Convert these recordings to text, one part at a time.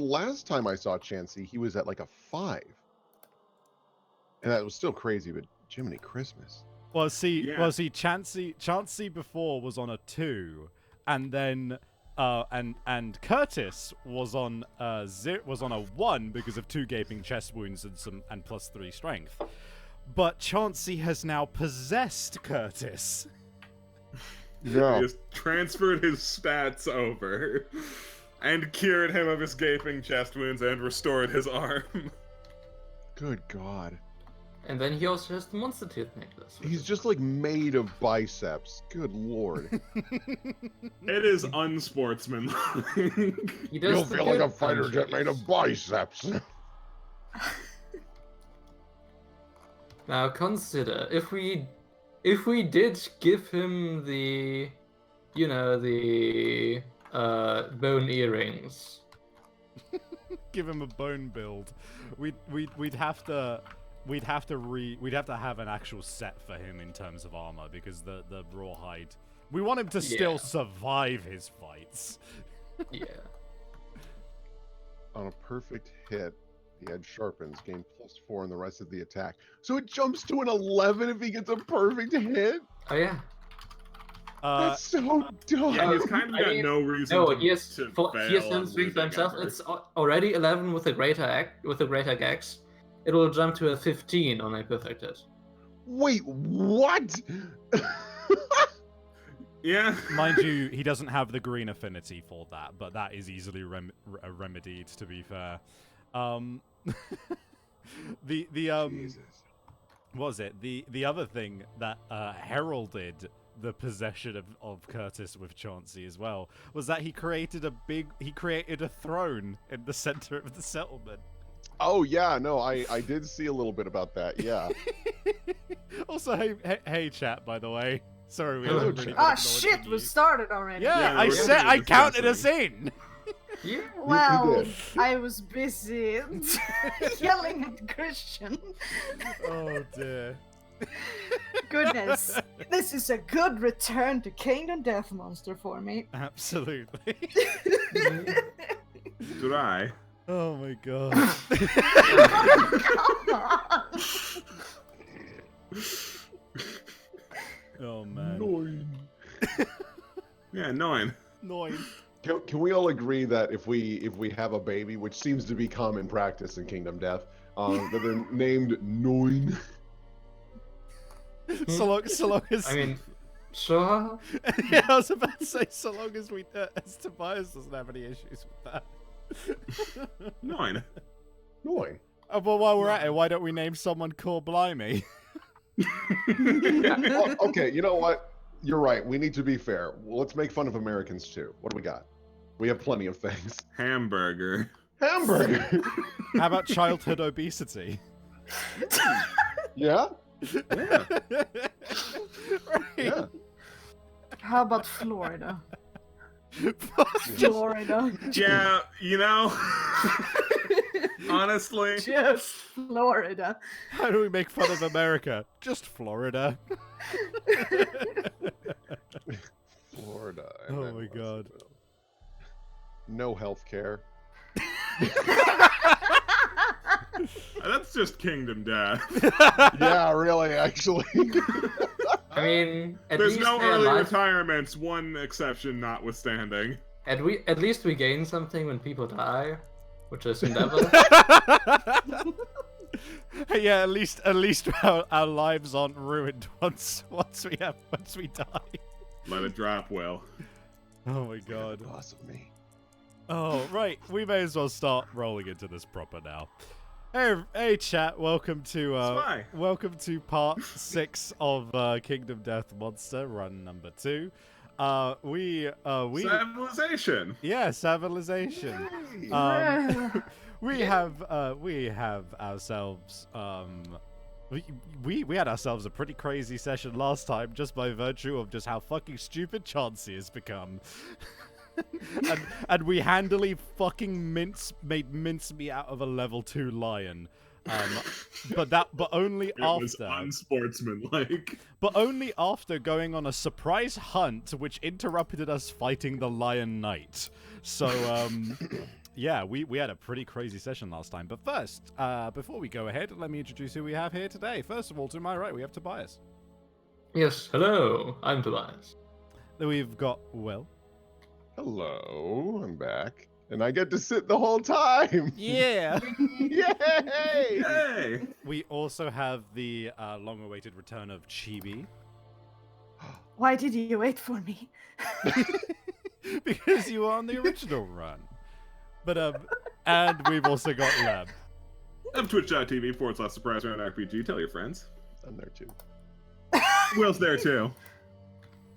last time I saw Chansey, he was at like a 5. And that was still crazy, but Jiminy Christmas. Well, see, Chansey before was on a 2, and then and Curtis was on a 1 because of 2 gaping chest wounds and plus 3 strength. But Chauncey has now possessed Curtis. Yeah. He just transferred his stats over and cured him of his gaping chest wounds and restored his arm. Good God. And then he also has the monster tooth necklace. He's just like made of biceps. Good Lord. It is unsportsmanlike. He does You'll feel like a fighter jet made of biceps. Now consider, if we did give him the, bone earrings. Give him a bone build. We'd have to have an actual set for him in terms of armor, because the rawhide. We want him to still survive his fights. Yeah. On a perfect hit, the edge sharpens, gain +4 in the rest of the attack. So it jumps to an 11 if he gets a perfect hit? Oh yeah. That's so dumb. Yeah, he's kind of got no reason No, to he has fail on strength by losing himself. ever. It's already 11 with a greater gax. It will jump to a 15 on a perfect hit. Wait, what? Yeah. Mind you, he doesn't have the green affinity for that, but that is easily remedied, to be fair. Jesus. What was it? The other thing that heralded the possession of Curtis with Chauncey as well was that he created a throne in the center of the settlement. Oh yeah, no, I did see a little bit about that. Yeah. Also, hey, chat. By the way, sorry we Hello, haven't really chat. been Ah, acknowledging shit, we you. started already. Yeah, we're doing I this counted constantly. us in. Yeah. Well, did. I was busy yelling at Christian. Oh dear. Goodness, this is a good return to Kingdom Death Monster for me. Absolutely. Dry. Oh my god. Come on. Oh man. 9. Yeah, 9. 9. Can we all agree that if we have a baby, which seems to be common practice in Kingdom Death, that they're named 9? So long as I mean, sure. yeah, I was about to say, so long as as Tobias doesn't have any issues with that. 9. 9. Oh, but while we're at it, why don't we name someone called Blimey? Well, okay, you know what? You're right. We need to be fair. Well, let's make fun of Americans too. What do we got? We have plenty of things. Hamburger. Hamburger. How about childhood obesity? Yeah. Yeah. Right. Yeah. How about Florida? Just- Florida. Yeah, honestly. Just Florida. How do we make fun of America? Just Florida. Florida. Oh then my what's God. the- No health care. That's just Kingdom Death. Yeah, really, actually. I mean, at There's least no they're early alive. retirements, one exception notwithstanding. At least we gain something when people die, which is Endeavor. Yeah, at least our lives aren't ruined once we die. Let it drop, Will. Oh my god. Boss of me. Oh right, we may as well start rolling into this proper now. Hey chat, welcome to part 6 of Kingdom Death Monster run number 2. We Savvylization. yeah, Savvylization. We have ourselves we had ourselves a pretty crazy session last time just by virtue of just how fucking stupid Chauncey has become. and we handily fucking made mincemeat out of a level 2 lion. But only Was after unsportsmanlike. but only after going on a surprise hunt which interrupted us fighting the Lion Knight. So yeah, we had a pretty crazy session last time. But first, before we go ahead, let me introduce who we have here today. First of all, to my right, we have Tobias. Yes, hello, I'm Tobias. Then we've got Will. Hello, I'm back. And I get to sit the whole time. Yeah. Yay! Yay! We also have the long-awaited return of Chibi. Why did you wait for me? Because you were on the original run. But and we've also got Lab. I'm twitch.tv/surprise RPG. Tell your friends. I'm there too. Will's there too.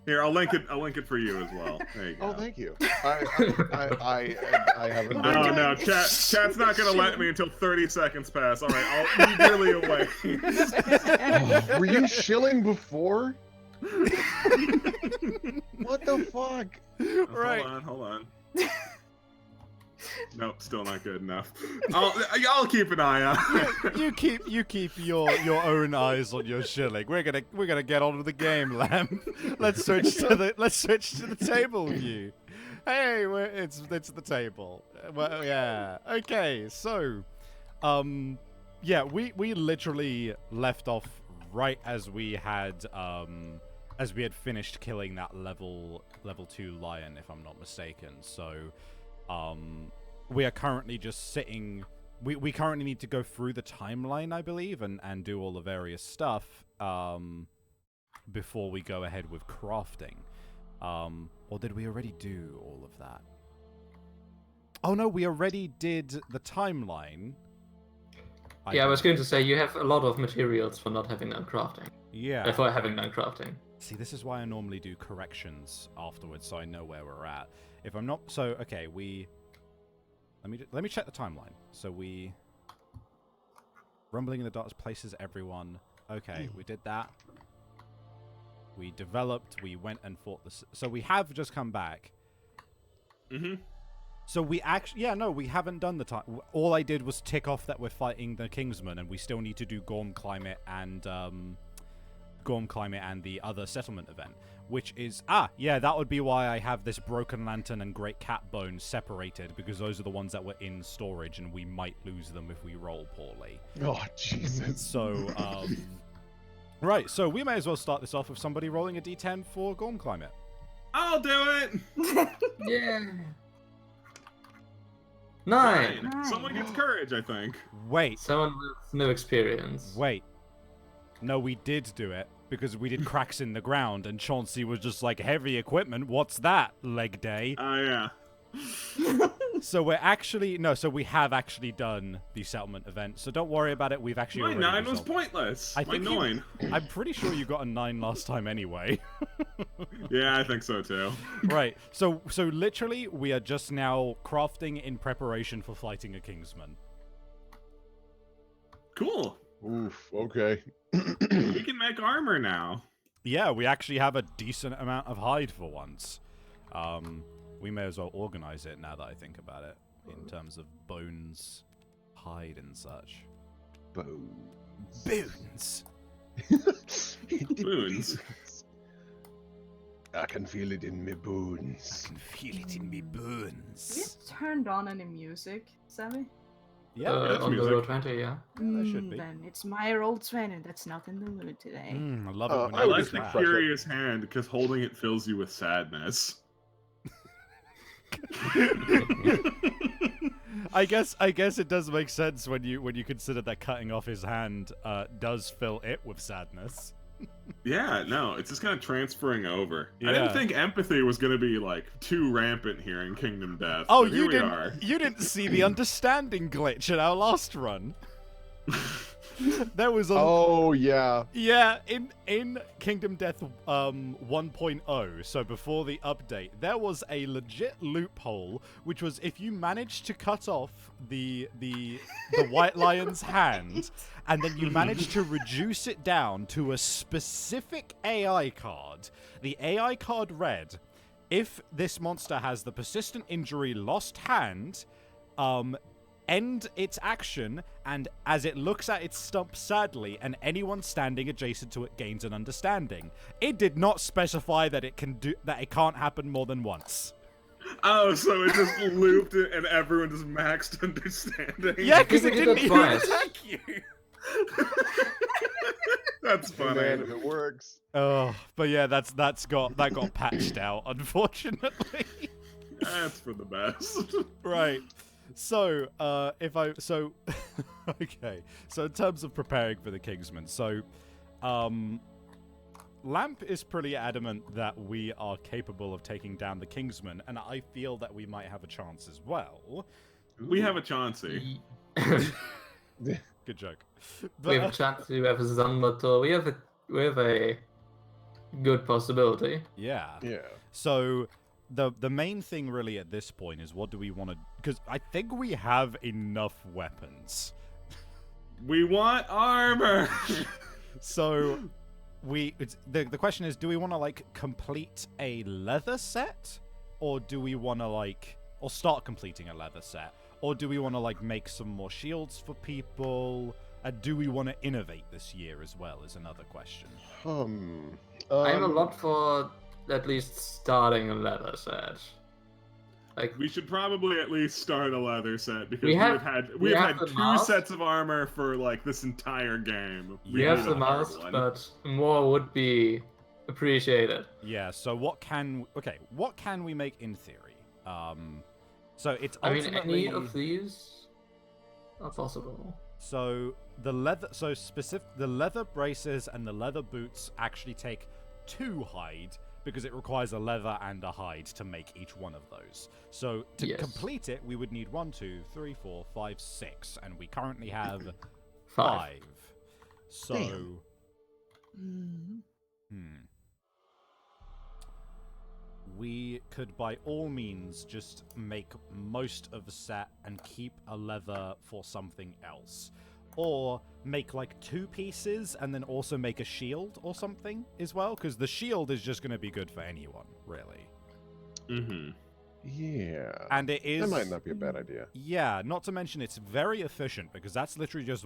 Here, I'll link it for you as well. There you go. Oh, thank you. I haven't. Oh done no, chat's not gonna let me until 30 seconds pass. All right, I'll eagerly away. Oh, were you shilling before? What the fuck? Right. Hold on. Nope, still not good enough. I'll keep an eye on it. You keep your own eyes on your shilling. We're gonna get on with the game, Lamb. Let's switch to the table view. Hey, it's the table. Well, yeah. Okay, so, yeah, we literally left off right as we had finished killing that level 2 lion, if I'm not mistaken. So, we are currently just sitting. We currently need to go through the timeline, I believe, and do all the various stuff before we go ahead with crafting. Or did we already do all of that? Oh no, we already did the timeline. Yeah, I was going to say you have a lot of materials for not having done crafting. Yeah. For having done crafting. See, this is why I normally do corrections afterwards, so I know where we're at. If I'm not, so okay, let me check the timeline. So we rumbling in the dark places everyone. Okay, we did that. We developed. We went and fought the. So we have just come back. Mhm. So we actually, we haven't done the time. All I did was tick off that we're fighting the Kingsmen, and we still need to do Gorm Climate and the other settlement event, which is that would be why I have this Broken Lantern and Great Cat Bone separated, because those are the ones that were in storage, and we might lose them if we roll poorly. Oh, Jesus. So, right. So we may as well start this off with somebody rolling a d10 for Gorm Climate. I'll do it. Yeah. 9. Nine. Someone gets courage, I think. Wait. Someone with no experience. Wait. No, we did do it, because we did cracks in the ground, and Chauncey was just like, heavy equipment, what's that, leg day? Oh, yeah. So we're actually, so we have actually done the settlement event, so don't worry about it, we've actually My already 9 was resolved. pointless. I My think 9. I'm pretty sure you got a 9 last time anyway. Yeah, I think so too. Right, so literally, we are just now crafting in preparation for fighting a Kingsman. Cool. Oof, okay. We can make armor now. Yeah, we actually have a decent amount of hide for once. We may as well organize it now that I think about it, in terms of bones, hide, and such. Bones. Boons. I can feel it in my bones. Feel it in me bones. You turned on any music, Savvy? Yeah, that's on the music. road 20, yeah. that should be. Then it's my old 20 that's not in the mood today. I love it when I I you would like do the that. curious hand because holding it fills you with sadness. I guess it does make sense when you consider that cutting off his hand does fill it with sadness. Yeah, no, it's just kind of transferring over. I Yeah. didn't think empathy was going to be like too rampant here in Kingdom Death. Oh, but here you we are. didn't see the understanding glitch in our last run. There was a Oh, yeah. Yeah, in Kingdom Death 1.0, so before the update, there was a legit loophole, which was if you managed to cut off the White Lion's hand, and then you managed to reduce it down to a specific AI card, the AI card read, if this monster has the persistent injury lost hand, end its action, and as it looks at its stump sadly, and anyone standing adjacent to it gains an understanding. It did not specify that it can't happen more than once. Oh, so it just looped it and everyone just maxed understanding. Yeah, because we it did didn't that even twice. attack you. That's Hey, funny. man, if it works. Oh, but yeah, that got patched out, unfortunately. That's for the best. Right. So, okay. So in terms of preparing for the Kingsman, Lamp is pretty adamant that we are capable of taking down the Kingsman, and I feel that we might have a chance as well. We have a Chauncey. Good joke. We have a chance to have a Zanbato. We have a good possibility. Yeah. Yeah. So the main thing really at this point is what do we want to? Because I think we have enough weapons. We want armor. So the question is, do we want to like complete a leather set, or do we want to or start completing a leather set, or do we want to like make some more shields for people? And do we want to innovate this year as well? Is another question. I'm a lot for at least starting a leather set. Like We should probably at least start a leather set because We we have- have we have had the two mask. sets of armor for like this entire game. we Yeah. have need the a third mask, one. but more would be appreciated. Yeah. So what can we make in theory? So it's I mean, ultimately any of these are possible. so the leather braces and the leather boots actually take 2 hide because it requires a leather and a hide to make each one of those. So to Yes. complete it, we would need 1, 2, 3, 4, 5, 6, and we currently have 5. 5. So, Damn. we could by all means just make most of the set and keep a leather for something else. Or make like 2 pieces and then also make a shield or something as well, because the shield is just going to be good for anyone, really. Mm-hmm. Yeah. And it is... That might not be a bad idea. Yeah, not to mention it's very efficient, because that's literally just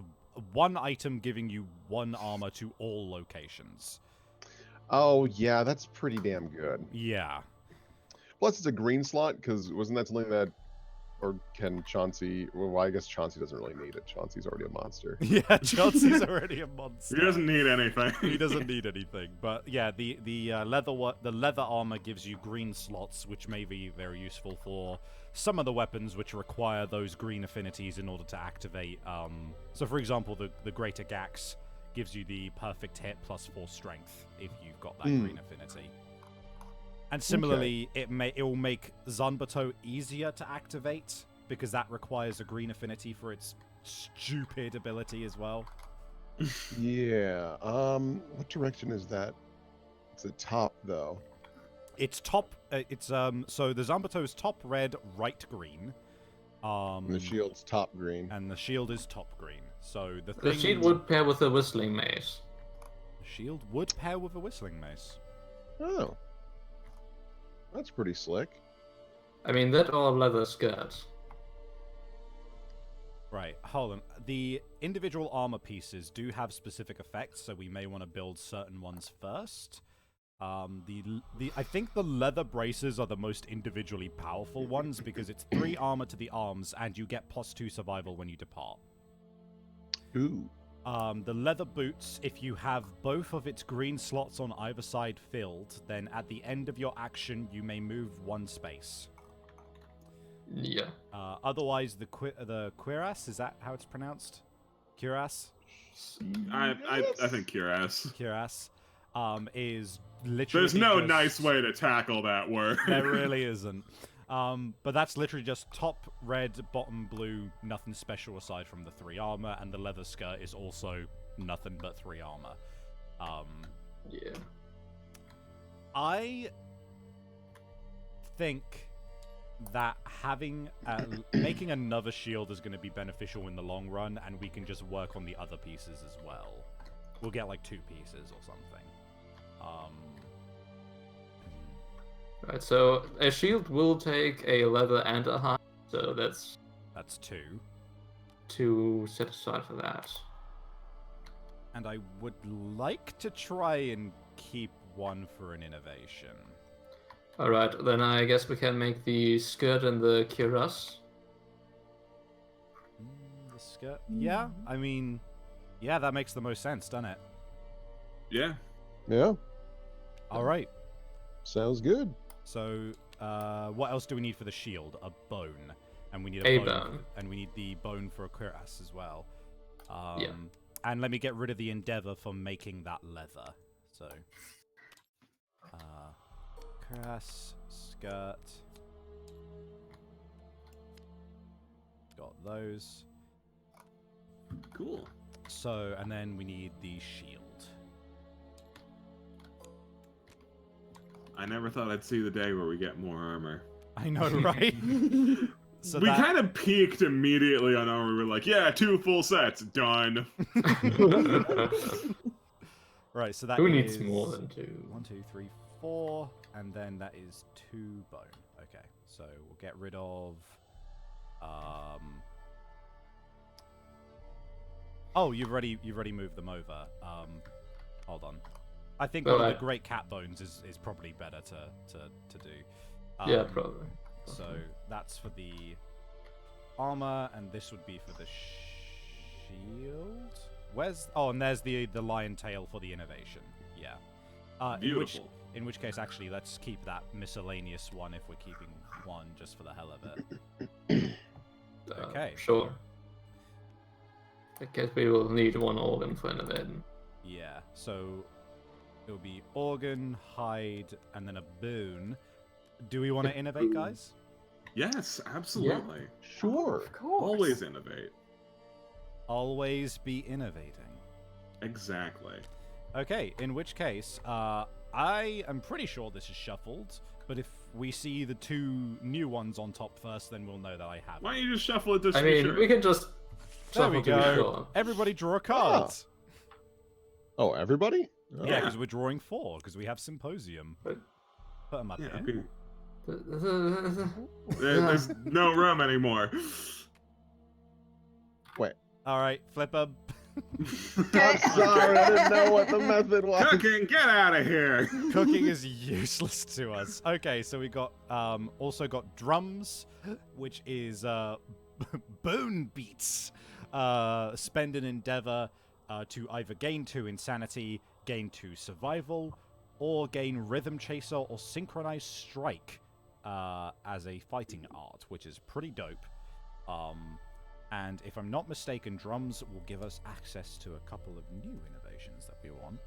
1 item giving you 1 armor to all locations. Oh, yeah, that's pretty damn good. Yeah. Plus, it's a green slot, because wasn't that something that... Or can Chauncey... Well, I guess Chauncey doesn't really need it. Chauncey's already a monster. Yeah, Chauncey's already a monster. He doesn't need anything. He doesn't need anything. But yeah, the leather armor gives you green slots, which may be very useful for some of the weapons which require those green affinities in order to activate. So for example, the Greater Gax gives you the perfect hit plus 4 strength if you've got that green affinity. And similarly, it will make Zanbato easier to activate because that requires a green affinity for its stupid ability as well. Yeah. What direction is that? It's the top, though. It's top. So the Zanbato is top red, right green. And the shield's top green. And the shield is top green. So the The thing. shield would pair with a whistling mace. The shield would pair with a whistling mace. Oh. That's pretty slick. I mean, that or leather skirt. Right, hold on. The individual armor pieces do have specific effects, so we may want to build certain ones first. I think the leather braces are the most individually powerful ones because it's 3 armor to the arms, and you get +2 survival when you depart. Ooh. The leather boots, if you have both of its green slots on either side filled, then at the end of your action, you may move 1 space. Yeah. Otherwise, the cuirass, is that how it's pronounced? Cuirass? I think Cuirass. Cuirass is literally There's no just- nice way to tackle that word. There really isn't. But that's literally just top red, bottom blue, nothing special aside from the 3 armor, and the leather skirt is also nothing but 3 armor. Yeah. I think that making another shield is going to be beneficial in the long run, and we can just work on the other pieces as well. We'll get like 2 pieces or something. Right, so a shield will take a leather and a hide, so that's 2. 2 set aside for that. And I would like to try and keep 1 for an innovation. Alright, then I guess we can make the skirt and the cuirass. The skirt. Yeah, I mean, yeah, that makes the most sense, doesn't it? Yeah. Yeah, All right. sounds good. So, what else do we need for the shield? A bone, and we need A bone, bone. and we need the bone for a cuirass as well. Yeah. And let me get rid of the endeavor for making that leather. So, cuirass, skirt. Got those. Cool. So, and then we need the shield. I never thought I'd see the day where we get more armor. I know, right? So We kind of peaked immediately on armor. We were like, yeah, 2 full sets, done. Right, so that Who is needs more than 2? 1, 2, 3, 4, and then that is 2 bone. Okay, so we'll get rid of. Oh, you've already moved them over. Hold on. I think one of the great cat bones is probably better to do. Yeah, probably. So that's for the armor, and this would be for the shield. Where's? Oh, and there's the lion tail for the innovation. Yeah. Beautiful. In which case, actually, let's keep that miscellaneous one if we're keeping one just for the hell of it. Okay. Sure. I guess we will need 1 organ for innovating. Yeah. So it'll be organ, hide, and then a bone. Do we want to innovate, guys? Yes, absolutely. Sure. Of course. Always innovate. Always be innovating. Exactly. Okay, in which case, I am pretty sure this is shuffled, but if we see the 2 new ones on top first, then we'll know that I have Why it. don't you just shuffle it to I be mean, sure? we can just There we shuffle to be go. sure. Everybody draw a card. Oh, everybody? Oh. Yeah, because we're drawing 4, because we have Symposium. But- Put them up Yeah, here. okay. There's no room anymore. Wait. All right, flip them. I'm sorry, I didn't know what the method was. Cooking, get out of here! Cooking is useless to us. Okay, so we got also got drums, which is bone beats. Spend an endeavor to either gain 2 insanity, gain 2 survival, or gain rhythm chaser or synchronized strike as a fighting art, which is pretty dope. And if I'm not mistaken, drums will give us access to a couple of new innovations that we want.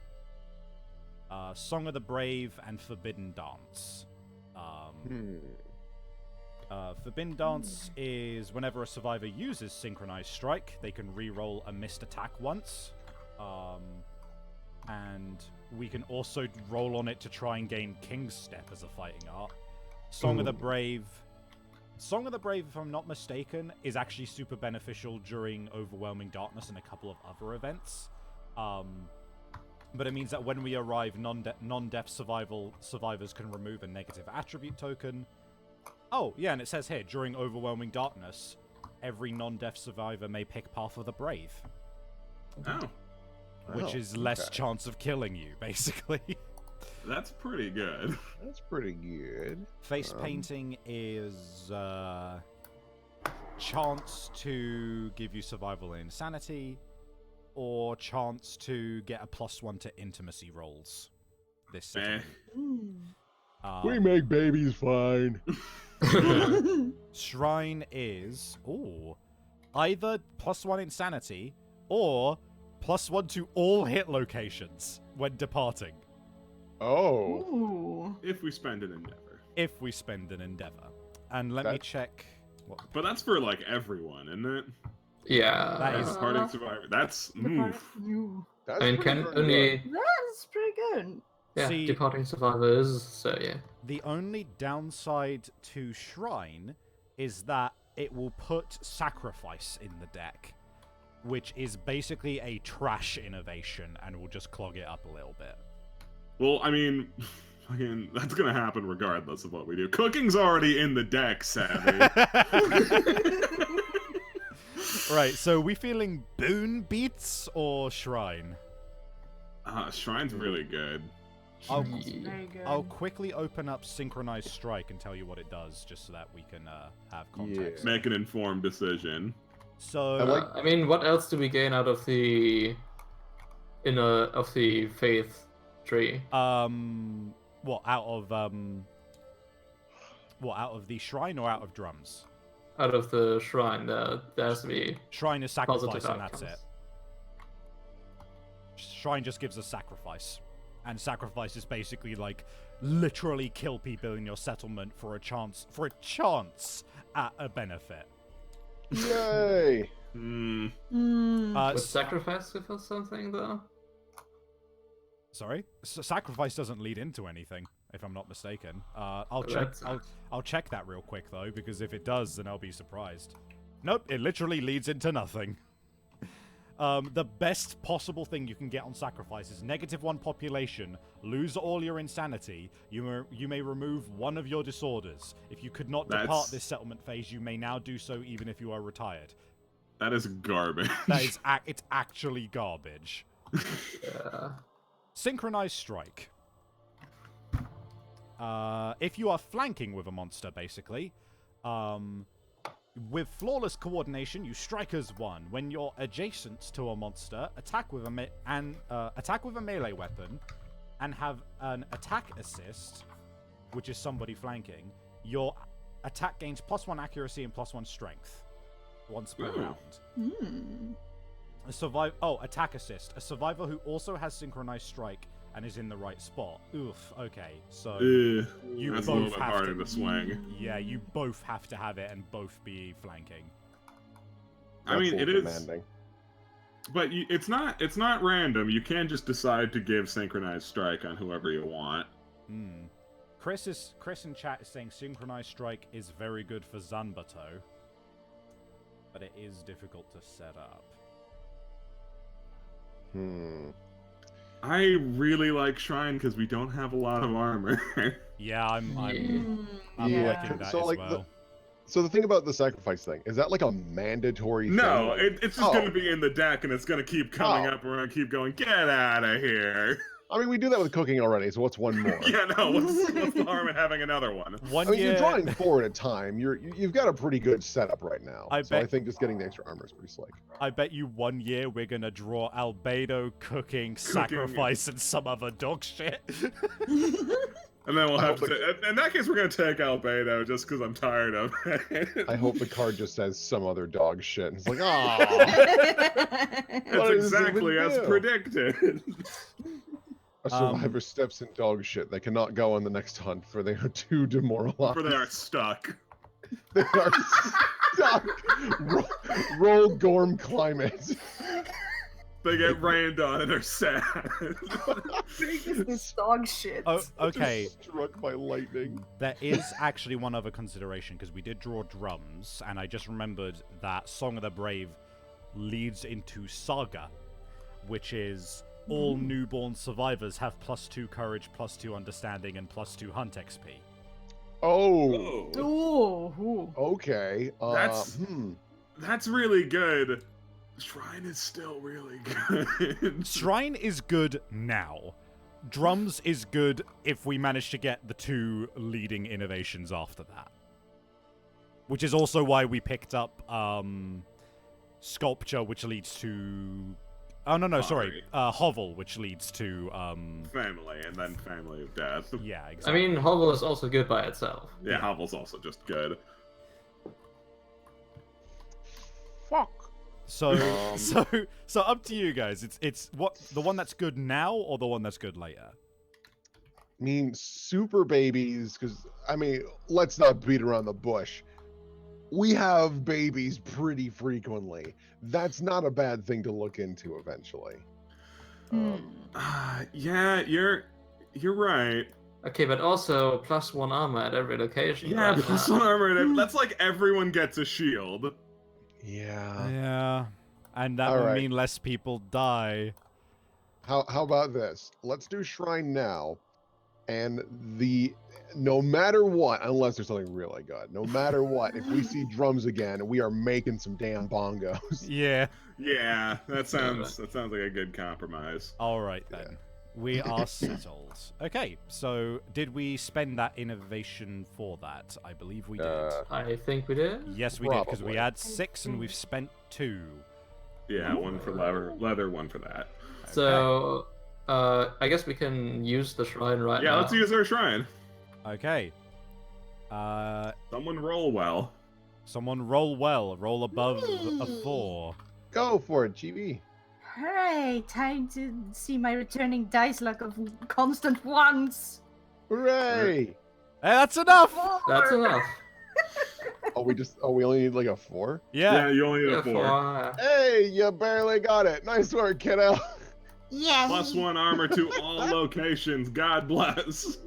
Song of the Brave and Forbidden Dance. Forbidden Dance is whenever a survivor uses Synchronized Strike, they can re-roll a missed attack once. And we can also roll on it to try and gain King's Step as a fighting art. Song of the Brave, if I'm not mistaken, is actually super beneficial during Overwhelming Darkness and a couple of other events. But it means that when we arrive, non-death survivors can remove a negative attribute token. Oh, yeah, and it says here, during Overwhelming Darkness, every non-death survivor may pick Path of the Brave. Oh, Which is less chance of killing you, basically. that's pretty good. That's pretty good. Face painting is chance to give you survival and insanity, or chance to get a +1 to intimacy rolls. This setting. We make babies fine. Shrine is either +1 insanity or +1 to all hit locations when departing. Oh. Ooh. If we spend an endeavor. If we spend an endeavor. And let me check. What? But that's for like everyone, isn't it? Yeah. That is- Parting survivor. That's You. That's I mean, pretty can good. only That's pretty good. See- departing survivors. So yeah. The only downside to Shrine is that it will put Sacrifice in the deck, which is basically a trash innovation and will just clog it up a little bit. Well, I mean, fucking, that's gonna happen regardless of what we do. Cooking's already in the deck, Savvy. Right, so we feeling Boon Beats or Shrine? Shrine's really good. Very good. I'll quickly open up Synchronized Strike and tell you what it does, just so that we can have context. Make an informed decision. So, I mean, what else do we gain out of the of the faith tree? what out of the shrine or out of drums? Out of the shrine, there has to be Shrine is sacrifice, positive and that's outcomes. it. Shrine just gives a sacrifice, and sacrifice is basically like literally kill people in your settlement for a chance at a benefit. Yay! Would sacrifice give us something though? Sorry, sacrifice doesn't lead into anything, if I'm not mistaken. I'll check. I'll check that real quick though, because if it does, then I'll be surprised. Nope, it literally leads into nothing. The best possible thing you can get on sacrifice is -1 population, lose all your insanity. You may remove one of your disorders. If you could not depart this settlement phase, you may now do so, even if you are retired. That is garbage. That is it's actually garbage. Yeah. Synchronized Strike. If you are flanking with a monster, basically, with flawless coordination, you strike as one. When you're adjacent to a monster, attack with a melee weapon, and have an attack assist, which is somebody flanking. Your attack gains +1 accuracy and +1 strength, once per round. Attack assist. A survivor who also has synchronized strike and is in the right spot. Oof. Okay, so you that's both a little bit have harder to swing. Yeah, you both have to have it and both be flanking. I mean, it is demanding. But it's not random. You can't just decide to give synchronized strike on whoever you want. Chris in chat is saying synchronized strike is very good for Zanbato, but it is difficult to set up. I really like Shrine because we don't have a lot of armor. Yeah, I'm liking that So, as like, well. So the thing about the sacrifice thing, is that like a mandatory thing? No, it's just Oh. going to be in the deck, and it's going to keep coming up, and we're going to keep going, get out of here. I mean, we do that with cooking already, so what's one more? Yeah, no, what's the harm in having another one? I mean, you're drawing 4 at a time. You've got a pretty good setup right now. I think just getting the extra armor is pretty slick. I bet you 1 year we're gonna draw albedo, cooking, sacrifice, and some other dog shit. And then we'll have to. In that case, we're gonna take albedo just because I'm tired of it. I hope the card just says some other dog shit. And it's like, oh. That's exactly as predicted. A survivor steps in dog shit. They cannot go on the next hunt, for they are too demoralized. For they are stuck. They are stuck. Roll Gorm climate. They get rained on and they're sad. This dog shit. Oh, okay. Just struck by lightning. There is actually one other consideration, because we did draw drums, and I just remembered that Song of the Brave leads into Saga, which is all newborn survivors have +2 courage, +2 understanding, and +2 hunt XP. Oh. Ooh. Okay. That's really good. Shrine is still really good. Shrine is good now. Drums is good if we manage to get the 2 leading innovations after that. Which is also why we picked up Sculpture, which leads to... Oh, no, sorry. Hovel, which leads to... Family, and then Family of Death. Yeah, exactly. I mean, Hovel is also good by itself. Yeah, Hovel's also just good. Fuck. So up to you guys. It's what the one that's good now or the one that's good later? I mean, super babies, because, I mean, let's not beat around the bush. We have babies pretty frequently. That's not a bad thing to look into eventually. Yeah, you're right. Okay, but also +1 armor at every location. Yeah, right? +1 armor. That's like everyone gets a shield. Yeah. Yeah. And that would mean less people die. How about this? Let's do Shrine now. And no matter what, unless there's something really good, no matter what, if we see drums again, we are making some damn bongos. Yeah. Yeah, that sounds like a good compromise. All right then. We are settled. Okay, so did we spend that innovation for that? I believe we did. I think we did. Yes, we did, because we probably. had 6 and we've spent 2. Yeah, one for leather, one for that. So, I guess we can use the shrine right now. Yeah, let's use our shrine. Okay. Someone roll well. Someone roll well. Roll above a 4. Go for it, GB. Hooray! Time to see my returning dice luck of constant ones. Hooray! Hey, that's enough! That's enough. We only need like a 4? Yeah. You only need a 4. Hey, you barely got it. Nice work, kiddo. Yeah. +1 armor to all locations. God bless.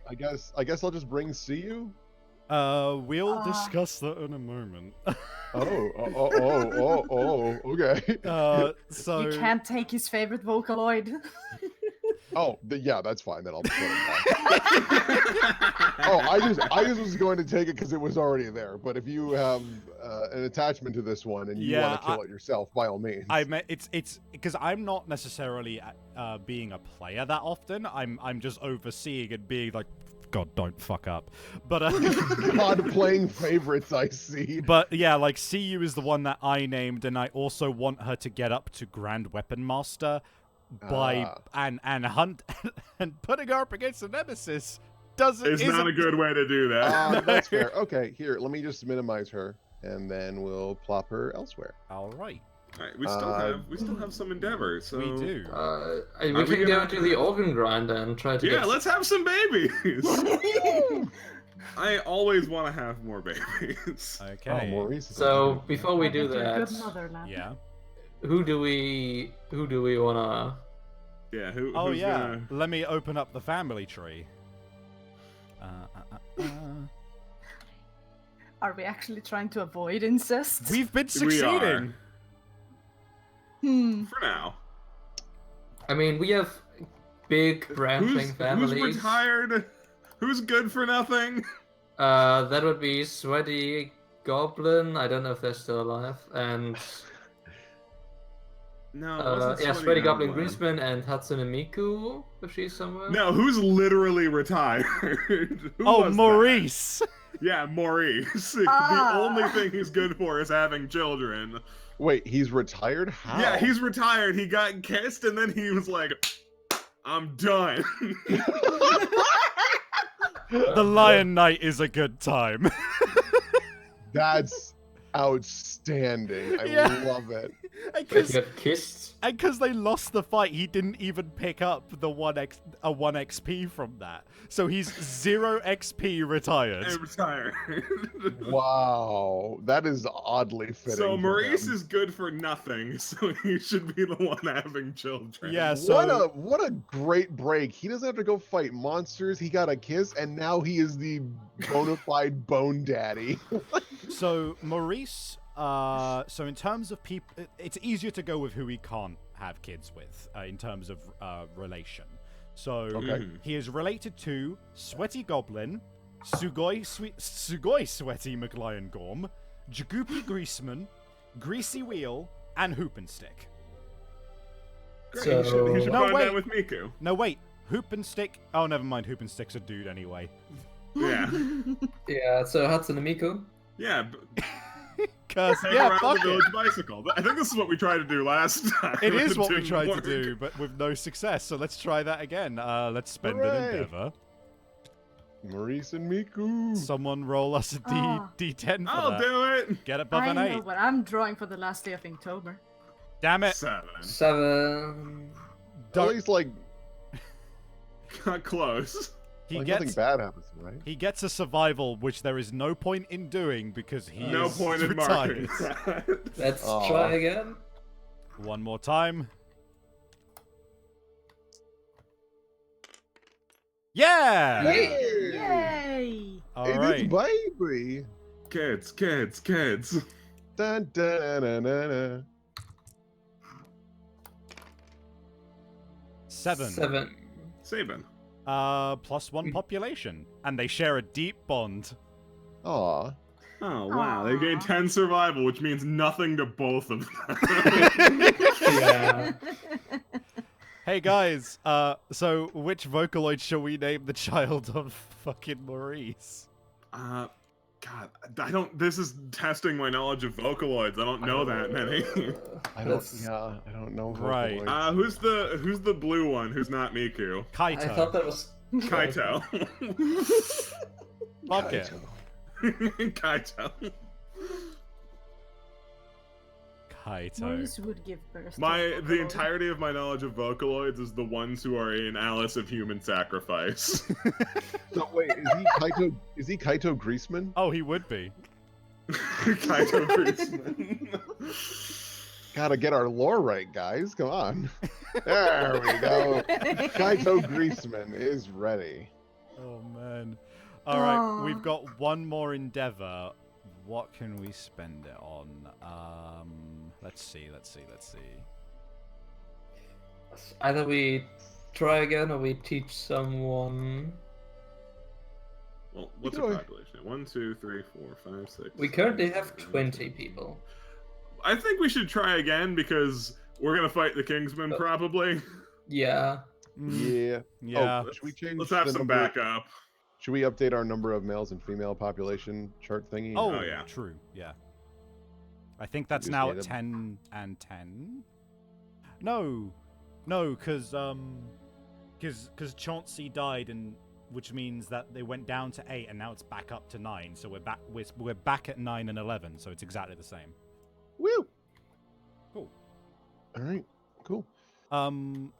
I guess I'll just bring see you. We'll discuss that in a moment. Okay. So You can't take his favorite Vocaloid. Yeah, that's fine. Then I'll put it back. I just was going to take it because it was already there. But if you have an attachment to this one and you want to kill it yourself, by all means. I mean, it's because I'm not necessarily being a player that often. I'm just overseeing and being like, God, don't fuck up. But God playing favorites, I see. But yeah, like CU is the one that I named, and I also want her to get up to Grand Weapon Master by and hunt and putting her up against a nemesis It's not a good way to do that. That's fair. Okay, here, let me just minimize her, and then we'll plop her elsewhere. All right. Alright, we still have some endeavor, so We do. We can go to the organ grinder and try to yeah, let's have some babies. I always want to have more babies. Okay. Maurice. So before we do Good that, motherland. Yeah. who do we wanna? Yeah. Oh who's yeah. gonna... Let me open up the family tree. Are we actually trying to avoid incest? We've been We succeeding. For now. I mean, we have big branching families. Who's retired? Who's good for nothing? That would be Sweaty Goblin. I don't know if they're still alive. And No. it wasn't Sweaty Goblin Greaseman and Hatsune Miku, if she's somewhere. No, who's literally retired? Who was that? Maurice. Yeah, Maurice. The only thing he's good for is having children. Wait, he's retired? How? Yeah, he's retired. He got kissed, and then he was like, I'm done. The Lion Knight is a good time. That's outstanding. I love it. Wait, he got kissed? And because they lost the fight, he didn't even pick up the 1 XP from that. So he's 0 XP retired. And retired. Wow, that is oddly fitting. So for Maurice him. is good for nothing, so he should be the one having children. Yeah, so... What a great break. He doesn't have to go fight monsters. He got a kiss, and now he is the bona fide bone daddy. So Maurice, so in terms of people, it's easier to go with who he can't have kids with in terms of relation. So he is related to Sweaty Goblin, Sugoi Sweaty McLion Gorm, Jagoopy Greaseman, Greasy Wheel, and Hoopenstick. Great. So... He should No, find wait. that with Miku. No, wait. Hoopenstick. Oh, never mind. Hoopenstick's a dude anyway. Yeah. Yeah, so Hatsune Miku. Yeah. Cause Hang yeah, around fuck the it. village bicycle. I think this is what we tried to do last time. It is what we didn't tried to work. do, but with no success. So let's try that again. Let's spend an Hooray. endeavor. Maurice and Miku. Someone roll us a D10 for I'll that. do it. Get above I an know, 8. but I'm drawing for the last day of October. Damn it. 7. 7. At least like Got close. He nothing gets bad happens, right? he gets a survival, which there is no point in doing because he No is point in marking retired. that. Let's Aw. try again. One more time. Yeah. Yay! All It right. is baby. Kids. Dun, dun, dun, dun, dun. 7. 7. Sabin. +1 population, and they share a deep bond. Aw. Oh, wow. They gained Aw. 10 survival, which means nothing to both of them. Yeah. Hey guys, so which Vocaloid shall we name the child of fucking Maurice? God, I don't. This is testing my knowledge of Vocaloids. I don't know that many. I don't know. Right. Vocaloids. Who's the blue one? Who's not Miku? Kaito. I thought that was Kaito. Fuck it. Kaito. Kaito. Maurice would give birth. to a The Vocaloid. entirety of my knowledge of Vocaloids is the ones who are in Alice of Human Sacrifice. So wait, is he Kaito Greaseman? Oh, he would be. Kaito Greaseman. Gotta get our lore right, guys. Come on. There we go. Kaito Greaseman is ready. Oh man. All right, we've got one more endeavor. What can we spend it on? Let's see. either we try again or we teach someone. Well, what's Either our way. population? 1, 2, 3, 4, 5, 6. We currently 7, have 8, 20 people. I think we should try again because we're gonna fight the Kingsmen probably. Yeah. Yeah. Yeah. Oh, should we change? Let's have the some number- backup. Should we update our number of males and female population chart thingy? Oh, Oh, yeah. True. Yeah. I think that's Just now made at a- 10 and 10. No, because Chauncey died, and which means that they went down to 8, and now it's back up to 9. So we're back. We're back at 9 and 11. So it's exactly the same. Woo! Cool. All right. Cool.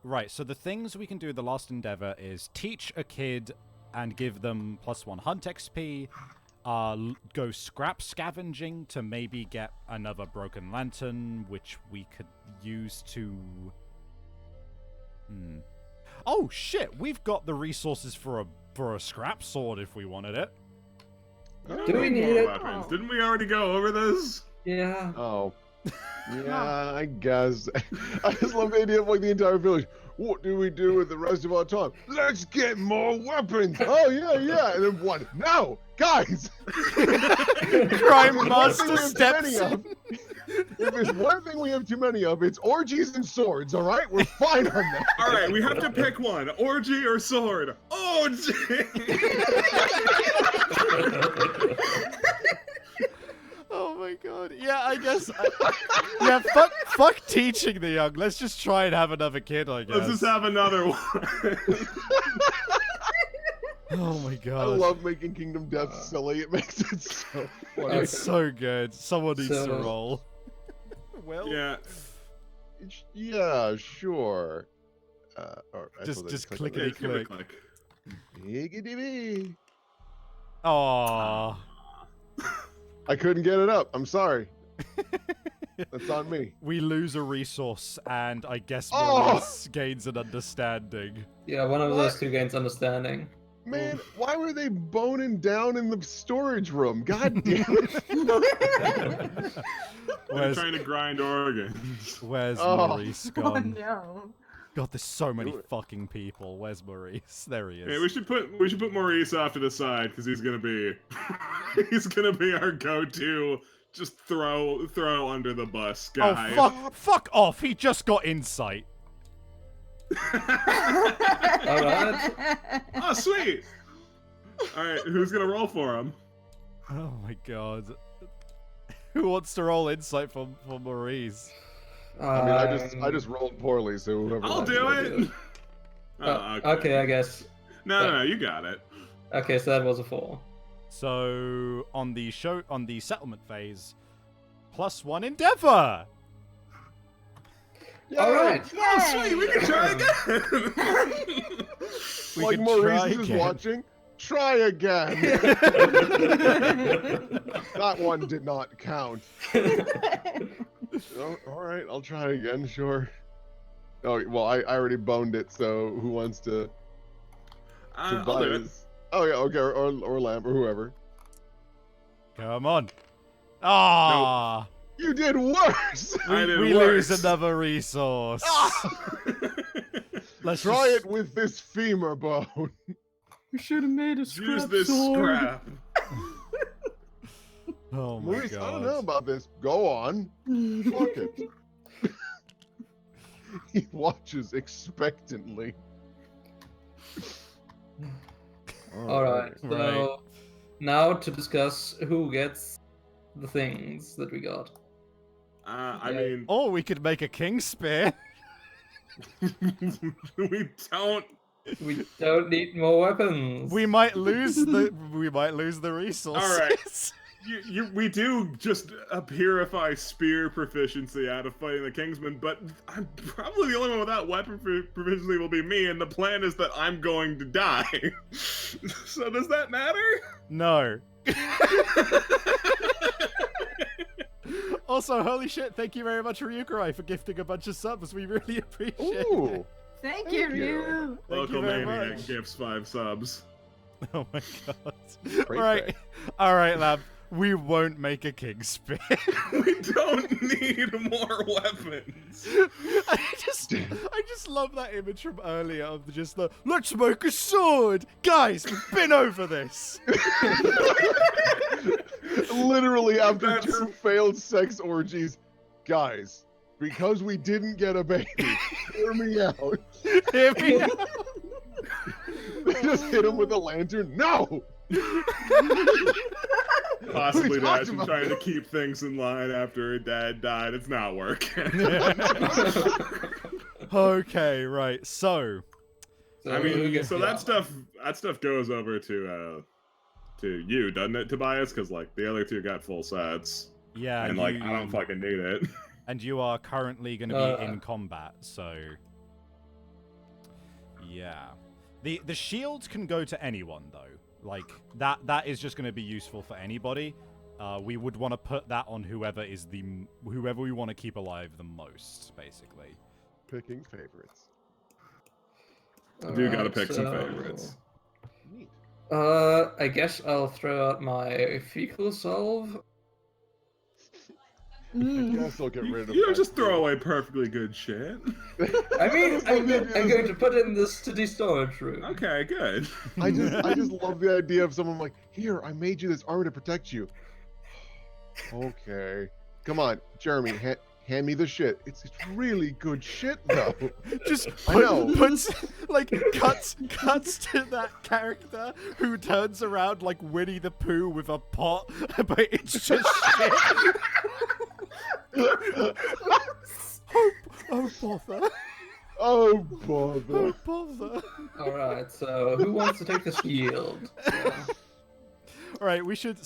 Right. So the things we can do. The last endeavor is teach a kid and give them +1 hunt XP. Go scrap scavenging to maybe get another broken lantern, which we could use to. Oh shit! We've got the resources for a scrap sword if we wanted it. Do we need More it? weapons. Didn't we already go over this? Yeah. Oh. Yeah, I guess. I just love the idea of like the entire village. What do we do with the rest of our time? Let's get more weapons. Oh yeah. And then what? No, guys. Crime One Master thing we have steps too many in. of- If there's one thing we have too many of, it's orgies and swords. All right, we're fine on that. All right, we have to pick one: orgy or sword. Orgy. Oh my god. Yeah, I guess. Yeah, fuck teaching the young. Let's just try and have another kid, I guess. Let's just have another one. Oh my I god. love making Kingdom Death silly. It makes it so funny. It's so good. Someone needs to So- roll. Well, Yeah. Yeah, sure. Or I Just suppose I click on it. Give it a click. click. Yiggity-bee. Aww. I couldn't get it up. I'm sorry. That's on me. We lose a resource, and I guess Oh! Maurice gains an understanding. Yeah, one of What? those two gains understanding. Man, why were they boning down in the storage room? God damn it. They're Where's, trying to grind organs. where's Oh. Maurice Oh gone? no. God, there's so many Do it. fucking people. Where's Maurice? There he is. Hey, we should put Maurice off to the side because he's gonna be our go-to. Just throw under the bus guy. Oh, fuck off. He just got insight. Alright. Oh, sweet. All right, who's gonna roll for him? Oh my god. Who wants to roll insight for Maurice? I mean, I just rolled poorly, so whoever. I'll wants do to it. Oh, okay, I guess. No, you got it. Okay, so that was a 4. So on the settlement phase, +1 endeavor. Yeah, Alright. Oh, sweet. We can try again. We like can Maurice try is again. watching. Try again. That one did not count. Oh, all right, I'll try again. Sure. Oh well, I already boned it. So who wants to I'll buy do it. this? Oh yeah, okay, or Lamb or whoever. Come on. Ah, You did worse. I did we worse. lose another resource. Let's Try just- it with this femur bone. We should have made a Use this scrap. Oh my Maurice, god. I don't know about this. Go on. Fuck it. He watches expectantly. Alright, so Right. now to discuss who gets the things that we got. I Yeah. mean, Or we could make a king spear. we don't. We don't need more weapons. We might lose the resources. All right. We do just purify spear proficiency out of fighting the Kingsman, but I'm probably the only one without weapon proficiency will be me, and the plan is that I'm going to die. So does that matter? No. Also, holy shit, thank you very much, Ryukurai, for gifting a bunch of subs. We really appreciate it. Ooh. Thank Thank you, you. Ryu. Thank you Local very Maniac much. gives 5 subs. Oh my god. Great Right. day. Alright, lab. We won't make a king spear. We don't need more weapons. I just love that image from earlier of just the let's make a sword! Guys, we've been over this! Literally, after That's- 2 failed sex orgies, guys, because we didn't get a baby, hear me out. Hear me out. They just hit him with a lantern. No! Possibly talked Dash about trying to keep things in line after her dad died. It's not working. Okay, right. So, I who mean, gets so the that armor? stuff goes over to you, doesn't it, Tobias? Because like the other 2 got full sets, yeah, and like I don't fucking need it. and you are currently going to be in combat, so yeah. The shields can go to anyone though. Like that is just going to be useful for anybody. We would want to put that on whoever we want to keep alive the most, basically. Picking favorites. Do gotta Alright, pick some so- favorites. Neat. I guess I'll throw out my fecal solve. I guess I'll get rid of You don't that just throw too. away perfectly good shit. I mean, I'm Yeah, going to put in this to the storage room. Okay, good. I just love the idea of someone like, here, I made you this armor to protect you. Okay. Come on, Jeremy, hand me the shit. It's really good shit, though. Just I know. puts like cuts to that character who turns around like Winnie the Pooh with a pot, but it's just shit. Oh bother! Oh, bother. Oh bother! Alright, so who wants to take the shield? All right, we should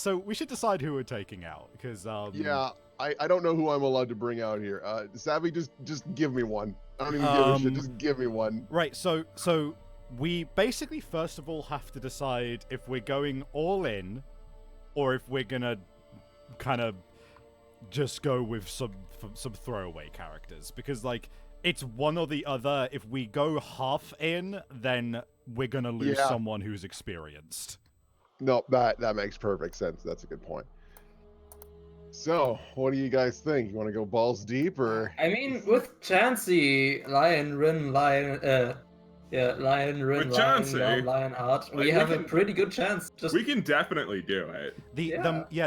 decide who we're taking out because Yeah, I don't know who I'm allowed to bring out here. Savvy, just give me one. I don't even give a shit. Just give me one. Right, so we basically first of all have to decide if we're going all in, or if we're gonna kind of just go with some throwaway characters, because like it's one or the other. If we go half in, then we're gonna lose Yeah. someone who's experienced. No, that makes perfect sense. That's a good point. So, what do you guys think? You want to go balls deep, or I mean, with Chansey, Lion, Rin, Lion, With Chansey, Lionheart, like, we we have a can- pretty good chance. Just We can definitely do it.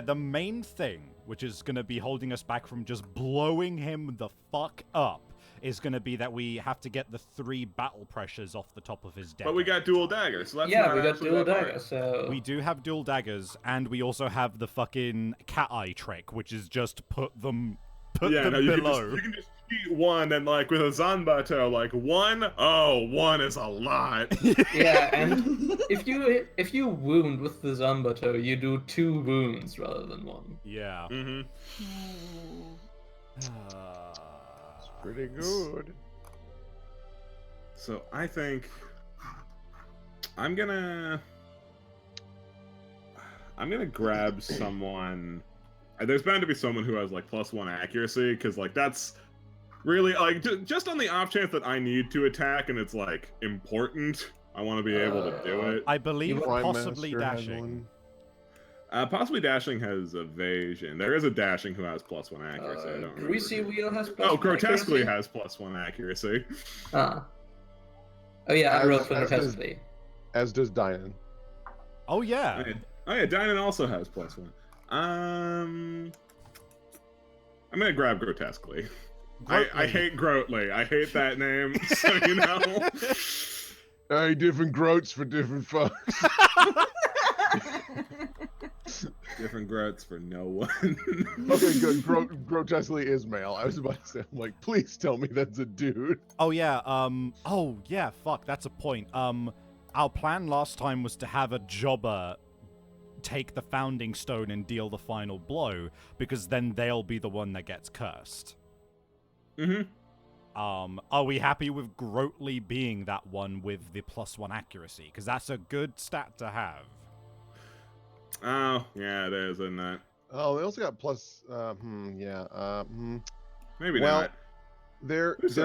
The main thing, which is gonna be holding us back from just blowing him the fuck up, is gonna be that we have to get the 3 battle pressures off the top of his deck. But we got dual daggers, so that's yeah, not we got actually dual that hard. daggers, so We do have dual daggers, and we also have the fucking cat eye trick, which is just put them Yeah, no, below. you can just shoot one, and like with a Zanbato, like one is a lot. yeah, and if you wound with the Zambato, you do 2 wounds rather than 1. Yeah. Mm-hmm. it's pretty good. So I think I'm gonna grab someone. There's bound to be someone who has like +1 accuracy, because like that's really like just on the off chance that I need to attack and it's like important. I want to be able to do it. I believe Prime possibly Master has dashing. one. Possibly dashing has evasion. There is a dashing who has +1 accuracy. I don't remember. Greasy Wheel has Oh, +1 grotesquely accuracy. has +1 accuracy. Ah. Oh yeah, I As- rolled for as does- grotesquely. As does Dynan. Oh yeah. Oh yeah, Dynan also has +1. I'm gonna grab grotesquely. I hate Groatly. I hate that name, so you know. Hey, different groats for different folks. Different groats for no one. Okay, good. Grotesquely is male. I was about to say, I'm like, please tell me that's a dude. Oh yeah, fuck, that's a point. Our plan last time was to have a jobber take the founding stone and deal the final blow, because then they'll be the one that gets cursed. Are we happy with Groatly being that one with the +1 accuracy? Because that's a good stat to have. Oh, yeah, it is, isn't it? Oh, they also got plus. Maybe well, not. There is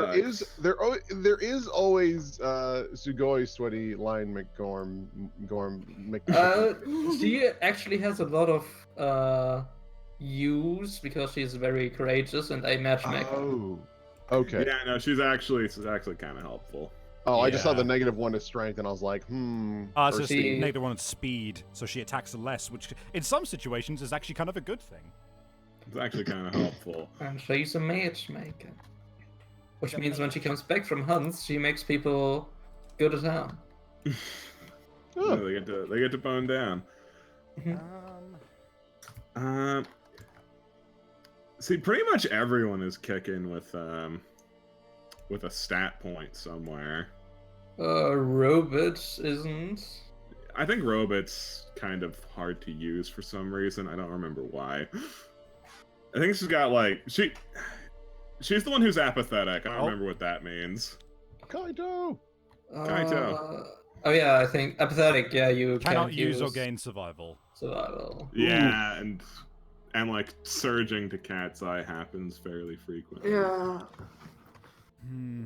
always Sugoi Sweaty Lion McGorm She actually has a lot of use because she's very courageous and a matchmaker. Oh, okay. Yeah, no, she's actually kind of helpful. Oh, I just saw the Yeah. -1 to strength, and I was like, So or she -1 to speed, so she attacks less, which in some situations is actually kind of a good thing. It's actually kind of helpful. And she's a matchmaker. Which means when she comes back from hunts, she makes people go to town. Yeah, they get to bone down. See, pretty much everyone is kicking with a stat point somewhere. Robot isn't. I think Robot's kind of hard to use for some reason. I don't remember why. I think she's got like she's the one who's apathetic. I don't remember what that means. Kaito. Kaito. Oh yeah, I think apathetic. Yeah, you Cannot can't use or gain survival. survival. Yeah, and like surging to cat's eye happens fairly frequently. Yeah.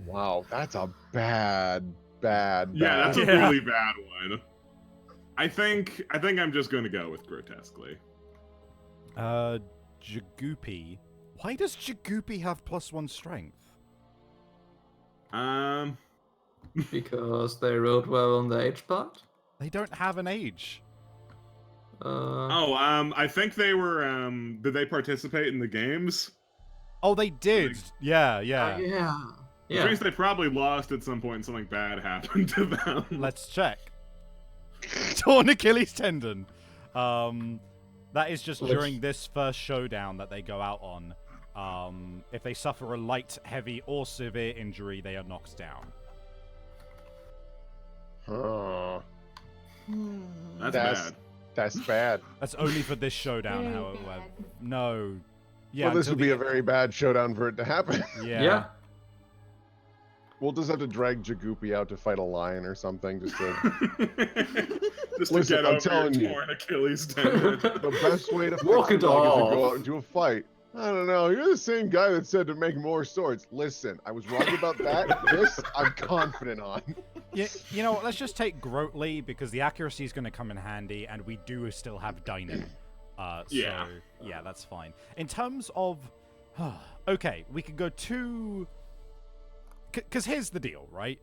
Wow, that's a bad. Yeah, that's a really bad one. I think I'm just gonna go with grotesquely. Jagoopy. Why does Jagoopy have +1 strength? Because they rode well on the age part. They don't have an age. I think they were. Did they participate in the games? Oh, they did. Yeah. Yeah. Which means they probably lost at some point and something bad happened to them. Let's check. Torn Achilles tendon. That is just during this first showdown that they go out on. If they suffer a light, heavy, or severe injury, they are knocked down. That's bad. That's bad. That's only for this showdown, Very however. bad. No. Yeah. Well, this until would be a very bad showdown for it to happen. Yeah. We'll just have to drag Jagoopy out to fight a lion or something, just to. Just Listen, to get I'm over telling your you. torn Achilles tendon. The best way to Walk fix it a dog is to off. go out and do a fight. I don't know. You're the same guy that said to make more swords. Listen, I was wrong about that. This, I'm confident on. Yeah, you know what? Let's just take Groatly because the accuracy is going to come in handy, and we do still have Dynan. Yeah. So, yeah, that's fine. In terms of... okay, we could go to... Because here's the deal, right?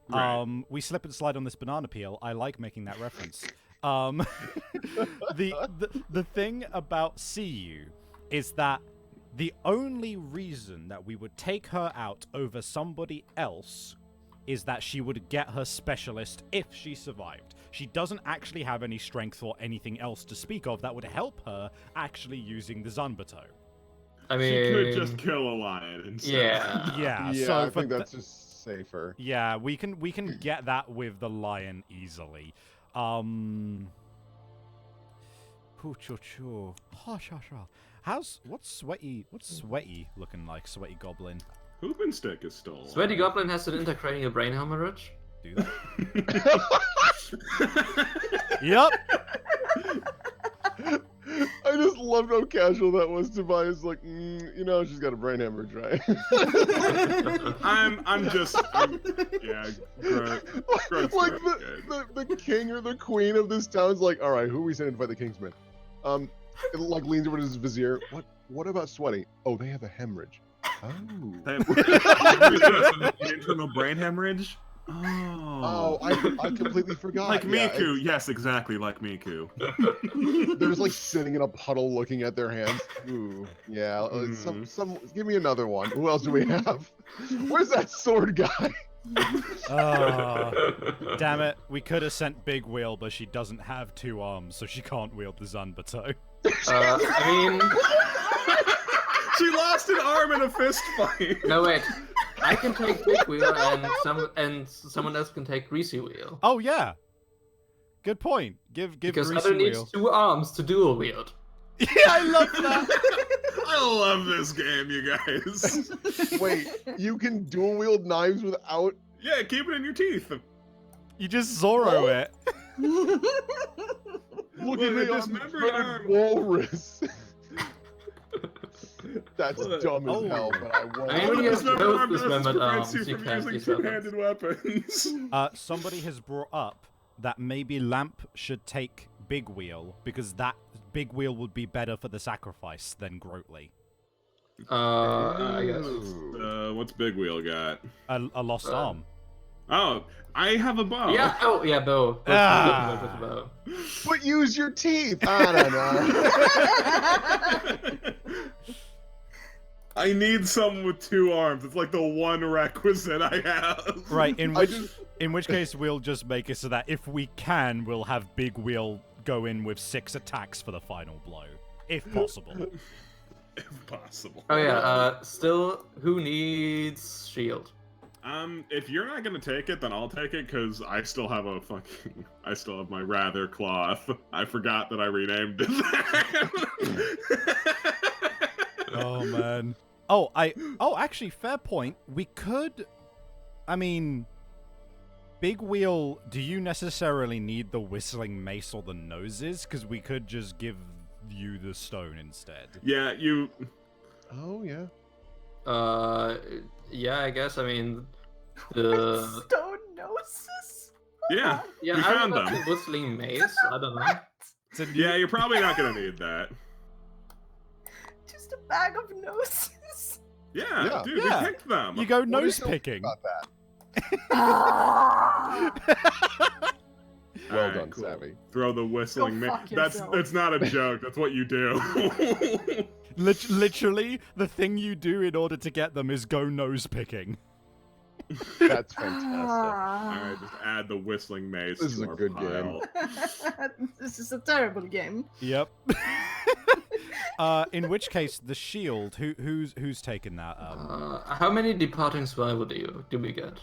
Right. We slip and slide on this banana peel. I like making that reference. The thing about CU is that the only reason that we would take her out over somebody else is that she would get her specialist if she survived. She doesn't actually have any strength or anything else to speak of that would help her actually using the Zanbato. I mean, She could just kill a lion instead. yeah. Yeah, Yeah, so I for think that's just safer. yeah, we can get that with the lion easily. What's sweaty looking like? Sweaty goblin. Hoopin' stick is stolen. Sweaty Goblin has an intracranial brain hemorrhage. Do that. Yep. I just loved how casual that was. Tobias like, she's got a brain hemorrhage, right? Yeah, gross, like good. the king or the queen of this town's like, all right, who are we sending to fight the Kingsman? It like leans over to his vizier. What about Sweaty? Oh, they have a hemorrhage. Oh. An internal brain hemorrhage? Oh, I completely forgot. Like Yeah, Miku. Yes, exactly like Miku. they're just like sitting in a puddle looking at their hands. Ooh, yeah. Give me another one. Who else do we have? Where's that sword guy? Oh, damn it. We could have sent Big Wheel, but she doesn't have 2 arms, so she can't wield the Zanbato. I mean, She lost an arm in a fist fight. no wait. I can take Big Wheel, and someone else can take Greasy Wheel. Oh, yeah. Good point. Give Because Greasy other Wheel. needs 2 arms to dual wield. Yeah, I love that. I love this game, you guys. Wait, you can dual wield knives without. Yeah, keep it in your teeth. You just Zorro it. Look Well, at me, it I'm dismembered the arm. third walrus. That's What? dumb as Oh. hell, but I won't. I mean, when you have Dismembered both arm doesn't dismembered prevent arms, you you from can't using use weapons. two-handed weapons. Somebody has brought up that maybe Lamp should take Big Wheel, because that Big Wheel would be better for the sacrifice than Grotely. I guess. What's Big Wheel got? A lost arm. Oh, I have a bow. Yeah. Oh, yeah, bow. Ah. With the bow. But use your teeth. I don't know. I need someone with 2 arms. It's like the one requisite I have. Right, in I which case we'll just make it so that if we can, we'll have Big Wheel go in with 6 attacks for the final blow, if possible. If possible. Oh yeah. Still, who needs shield? If you're not gonna take it, then I'll take it, because I still have I still have my rather cloth. I forgot that I renamed it. Oh man. Actually, fair point. We could, I mean, Big Wheel, do you necessarily need the whistling mace or the noses? Because we could just give you the stone instead. Yeah, you. Oh yeah. Yeah, I guess. I mean, the Stone noses? Yeah, yeah, we I found don't know, them. the whistling mace. I don't know. Yeah, you're probably not gonna need that. Just a bag of noses? Yeah, Yeah. dude, Yeah. we picked them. You go What do you nose feel picking. about that? Ah. Well Alright, done, cool. Savvy. Throw the whistling. Go fuck That's yourself. it's not a joke. That's what you do. Literally, the thing you do in order to get them is go nose picking. That's fantastic. Alright, just add the whistling mace. This is to a our good pile. This is a terrible game. Yep. In which case, the shield. Who's taken that? How many departing survival do we get?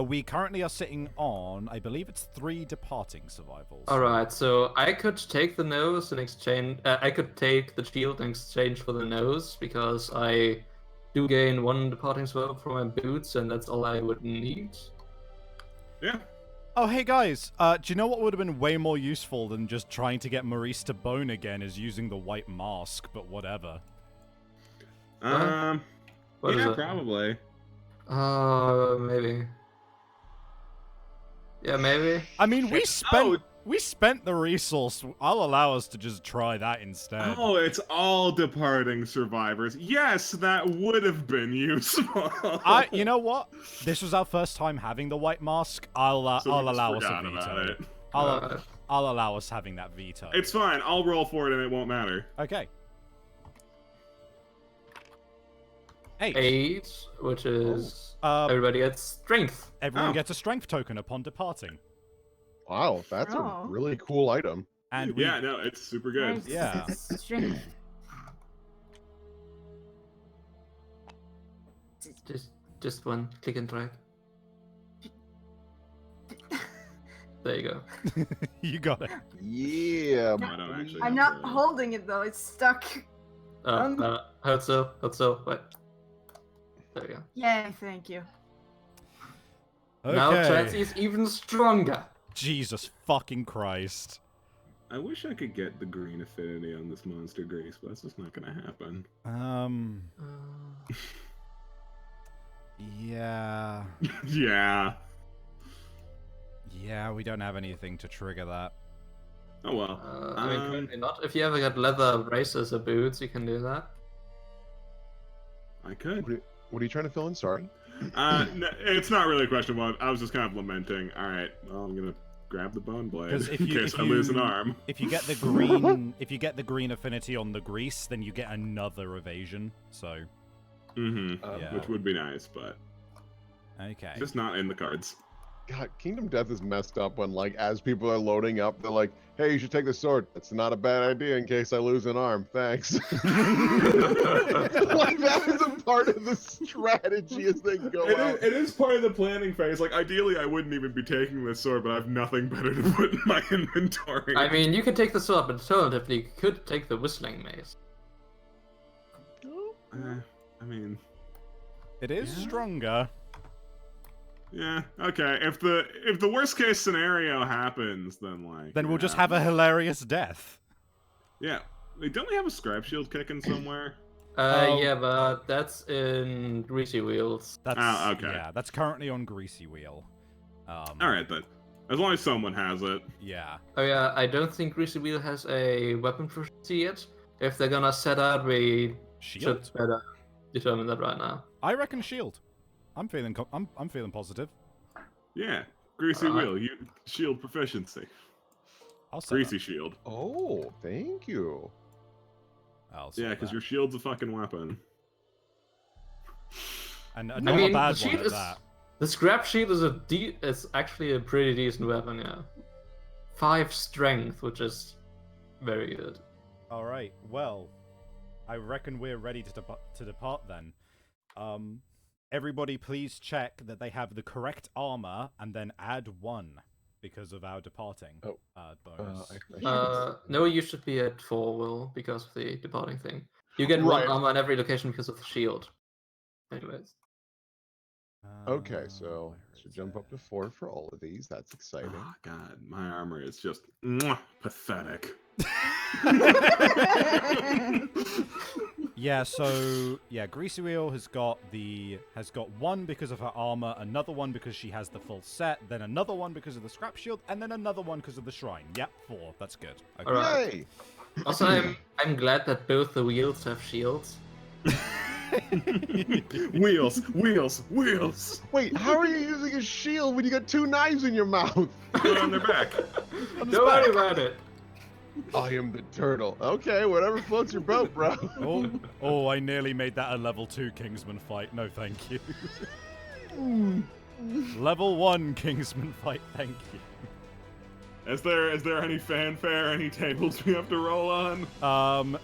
We currently are sitting on, I believe it's 3 departing survivals. All right, so I could take the nose in exchange. I could take the shield in exchange for the nose because I do gain 1 departing survival from my boots, and that's all I would need. Yeah. Oh, hey guys. Do you know what would have been way more useful than just trying to get Maurice to bone again is using the white mask, but whatever. What is Yeah, it? probably. Maybe. Yeah, maybe. I mean, we Oh. spent the resource. I'll allow us to just try that instead. Oh, it's all departing survivors. Yes, that would have been useful. You know what? This was our first time having the white mask. I'll So we just allow us a forgot about veto. it. I'll allow us having that veto. It's fine. I'll roll for it and it won't matter. Okay. 8. 8, which is everybody gets strength. Everyone Oh. gets a strength token upon departing. Wow, that's Oh. a really cool item. And we, Yeah, no, it's super good. Nice. Yeah. Strength. Just one click and drag. There you go. you got it. Yeah. I don't actually I'm have not the- holding it though, it's stuck. How so? Wait. There we go. Yay, thank you. Now Okay. Chansey is even stronger. Jesus fucking Christ. I wish I could get the green affinity on this monster grease, but that's just not gonna happen. Yeah. Yeah. Yeah, we don't have anything to trigger that. Oh well. I mean, currently not. If you ever got leather braces or boots, you can do that. I could. What are you trying to fill in? Sorry. No, it's not really a question. Well, I was just kind of lamenting. All right, well, I'm gonna grab the bone blade Because in case I lose an arm. If you get the green affinity on the grease, then you get another evasion. So. Yeah. Which would be nice, but Okay. just not in the cards. God, Kingdom Death is messed up when, like, as people are loading up, they're like, hey, you should take the sword. That's not a bad idea in case I lose an arm. Thanks. Like, that is a part of the strategy as they go out. It is part of the planning phase. Like, ideally, I wouldn't even be taking this sword, but I have nothing better to put in my inventory. I mean, you could take the sword, but alternatively, you could take the whistling mace. I mean... It is stronger. Yeah, okay. If the worst case scenario happens, then like... Then we'll just have a hilarious death. Yeah. Wait, don't we have a scrap shield kicking somewhere? Yeah, but that's in Greasy Wheels. That's okay. Yeah, that's currently on Greasy Wheel. Alright then. As long as someone has it. Yeah. Oh yeah, I don't think Greasy Wheel has a weapon proficiency yet. If they're gonna set out, we Shield? should better determine that right now. I reckon shield. I'm feeling I'm feeling positive. Yeah. Greasy wheel, you shield proficiency. I'll set Greasy that. shield. Oh, thank you. I'll set Yeah, because that. your shield's a fucking weapon. And not I mean, a bad the one shield at is that. the scrap shield is it's actually a pretty decent weapon, yeah. 5 strength, which is very good. All right. Well, I reckon we're ready to depart then. Everybody, please check that they have the correct armor, and then add 1 because of our departing bonus. No, you should be at 4, Will, because of the departing thing. You get Right. 1 armor in every location because of the shield. Anyways. Okay, so Where should is jump it? up to 4 for all of these. That's exciting. Oh god, my armor is just pathetic. Yeah, so Greasy Wheel has got 1 because of her armor, another 1 because she has the full set, then another 1 because of the scrap shield, and then another 1 because of the shrine. Yep, 4. That's good. Okay. Alright. Yay! Also, I'm glad that both the wheels have shields. Wheels. Wait, how are you using a shield when you got 2 knives in your mouth? Put it on their back. Don't worry about it. I am the turtle. Okay, whatever floats your boat, bro. Oh, I nearly made that a level 2 Kingsman fight. No, thank you. Level 1 Kingsman fight, thank you. Is there any fanfare, any tables we have to roll on?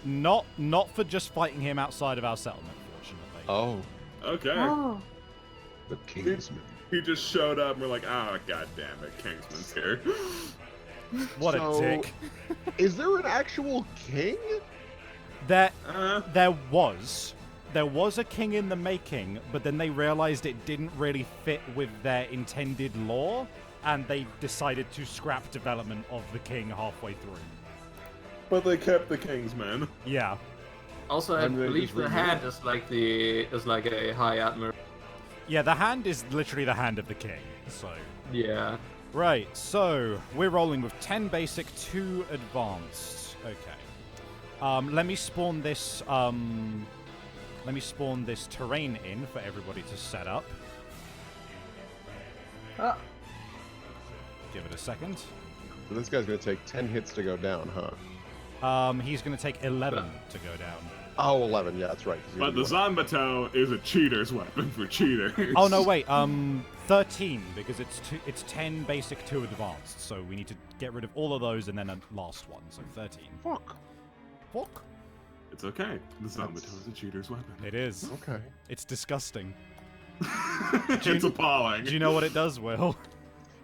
Not for just fighting him outside of our settlement, fortunately. Oh, Okay. Oh. the Kingsman. He just showed up and we're like, oh god damn it, Kingsman's here. What a So, dick. Is there an actual king? There was a king in the making, but then they realized it didn't really fit with their intended lore, and they decided to scrap development of the king halfway through. But they kept the Kingsman. Yeah. Also, I And they believe just the remade hand is like a high admiral. Yeah, the hand is literally the hand of the king, so... Yeah. Right, so we're rolling with 10 basic, 2 advanced. Okay. Let me spawn this terrain in for everybody to set up. Give it a second. So this guy's gonna take 10 hits to go down, huh? He's going to take 11 to go down. Oh, 11. Yeah, that's right. 'cause he But the was one. Zanbato is a cheater's weapon for cheaters. Oh no, wait. 13 because it's 10 basic, 2 advanced. So we need to get rid of all of those and then a last one. So 13. Fuck. Fuck. It's okay. The Zanbato is a cheater's weapon. It is. Okay. It's disgusting. It's appalling. Do you know what it does, Will?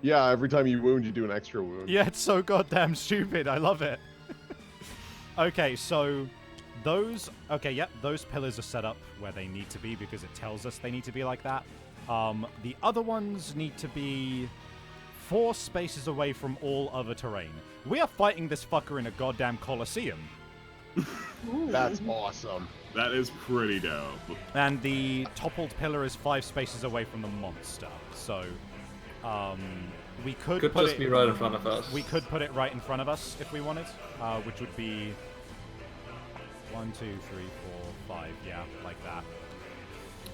Yeah, every time you wound, you do an extra wound. Yeah, it's so goddamn stupid. I love it. Okay, so those pillars are set up where they need to be because it tells us they need to be like that. The other ones need to be 4 spaces away from all other terrain. We are fighting this fucker in a goddamn coliseum. That's awesome. That is pretty dope. And the toppled pillar is 5 spaces away from the monster. So, we could Could put just it, be right in front of us. We could put it right in front of us if we wanted, which would be 1, 2, 3, 4, 5. Yeah, like that.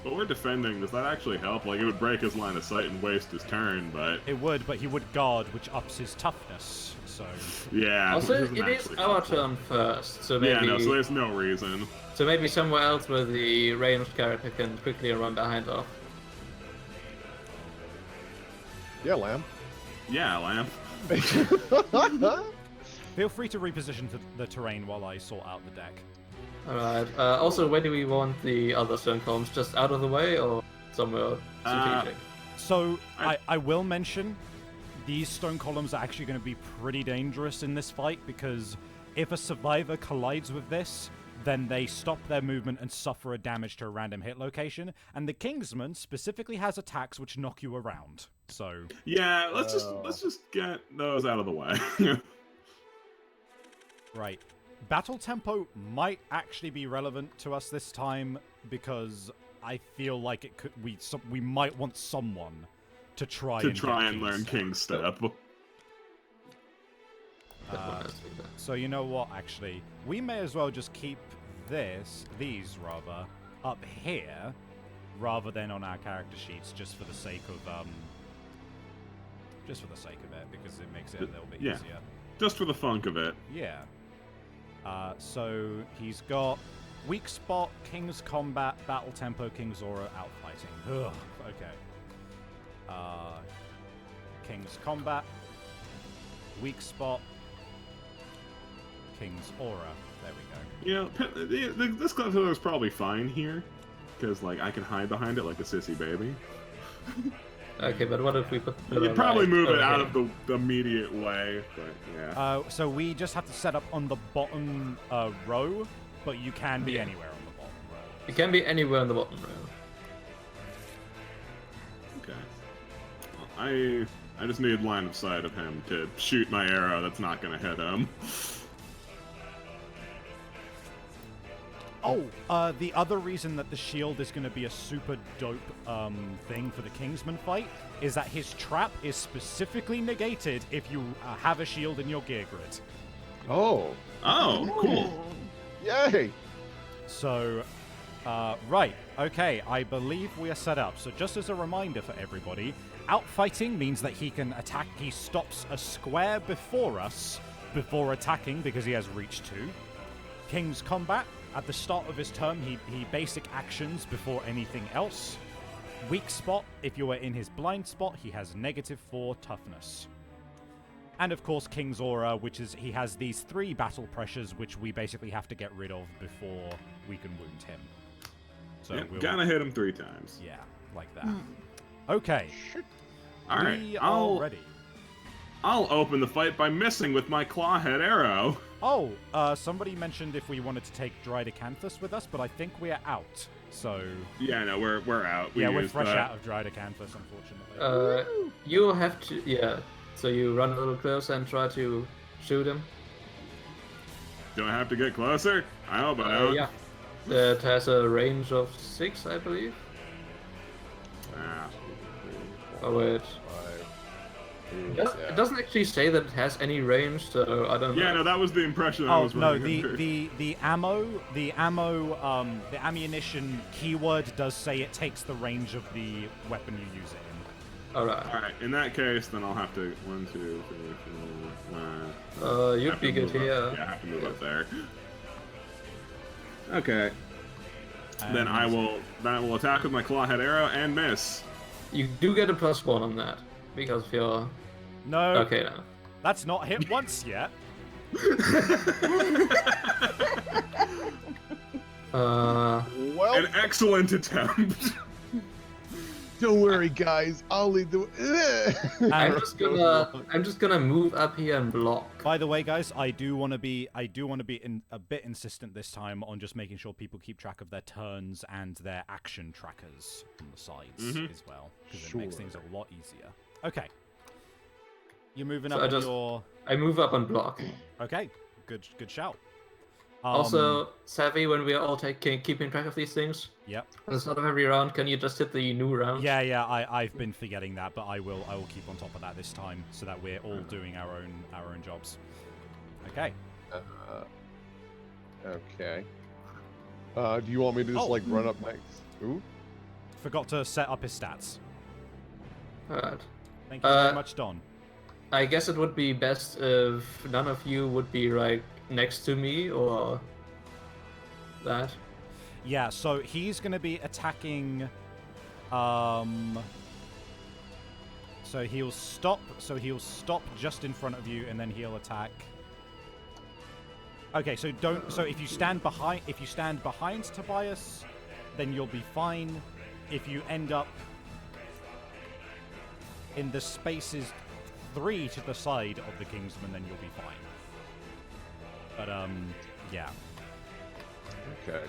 But we're defending. Does that actually help? Like, it would break his line of sight and waste his turn, but... It would, but he would guard, which ups his toughness, so... Yeah, Also, which it isn't is actually our helpful. turn first, so maybe... Yeah, no, so there's no reason. So maybe somewhere else where the ranged character can quickly run behind off. Yeah, Lamb. Yeah, Lamb. Feel free to reposition the terrain while I sort out the deck. Alright, also, where do we want the other stone columns? Just out of the way, or somewhere strategic? So, I will mention, these stone columns are actually going to be pretty dangerous in this fight, because if a survivor collides with this, then they stop their movement and suffer a damage to a random hit location, and the Kingsman specifically has attacks which knock you around, so... Yeah, let's just get those out of the way. Right. Battle tempo might actually be relevant to us this time, because I feel like it could we might want someone to try and learn King Step. So you know what, actually, we may as well just keep these up here, rather than on our character sheets, just for the sake of it, because it makes it a little bit easier. Just for the funk of it. Yeah. So he's got weak spot, King's Combat, Battle Tempo, King's Aura, Outfighting. Ugh, okay. King's Combat, weak spot, King's Aura. There we go. Yeah, this club is probably fine here, because like I can hide behind it like a sissy baby. Okay, but what if we put... You'd probably move it out of the immediate way, but yeah. So we just have to set up on the bottom row, but you can be anywhere on the bottom row. It can be anywhere on the bottom row. Okay. Well, I just need line of sight of him to shoot my arrow that's not going to hit him. Oh, the other reason that the shield is going to be a super dope thing for the Kingsman fight is that his trap is specifically negated if you have a shield in your gear grid. Oh. Oh, cool. Yay. So, right, okay, I believe we are set up. So just as a reminder for everybody, outfighting means that he can attack, he stops a square before us before attacking because he has reach 2. King's Combat, at the start of his turn, he basic actions before anything else. Weak spot, if you are in his blind spot, he has -4 toughness. And of course, King's Aura, which is he has these 3 battle pressures, which we basically have to get rid of before we can wound him. So Yep, we'll gotta hit him 3 times. yeah, like that. Okay, All right, we are ready. I'll open the fight by missing with my clawhead arrow. Oh, somebody mentioned if we wanted to take Drydecanthus with us, but I think we are out. So Yeah, no, we're out. we're used fresh that. out of Drydecanthus, unfortunately. You'll have to... Yeah. So you run a little closer and try to shoot him. Do I have to get closer? I hope I don't. Yeah. It has a range of 6, I believe. Ah. Oh wait. It doesn't actually say that it has any range, so I don't know. Yeah, no, that was the impression I Oh was no, running under. the ammunition keyword does say it takes the range of the weapon you use it in. Alright. Alright, in that case, then I'll have to 1, 2, 3, 4, You'd have be to good move here. up. Yeah, I have to move up there. Okay. Then I will attack with my clawhead arrow and miss. You do get a +1 on that, because of your... No, Okay, now. that's not hit once yet. Well, An excellent attempt. don't worry, guys. I'll lead the. I'm just gonna move up here and block. By the way, guys, I do want to be a bit insistent this time on just making sure people keep track of their turns and their action trackers on the sides as well, because it makes things a lot easier. Okay, you're moving up on your. I move up and block. Okay, good shout. Also, Savvy, when we are all keeping track of these things, Yep. at the start of every round, can you just hit the new round? Yeah, I've been forgetting that, but I will keep on top of that this time so that we're all doing our own jobs. Okay. Okay. Do you want me to just like run up next? Ooh. forgot to set up his stats. Alright. Thank you very much, Don. I guess it would be best if none of you would be right next to me, or that. Yeah, so he's going to be attacking. So he'll stop. So he'll stop just in front of you, and then he'll attack. Okay, so don't. So if you stand behind Tobias, then you'll be fine. If you end up in the spaces 3 to the side of the Kingsman, then you'll be fine. But yeah. Okay.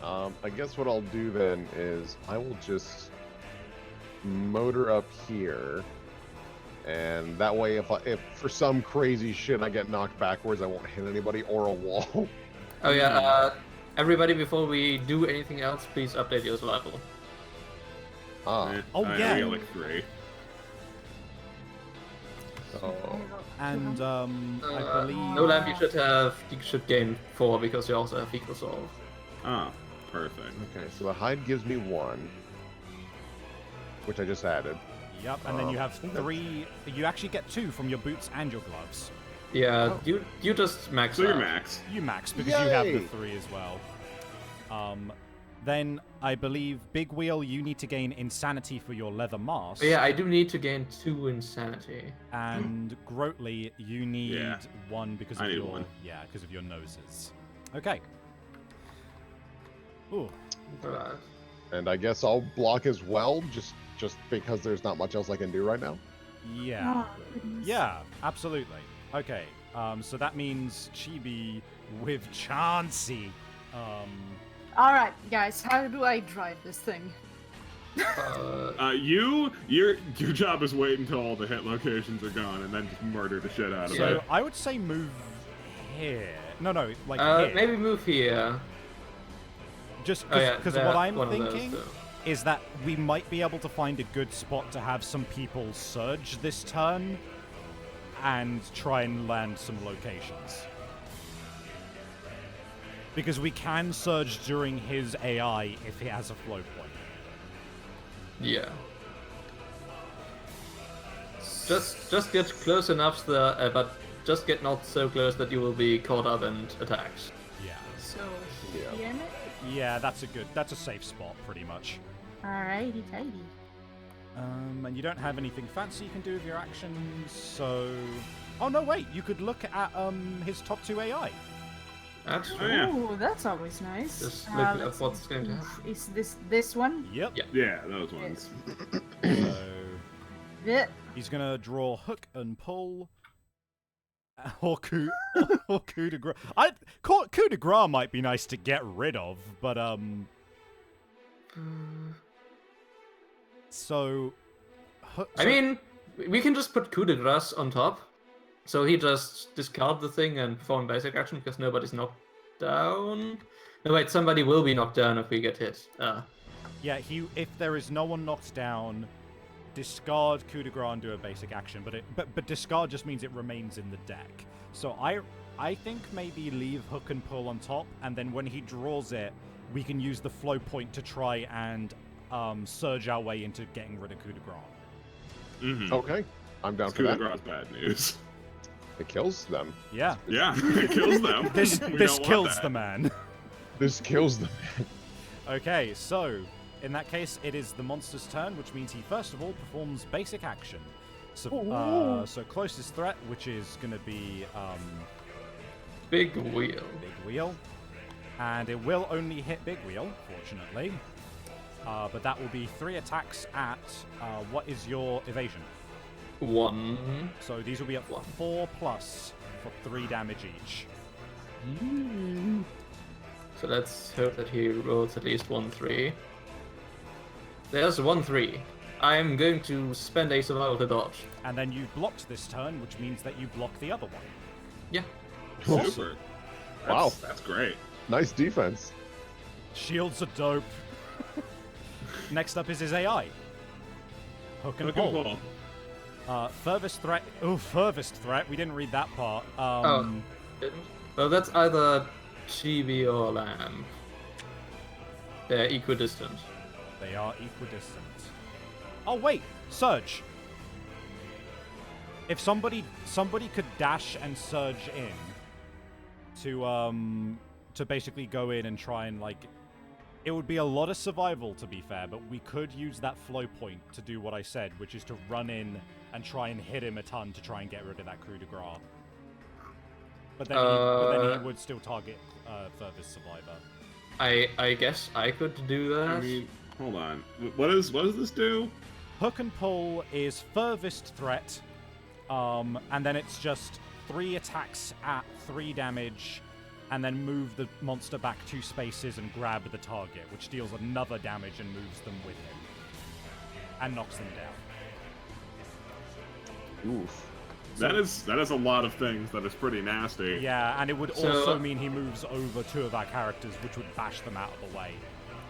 I guess what I'll do then is I will just motor up here, and that way, if for some crazy shit I get knocked backwards, I won't hit anybody or a wall. Oh yeah, everybody, before we do anything else, please update your survival. Ah. Oh, I yeah. got like 3. So, And I believe. No lamp, you should gain 4 because you also have equal solve. Ah, perfect. okay, so the hide gives me 1, which I just added. Yep, and then you have 3. You actually get 2 from your boots and your gloves. Yeah, Oh. you just max So you're out. max. You max because you have the Yay! 3 as well. Then I believe Big Wheel, you need to gain insanity for your leather mask. Yeah, I do need to gain 2 insanity. And Grotley, you need Yeah. 1 because I of need your 1. because of your noses. Okay. Ooh. Alright. And I guess I'll block as well, just because there's not much else I can do right now. Yeah. Oh, goodness. Yeah, absolutely. Okay. So that means Chibi with Chansey. All right, guys, how do I drive this thing? Your job is wait until all the hit locations are gone and then just murder the shit out of So it. I would say move here. No, like here. Maybe move here. Just Oh yeah, because that- what I'm one of those, thinking though. is that we might be able to find a good spot to have some people surge this turn and try and land some locations. Because we can surge during his AI if he has a flow point. Yeah. Just get close enough, but just get not so close that you will be caught up in attacks. Yeah. So Yeah. here, maybe? Yeah, that's a safe spot, pretty much. Alrighty, tidy. And you don't have anything fancy you can do with your actions, so... Oh, no, wait, you could look at his top 2 AI. That's Oh, yeah. Ooh, that's always nice. Just look at let's what's see. going to happen. Is this one? Yep. Yeah. Yeah, those ones. So Yeah. he's gonna draw hook and pull. Or coup de grace. Coup de grace might be nice to get rid of, but So, I mean, we can just put coup de grace on top. So he just discard the thing and perform basic action because nobody's knocked down. No, wait, somebody will be knocked down if we get hit. yeah, if there is no one knocked down, discard coup de grace and do a basic action. But discard just means it remains in the deck. So I think maybe leave hook and pull on top, and then when he draws it, we can use the flow point to try and surge our way into getting rid of coup de grace. Mm-hmm. Okay, I'm down for Coup de that. grace bad news. It kills them. Yeah. Yeah, it kills them. This We this don't want kills that. the man. This kills them. Okay, so in that case, it is the monster's turn, which means he first of all performs basic action. So, so closest threat, which is going to be Big wheel. Big Wheel, and it will only hit Big Wheel, fortunately. But that will be 3 attacks at what is your evasion? 1. So these will be at 4 plus for 3 damage each. So let's hope that he rolls at least 1-3. There's 1-3. I'm going to spend a survival to dodge. And then you blocked this turn, which means that you block the other one. Yeah. Super. Wow. That's great. Nice defense. Shields are dope. Next up is his AI. Hook and Look and pull. pull. Furthest threat. Oh, furthest threat. We didn't read that part. Didn't? Well, that's either chibi or lamb. They're equidistant. They are equidistant. Oh wait, Surge. If somebody could dash and surge in to basically go in and try and like, it would be a lot of survival to be fair, but we could use that flow point to do what I said, which is to run in and try and hit him a ton to try and get rid of that coup de grace. But then he would still target furthest survivor. I guess I could do that. I mean, hold on. What does this do? Hook and pull is furthest threat, and then it's just 3 attacks at 3 damage, and then move the monster back 2 spaces and grab the target, which deals another damage and moves them with him, and knocks them down. Oof. That is a lot of things. That is pretty nasty. Yeah, and it would So- also mean he moves over 2 of our characters, which would bash them out of the way.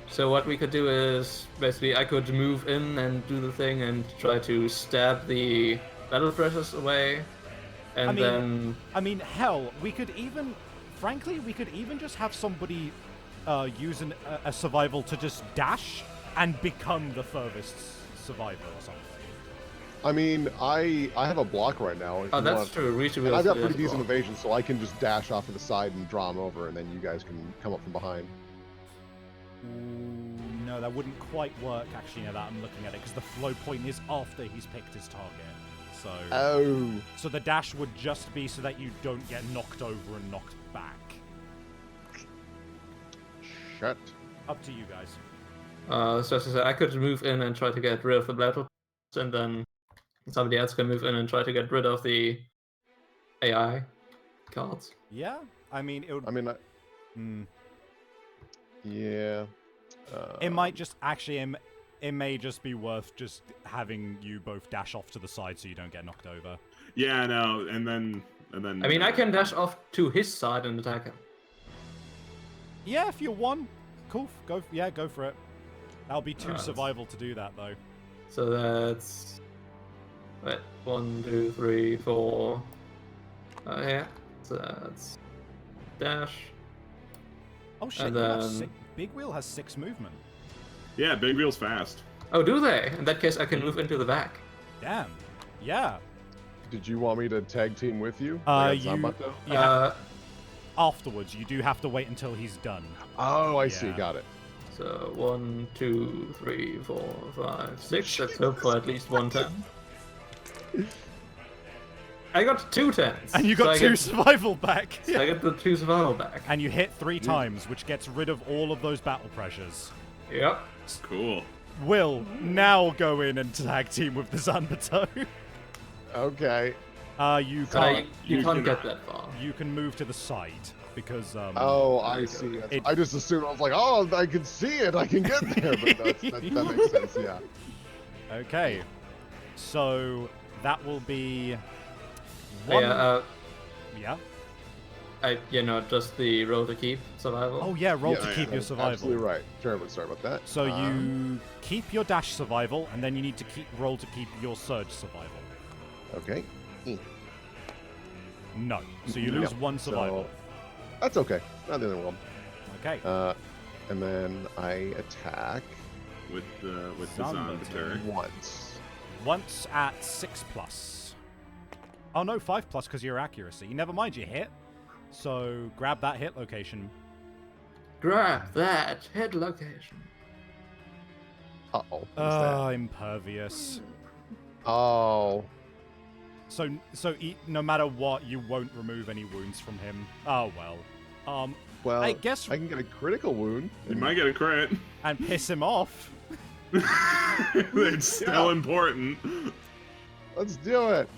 So what we could do is basically I could move in and do the thing and try to stab the battle pressures away, and I mean, hell, we could even just have somebody use a survival to just dash and become the furthest survivor or something. I mean, I have a block right now. if Oh, you that's want. true. Reachability. And I've got is pretty decent wrong. evasion, so I can just dash off to the side and draw him over, and then you guys can come up from behind. Ooh, no, that wouldn't quite work actually now that I'm looking at it, because the flow point is after he's picked his target. So, Oh. the dash would just be so that you don't get knocked over and knocked back. Shit. Up to you guys. So as I said, I could move in and try to get rid of the battle, and then somebody else can move in and try to get rid of the AI cards. Yeah, I mean, it would. I mean, yeah. It might just actually. It may just be worth just having you both dash off to the side so you don't get knocked over. Yeah, no, and then. I mean, I can dash off to his side and attack him. Yeah, if you're one, cool. Go for it. That'll be 2 Alright. survival to do that though. So that's... Wait, 1, 2, 3, 4... yeah, so that's... Dash. Oh shit! And you have then- Big Wheel has 6 movement. Yeah, Big Wheel's fast. Oh, do they? In that case, I can move into the back. Damn. Yeah. Did you want me to tag team with you? You. Zambato? Yeah. Afterwards, you do have to wait until he's done. Oh, I see. Yeah. Got it. So 1, 2, 3, 4, 5, 6. Let's hope for at least 1 10. I got 2 10s. And you so got I 2 get- survival back. So I get the 2 survival back. And you hit 3 times, which gets rid of all of those battle pressures. Yep. Cool. Will now go in and tag team with the Zanbato. Okay. You So can't. you can't cannot. get that far. You can move to the side because. Oh, I see. I just assumed I was like, oh, I can see it. I can get there. But that makes sense. Yeah. Okay. So that will be. Yeah, Yeah. just the roll to keep survival. Oh yeah, roll Yeah, to yeah, keep your that's survival. Absolutely right. Terribly sorry about that. So you keep your dash survival, and then you need to roll to keep your surge survival. Okay. No. So you lose Yep. 1 survival. So, that's okay. Not the only one. Okay. And then I attack With the Zanbato. Zanbato. once. Once at 6+. Oh no, 5+ because your accuracy. Never mind, you hit. So grab that hit location. Grab that head location. Uh oh. What's that? Impervious. Oh. So no matter what, you won't remove any wounds from him. Oh well. Well, I guess I can get a critical wound. You might get a crit. and piss him off. It's still important. Let's do it.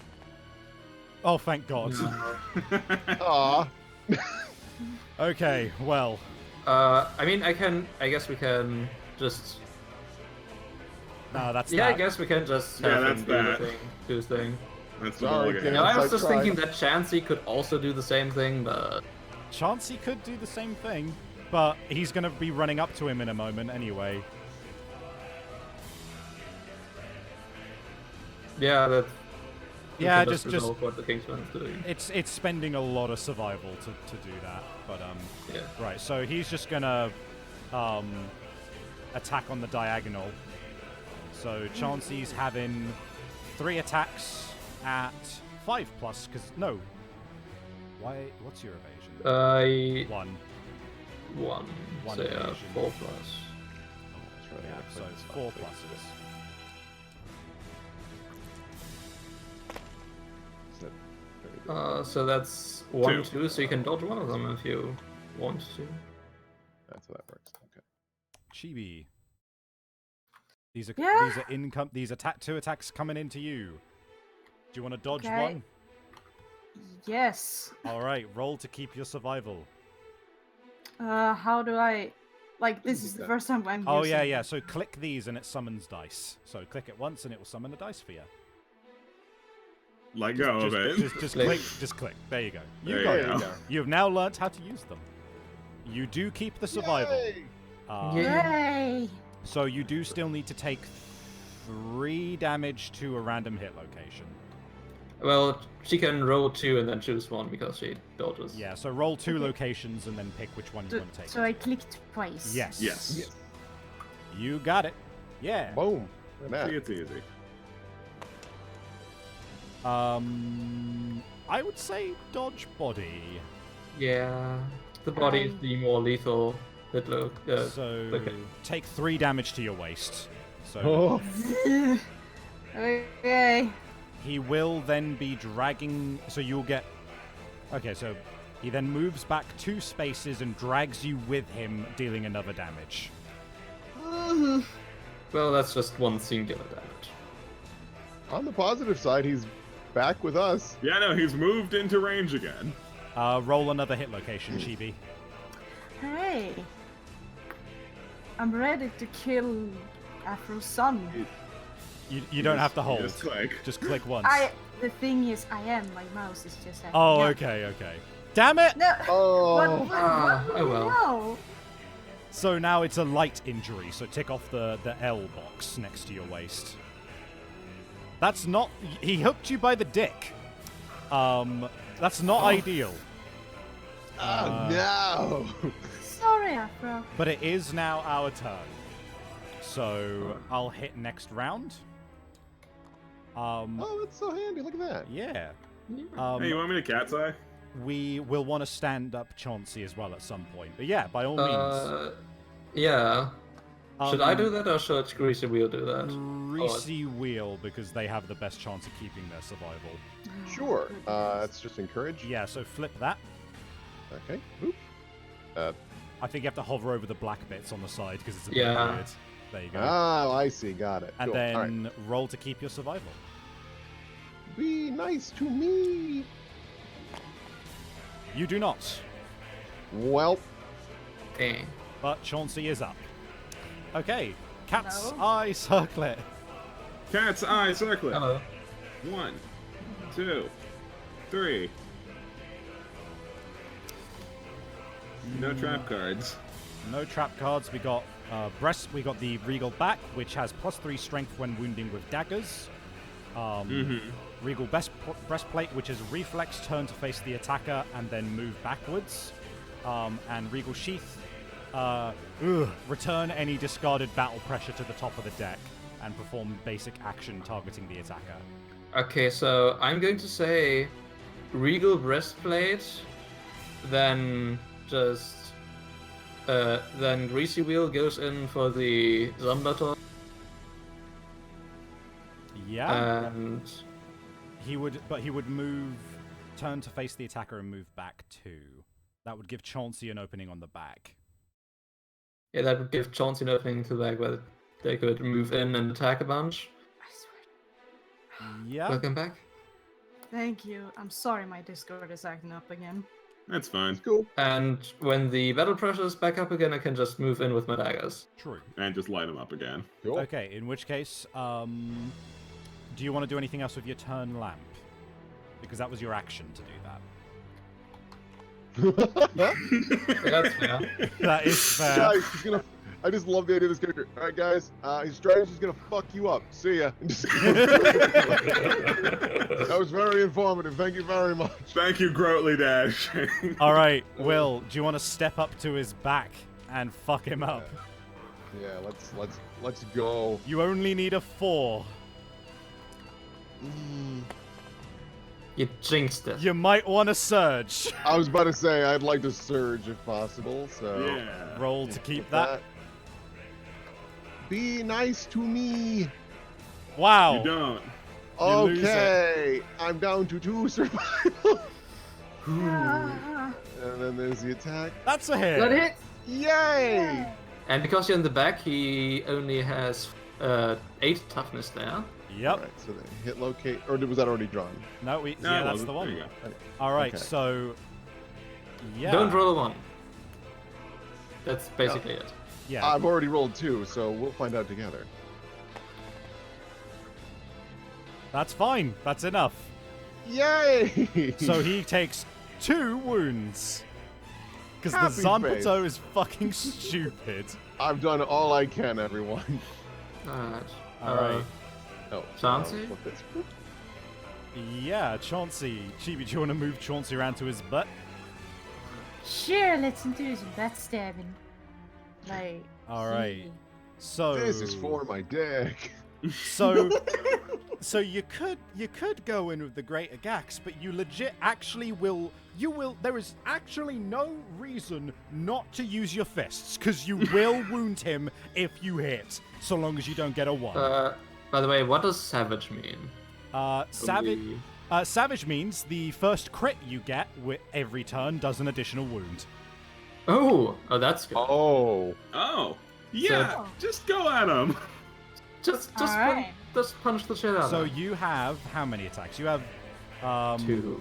Oh, thank God. Aw. Okay, well, I mean, I guess we can just. no, that's Yeah, I that. guess we can just Yeah, have that's him do the that. thing, do his thing. That's the Sorry, ballgame. Ken. No, I was I just tried. thinking that Chansey could also do the same thing, but Chansey could do the same thing, but he's gonna be running up to him in a moment anyway. yeah, that. we Yeah, can just resolve what the Kingsman's doing. it's spending a lot of survival to do that, but Yeah. right. So he's just gonna attack on the diagonal. So Chauncey's having 3 attacks at 5+, because no. Why? What's your evasion? 1. 1. One So yeah, evasion. 4+. That's right, Yeah, I so think it's 4 fine. pluses. Is that very good? So that's 1, 2. 2, so you can dodge one of them if you want to. That's how that works. Okay. Chibi. These are Yeah. These attack 2 attacks coming into you. Do you want to dodge Okay. one? Yes. All right, roll to keep your survival. How do I? Like, this is the first time I'm Oh using yeah, it. yeah. So click these and it summons dice. So click it once and it will summon the dice for you. Let go of it. Just Click. click. Just click. There you go. You There got you it. go. You have now learnt how to use them. You do keep the survival. Yay! Yay! So you do still need to take 3 damage to a random hit location. Well, she can roll 2 and then choose one because she dodges. Yeah, so roll 2 Okay. locations and then pick which one you want to take. So I clicked twice. Yes. Yes. You got it. Yeah. Boom. Look at See, that. it's easy. I would say dodge body. Yeah. The body is the more lethal hit So okay. take 3 damage to your waist. So Oh, Okay. he will then be dragging. So you'll get. Okay, so he then moves back 2 spaces and drags you with him, dealing another damage. Well, that's just one singular damage. on the positive side, he's back with us. Yeah, no, he's moved into range again. Roll another hit location, Chibi. Hey. I'm ready to kill Afro's son. You don't have to hold. Just click. Just click once. The thing is, my mouse is just. Oh, no. okay. Damn it! No. Oh, Oh well. No. So now it's a light injury, so tick off the L box next to your waist. That's not... He hooked you by the dick. That's not ideal. no. Sorry, Afro. But it is now our turn. So I'll hit next round. Oh, that's so handy. Look at that. Yeah. Hey, you want me to cat's eye? We will want to stand up Chauncey as well at some point. But yeah, by all means. Yeah. Should I Um, do that or should Greasy Wheel do that? Greasy Wheel, because they have the best chance of keeping their survival. Sure. That's just encourage. Yeah, so flip that. Okay. Boop. I think you have to hover over the black bits on the side because it's a bit Yeah. weird. There you go. Oh, I see. Got it. And Cool. All right. then roll to keep your survival. Be nice to me. You do not, Well, Dang. but Chauncey is up. Okay, cat's No. eye circlet. Cat's eye circlet. Hello. 1, 2, 3. No trap cards. No trap cards. We got We got the Regal back, which has +3 strength when wounding with daggers. Regal breastplate, which is reflex, turn to face the attacker and then move backwards. And Regal sheath, return any discarded battle pressure to the top of the deck and perform basic action targeting the attacker. Okay, so I'm going to say Regal breastplate, then just then Greasy Wheel goes in for the Zombator, Yeah. and He would move, turn to face the attacker and move back 2. That would give Chauncey an opening on the back. yeah, that would give Chauncey an opening to the back where they could move in and attack a bunch. I swear. Yeah. Welcome back. Thank you. I'm sorry my Discord is acting up again. That's fine. cool. And when the battle pressure is back up again, I can just move in with my daggers. True. And just light them up again. Cool. Okay, in which case, do you want to do anything else with your turn lamp? Because that was your action to do that. Yeah, that's fair. That is fair. Guys, he's gonna. I just love the idea of this character. All right, guys. His strategy's gonna fuck you up. See ya. That was very informative. Thank you very much. Thank you, Grotely Dash. All right, Will, do you want to step up to his back and fuck him up? Yeah, let's go. You only need a 4. You jinxed it. You might want to surge. I was about to say I'd like to surge if possible. So Yeah. Roll to keep that. Be nice to me. Wow. You don't. lose it. Okay, I'm down to 2 survival. Ah, And then there's the attack. That's a hit. Good hit. Yay! And because you're in the back, he only has 8 toughness there. Yep. Alright, so the hit locate, or was that already drawn? No, No, yeah, it that's wasn't. the one. There you go. All right, Okay. so yeah. Don't roll a 1. That's basically it. Yeah. I've already rolled 2, so we'll find out together. That's fine. That's enough. Yay! So he takes 2 wounds. Because the Happy face. Zampeto is fucking stupid. I've done all I can, everyone. Alright. All right. Oh, Chauncey? flip this. Yeah, Chauncey. Chibi, do you want to move Chauncey around to his butt? Sure, let's do some backstabbing. Like. All right. see. So This is for my dick. So you could go in with the Greater Gax, but you legit actually will. There is actually no reason not to use your fists, because you will wound him if you hit, so long as you don't get a 1. By the way, what does savage mean? Savage means the first crit you get with every turn does an additional wound. Oh, that's good. Oh. Oh. Yeah. Just go at him. Just Alright. punch the shit out So of him. you have how many attacks? You have 2.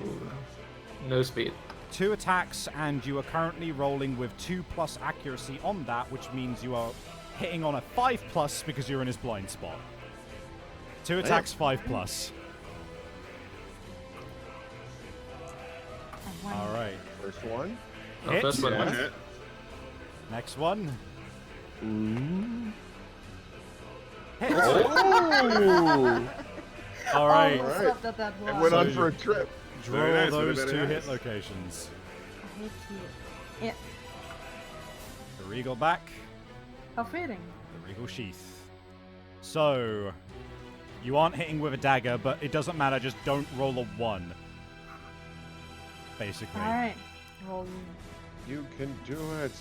No speed. 2 attacks, and you are currently rolling with 2+ accuracy on that, which means you are hitting on a 5+ because you're in his blind spot. 2 attacks, 5+. And one. All right. First one. Hit. First one. One hit. Next one. Ooh. Hit. Oh! All right. Oh, Alright. stop that It one. went on So- for a trip. Draw Very nice, those very 2 nice. hit locations. I hate you. Yeah, The Regal back. how fitting. The Regal sheath. So, you aren't hitting with a dagger, but it doesn't matter. Just don't roll a 1. Basically. Alright. Roll. You can do it.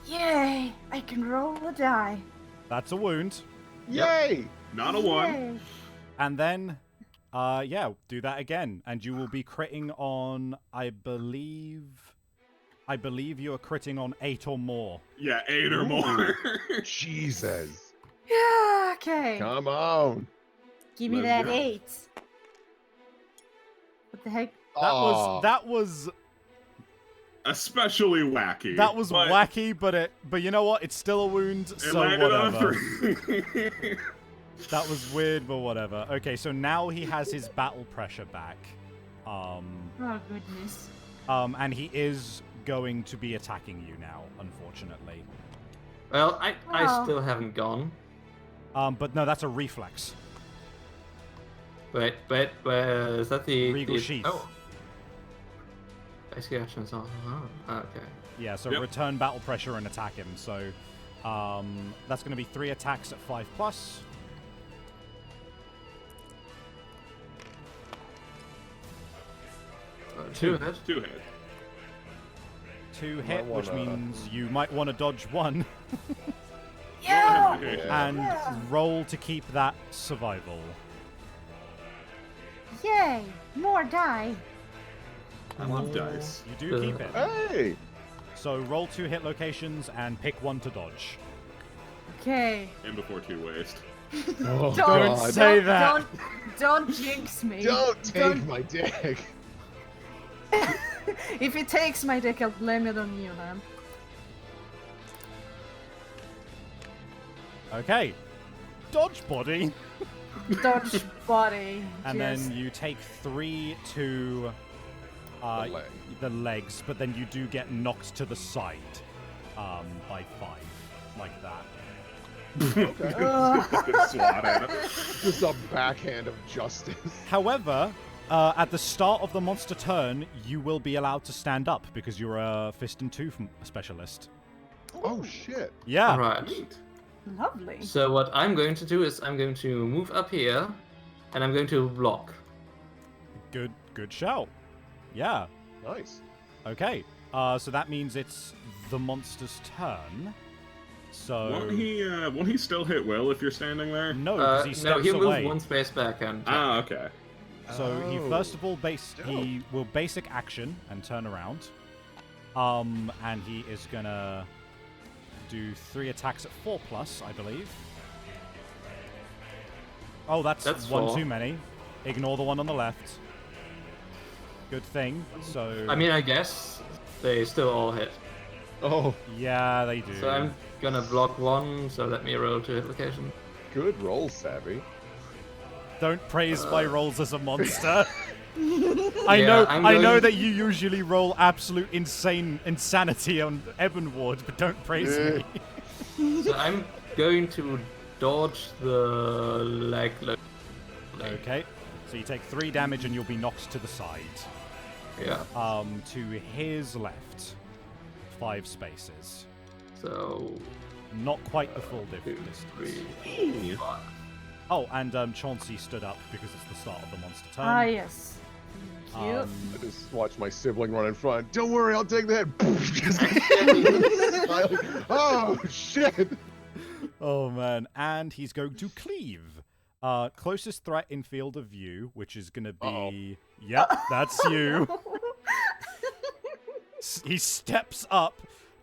Yay! I can roll a die. That's a wound. Yay! Not a 1. Yay. And then, yeah, do that again, and you will be critting on, I believe you are critting on 8 or more. Yeah, 8 or more. Jesus. Yeah, okay. Come on. Give me Let's that go. 8. What the heck? That was Especially wacky. that was but wacky, but you know what? It's still a wound, It so landed on a whatever. 3. That was weird, but whatever. Okay, so now he has his battle pressure back. Oh, goodness. And he is going to be attacking you now, unfortunately. Well, I Oh. still haven't gone. But no, that's a reflex. Wait, is that the Regal the, sheath. Oh. Basic actions. Oh, okay. Yeah, so Yep. return battle pressure and attack him. So that's going to be 3 attacks at 5+. Two hits. 2 hit. 2 hit, which wanna- means you might want to dodge 1 Yeah! Yeah. and roll to keep that survival. Yay! More die. I love dice. You do keep it. Hey! So roll 2 hit locations and pick 1 to dodge. Okay. And before 2 waste. Oh, Don't God. say that. Don't jinx me. Don't take my dick. If he takes my dick, I'll blame it on you, man. Okay. Dodge body. Dodge body. And just- then you take 3 to The leg. the legs, but then you do get knocked to the side by 5, like that. Swat at it. Just a backhand of justice. However, at the start of the monster turn, you will be allowed to stand up because you're a fist and tooth specialist. Oh shit. Yeah. Alright. Neat. Lovely. So what I'm going to do is I'm going to move up here, and I'm going to block. Good shout. Yeah. Nice. Okay. So that means it's the monster's turn. So Won't he still hit Will if you're standing there? no, because he steps no, he'll away. move one space back and. Ah, okay. So he Oh, first of all he will basic action and turn around. And he is gonna do 3 attacks at 4+, I believe. Oh, that's one 4. too many. Ignore the one on the left. Good thing. So I mean, I guess they still all hit. Oh, yeah, they do. So I'm gonna block 1. So let me roll to hit location. good roll, Savvy. Don't praise my rolls as a monster. Yeah, I know that you usually roll absolute insanity on Ebon Ward, but don't praise me. So I'm going to dodge the leg. Okay. So you take 3 damage and you'll be knocked to the side. Yeah. To his left. 5 spaces. So Not quite the full 2, distance. 3, 5. Oh, and Chauncey stood up because it's the start of the monster turn. Ah, yes. Thank you. I just watched my sibling run in front. Don't worry, I'll take that. Just oh, shit. Oh man, and he's going to cleave. Closest threat in field of view, which is going to be... Yep, that's you. He steps up.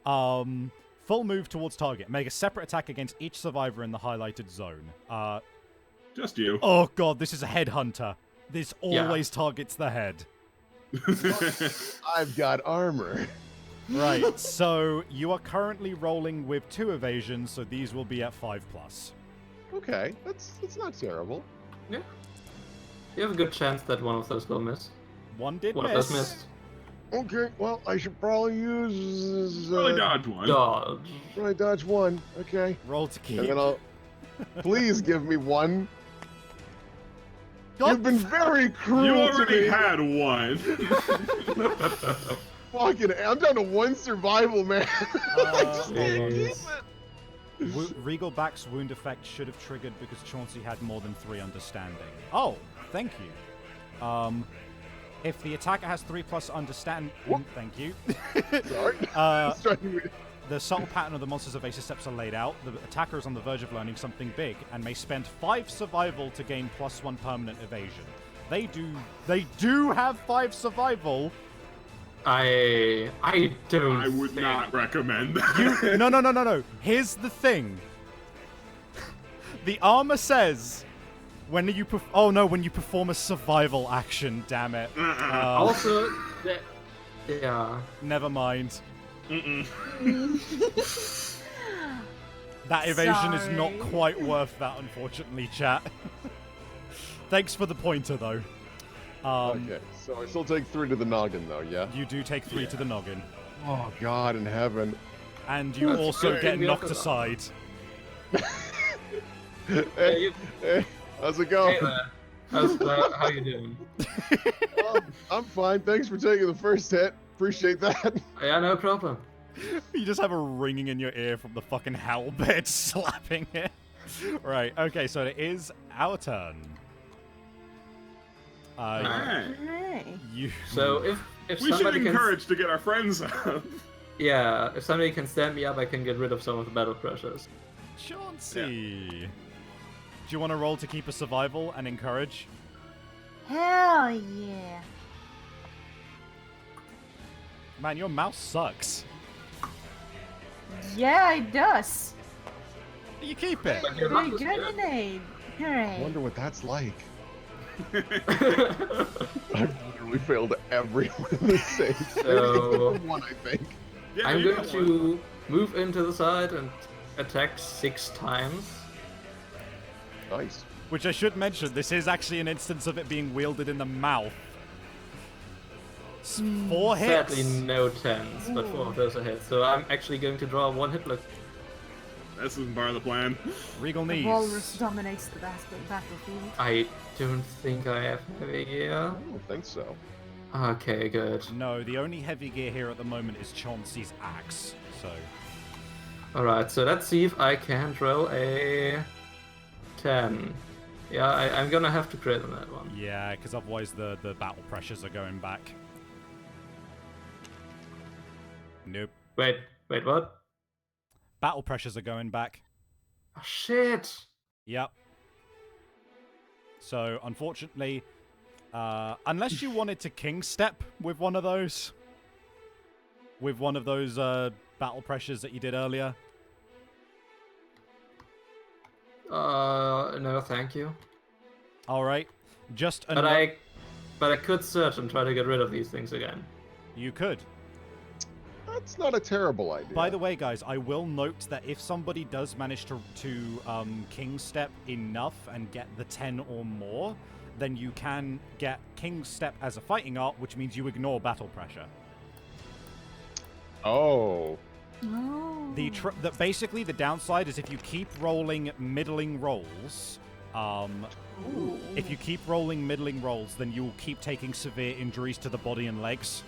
Full move towards target. Make a separate attack against each survivor in the highlighted zone. Just you. Oh god, this is a headhunter. This always targets the head. I've got armor. Right, so you are currently rolling with 2 evasions, so these will be at 5+. Okay, that's not terrible. Yeah. You have a good chance that one of those will miss. One did One of miss. those missed. Okay, well, I should probably use... Really dodge one. Dodge. Probably dodge 1. Okay. Roll to keep. And then I'll... Please give me 1. God. You've been very cruel You to already me. had one. Fucking, I'm down to 1 survival, man. I just can't keep Jeez. it. Regal Back's wound effect should have triggered because Chauncey had more than 3 understanding. Oh, thank you. If the attacker has 3+ understand... Thank you. Sorry. Just trying to- The subtle pattern of the monster's evasive steps are laid out. The attacker is on the verge of learning something big and may spend 5 survival to gain +1 permanent evasion. They do have 5 survival. I don't. I would think- not recommend that. No. Here's the thing. The armor says when you when you perform a survival action. Damn it. Also, yeah. Never mind. Mm-mm. That evasion is not Sorry. quite worth that, unfortunately, chat. Thanks for the pointer, though. Okay, so I still take 3 to the noggin, though, yeah? You do take 3 to the noggin. Oh, God in heaven. And you That's also good. get We knocked have to- aside. Hey, hey, how's it going? Hey there. How you doing? I'm fine. Thanks for taking the first hit. Appreciate that. Yeah, no problem. You just have a ringing in your ear from the fucking howlbit slapping it. Right, okay, so it is our turn. Alright. Hooray. You... So if We should somebody can, encourage to get our friends up. yeah, if somebody can stand me up, I can get rid of some of the battle crushers. Chauncey! Do you want to roll to keep a survival and encourage? Hell yeah. Man, your mouse sucks. Yeah, it does. You keep it. But your Very luck is good grenade. I Hooray. wonder what that's like. good. I've literally failed every one of the saves. So- One, I think. Yeah, I'm you going got one. to move into the side and attack 6 times. Nice. Which I should mention, this is actually an instance of it being wielded in the mouth. 4 hits. Sadly, no 10s, but 4 of those are hits. So I'm actually going to draw 1 hit look. This isn't part of the plan. Regal The knees. walrus dominates the battlefield. I don't think I have heavy gear. I don't think so. Okay, good. No, the only heavy gear here at the moment is Chauncey's axe. So Alright, so let's see if I can roll a 10. Yeah, I'm gonna have to crit on that one. Yeah, because otherwise the battle pressures are going back. Nope. Wait, what? Battle pressures are going back. Oh, shit! Yep. So, unfortunately, unless you wanted to king step with one of those, battle pressures that you did earlier. No, thank you. All right, just But I could search and try to get rid of these things again. You could. That's not a terrible idea. By the way, guys, I will note that if somebody does manage to king step enough and get the 10 or more, then you can get king step as a fighting art, which means you ignore battle pressure. Oh. Oh. Basically the downside is if you keep rolling middling rolls, if you keep rolling middling rolls, then you'll keep taking severe injuries to the body and legs.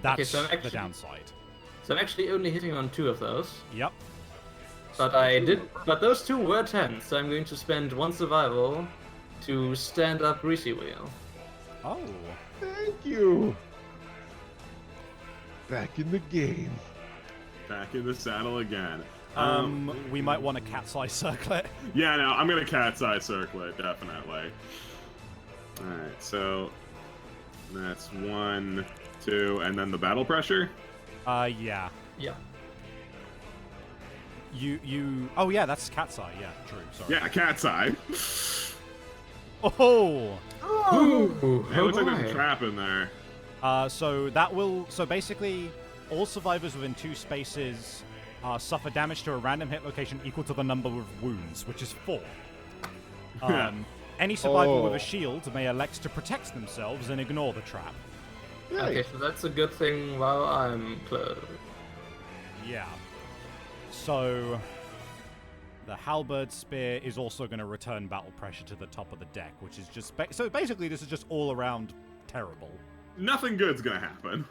That's the downside. So I'm actually only hitting on 2 of those. Yep. But those 2 were 10, so I'm going to spend 1 survival to stand up Greasy Wheel. Oh. Thank you. Back in the game. Back in the saddle again. We might want a cat's eye circlet. Yeah, no, I'm gonna cat's eye circlet, definitely. Alright, so that's 1, 2, and then the battle pressure? Yeah. Yeah. Oh yeah, that's cat's eye. Yeah, true. Sorry. Yeah, cat's eye. Oh. Ooh, It looks like there's a trap in there. So basically, all survivors within 2 spaces suffer damage to a random hit location equal to the number of wounds, which is 4. Any survivor with a shield may elect to protect themselves and ignore the trap. Yay. Okay, so that's a good thing while I'm close. Yeah. So the halberd spear is also going to return battle pressure to the top of the deck, which is just so basically this is just all around terrible. Nothing good's gonna happen.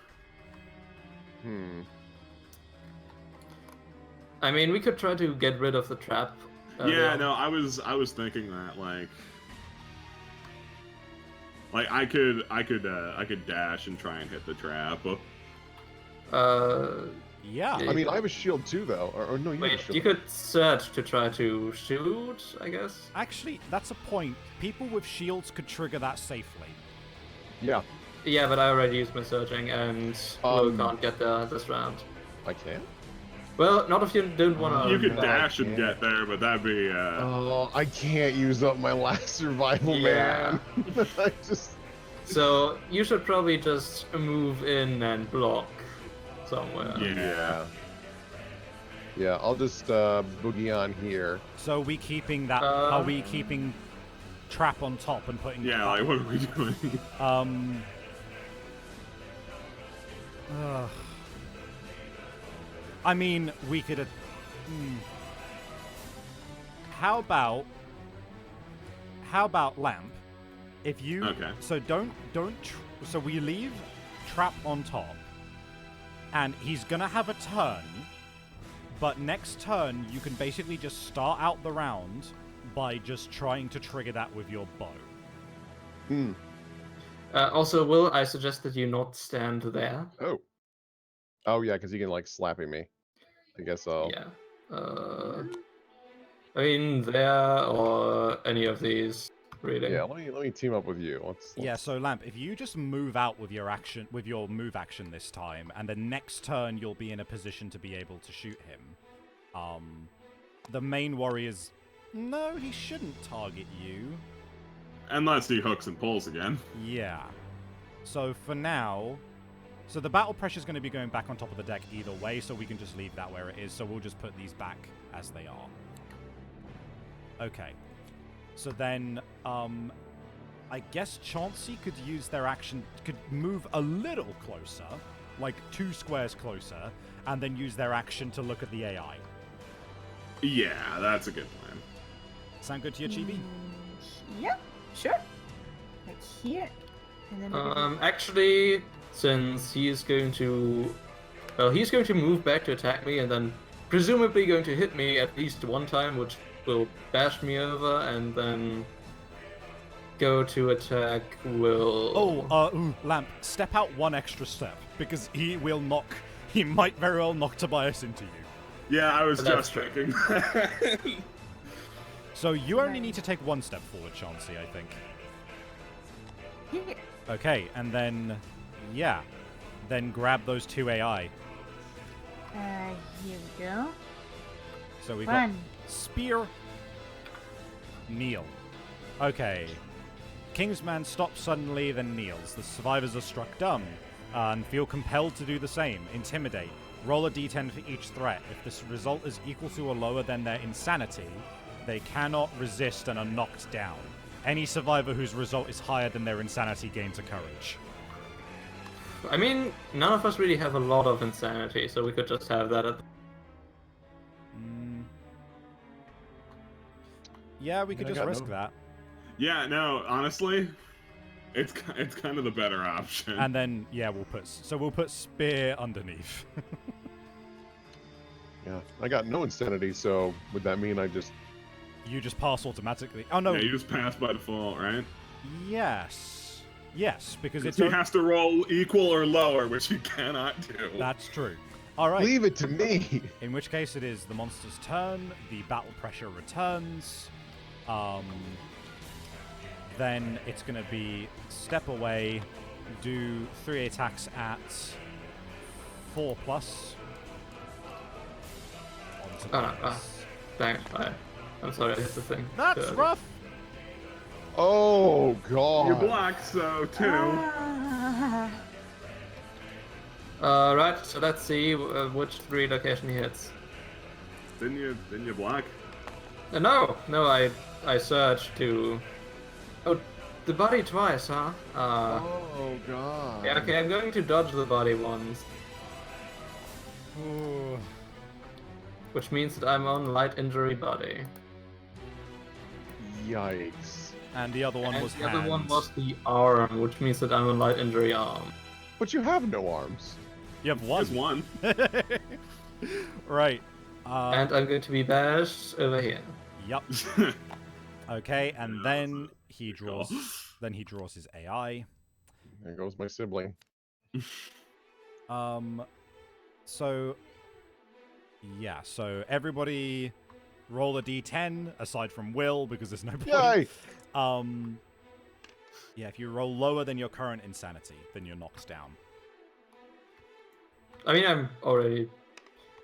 I mean, we could try to get rid of the trap. Yeah, no, I was thinking that like I could dash and try and hit the trap. Yeah. I mean, I have a shield too, though. Or no, you have a Wait, shield. you could search to try to shoot, I guess? Actually, that's a point. People with shields could trigger that safely. Yeah, Yeah, but I already used my searching, and we can't get there this round. I can. Well, not if you don't want to... You could dash and get there, but that'd be Oh, I can't use up my last survival, Yeah. man. I just. So, you should probably just move in and block somewhere. yeah. Yeah, I'll just boogie on here. So are we keeping that? Are we keeping trap on top and putting? Yeah, like what are we doing? I mean, we could. How about lamp? If you so so we leave trap on top, and he's gonna have a turn. But next turn, you can basically just start out the round by just trying to trigger that with your bow. Also, Will, I suggest that you not stand there. Oh yeah, because he can like slapping me. I guess so. Yeah. I mean, there or any of these, really. Yeah, let me team up with you. Let's... Yeah, so Lamp, if you just move out with your action, with your move action this time, and the next turn you'll be in a position to be able to shoot him. The main worry is, no, he shouldn't target you. Unless he hooks and pulls again. Yeah. So for now, so the battle pressure is going to be going back on top of the deck either way, so we can just leave that where it is. So we'll just put these back as they are. Okay. So then, I guess Chauncey could use their action, could move a little closer, like 2 squares closer, and then use their action to look at the AI. Yeah, that's a good plan. Sound good to you, Chibi? Yeah, sure. Like here. And then Actually, since he's going to... Well, he's going to move back to attack me and then presumably going to hit me at least one time, which will bash me over, and then go to attack will... Lamp, step out one extra step, because he might very well knock Tobias into you. Yeah, I was That's just true. thinking that. So you only need to take one step forward, Chauncey, I think. Okay, and then, yeah. Then grab those 2 AI. Here we go. So we've Run. got Spear, Kneel. Okay. Kingsman stops suddenly, then kneels. The survivors are struck dumb and feel compelled to do the same. Intimidate. Roll a d10 for each threat. If this result is equal to or lower than their insanity, they cannot resist and are knocked down. Any survivor whose result is higher than their insanity gains a courage. I mean, none of us really have a lot of insanity, so we could just have that at... Yeah, we could just risk that. Yeah, no, honestly, it's kind of the better option. And then, yeah, we'll put Spear underneath. Yeah, I got no insanity, so would that mean I just... You just pass automatically. Oh, no. Yeah, you just pass by default, right? Yes. Yes, because it's... He has to roll equal or lower, which he cannot do. That's true. All right. Leave it to me! In which case it is the monster's turn. The battle pressure returns. Then it's going to be step away, do 3 attacks at 4+. Dang it, I'm sorry, I hit the thing. That's rough! Oh, God. You're black, so 2. Right, so let's see which 3 location he hits. Didn't you black? No, I searched to... Oh, the body twice, huh? Oh, God. Yeah, okay, I'm going to dodge the body once. Ooh. Which means that I'm on light injury body. Yikes. And the other one And was the other one hands. was the arm, which means that I'm on light injury arm. But you have no arms. You have one. Just 1. Right. And I'm going to be bashed over here. Yup. Okay, and then he draws. Then he draws his AI. There goes my sibling. So yeah. So everybody roll a d10 aside from Will because there's no point. Yay! Yeah. If you roll lower than your current insanity, then you're knocked down. I mean, I'm already...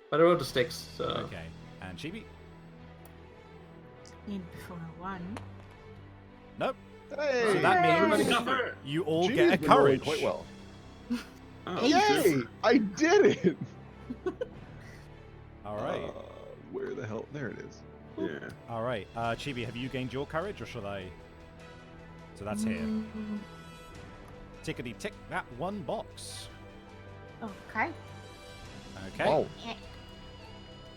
But I rolled a 6, so... Okay. And Chibi? In before 1. Nope. Hey! So that means Everybody covered. you all Geez, get a been rolling courage. quite well. Oh, Yay! super. I did it! All right. Where the hell? There it is. Yeah. All right. Chibi, have you gained your courage, or should I? So that's here. Tickety tick that one box. Okay. Okay. Oh,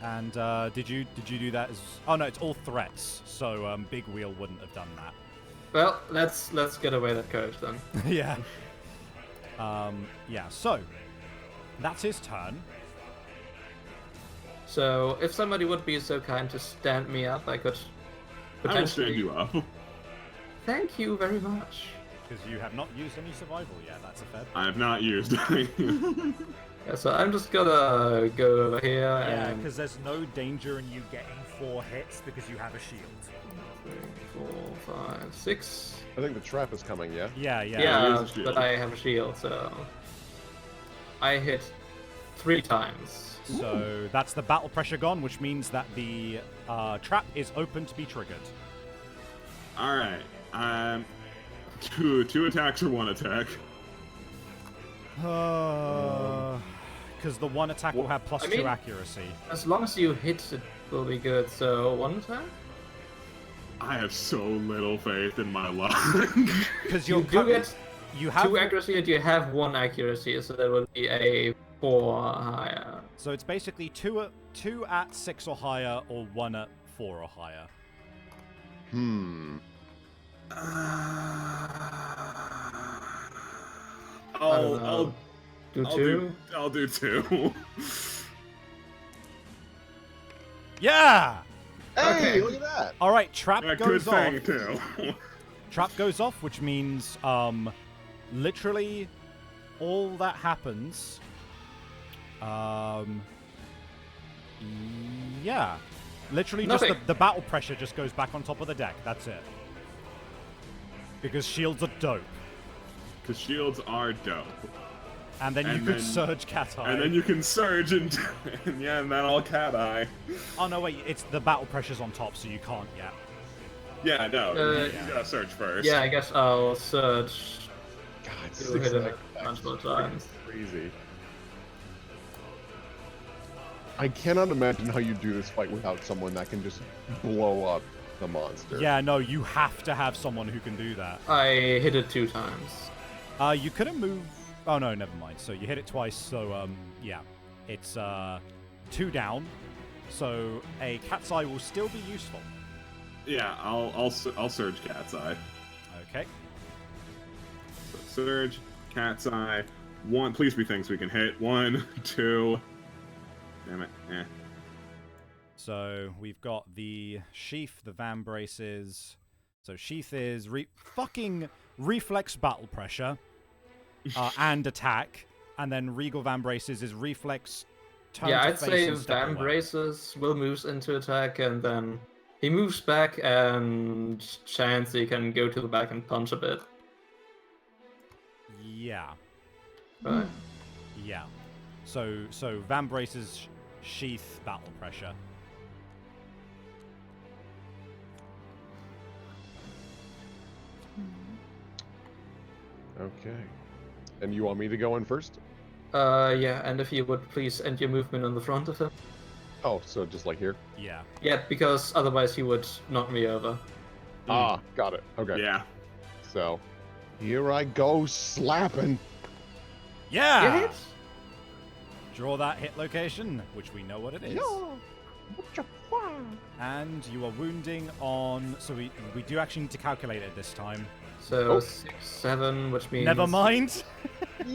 And did you do that as? Oh no, it's all threats. So Big Wheel wouldn't have done that. Well, let's get away that courage then. Yeah. Yeah. So that's his turn. So, if somebody would be so kind to stand me up, I could I will stand potentially... you up. Thank you very much. Because you have not used any survival yet. That's a fair. I have not used any. Yeah, so I'm just gonna go over here Yeah, and... because there's no danger in you getting 4 hits because you have a shield. 3, 4, 5, 6... I think the trap is coming, yeah? Yeah. Yeah, a shield. but I have a shield, so... I hit 3 times. So that's the battle pressure gone, which means that the trap is open to be triggered. All right. Two attacks or 1 attack. Because the one attack will have +2 I mean- accuracy. As long as you hit, it will be good. So, 1 attack? I have so little faith in my luck. Because You do get you have 2 accuracy and you have 1 accuracy, so there will be a 4 higher. So it's basically 2 at 6 or higher, or 1 at 4 or higher. I'll Do I'll 2? I'll do 2. Yeah! Hey, Okay. look at that. All right, trap A good goes off. thing too. Trap goes off, which means literally all that happens. Yeah. Literally just Nothing. the battle pressure just goes back on top of the deck. That's it. Because shields are dope. Because shields are dope. And then you And could then- surge cat eye. And then you can surge and yeah, and then all cat eye. Oh no, wait, it's the battle pressure's on top, so you can't yet. Yeah, no, you Yeah. gotta surge first. Yeah, I guess I'll search. God, You 6 hit it seconds. a bunch more times. Crazy. I cannot imagine how you do this fight without someone that can just blow up the monster. Yeah, no, you have to have someone who can do that. I hit it 2 times. You couldn't move. Oh no, never mind. So you hit it twice. So yeah, it's 2 down. So a cat's eye will still be useful. Yeah, I'll surge cat's eye. Okay. So surge, cat's eye. 1, please be things we can hit. 1, 2. Damn it. Eh. So we've got the sheath, the van braces. So sheath is fucking reflex battle pressure and attack, and then regal van braces is reflex. Turn Yeah, to I'd face say and step Van away. Braces will moves into attack, and then he moves back, and Chansey can go to the back and punch a bit. Yeah, Right. yeah. So van braces, sheath, battle pressure. Okay. And you want me to go in first? Yeah, and if you would please end your movement on the front of him. Oh, so just like here? Yeah. Yeah, because otherwise he would knock me over. Ah, got it. Okay. Yeah. So, here I go slapping. Yeah. Hit? Draw that hit location, which we know what it is. And you are wounding on. So we do actually need to calculate it this time. So Oh. 6, 7, which means... Never mind. Well,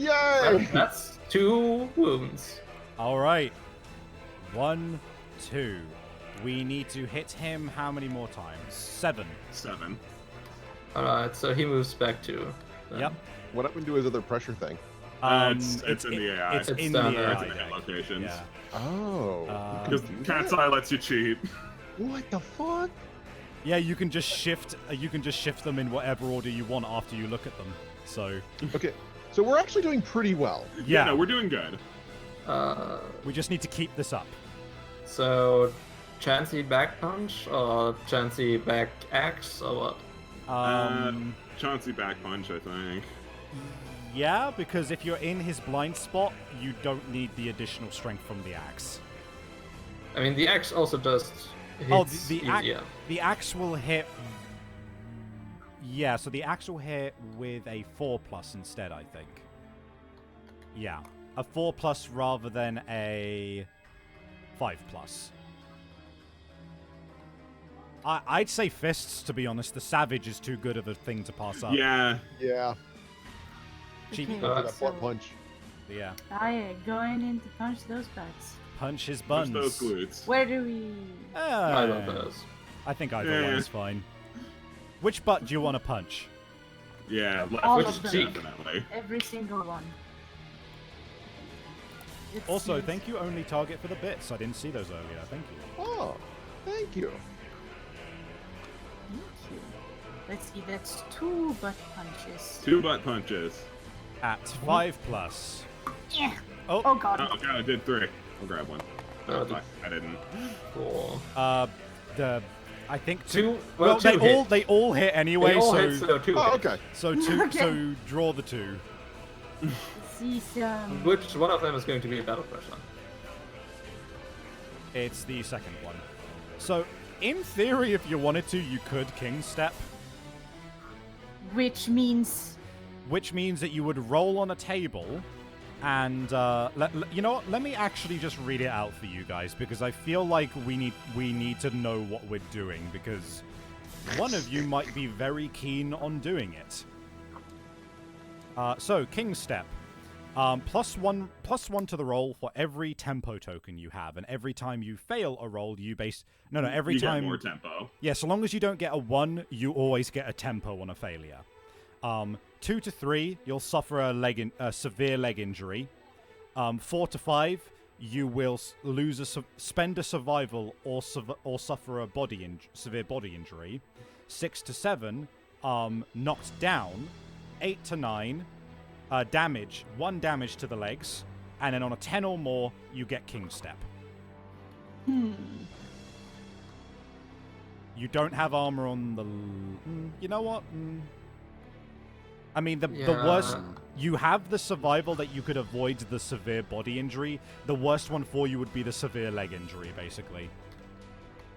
Yay! that's 2 wounds. All right. 1, 2. We need to hit him how many more times? 7. 7. Alright, so he moves back 2. then. Yep. What happened to his other pressure thing? It's in the AI. It's It's in down the there. AI It's in the deck. locations. Yeah. Oh. you Because can do cat's that? eye lets you cheat. What the fuck? Yeah, you can just shift. You can just shift them in whatever order you want after you look at them. So Okay, so we're actually doing pretty well. yeah, No, we're doing good. we just need to keep this up. So, Chansey back punch, or Chansey back axe, or what? Chauncey back punch, I think. Yeah, because if you're in his blind spot, you don't need the additional strength from the axe. I mean, the axe also just hits Oh, easier. the axe will hit. Yeah, so the axe will hit with a 4+ instead, I think. Yeah, a 4+ rather than a 5+. I'd say fists, to be honest. The savage is too good of a thing to pass up. Yeah. Yeah, Cheap. Okay, for that so butt punch. Yeah. I am going in to punch those butts. Punch his Push buns. those glutes. Where do we? I love those. I think either Yeah. one is fine. Which butt do you want to punch? Yeah, left All which of them. definitely. Every single one. It Also, seems- thank you only target for the bits. I didn't see those earlier. Thank you. Oh, thank you. Thank you. Let's see, that's 2 butt punches. 2 butt punches. At 5+. Yeah. Oh, Oh god. Oh god, I did 3. I'll grab one. Oh, fuck, I didn't. 4. I think 2. Well, Well, 2 hit. they all hit anyway. They all so hit, so 2 Oh, hit. okay. so two. Okay. So draw the 2. Let's see some. Which one of them is going to be battle pressure? It's the second one. So in theory, if you wanted to, you could king step, Which means. which means that you would roll on a table. And you know what? Let me actually just read it out for you guys, because I feel like we need to know what we're doing, because one of you might be very keen on doing it. So King Step. +1 to the roll for every tempo token you have, and every time you fail a roll, every you time get more tempo. Yeah, so long as you don't get a 1, you always get a tempo on a failure. 2 to 3, you'll suffer a severe leg injury. 4 to 5, you will spend a survival or suffer a severe body injury. 6 to 7, knocked down. 8 to 9, damage, 1 damage to the legs, and then on a 10 or more, you get King Step. You don't have armor on the... you know what? I mean, the worst... You have the survival that you could avoid the severe body injury. The worst one for you would be the severe leg injury, basically.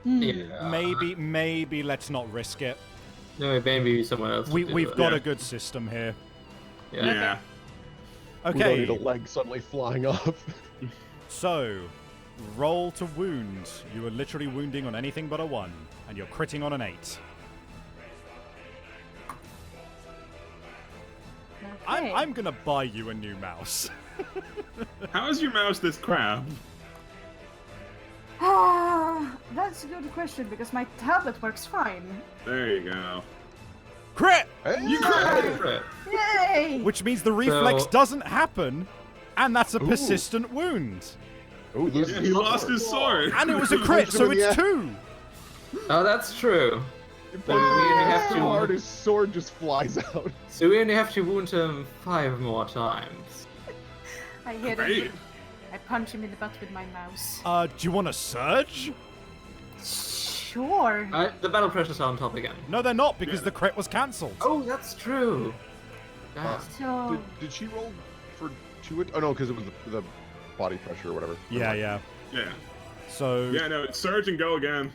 Yeah. Maybe let's not risk it. No, maybe someone else. We've got a good system here. Yeah. We don't Okay, need a leg suddenly flying off. so roll to wound. You are literally wounding on anything but a 1, and you're critting on an 8. Okay. I'm gonna buy you a new mouse. How is your mouse this crap? That's a good question because my tablet works fine. There you go. Crit! You crit! Crit. Yay! Which means the reflex So- doesn't happen, and that's a persistent wound. Oh, Yeah, he lost his sword. And it was a crit, so it's 2. Oh, that's true. Then we only have so hard to. his sword just flies out. So we only have to wound him 5 more times. I hit Great. him. I punch him in the butt with my mouse. Do you want a surge? Sure. The battle pressures are on top again. No, they're not, because Yeah. the crit was cancelled. Oh, that's true. Ah. So Did she roll for 2? Oh no, because it was the body pressure or whatever. Yeah. Yeah. So, Yeah, no, it's surge and go again.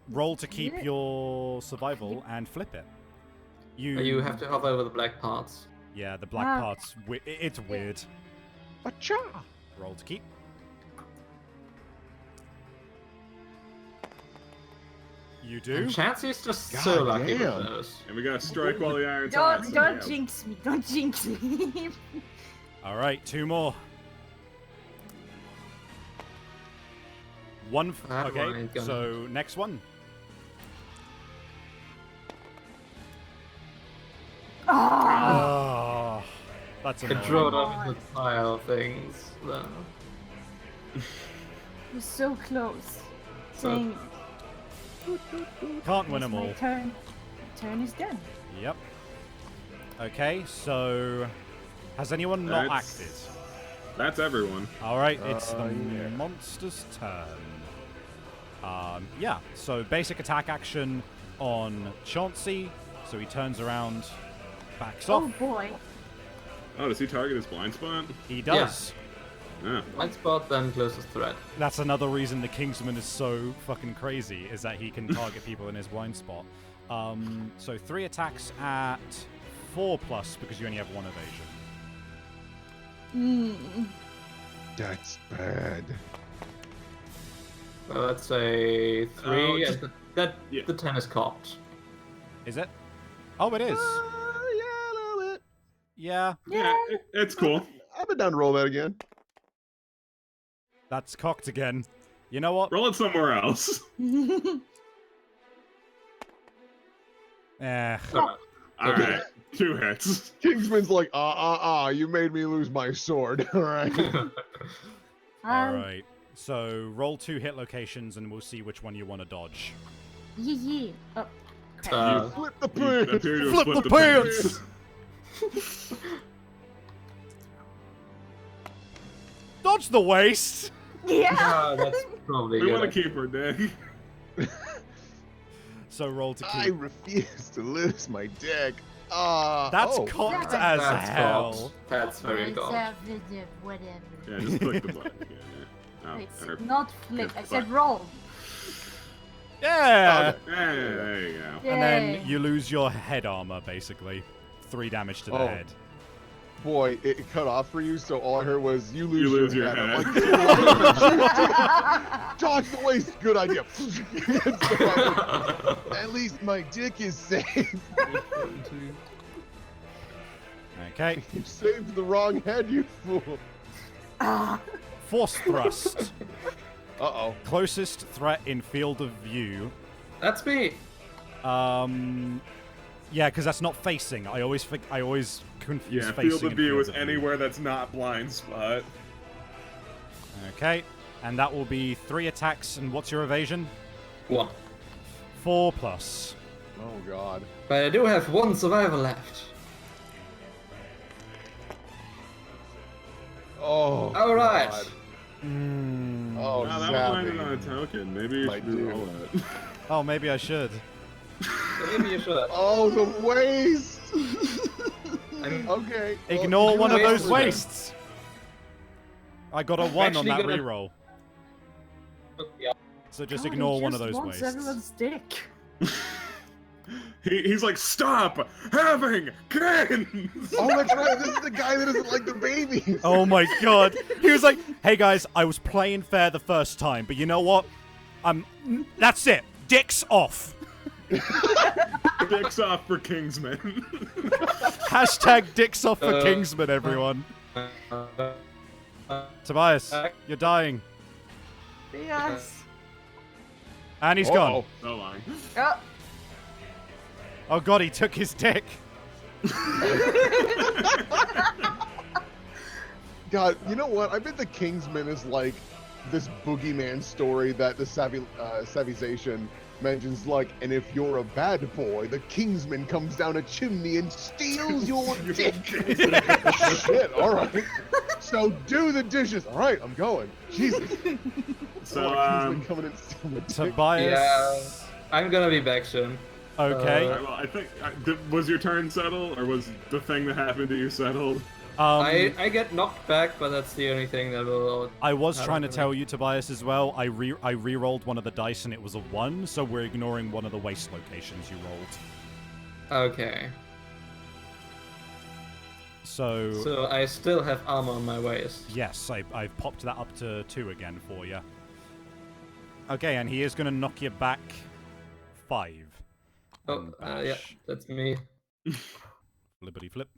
roll to keep Yeah. your survival and flip it. You have to hover over the black parts. Yeah, the black part's it's weird. Acha! Roll to keep. You do? And Chancey's just God so lucky with damn. those. And we gotta strike while the iron's hot. don't jinx me. Don't jinx me. All right, 2 more. That one one ain't gonna- so next one. Ah! Oh, that's Could annoying. draw it off the pile of things. Though. We're so close. Saying Can't win them my all. turn. My turn is done. Yep. Okay, so has anyone not That's- acted? That's everyone. All right, it's the yeah. monster's turn. Yeah. So basic attack action on Chauncey. So he turns around, backs Oh off. boy. Oh, does he target his blind spot? He does. Yeah. Blind spot, then closest threat. That's another reason the Kingsman is so fucking crazy, is that he can target people in his blind spot. So 3 attacks at 4+ because you only have 1 evasion. That's bad. So let's say 3, Oh, and just- yeah. the 10 is cocked. Is it? Oh, it is. Yeah, a little bit. Yeah, Yeah, it's cool. I've been down to roll that again. that's cocked again. You know what? Roll it somewhere else. Alright, 2 hits. Kingsman's like, you made me lose my sword. All right. All right. So roll 2 hit locations, and we'll see which one you want to dodge. Yeah. Oh, crap. Uh, Flip the You pants. appear to have Flip split the pants! Dodge the waist. yeah. Ah, that's probably We good. want to keep her, Dick. So roll to I keep. refuse to lose my dick. That's cocked as That's hell. cocked. That's very cocked. Whatever. Yeah, just click the button. Yeah, yeah. It's Oh, and not flick. I Good said fuck. roll. Yeah. hey, there you go. And then Yay. you lose your head armor, basically. 3 damage to the Oh. head. Boy, it cut off for you, so all I heard was, you You lose, lose your I'm head. like, dodge the waist, good idea. At least my dick is safe. Okay. You saved the wrong head, you fool. Ah, Force thrust. Uh-oh. Closest threat in field of view. That's me. Yeah, because that's not facing. I always confuse Yeah, facing field of and view is view. anywhere that's not blind spot. Okay, and that will be 3 attacks. And what's your evasion? 1. 4+. Oh, God. But I do have 1 survivor left. Oh, All right. God. Mm. Oh, Wow, that was landed Zappy. on a token. Maybe you Might should do. roll it. Oh, maybe I should. Maybe you should. Oh, the waste! I'm Okay. well, Ignore you one of have those to- wastes. I got a 1 on actually that gonna- reroll. Yeah. So just God, ignore he one of just those wants wastes. everyone's dick. He's like, stop having kids! Oh, that's right. This is the guy that doesn't like the babies. Oh my god. He was like, hey guys, I was playing fair the first time, but you know what? That's it. Dicks off. Dicks off for Kingsman. Hashtag dicks off for Kingsman, everyone. Tobias, you're dying. yes. And he's Uh-oh. gone. So long. Oh, Oh god, he took his dick. God, you know what? I bet the Kingsman is like this boogeyman story that the Savvylization mentions, like, and if you're a bad boy, the Kingsman comes down a chimney and steals your dick. Shit, all right. So do the dishes. All right, I'm going. Jesus. So, Kingsman coming and stealing my dick. Tobias. Yeah. I'm gonna be back soon. Okay. Alright, well, I think was your turn settled, or was the thing that happened to you settled? I get knocked back, but that's the only thing that will. I was I trying to don't tell you, Tobias, as well. I re-rolled one of the dice and it was a 1, so we're ignoring one of the waste locations you rolled. Okay. So So I still have armor on my waist. yes, I've popped that up to 2 again for you. Okay, and he is going to knock you back 5. Oh, yeah, that's me. Flippity flip.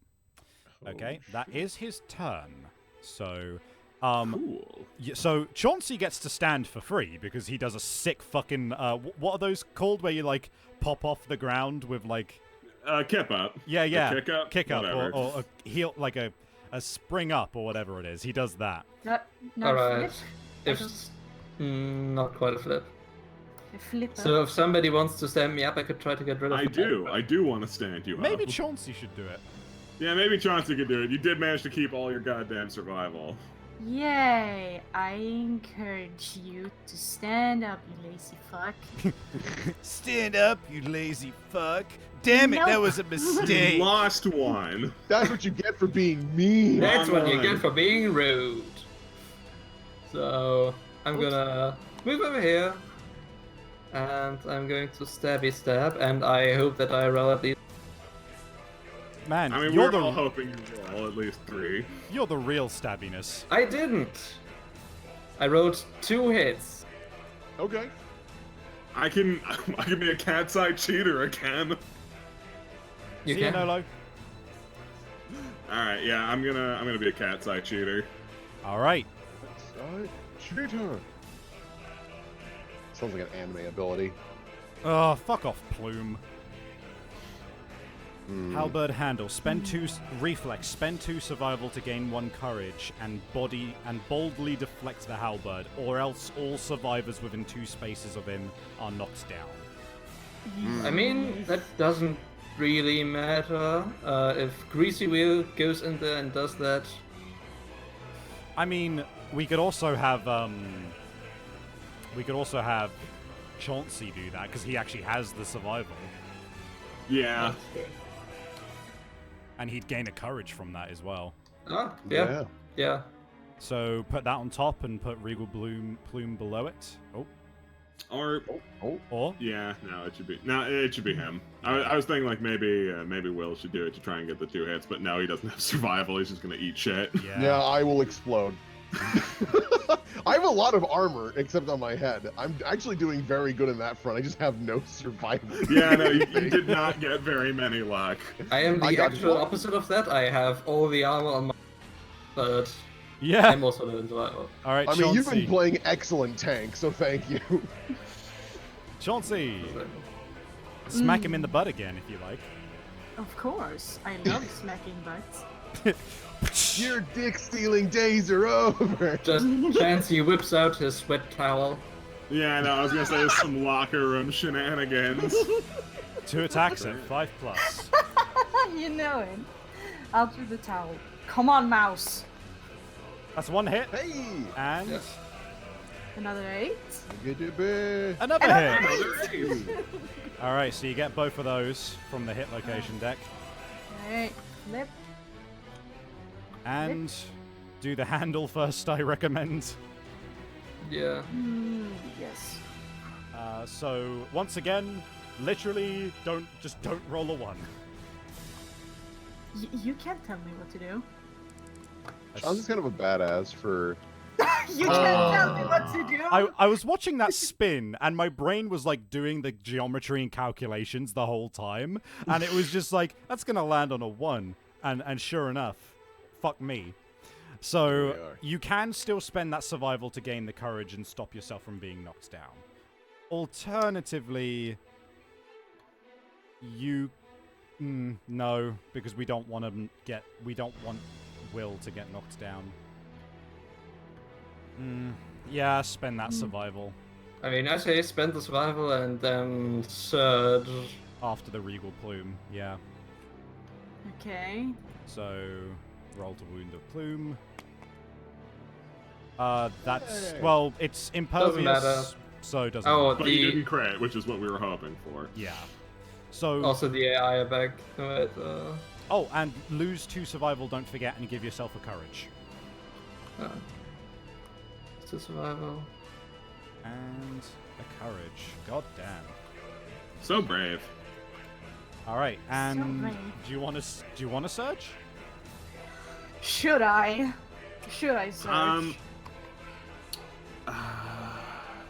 Okay, that is his turn. So, Cool. so Chauncey gets to stand for free because he does a sick fucking. What are those called? Where you like pop off the ground with like. Kip up. Yeah, yeah. Kick up. Whatever. or a heel, like a spring up or whatever it is. He does that. No, Alright. flip. If not quite a flip. A flip. So if somebody wants to stand me up, I could try to get rid of. I do want to stand you Maybe up. Chauncey should do it. Yeah, maybe Chauncey could do it. You did manage to keep all your goddamn survival. Yay! I encourage you to stand up, you lazy fuck. Stand up, you lazy fuck. Damn it, that Nope. was a You mistake. lost one. That's what you get for being mean. That's what you Wrong get line. for being rude. So I'm gonna move over here, and I'm going to stabby stab, and I hope that I roll at least. Man, I mean, you're we're all the hoping you roll at least 3. you're the real stabbiness. I didn't. I rolled 2 hits. Okay. I can be a cat's eye cheater again. You See ya, can. Nolo. All right, yeah, I'm gonna be a cat's eye cheater. All right. Cheater. Sounds like an anime ability. Oh, fuck off, Plume. Hmm. Halberd handle. Spend 2 reflex. Spend 2 survival to gain 1 courage, and boldly deflect the halberd, or else all survivors within 2 spaces of him are knocked down. I mean, that doesn't really matter. If Greasy Wheel goes in there and does that, I mean, we could also have Chauncey do that because he actually has the survival, Yeah. and he'd gain a courage from that as well. yeah. So put that on top and put Regal Plume below it. Oh, or Yeah, no, it should be him. I was thinking like maybe Will should do it to try and get the 2 hits, but no, he doesn't have survival. He's just gonna eat shit. yeah. Yeah, I will explode. I have a lot of armor, except on my head. I'm actually doing very good in that front. I just have no survival. Yeah, no, you did not get very many luck. I am I the got actual one. opposite of that. I have all the armor on my, but Yeah. I'm also low in survival. All right, I mean, you've Chauncey. been playing excellent tank, so thank you. Chauncey. Smack him in the butt again if you like. Of course, I love smacking butts. Your dick-stealing days are over. Just Chansey whips out his sweat towel. Yeah, no, I was gonna say there's some locker room shenanigans. 2 attacks at 5+. You know it. Out with the towel. Come on, mouse. That's 1 hit. Hey! And Yes. Another 8. another Another hit. All right, so you get both of those from the hit location deck. Alright, flip. And do the handle first, I recommend. Yeah. Yes. So once again, literally don't roll a 1. You can't tell me what to do. Sean's kind of a badass for... You can't tell me what to do. I was watching that spin, and my brain was like doing the geometry and calculations the whole time, and it was just like, that's gonna land on a 1, and sure enough, fuck me. So you can still spend that survival to gain the courage and stop yourself from being knocked down. Alternatively, you no, because we don't want Will to get knocked down. Yeah, spend that survival I mean, I say spend the survival and then surge. after the regal plume. Yeah. Okay. So roll to wound the plume. That's well, it's impervious, matter. so it doesn't. Oh, But you the didn't crit, which is what we were hoping for. Yeah. So also the AI are back. Right, oh, and lose 2 survival. Don't forget, and give yourself a courage. to survival. And a courage. God damn. So brave. All right, and brave. do you want to surge? Should I? Should I search?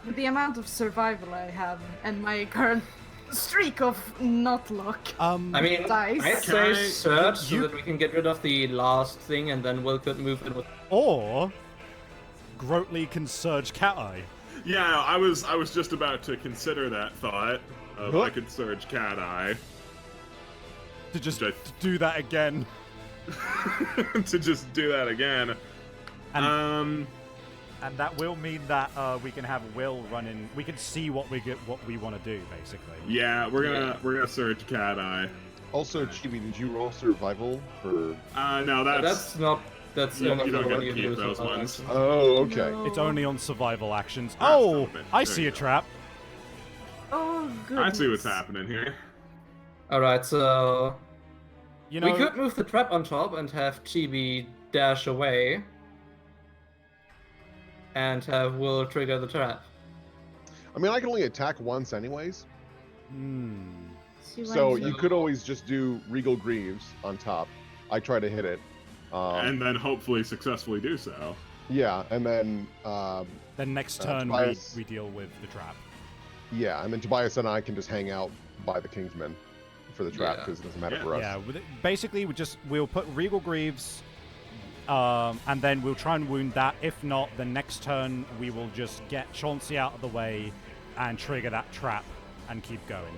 With the amount of survival I have and my current streak of not luck. I mean, Dice. I'd Can say I- surge so you- that we can get rid of the last thing, and then Will could move in with. Or Grotely can surge Cat Eye. Yeah, I was just about to consider that thought of Huh? I could surge Cat Eye To just Just- do that again. to just do that again. And that will mean that we can have Will run in. We can see what we want to do, basically. Yeah, we're gonna surge Cat Eye. Also, Chibi, did you roll survival for... No, That's not. That's You only don't for get when to you keep do those survival ones. action. Oh, okay. No. It's only on survival actions. Ah, Oh, stop it. I There see you a go. trap. Oh, good. I see what's happening here. Alright, so You know, we could move the trap on top and have Chibi dash away, and have Will trigger the trap. I mean, I can only attack once anyways. See So what you could always just do Regal Greaves on top. I try to hit it. And then hopefully successfully do so. Yeah, and then then next turn Tobias- we deal with the trap. yeah, and then Tobias and I can just hang out by the Kingsman for the trap Yeah. because it doesn't matter Yeah. for us. Yeah, basically we'll put Regal Greaves, and then we'll try and wound that. If not, the next turn we will just get Chauncey out of the way and trigger that trap and keep going.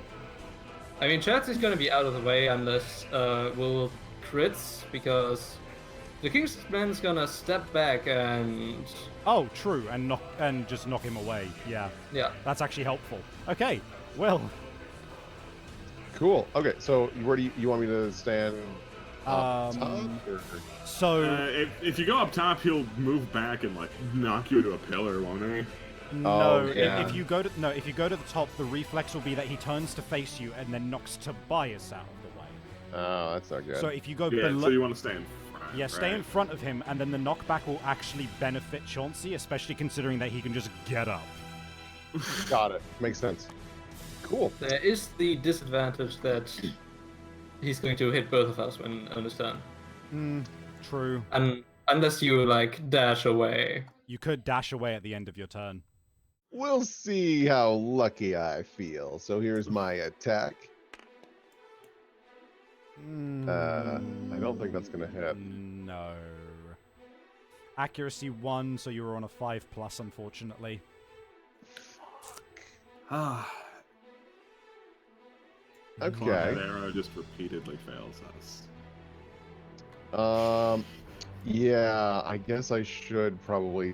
I mean, Chansey's gonna be out of the way unless Will crits, because the Kingsman's gonna step back and Oh, true, and just knock him away. Yeah, yeah. that's actually helpful. Okay, Will. Cool. Okay, so where do you want me to stand? Up Um, top, or- So If you go up top, he'll move back and like knock you to a pillar, won't he? no, yeah. if you go to the top, the reflex will be that he turns to face you and then knocks Tobias out of the way. Oh, that's not good. So if you go Yeah, below, so you want to stay in front. yeah, stay in right? front of him, and then the knockback will actually benefit Chauncey, especially considering that he can just get up. Got it. Makes sense. Cool. There is the disadvantage that he's going to hit both of us when on his turn. True. And Unless you like dash away. You could dash away at the end of your turn. We'll see how lucky I feel. So here's my attack. I don't think that's gonna hit. No. Accuracy 1, so you were on a 5+, unfortunately. Ah. Okay. That arrow just repeatedly fails us. Yeah, I guess I should probably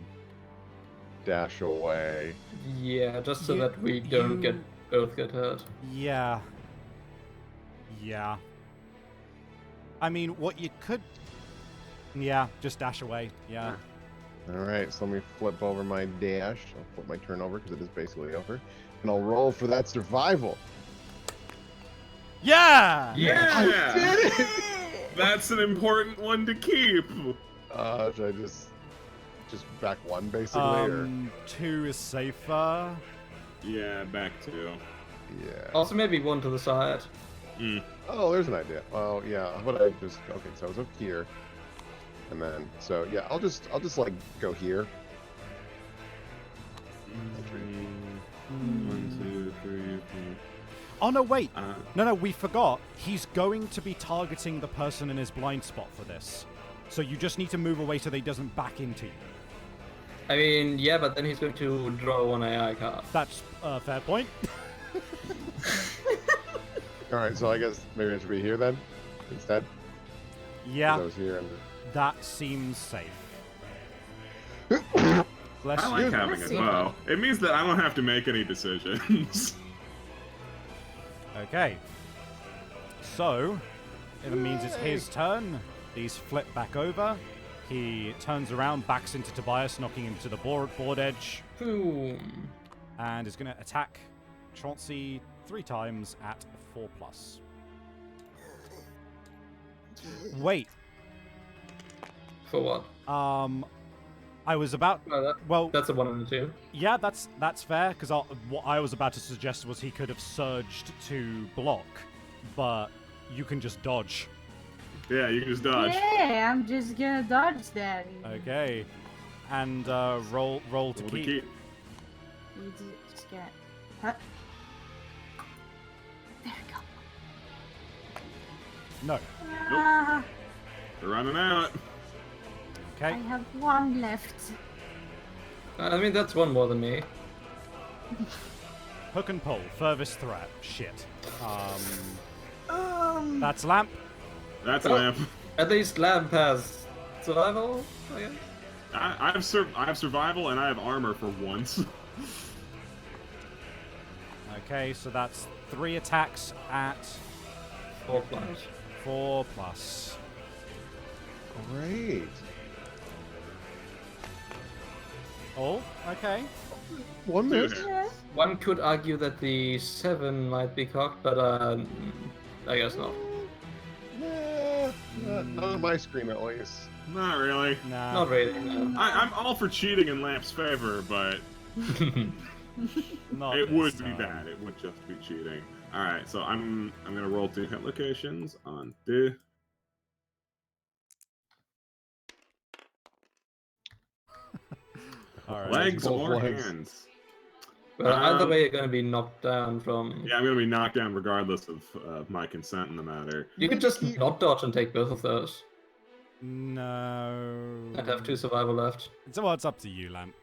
dash away. Yeah, just so that we don't both get hurt. Yeah. Yeah. I mean, what you could... Yeah, just dash away. Yeah. All right, so let me flip over my dash. I'll flip my turn over because it is basically over. And I'll roll for that survival. Yeah! Yeah! I did it! That's an important one to keep. Should I just back one basically, or 2 is safer. Yeah, back two. yeah? Also, maybe one to the side. Oh, there's an idea. Well, yeah. How about I just okay? So I was up here, and then so yeah, I'll just like go here. 1, 2, 3, 4. Oh, no, wait. No, we forgot. He's going to be targeting the person in his blind spot for this. So you just need to move away so that he doesn't back into you. I mean, yeah, but then he's going to draw one AI card. That's a fair point. All right, so I guess maybe I should be here then instead. Yeah, I was here and that seems safe. Bless I you. like having a bow. It means that I don't have to make any decisions. Okay. So, it means it's his turn. These flip back over. He turns around, backs into Tobias, knocking him to the board edge, Boom. and is going to attack Chauncey 3 times at 4+. Wait. For what? I was about... Well, that's a 1 and a 2. yeah, that's fair, because what I was about to suggest was he could have surged to block, but you can just dodge. Yeah, you can just dodge. Yeah, I'm just gonna dodge that. Okay. And roll to Roll to keep. keep. You just get... Huh? There we go. No. Ah, We're running out. I Okay. have 1 left. I mean, that's 1 more than me. Hook and pull. Furthest threat. Shit. That's Lamp. That's Oh. lamp. At least Lamp has survival, I guess. I have survival and I have armor for once. Okay, so that's 3 attacks at 4+. 4+. great. Oh, okay. One miss. Yeah. One could argue that the 7 might be cocked, but I guess not. Not on my screen at least. Not really. Nah. Not really, no. I'm all for cheating in Lamp's favor, but Not it this would be time. bad. It would just be cheating. All right, so I'm gonna roll 2 hit locations on the. All right. Legs both or legs. hands. But either way, you're going to be knocked down from... Yeah, I'm gonna be knocked down regardless of my consent in the matter. You could just not dodge and take both of those. No. I'd have 2 survival left. So it's up to you, Lamp.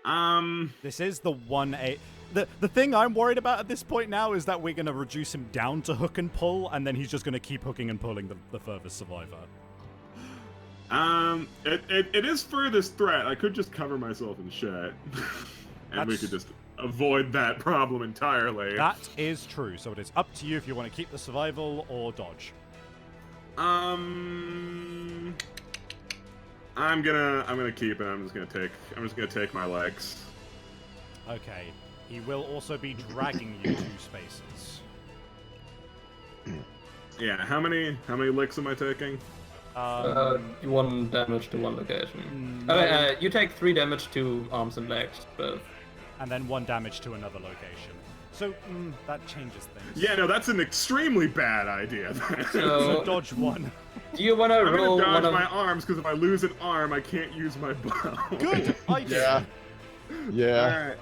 Um, This is the 1-8. The thing I'm worried about at this point now is that we're going to reduce him down to hook and pull, and then he's just going to keep hooking and pulling the furthest survivor. it is furthest threat. I could just cover myself in shit, and we could just avoid that problem entirely. That is true. So it is up to you if you want to keep the survival or dodge. I'm gonna keep it. I'm just gonna take my legs. Okay. He will also be dragging you 2 spaces. Yeah. How many licks am I taking? 1 damage to 1 location. No. You take 3 damage to arms and legs, both. And then 1 damage to another location. So that changes things. Yeah, no, that's an extremely bad idea. So So, dodge 1. Do you want to I'm roll gonna one dodge of... my arms because if I lose an arm, I can't use my bow. Good idea. Yeah. Alright.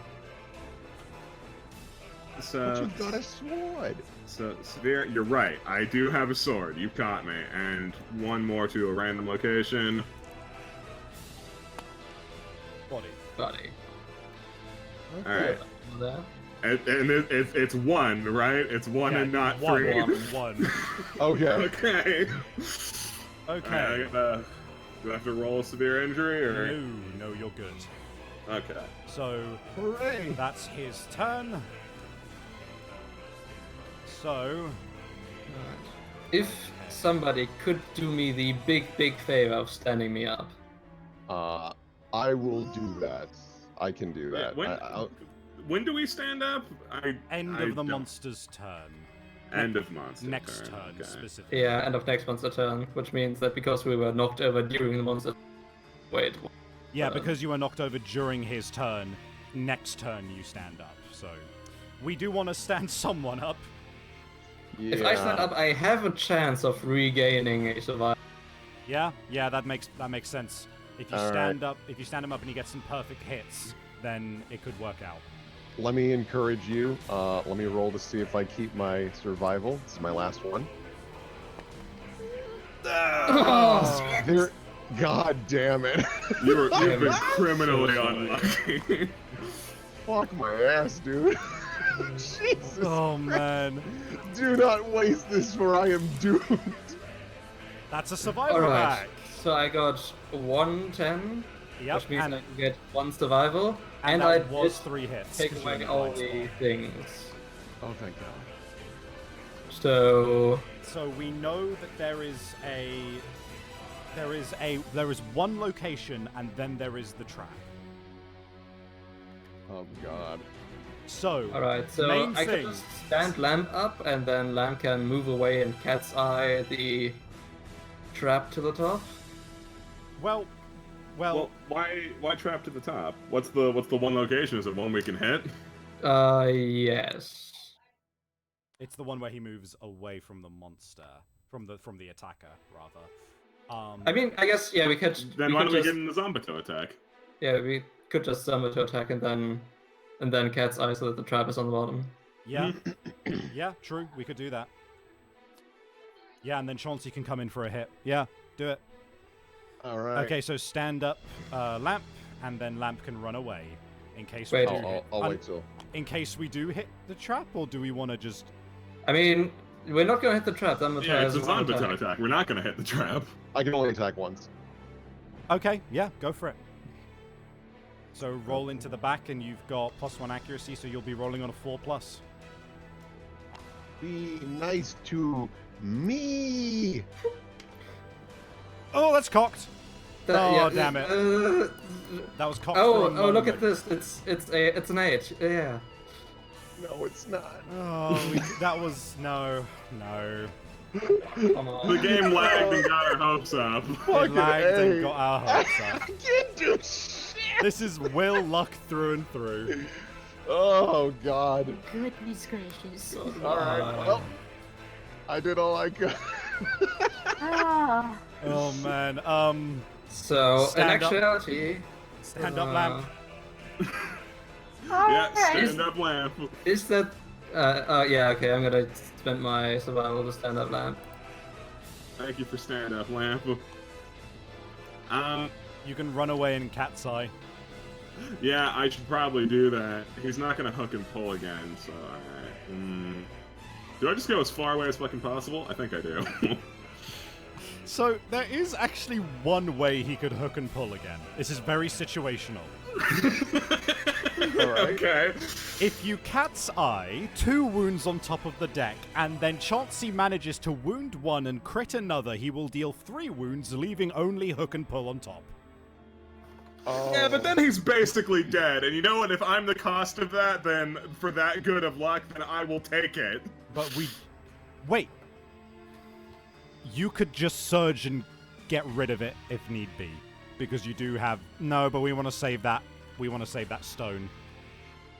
But So, you've got a sword. Severe, you're right. I do have a sword. You caught me. And one more to a random location. Buddy. Alright. There. And it's one, right? It's one and not one, three. One. Okay. Okay. Okay. Do I have to roll a severe injury or? No, you're good. Okay. So Hooray. that's his turn. So If somebody could do me the big favor of standing me up. I will do that. I can do that. When do we stand up? end I of the don't- monster's turn. End of monster. Next turn Okay. specifically. Yeah, end of next monster turn, which means that because we were knocked over during the monster... Wait. Yeah, because you were knocked over during his turn, next turn you stand up. So we do want to stand someone up. Yeah. If I stand up, I have a chance of regaining a survival. Yeah, that makes sense. If you All stand up, if you stand him up and you get some perfect hits, then it could work out. Let me encourage you. Let me roll to see if I keep my survival. This is my last one. There. God damn it. You've been criminally unlucky. Fuck my ass, dude. Jesus. Oh man, Do not waste this, for I am doomed. that's a survival Alright, back. so I got 110, Yep, which means and, I can get 1 survival, and I that was did 3 hits. take 'cause you're away in all blind spot. the things. Oh, thank God. So So we know that there is one location, and then there is the trap. Oh, God. So alright, so main I thing. can just stand Lamp up, and then Lamp can move away and cat's eye the trap to the top. Well, Well, why trap to the top? What's the one location? Is it one we can hit? Yes. it's the one where he moves away from the monster, from the attacker rather. I mean, I guess, yeah, we could... Then why could don't we just, get in the Zombato attack? Yeah, we could just summon to attack and then cat's eye so that the trap is on the bottom. Yeah, yeah, true. We could do that. Yeah, and then Chauncey can come in for a hit. Yeah, do it. All right. Okay, so stand up, Lamp, and then Lamp can run away in case Wait. we do hit. I'll wait till. In case we do hit the trap, or do we want to just? I mean, we're not gonna hit the trap. Yeah, it's a Zombato attack. We're not gonna hit the trap. I can only attack once. Okay, yeah, go for it. So roll into the back, and you've got +1 accuracy, so you'll be rolling on a 4+. Be nice to me. Oh, that's cocked. Oh, damn it. it. That was cocked. Oh, for a look at moment. this. It's an 8. Yeah. No, it's not. Oh, that was no. Come on. The game lagged and got our hopes up. It Fucking lagged A. and got our hopes I up. can't do shit. This is Will luck through and through. Oh, God. Goodness gracious. All right. Well, I did all I could. Ah. Oh man. So, Stand in up. actuality, Stand up, Lamp. Yeah, Alright. stand up lamp. is that... yeah, okay, I'm gonna spend my survival to stand up Lamp. Thank you for stand up lamp. You can run away in cat's eye. Yeah, I should probably do that. He's not gonna hook and pull again, so alright. Do I just go as far away as fucking possible? I think I do. So there is actually one way he could hook and pull again. This is very situational. All right. Okay. If you cat's eye 2 wounds on top of the deck, and then Chauncey manages to wound one and crit another, he will deal 3 wounds, leaving only hook and pull on top. Oh. Yeah, but then he's basically dead, and you know what? If I'm the cost of that, then for that good of luck, then I will take it. But wait. You could just surge and get rid of it if need be, because you do have but we want to save that. We want to save that stone.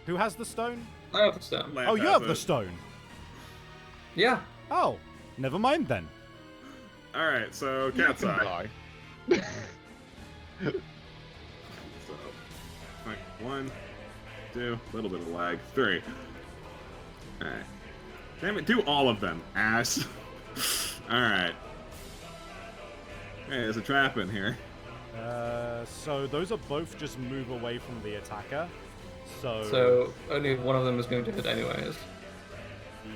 Who has the stone? I have the stone. Lamp Oh, you has have it. the stone. Yeah. Oh, never mind then. All right, so cat's eye. Die. So, like 1, 2, little bit of lag. 3. All right. Damn it, do all of them, ass. All right. Hey, there's a trap in here. So those are both just move away from the attacker. So only one of them is going to hit anyways.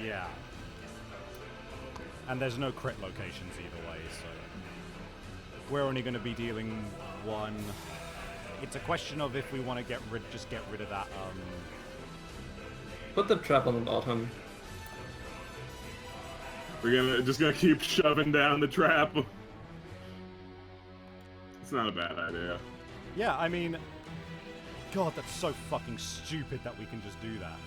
Yeah. And there's no crit locations either way, so we're only going to be dealing 1. It's a question of if we want to get rid of that. Put the trap on the bottom. We're just gonna keep shoving down the trap. It's not a bad idea. Yeah, I mean, God, that's so fucking stupid that we can just do that.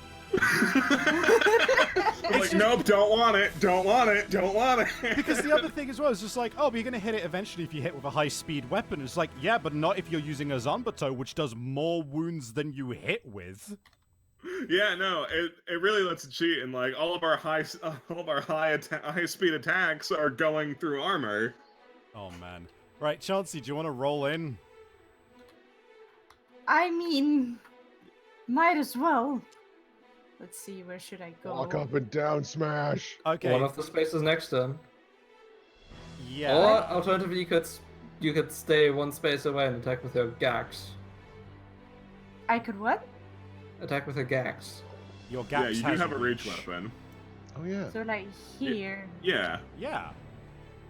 I'm like, nope, don't want it, don't want it, don't want it. Because the other thing as well is just like, oh, but you're going to hit it eventually if you hit with a high-speed weapon. It's like, yeah, but not if you're using a Zanbato, which does more wounds than you hit with. Yeah, no, it really lets it cheat, and like all of our high speed attacks are going through armor. Oh man, right, Chauncey, do you want to roll in? I mean, might as well. Let's see, where should I go? Walk up and down, smash. Okay. One of the spaces next to him. Yeah. Or alternatively, you could stay one space away and attack with your gax. I could what? Attack with your gax. Your Yeah, gax you do has have a reach weapon. Oh yeah. So like here. Yeah, Yeah.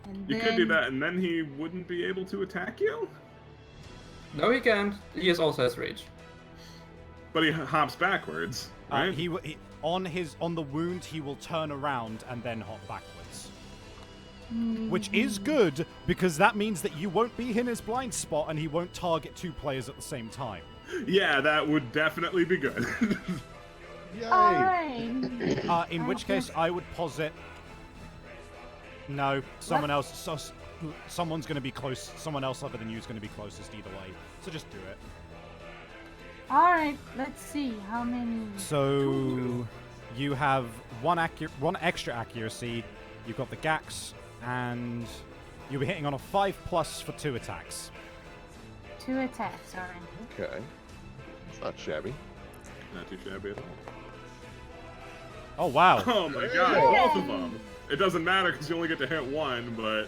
And you then... could do that, and then he wouldn't be able to attack you. No, he can't. He also has reach. But he hops backwards, right? He on the wound he will turn around and then hop backwards, which is good because that means that you won't be in his blind spot and he won't target 2 players at the same time. Yeah, that would definitely be good. Yay. Alright. In which case, I would posit. No, someone else. Someone's going to be close. Someone else other than you is going to be closest either way. So just do it. Alright, let's see how many. So you have one extra accuracy. You've got the gax, and you'll be hitting on a 5+ for 2 attacks. 2 attacks, alright. Okay. It's not shabby. Not too shabby at all. Oh wow! Oh my god, both of them. It doesn't matter because you only get to hit 1, but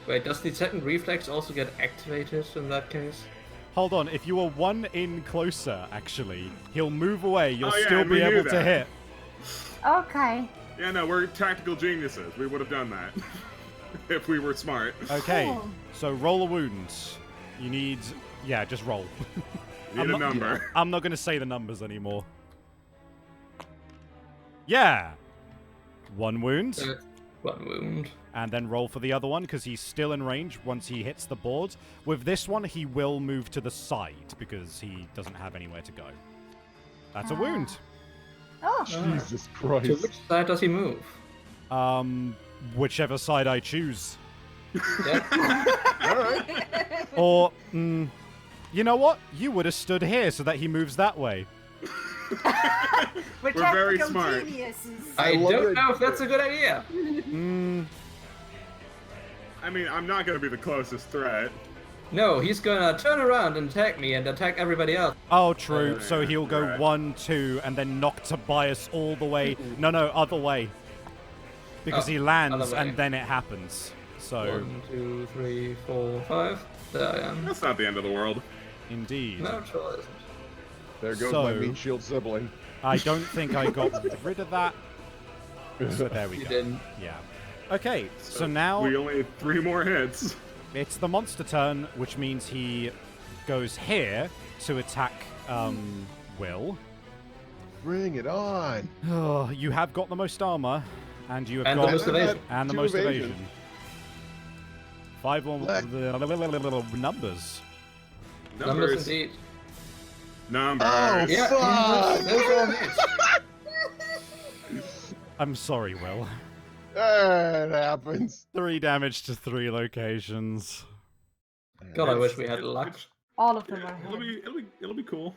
Wait, does the second reflex also get activated in that case? Hold on. If you were 1 in closer, actually, he'll move away. You'll Oh, yeah, still and be we knew able to that. hit. Okay. yeah, no, we're tactical geniuses. We would have done that if we were smart. Okay. Cool. So roll a wound. You need. Yeah, just roll. Need a number. I'm not going to say the numbers anymore. Yeah. 1 wound. 1 wound. And then roll for the other one because he's still in range once he hits the board. With this one, he will move to the side because he doesn't have anywhere to go. That's a wound. Oh. Jesus To Christ. which side does he move? Whichever side I choose. Yeah. Alright. Or, you know what? You would have stood here so that he moves that way. We're very tactical smart. geniuses. I love don't it. know if that's a good idea. I mean, I'm not going to be the closest threat. No, he's gonna turn around and attack me and attack everybody else. Oh, true. Oh, So yeah, he'll go right. 1, 2, and then knock Tobias all the way. No, other way. Because Oh, he lands other way. and then it happens. So, 1, 2, 3, 4, 5. There I am. That's not the end of the world. indeed. No, it sure isn't. There goes my So- mean shield sibling. I don't think I got rid of that. So there we You go. didn't. Yeah. Okay, so now We only have 3 more hits. it's the monster turn, which means he goes here to attack Will. Bring it on. Oh, you have got the most armor, and you have And got the most evasion. and the 2 most evasion. evasion. 5 more numbers. Numbers indeed. Numbers. Oh, Yeah, fuck! those are all hits. I'm sorry, Will. It happens. 3 damage to 3 locations. God, I wish we had luck. All of them are It'll hit. be cool.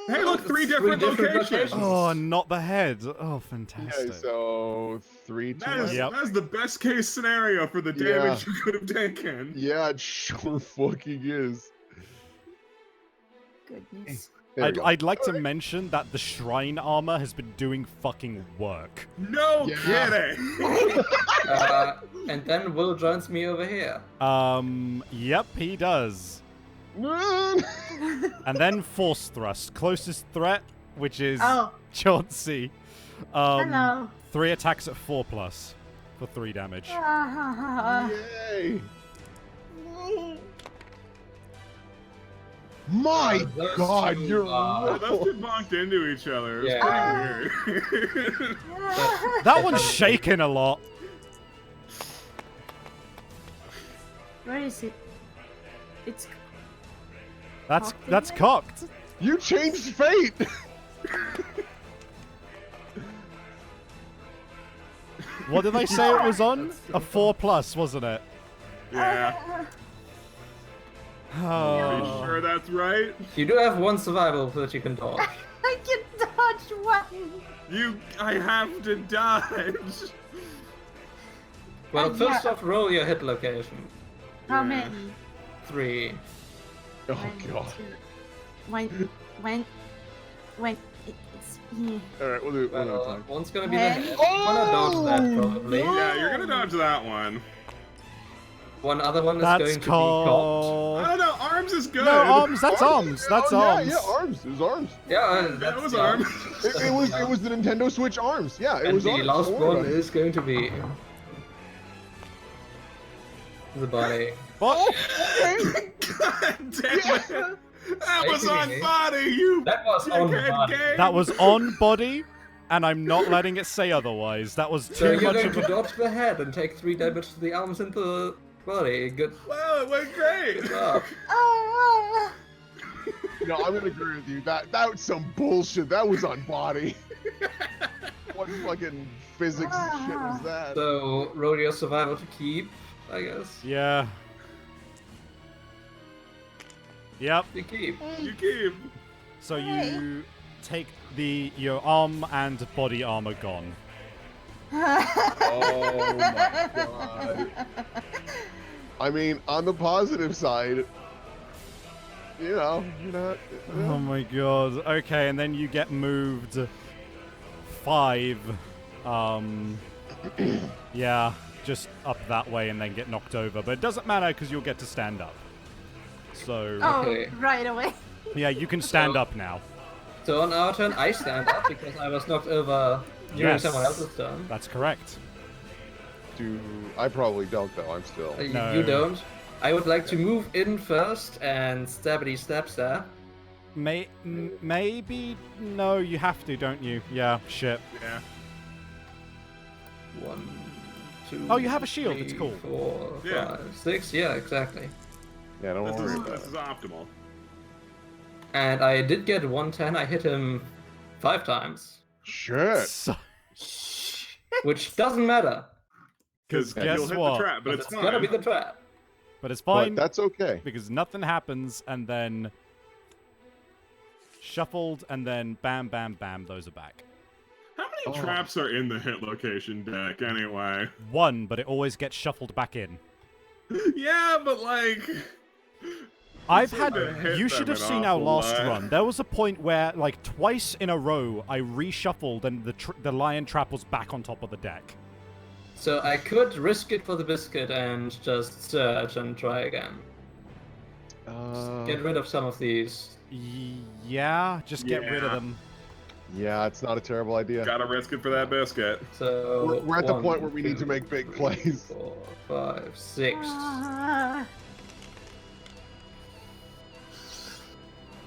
Hey, look, It's three different locations. locations. Oh, not the head. Oh, Okay, fantastic. so 3 to That is, Yep. that is the best case scenario for the damage you could have taken. Yeah, it sure fucking is. Goodness. There we go. I'd like to mention that the shrine armor has been doing fucking work. No Yeah. kidding. And then Will joins me over here. Yep, he does. And then force thrust. Closest threat, which is Oh, Chauncey. hello. 3 attacks at 4+ for 3 damage. Yay! My those God, two you're are- Those two bonked into each other. It was Yeah. pretty weird. That one's shaking a lot. Where is it? It's That's cocked. You changed fate. What did they say it was on? A 4+, wasn't it? Yeah. Are you Oh. sure that's right? You do have 1 survival that you can dodge. I can dodge one. I have to dodge. Well, Yeah. first off, roll your hit location. How Yeah. many? 3. Oh One, God. two- when it's me. All right, we'll do it one at a Well, time. one's gonna be the Ten. head. I'm gonna dodge that probably. Yeah, you're gonna dodge that one. One other one is That's going to be cocked. I called. don't know. Arms is good. No, arms. That's arms. That's oh, arms. Yeah, arms. It was arms. Yeah, That that's was yeah. arms. It was the Nintendo Switch arms. Yeah, it And was the arms. last Don't worry one about it. is going to be the body. What? God damn it. That was on Basically, body, you That was on dickhead body. game. That was on body, and I'm not letting it say otherwise. That was So too you're much going of to a... dodge the head and take 3 damage to the arms and the body. Good Wow, it went great. job. No, I'm gonna agree with you. That was some bullshit. That was on body. What fucking physics shit was that? So roll your survival to keep, I guess. Yeah. Yep. You keep. You keep. So you take your arm and body armor gone. Oh my God. I mean, on the positive side, you know, you're not. Oh my god. Okay, and then you get moved 5. Yeah, just up that way and then get knocked over. But it doesn't matter because you'll get to stand up. So, Oh, Okay. right away. yeah, you can stand up now. So on our turn, I stand up because I was knocked over during Yes. someone else's turn. That's correct. I probably don't though. I'm still. No. You don't. I would like to move in first and stabby stab stab. Maybe... No, you have to, don't you? Yeah, shit. Yeah. 1, 2. Oh, you have a shield, 3, it's cool. 4, Yeah. 5, 6. Yeah, exactly. Yeah, don't This worry is, about this it. is optimal. And I did get 110. I hit him 5 times, Shit. So, which doesn't matter. Because Guess you'll hit what? the trap, but it's It's fine. gotta be the trap. but it's But fine that's okay. because nothing happens, and then shuffled, and then bam, bam, bam, those are back. How many Oh. traps are in the hit location deck anyway? 1, but it always gets shuffled back in. Yeah, but like. I've seem had. to hit You should them have an seen our awful last lot. run. There was a point where, like, twice in a row, I reshuffled and the lion trap was back on top of the deck. So I could risk it for the biscuit and just search and try again. Get rid of some of these. Yeah, just get rid of Yeah. them. Yeah, it's not a terrible idea. Gotta risk it for that biscuit. So We're at the 1, point where we need to 2, make big 3, plays. 4, 5, 6. Ah.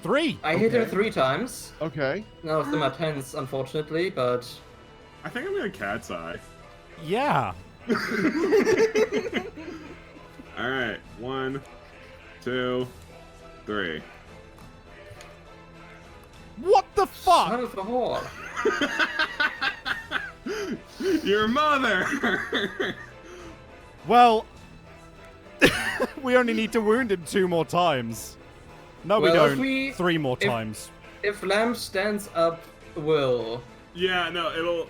3! I hit him Okay. 3 times. Okay. None of them are 10s, unfortunately, but I think I'm gonna cat's eye. Yeah. Alright, 1, 2, 3. What the fuck? son of a whore. Your mother! Well, we only need to wound him 2 more times. No, we Well, if don't. we- 3 more if- times. If Lamb stands up, will. Yeah, no, it'll.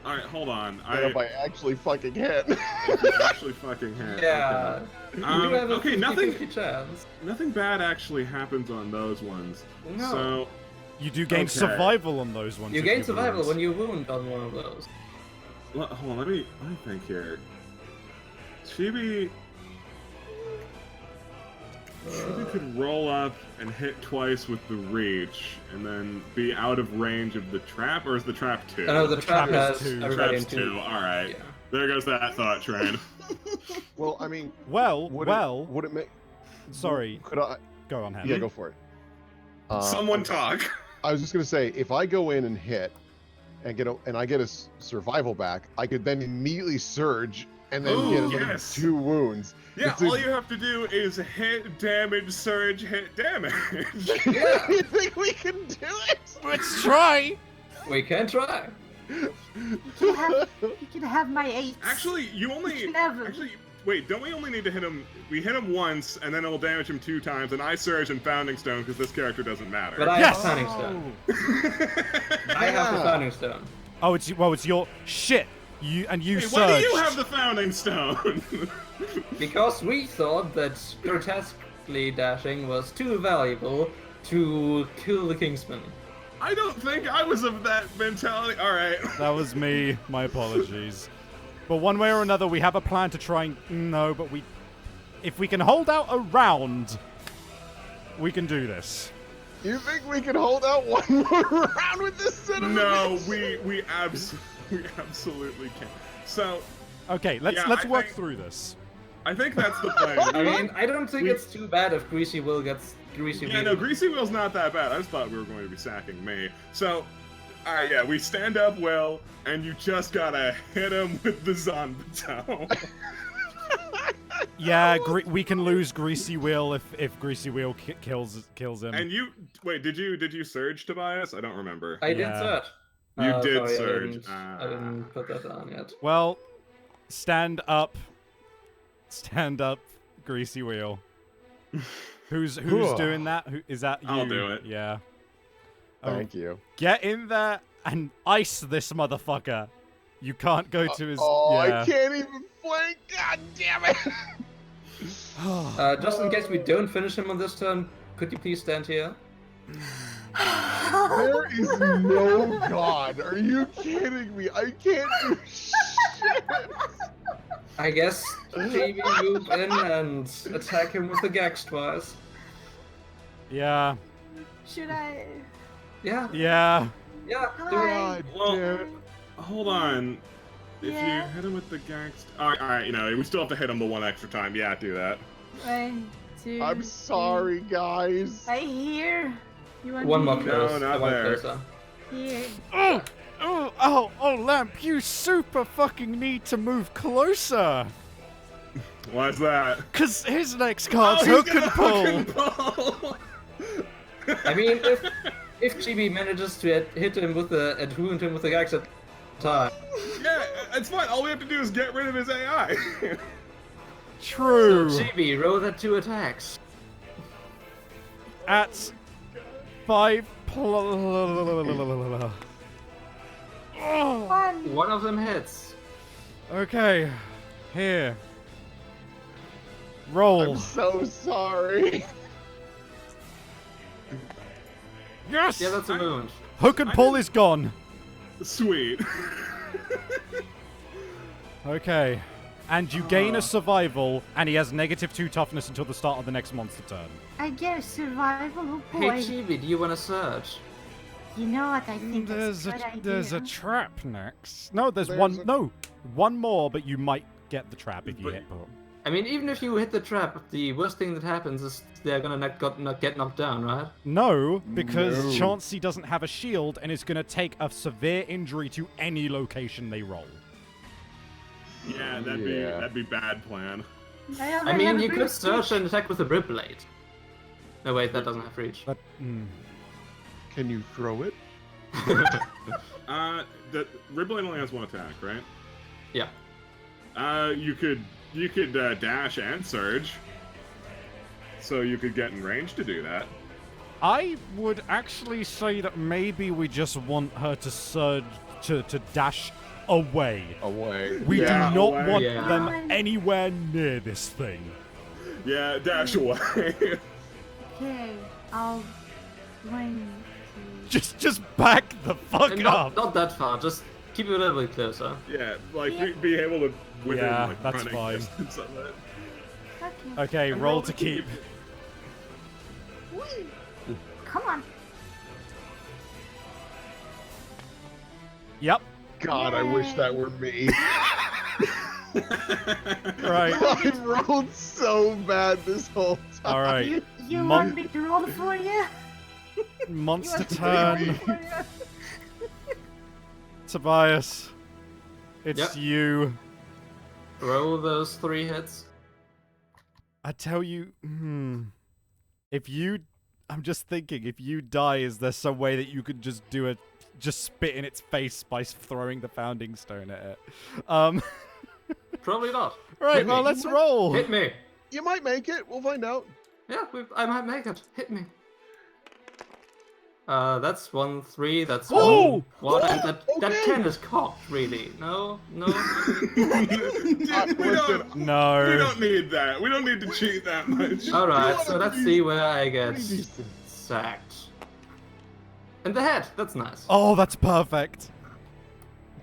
All right, hold on. If I actually fucking hit. If you actually fucking hit. Yeah. Okay. You have a Okay, 50-50 chance. nothing bad actually happens on those ones. No. So You do gain Okay. survival on those ones. You if gain survival wound. when you wound on one of those. hold on, let me think here. Chibi could roll up and hit twice with the reach, and then be out of range of the trap, or is the trap 2? Oh, no, the trap trap is has two. everybody in Trap's 2. 2. All right, Yeah. there goes that thought train. Well, I mean, Well, would it make? sorry. Could I? Go on, Henry. Yeah, go for it. Someone talk. I was just gonna say, if I go in and hit, and I get a survival back, I could then immediately surge and then Ooh, get another yes. 2 wounds. Yeah, It's a- all you have to do is hit damage, surge, hit damage. Yeah. You think we can do it? Let's try. We can try. You can have my 8. Actually, you only. Never. Actually, wait, don't we only need to hit him? We hit him once, and then it'll damage him 2 times, and I surge and Founding Stone because this character doesn't matter. But I Yes! have Founding Stone. I have the Founding Stone. Oh, it's your shit. You Hey, surged. why do you have the Founding Stone? Because we thought that grotesquely dashing was too valuable to kill the Kingsman. I don't think I was of that mentality. All right. That was me. My apologies. But one way or another, we have a plan to try and but if we can hold out a round, we can do this. You think we can hold out one more round with this cinema? No, we absolutely can't. So Okay, let's Yeah, I work think- through this. I think that's the plan. I mean, I don't think We- it's too bad if Greasy Will gets Greasy Yeah, Wheel. no, Greasy Wheel's not that bad. I just thought we were going to be sacking me. So, alright, yeah, we stand up well, and you just gotta hit him with the Zanbato. Yeah, we can lose Greasy Wheel if Greasy Wheel kills him. And you, wait, did you surge, Tobias? I don't remember. I did Yeah. search. You did sorry, surge. I didn't put that on yet. Well, stand up, Greasy Wheel. Who's doing that? Who is that? You? I'll do it. Yeah. Thank you. Get in there and ice this motherfucker. You can't go to his. Oh, yeah. I can't even flank. God damn it. Just in case we don't finish him on this turn, could you please stand here? There is no god. Are you kidding me? I can't do shit. I guess JB move in and attack him with the Gax twice. Yeah. Should I? Yeah, Yeah. yeah, do it. God Well, damn it. Hold on. If Yeah. you hit him with the gags, alright, you know, we still have to hit him the one extra time. Yeah, do that. 1, 2. I'm sorry, guys. I hear. You want One me more to- close. not one there. closer. Here. Oh, Lamp, you super fucking need to move closer. Why's that? Cause his next card's he's hook and gonna pull. hook and pull. I mean, if GB manages to hit him with the and wound him with the Gax at time, Yeah, it's fine. All we have to do is get rid of his AI. True. GB roll that 2 attacks. At 5 One. One of them hits. Okay, here. Roll. I'm so sorry. Yes. Yeah, that's a wound. Hook and pull is gone. Sweet. Okay. And you gain a survival, and he has -2 toughness until the start of the next monster turn. I get survival. Oh Hey boy. GB, do you want to search? You know what? I think that's a good idea. There's a trap next. No, there's There's one. a- No, one more, but you might get the trap if you But- hit pull. I mean, even if you hit the trap, the worst thing that happens is they're gonna not get knocked down, right? No, because No. Chauncey doesn't have a shield and is going to take a severe injury to any location they roll. Yeah, Yeah. that'd be bad plan. I mean, you could search and attack with a Rib Blade. No, wait, that doesn't have reach. But Can you throw it? The Ribblade only has 1 attack, right? Yeah. You could dash and surge, so you could get in range to do that. I would actually say that maybe we just want her to surge to dash away. Away. We Yeah. do not away. want Yeah. them anywhere near this thing. Yeah, dash away. Okay, I'll going to. Just back the fuck And up. not that far, just keep it a little bit closer. Yeah, like be able to within Yeah, like that's running fine. distance of it. Okay. Okay, And roll to keep. Come on. Yep. God, I wish that were me. Right. I rolled so bad this whole time. All right. You Mon- want me to roll it for you? Monster You want me to roll turn. it for you? Tobias. It's Yep. you. Roll those 3 hits. I tell you, if you, I'm just thinking, if you die, is there some way that you could just just spit in its face by throwing the founding stone at it? Probably not. Right, Hit well, me. let's roll. Hit me. You might make it. We'll find out. Yeah, I might make it. Hit me. That's 1, 3. That's Whoa! 1. And that Okay. 10 is cocked, really. No. Dude, Listen, we No. don't need that. We don't need to cheat that much. Alright, so let's see where I get pretty decent. sacked. And the head, that's nice. Oh, that's perfect.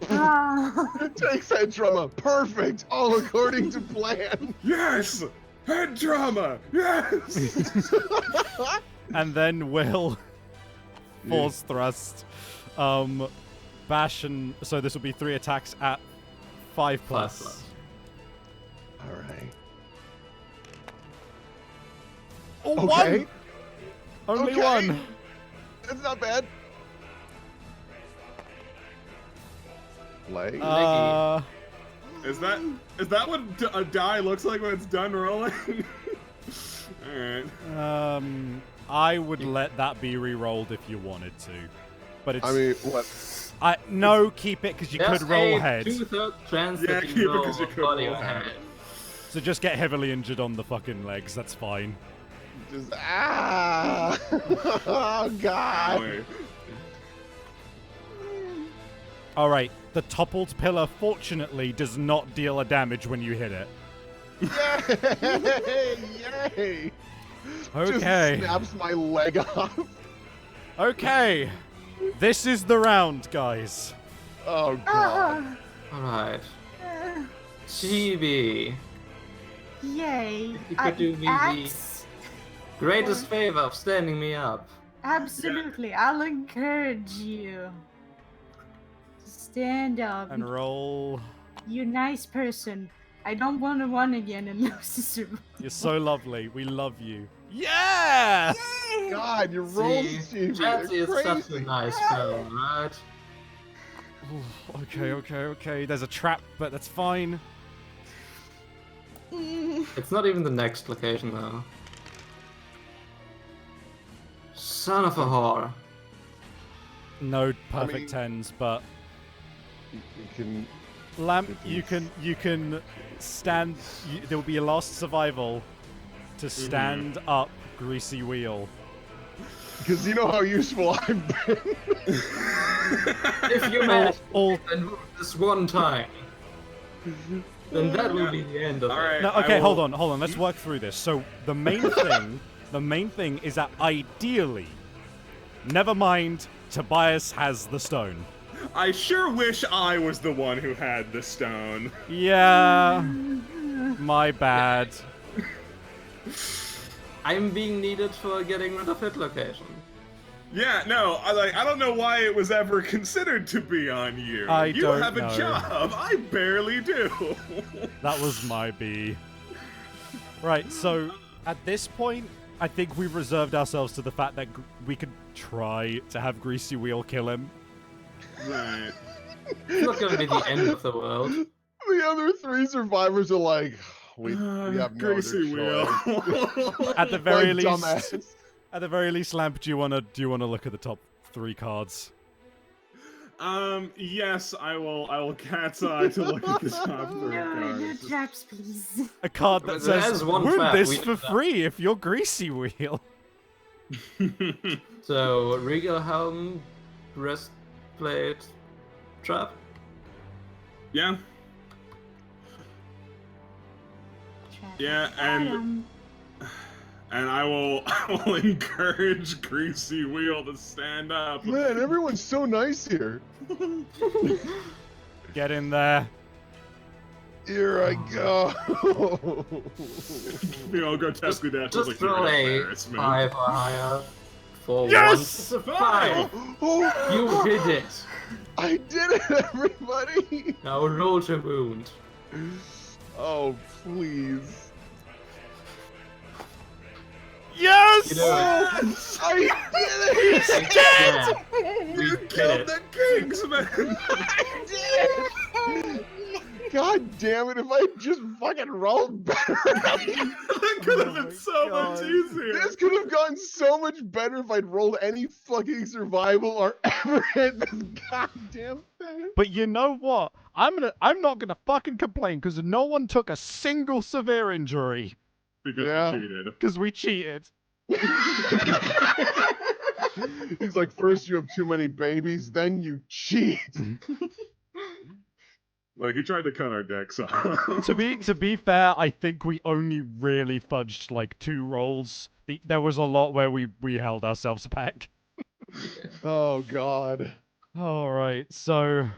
Ah. Takes that drama. Perfect. All according to plan. Yes! Head drama! Yes! And then Will force thrust. Bash and so this will be 3 attacks at 5 plus. 5 plus. All right. Oh, Okay. 1! Only Okay. 1. That's not bad. Leg. Is that what a die looks like when it's done rolling? Alright. I would let that be re-rolled if you wanted to, but it's. I mean, what? No, keep it because you There's could roll a head. 2/3 chance Yeah, that keep you it roll 'cause you could body roll or head. head. So just get heavily injured on the fucking legs. That's fine. Just oh God. Wait. All right. The toppled pillar, fortunately, does not deal a damage when you hit it. Yay! Yay! Okay. Just snaps my leg off. Okay. This is the round, guys. Oh God. Alright. Uh, Chibi. Yay. You could do me the axe? greatest favor of standing me up. Absolutely. I'll encourage you. Stand up. And roll. You nice person. I don't want to win again and lose this room. You're so lovely. We love you. Yeah! God, your rolls, See, Chibi, Chansey is they're such a crazy. nice fellow, right? Okay. There's a trap, but that's fine. It's not even the next location though. Son of a whore. No perfect mean- tens, but You can. Lamp, you can stand. There will be a last survival to stand up, greasy wheel. Because you know how useful I've been. If you manage All to move this one time, then that will be the end of Alright. it. no, I okay, will- hold on. Let's work through this. So the main thing is that ideally, never mind, Tobias has the stone. I sure wish I was the one who had the stone. Yeah, my bad. I'm being needed for getting rid of hit location. Yeah, no, I don't know why it was ever considered to be on you. I you don't have know. a job. I barely do. That was my B. Right, so at this point, I think we've reserved ourselves to the fact that we could try to have Greasy Wheel kill him. Right. It's not gonna be the end of the world. The other 3 survivors are like, we have no other Greasy wheel. choice. At the very Like least, dumbass. at the very least, Lamp, do you wanna look at the top 3 cards? Yes, I will cat's eye to look at the top 3 No cards. traps, please. A card that There's says, one "Win fact this we for know that. free if you're Greasy Wheel." So, Regal Helm, Breastplate, Trap. Yeah. Yeah, and I will encourage Greasy Wheel to stand up. Man, everyone's so nice here. Get in there. Here I go. Grotesquely dash Just like throw a embarrassment. 5 or higher for Yes! once. 5! Oh, You did it! I did it, everybody. Now roll to wound. Oh, please. Yes! You know, I did it. yeah, You did killed it. the Kingsman! I did it. God damn it, if I just fucking rolled better. That could have been so much easier. This could have gone so much better if I'd rolled any fucking survival or ever hit this goddamn thing. But you know what? I'm not gonna fucking complain because no one took a single severe injury Because Yeah. you cheated. because we cheated. He's like, first you have too many babies, then you cheat. Like, he tried to cut our decks off. To be fair, I think we only really fudged like 2 rolls. There was a lot where we held ourselves back. Oh god. All right, so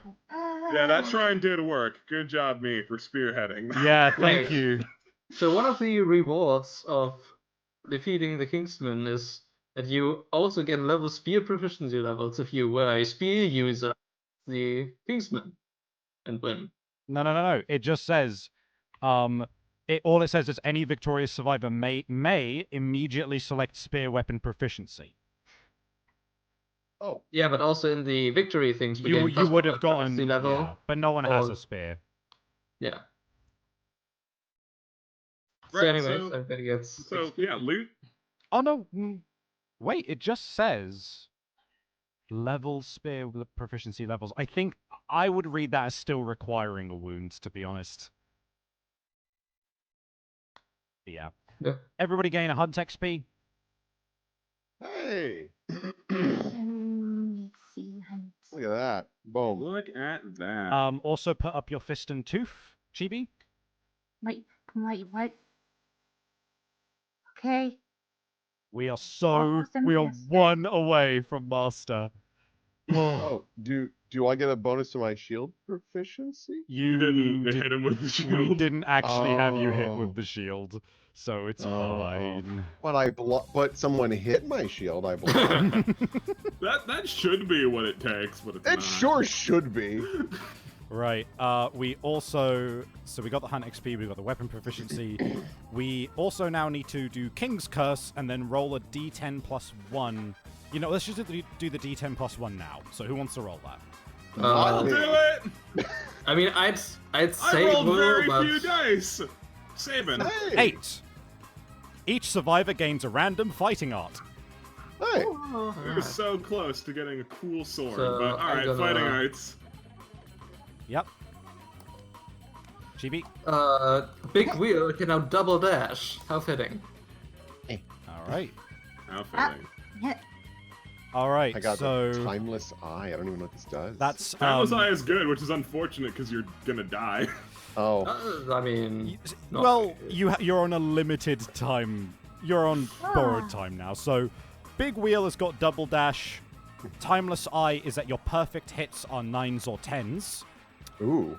Yeah, that shrine did work. Good job, me, for spearheading. yeah, thank Wait. you. So one of the rewards of defeating the Kingsman is that you also get level spear proficiency levels if you were a spear user, the Kingsman, and win. No. It just says, all it says is any victorious survivor may immediately select spear weapon proficiency. Oh. Yeah, but also in the victory things, we You gain would have +1 gotten, proficiency level. yeah, but no one has or- a spear. Yeah. So Right, anyways, so- everybody gets. So, yeah, loot. Oh no, wait, it just says level spear with proficiency levels. I think I would read that as still requiring a wound, to be honest. Yeah. Yeah. Everybody gain a hunt XP. Hey. Let's see. Look at that. Boom. Look at that. Also put up your fist and tooth, Chibi. Wait, what? Okay. We are Awesome, we are yes. 1 away from master. Oh, do I get a bonus to my shield proficiency? You didn't hit him with the We shield. didn't actually have you hit Oh. with the shield, so it's Oh. fine. But someone hit my shield, I believe. That should be what it takes, but it's It not. sure should be. Right. We also we got the hunt XP, we got the weapon proficiency. We also now need to do King's Curse and then roll a D10 plus 1. You know, let's just do the D10 plus 1 now. So who wants to roll that? I'll do it. I mean, I'd I say rolled Will, very but few dice. Sabin. Hey. 8. Each survivor gains a random fighting art. Hey. We were so close to getting a cool sword, So, but I'm alright, gonna- fighting arts. Yep. Chibi. Big Wheel can now double dash. How fitting. All right. How fitting. Yeah. All right. I got so the timeless eye. I don't even know what this does. that's Timeless Eye is good, which is unfortunate because you're gonna die. Oh. I mean, not well, really. you're on a limited time. You're on borrowed time now. So, Big Wheel has got double dash. Timeless Eye is that your perfect hits are 9s or 10s. Ooh.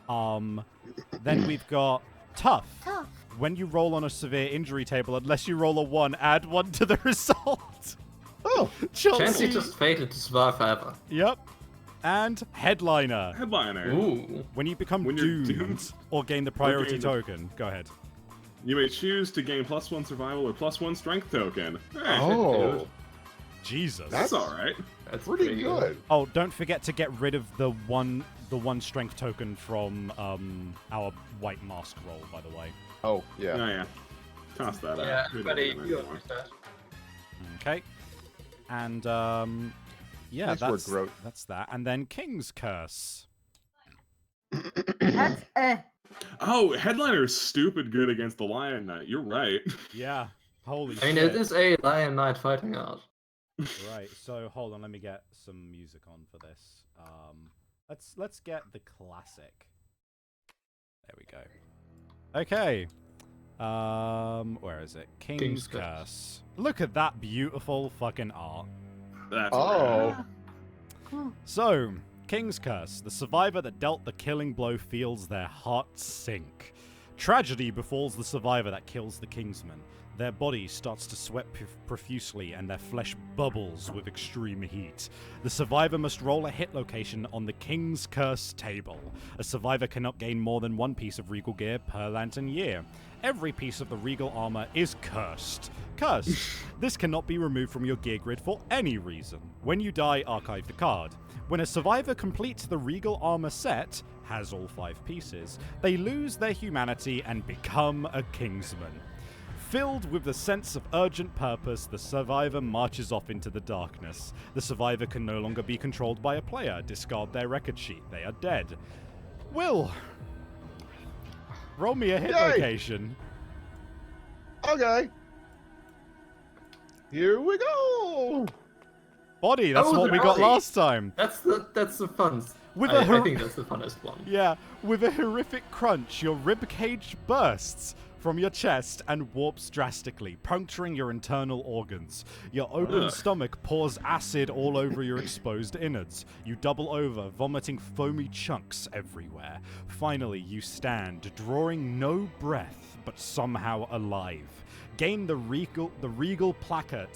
Then we've got Tough. Tough. When you roll on a severe injury table, unless you roll a 1, add 1 to the result. Oh. Chansey just fated to survive forever. Yep. And Headliner. Headliner. Ooh. When you become When you're doomed, doomed. or gain the priority gain the- token. Go ahead. You may choose to gain +1 survival or +1 strength token. Hey, Oh. Jesus. That's alright. That's Pretty good. Oh, don't forget to get rid of the one strength token from our white mask roll, by the way. Oh, yeah. Oh, yeah. Toss that Yeah, out. We don't buddy, need that you anymore. understand. Okay. And yeah, Nice work, that's Groat. that's that. And then King's Curse. That's Oh, Headliner is stupid good against the Lion Knight. You're right. Yeah. Holy I mean, shit. it is a Lion Knight fighting art. Right. So hold on. Let me get some music on for this. Let's get the classic. There we go. Okay. Where is it? King's Curse. Look at that beautiful fucking art. That's Oh. rad. Cool. So, King's Curse. The survivor that dealt the killing blow feels their heart sink. Tragedy befalls the survivor that kills the Kingsman. Their body starts to sweat profusely and their flesh bubbles with extreme heat. The survivor must roll a hit location on the King's Curse table. A survivor cannot gain more than one piece of regal gear per lantern year. Every piece of the regal armor is cursed. Cursed. This cannot be removed from your gear grid for any reason. When you die, archive the card. When a survivor completes the regal armor set, has all 5 pieces, they lose their humanity and become a Kingsman. Filled with the sense of urgent purpose, the survivor marches off into the darkness. The survivor can no longer be controlled by a player. Discard their record sheet. They are dead. Will, roll me a hit Yay! location. Okay. Here we go. Body, that's Oh, what the we got body. last time. That's the fun. With I a think that's the funnest one. Yeah, with a horrific crunch, your ribcage bursts from your chest and warps drastically, puncturing your internal organs. Your open Ugh. stomach pours acid all over your exposed innards. You double over, vomiting foamy chunks everywhere. Finally, you stand, drawing no breath, but somehow alive. Gain the regal placard,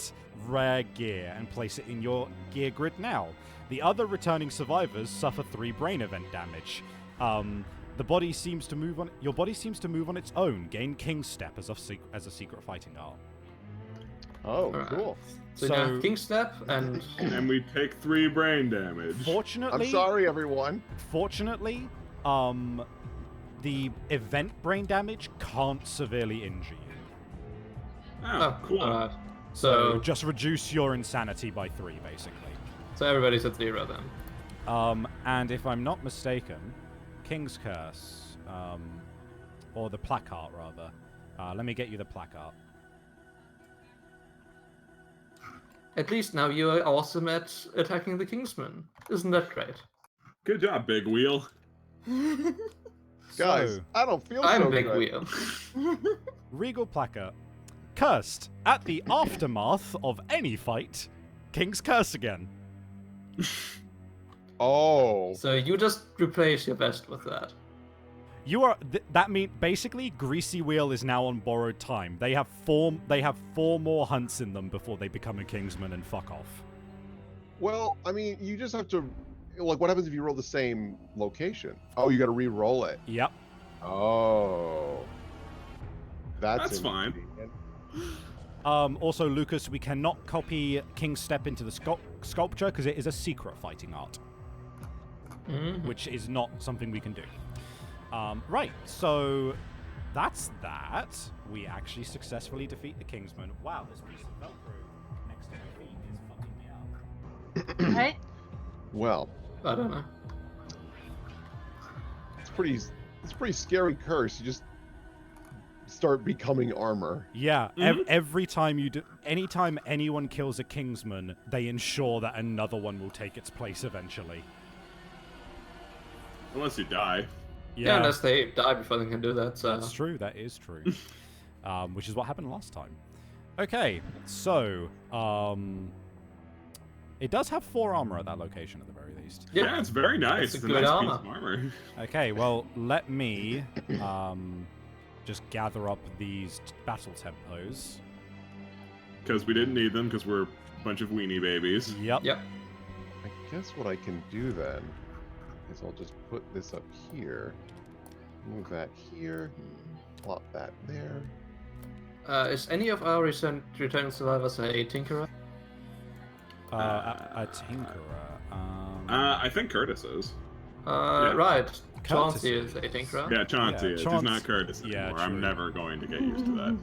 rare gear, and place it in your gear grid now. The other returning survivors suffer 3 brain event damage. The body seems to move on. Your body seems to move on its own. Gain King's Step as a secret fighting art. Oh, Alright. cool. So, So- now King Step and And we take 3 brain damage. Fortunately, I'm sorry, everyone. Fortunately, the event brain damage can't severely injure you. Oh, cool. alright. So So just reduce your insanity by 3, basically. everybody's at 0 then. And if I'm not mistaken, King's Curse, or the placard rather. Let me get you the placard. At least now you are awesome at attacking the Kingsman. Isn't that great? Good job, Big Wheel. Guys, So, I don't feel I'm so Big good. Wheel. Regal placard. Cursed. At the aftermath of any fight, King's Curse again. Oh. So you just replace your best with that. You are. That mean basically, Greasy Wheel is now on borrowed time. They have 4 more hunts in them before they become a Kingsman and fuck off. Well, I mean, you just have to. Like, what happens if you roll the same location? Oh, you got to re-roll it. Yep. Oh. That's fine. inconvenient. Also, Lucas, we cannot copy King's Step into the sculpture because it is a secret fighting art, Mhm. which is not something we can do. Right, so that's that. We actually successfully defeat the Kingsman. Wow, this piece of Velcro next to my feet is fucking me up. Right? Well, I don't know. it's a pretty scary curse. You just start becoming armor. Yeah, Mhm. every time you do, anytime anyone kills a Kingsman, they ensure that another one will take its place eventually. Unless you die. Yeah, unless they die before they can do that. So That's true. That is true. Which is what happened last time. Okay, so it does have 4 armor at that location at the very least. Yeah, it's very nice. It's It's a a good nice armor. piece of armor. Okay, well, let me just gather up these battle tempos. Because we didn't need them, because we're a bunch of weenie babies. Yep. Yep. I guess what I can do then is I'll just put this up here, move that here, plop that there. Is any of our returning survivors a Tinkerer? A Tinkerer. I think Curtis is. Right. Curtis Chauncey is a Tinkerer. Yeah, Chauncey Yeah, is. Chauncey- He's not Curtis yeah, anymore. true. I'm never going to get used to that.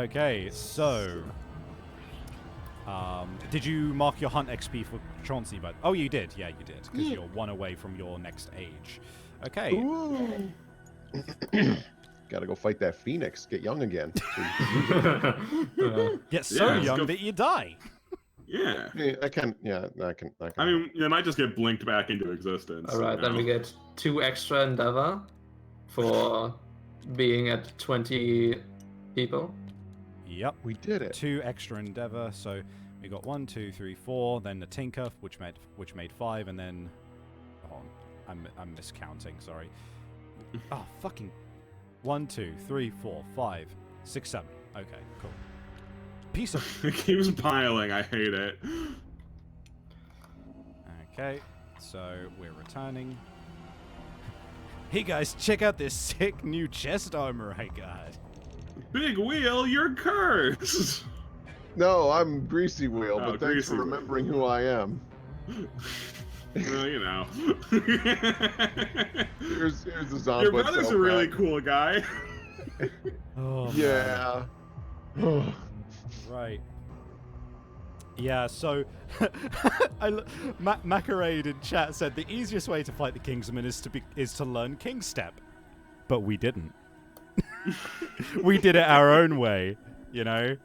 Okay, so did you mark your hunt XP for Chauncey? But oh, you did. Yeah, you did, because Yeah. you're 1 away from your next age. Okay. Ooh. Gotta go fight that phoenix, get young again. Get so Yeah, let's young go- that you die. Yeah. Yeah, I can. I mean, they might just get blinked back into existence. All right, then we get 2 extra endeavor for being at 20 people. Yep. we did it. 2 extra endeavor, so we got 1, 2, 3, 4, then the tinker, which made 5, and then hold on, I'm miscounting, sorry. Oh, fucking 1, 2, 3, 4, 5, 6, 7. Okay, cool. Piece of It keeps piling. I hate it. Okay, so we're returning. Hey guys, check out this sick new chest armor I got. Big wheel, you're cursed. No, I'm Greasy Wheel, Oh, but thanks Greasy for Wheel. remembering who I am. Well, you know. Here's the zombie. Your brother's a really cool guy. Oh, Yeah. right. Yeah, so Macarade in chat said the easiest way to fight the Kingsman is to learn King Step, but we didn't. We did it our own way, you know.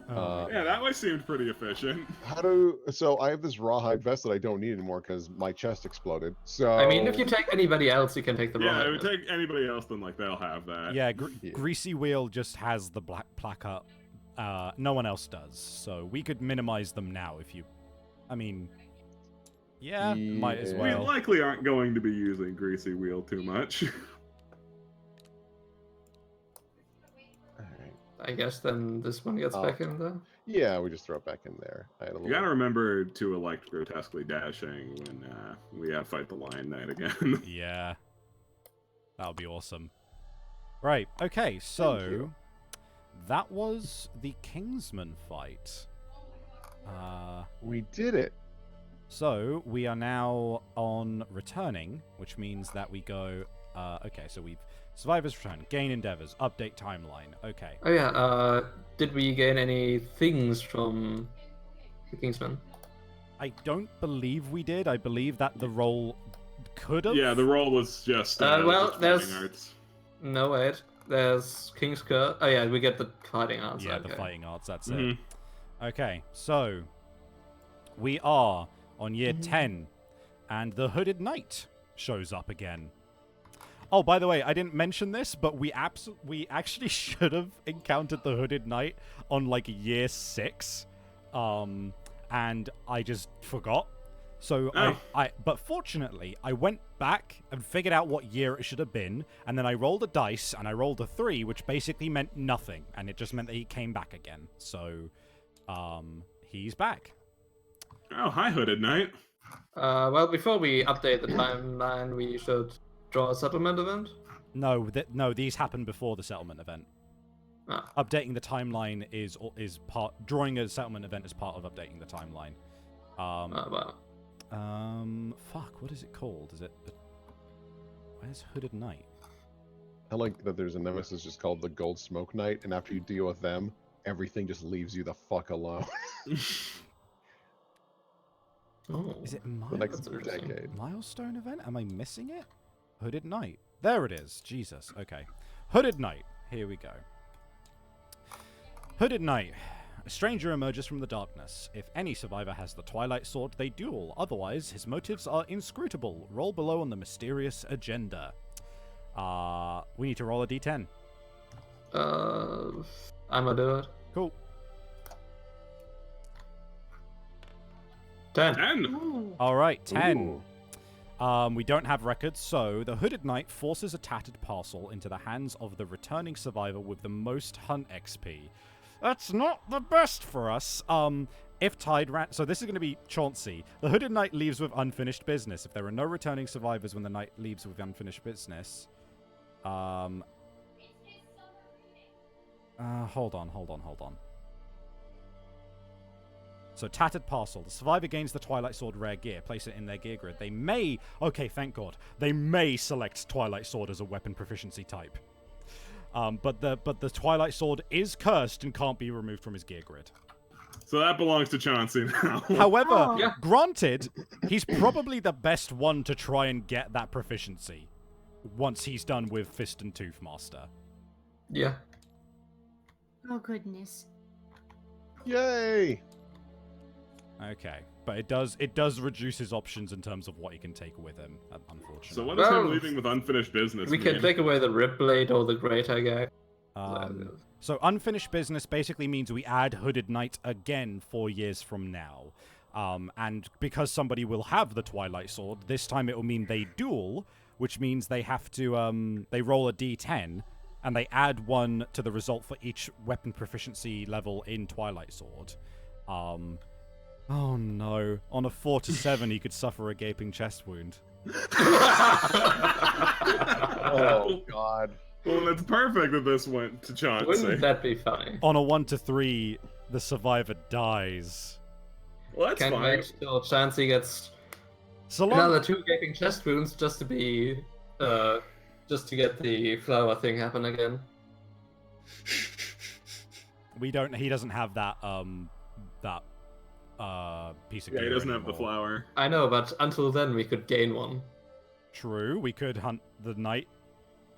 Yeah, that way seemed pretty efficient. So I have this rawhide vest that I don't need anymore because my chest exploded. So I mean, if you take anybody else, you can take the Yeah, wrong. it would take anybody else, then like they'll have that. Yeah, Greasy Wheel just has the black placard. No one else does, so we could minimize them now if you. I mean, yeah, might as Yeah. We well. likely aren't going to be using Greasy Wheel too much. Alright. I guess then this one gets back in there. Yeah, we just throw it back in there. I had a You little... gotta remember to elect grotesquely dashing when we have fight the Lion Knight again. Yeah, that would be awesome. Right. Okay. Thank So you. that was the Kingsman fight. We did it. So we are now on returning, which means that we go. Okay, so we've survivors return, gain endeavors, update timeline. Okay. Oh yeah, did we gain any things from the Kingsman? I don't believe we did. I believe that the roll could have. Yeah, the roll was just. Well, just there's- fighting arts. No, wait. There's King's Curse. Oh yeah, we get the fighting arts. Yeah, okay. the fighting arts. That's Mhm. it. Okay, so we are on year 10, and the Hooded Knight shows up again. Oh, by the way, I didn't mention this, but we actually should have encountered the Hooded Knight on like year 6, and I just forgot. So but fortunately, I went back and figured out what year it should have been, and then I rolled a dice, and I rolled a 3, which basically meant nothing, and it just meant that he came back again. So, he's back. Oh, hi, Hooded Knight. Well, before we update the timeline, we should draw a settlement event. No, these happened before the settlement event. Ah. Updating the timeline is part. Drawing a settlement event is part of updating the timeline. Well. Fuck. What is it called? Is it? Where's Hooded Knight? I like that there's a nemesis just called the Gold Smoke Knight, and after you deal with them, everything just leaves you the fuck alone. Oh. Is it The next That's interesting. decade. milestone event? Am I missing it? Hooded Knight. There it is. Jesus. Okay. Hooded Knight. Here we go. Hooded Knight. A stranger emerges from the darkness. If any survivor has the Twilight Sword, they duel. Otherwise, his motives are inscrutable. Roll below on the mysterious agenda. We need to roll a d10. I'm gonna do it. Cool. 10. 10. Ooh. All right, 10. Ooh. We don't have records, so the Hooded Knight forces a tattered parcel into the hands of the returning survivor with the most hunt XP. That's not the best for us. If tied so this is going to be Chauncey. The Hooded Knight leaves with unfinished business. If there are no returning survivors when the knight leaves with unfinished business, hold on. So, tattered parcel. The survivor gains the Twilight Sword rare gear. Place it in their gear grid. They may... Okay, thank God. They may select Twilight Sword as a weapon proficiency type. But the Twilight Sword is cursed and can't be removed from his gear grid. So that belongs to Chauncey now. However, Oh. Yeah. granted, he's probably the best one to try and get that proficiency once he's done with Fist and Tooth Master. Yeah. Oh goodness. Yay! Okay, but it does reduce his options in terms of what he can take with him, unfortunately. So what does Well, him leaving with unfinished business We mean? can take away the rib blade or the greater guy. So unfinished business basically means we add Hooded Knight again 4 years from now. And because somebody will have the Twilight Sword, this time it will mean they duel, which means they have to they roll a d10 and they add 1 to the result for each weapon proficiency level in Twilight Sword. Oh no. On a 4 to 7 he could suffer a gaping chest wound. Oh god. Well, it's perfect that this went to Chauncey. Wouldn't that be funny? On a 1 to 3 the survivor dies. Well, that's Can't fine. wait till Chansey gets So long another 2 gaping chest wounds just to be, just to get the flower thing happen again. he doesn't have that piece of Yeah, he gear doesn't have the anymore. flower. I know, but until then we could gain one. True, we could hunt the knight.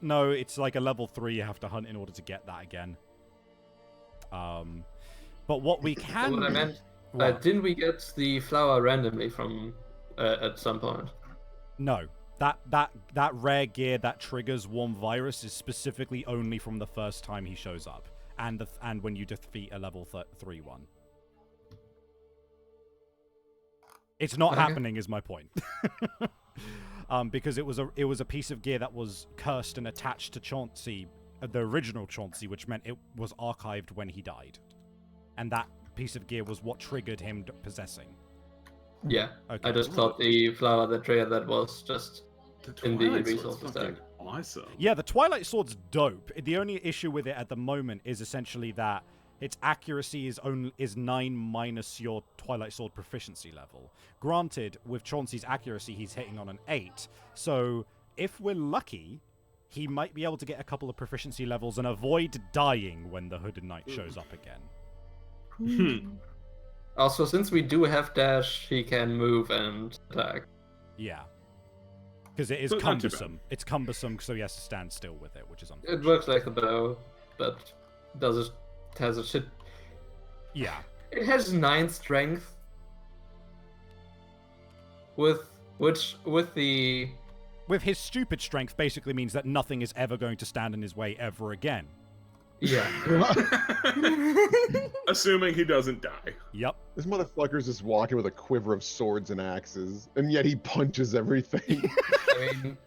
No, it's like a level 3 you have to hunt in order to get that again. But what we can... So what I meant, What? didn't we get the flower randomly from at some point? No. That rare gear that triggers Warm Virus is specifically only from the first time he shows up. And when you defeat a level 3 one. It's not Okay. happening is my point. Because it was a piece of gear that was cursed and attached to Chauncey, the original Chauncey, which meant it was archived when he died. And that piece of gear was what triggered him possessing. Yeah, Okay. I just thought the flower that triggered that was just in the Twilight Sword's resources fucking tag. Awesome. Yeah, the Twilight Sword's dope. The only issue with it at the moment is essentially that its accuracy is 9 minus your Twilight Sword proficiency level. Granted, with Chauncey's accuracy, he's hitting on an 8. So if we're lucky, he might be able to get a couple of proficiency levels and avoid dying when the Hooded Knight shows up again. Also, since we do have dash, he can move and attack. Yeah. Because it is But not too cumbersome. It's cumbersome, so he has to stand still with it, which is It unfortunate. works like a bow, but has a shit. Yeah. It has 9 strength. With the With his stupid strength basically means that nothing is ever going to stand in his way ever again. yeah. Assuming he doesn't die. Yep. This motherfucker's just walking with a quiver of swords and axes, and yet he punches everything. I mean,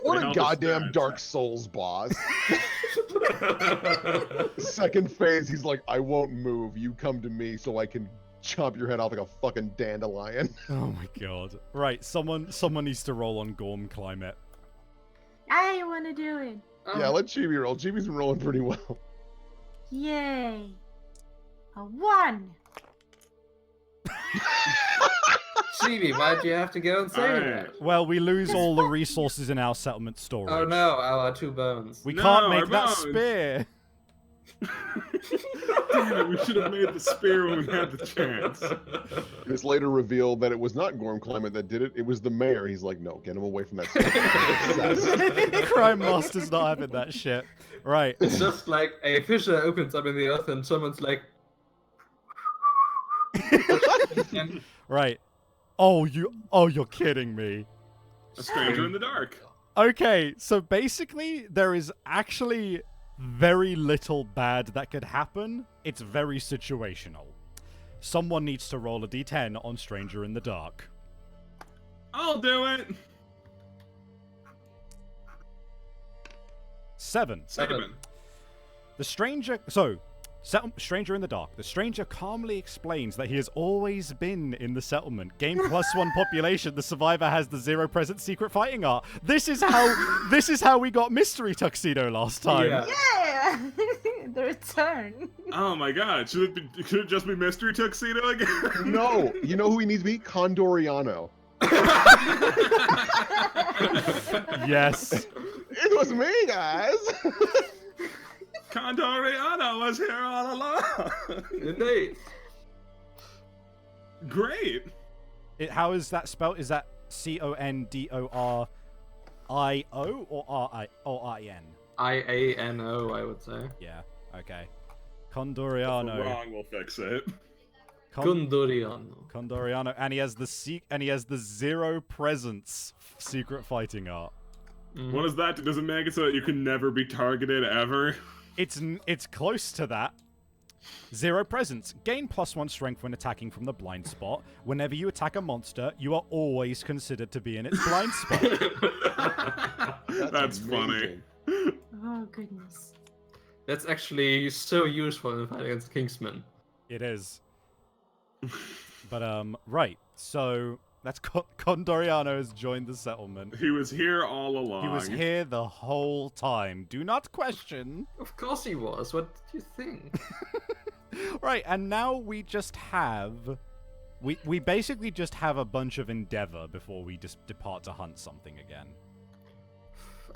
What Well, a goddamn just, Dark Souls boss. Second phase, he's like, I won't move. You come to me so I can chop your head off like a fucking dandelion. Oh my god. Right, someone needs to roll on Gorm Climate. I want to do it. Yeah, let Chibi roll. Chibi's been rolling pretty well. Yay. A 1. Chibi, why'd you have to go and say Alright. that? Well, we lose all the resources in our settlement storage. Oh no, our 2 bones. We No, can't our make that bones. spear. Damn it, we should have made the spear when we had the chance. It's later revealed that it was not Gorm Climate that did it. It was the mayor. He's like, no, get him away from that. Crime Master's not having that shit. Right. It's just like a fissure opens up in the earth and someone's like... and Right. Oh, you're kidding me. A stranger in the dark. Okay, so basically, there is actually very little bad that could happen. It's very situational. Someone needs to roll a d10 on Stranger in the Dark. I'll do it. 7. 7. The stranger... Stranger in the Dark. The stranger calmly explains that he has always been in the settlement. Gain +1 population. The survivor has the 0 present secret fighting art. This is how we got Mystery Tuxedo last time. Yeah. Yeah! The return. Oh my god, should it just be Mystery Tuxedo again? No, you know who he needs to be? Condoriano. Yes. It was me, guys. Condoriano was here all along. Indeed. Great. How is that spelled? Is that Condorioio or R-I-N? IANO, I would say. Yeah. Okay. If we're Condoriano. wrong, we'll fix it. Condoriano. Condoriano, and he has the 0 presence secret fighting art. Mhm. What is that? Does it make it so that you can never be targeted ever? It's close to that. 0 presence. Gain +1 strength when attacking from the blind spot. Whenever you attack a monster, you are always considered to be in its blind spot. That's funny. Oh goodness. That's actually so useful in fighting against Kingsman. It is. But right. So that's Condoriano has joined the settlement. He was here all along. He was here the whole time. Do not question. Of course he was. What did you think? Right, and now we just have... We basically just have a bunch of endeavor before we just depart to hunt something again.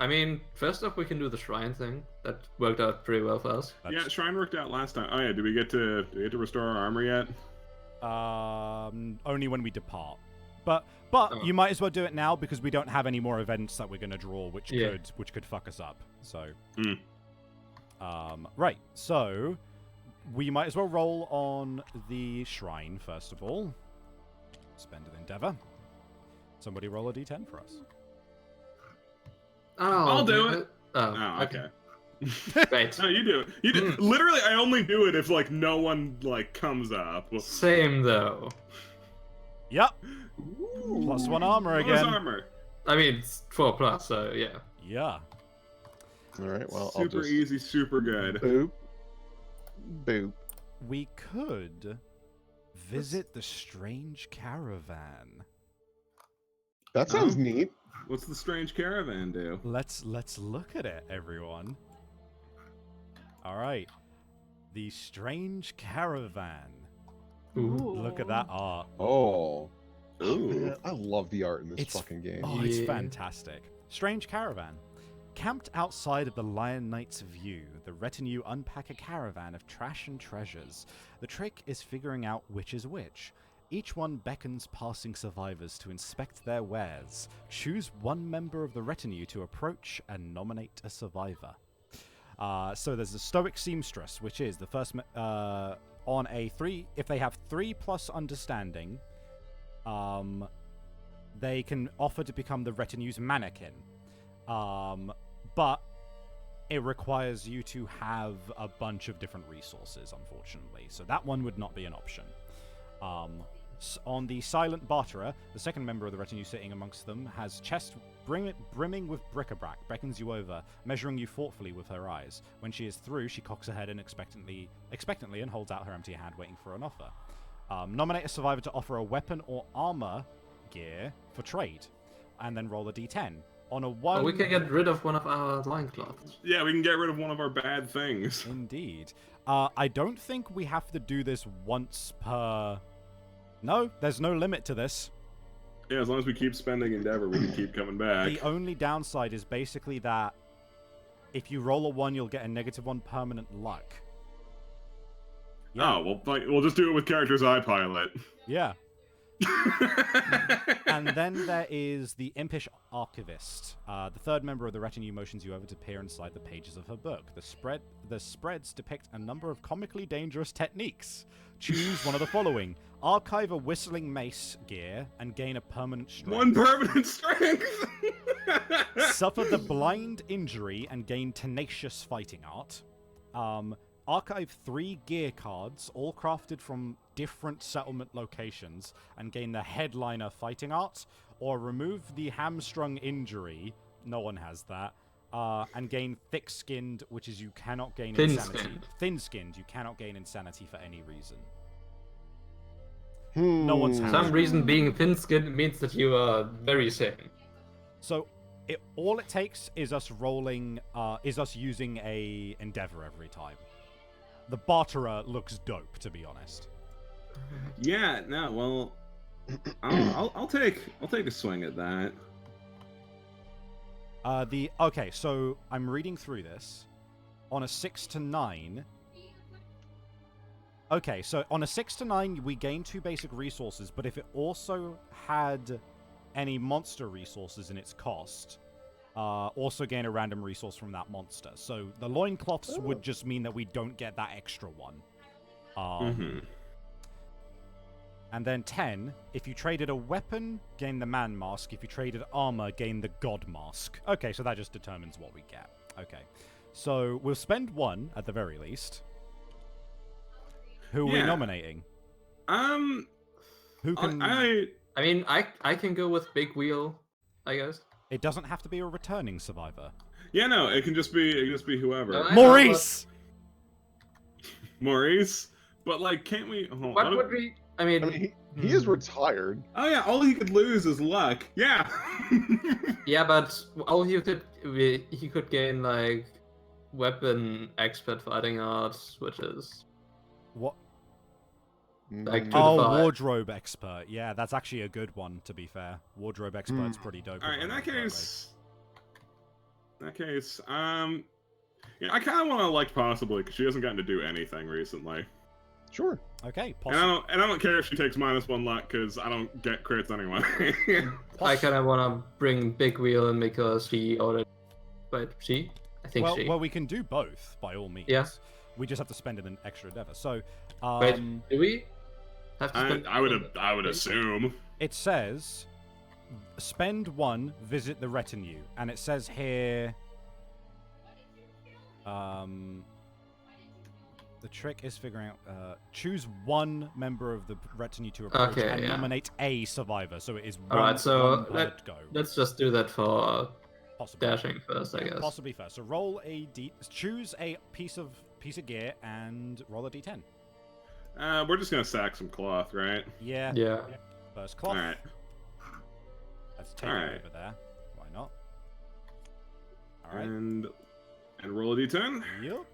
I mean, first off, we can do the shrine thing. That worked out pretty well for us. Yeah, shrine worked out last time. Oh yeah, did we get to restore our armor yet? Only when we depart. But Oh. you might as well do it now because we don't have any more events that we're gonna draw, which Yeah. could fuck us up. So, Hmm. right. So we might as well roll on the shrine first of all. Spend an endeavor. Somebody roll a d10 for us. Oh, I'll do it. Oh, Oh, okay. Wait. No, you do it. You do. Literally, I only do it if like no one like comes up. Same though. Yep. +1 armor What was again. armor? I mean, it's 4+, so yeah. Yeah. All right, well, I'll Super just easy, super good. boop, boop. We could visit the strange caravan. That sounds neat. What's the strange caravan do? Let's look at it, everyone. All right. The strange caravan. Ooh. Look at that art. Oh. Ooh. Man, I love the art in this It's- fucking game. Oh, it's Yeah. fantastic. Strange caravan. Camped outside of the Lion Knight's view, the retinue unpack a caravan of trash and treasures. The trick is figuring out which is which. Each one beckons passing survivors to inspect their wares. Choose one member of the retinue to approach and nominate a survivor. So there's the Stoic Seamstress, which is the first on a 3. If they have 3+ understanding, they can offer to become the retinue's mannequin. But it requires you to have a bunch of different resources, unfortunately. So that one would not be an option. On the Silent Barterer, the second member of the retinue sitting amongst them has chest brimming with bric-a-brac, beckons you over, measuring you thoughtfully with her eyes. When she is through, she cocks her head in expectantly and holds out her empty hand, waiting for an offer. Nominate a survivor to offer a weapon or armor gear for trade, and then roll a d10. On a 1... Oh, we can get rid of one of our loincloths. Yeah, we can get rid of one of our bad things. Indeed. I don't think we have to do this once per... No, there's no limit to this. Yeah, as long as we keep spending endeavor, we can keep coming back. The only downside is basically that if you roll a 1, you'll get a -1 permanent luck. Oh, well, we'll just do it with characters I pilot. Yeah. And then there is the Impish Archivist. The third member of the retinue motions you over to peer inside the pages of her book. The spreads depict a number of comically dangerous techniques. Choose one of the following. Archive a whistling mace gear and gain a permanent strength. 1 permanent strength! Suffer the blind injury and gain tenacious fighting art. Archive 3 gear cards, all crafted from different settlement locations, and gain the headliner fighting art. Or remove the hamstrung injury, no one has that, and gain thick-skinned, which is you cannot gain insanity. Thin-skinned. Thin-skinned, you cannot gain insanity for any reason. No one's For had some reason, being thin-skinned means that you are very sane. So all it takes is us rolling, is us using a endeavor every time. The Barterer looks dope, to be honest. Yeah, no, well, I'll take a swing at that. Okay, so I'm reading through this. On a 6 to 9. Okay, so on a 6 to 9, we gain 2 basic resources, but if it also had any monster resources in its cost, also gain a random resource from that monster. So the loincloths would just mean that we don't get that extra one. And then 10, if you traded a weapon, gain the man mask. If you traded armor, gain the god mask. Okay, so that just determines what we get. Okay. So we'll spend 1 at the very least. Who are we nominating? Who can... I mean, I can go with Big Wheel, I guess. It doesn't have to be a returning survivor. Yeah, no, it can just be whoever. No, Maurice! Maurice? But, like, can't we... What would we... I mean he is retired. Oh, yeah, all he could lose is luck. Yeah. yeah, but all he could gain, like, weapon expert fighting arts, which is... What? Like, wardrobe expert. Yeah, that's actually a good one, to be fair. Wardrobe expert's pretty dope. Alright, in that case... yeah, I kind of want to elect possibly, because she hasn't gotten to do anything recently. Sure. Okay, possibly. And I don't care if she takes -1 luck, because I don't get crits anyway. I kind of want to bring Big Wheel in because she already... Wait, she? I think she. Well, we can do both, by all means. Yeah. We just have to spend an extra endeavor. So, wait, do we have to spend... I would assume. It says, spend 1, visit the retinue. And it says here... the trick is figuring out... choose 1 member of the retinue to approach and nominate a survivor. So it is one, Alright, so go. Let's just do that for Possibly. dashing first, I guess. Possibly first. So roll a choose a piece of gear and roll a d10. We're just gonna sack some cloth, right? Yeah. Yeah. First cloth. Alright. Let's take it over there. Why not? Alright. And roll a d10. Yep.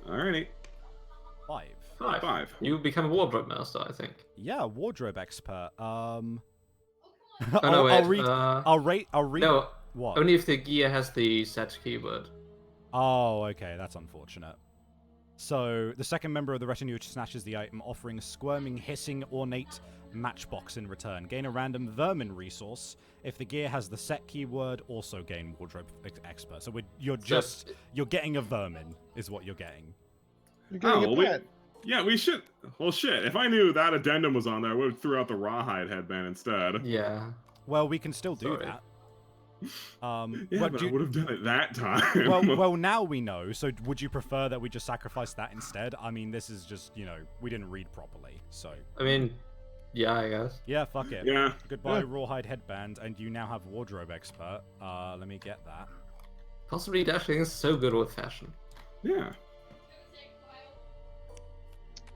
Alrighty. 5. 5. You become a wardrobe master, I think. Yeah, wardrobe expert. Oh, no, wait. I'll read. No, what? only if the gear has the set keyword. Oh, okay, that's unfortunate. So, the second member of the retinue snatches the item, offering a squirming, hissing, ornate matchbox in return. Gain a random vermin resource. If the gear has the set keyword, also gain wardrobe expert. So you're getting a vermin, is what you're getting. You're getting a pet. Yeah, we should... Well, shit, if I knew that addendum was on there, I would have threw out the rawhide headband instead. Yeah. Well, we can still do that. Yeah, but I would have done it that time. well, now we know. So, would you prefer that we just sacrifice that instead? I mean, this is just, we didn't read properly, so. I mean, yeah, I guess. Yeah, fuck it. Yeah. Goodbye, rawhide headband, and you now have wardrobe expert. Let me get that. Possibly dashing is so good with fashion. Yeah.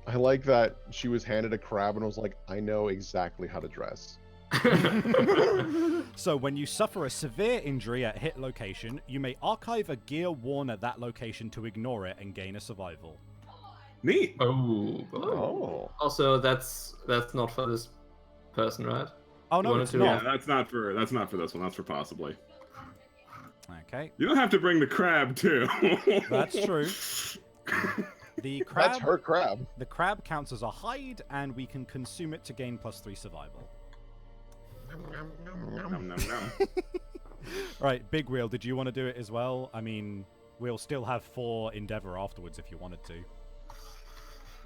I like that she was handed a crab and was like, I know exactly how to dress. So when you suffer a severe injury at hit location, you may archive a gear worn at that location to ignore it and gain a survival. Neat. Oh. Also, that's not for this person, right? Oh no, it's not. Yeah, that's not for this one. That's for possibly. Okay. You don't have to bring the crab too. That's true. The crab. That's her crab. The crab counts as a hide, and we can consume it to gain +3 survival. Nom, nom, nom. Right, Big Wheel, did you want to do it as well? I mean, we'll still have 4 endeavor afterwards if you wanted to.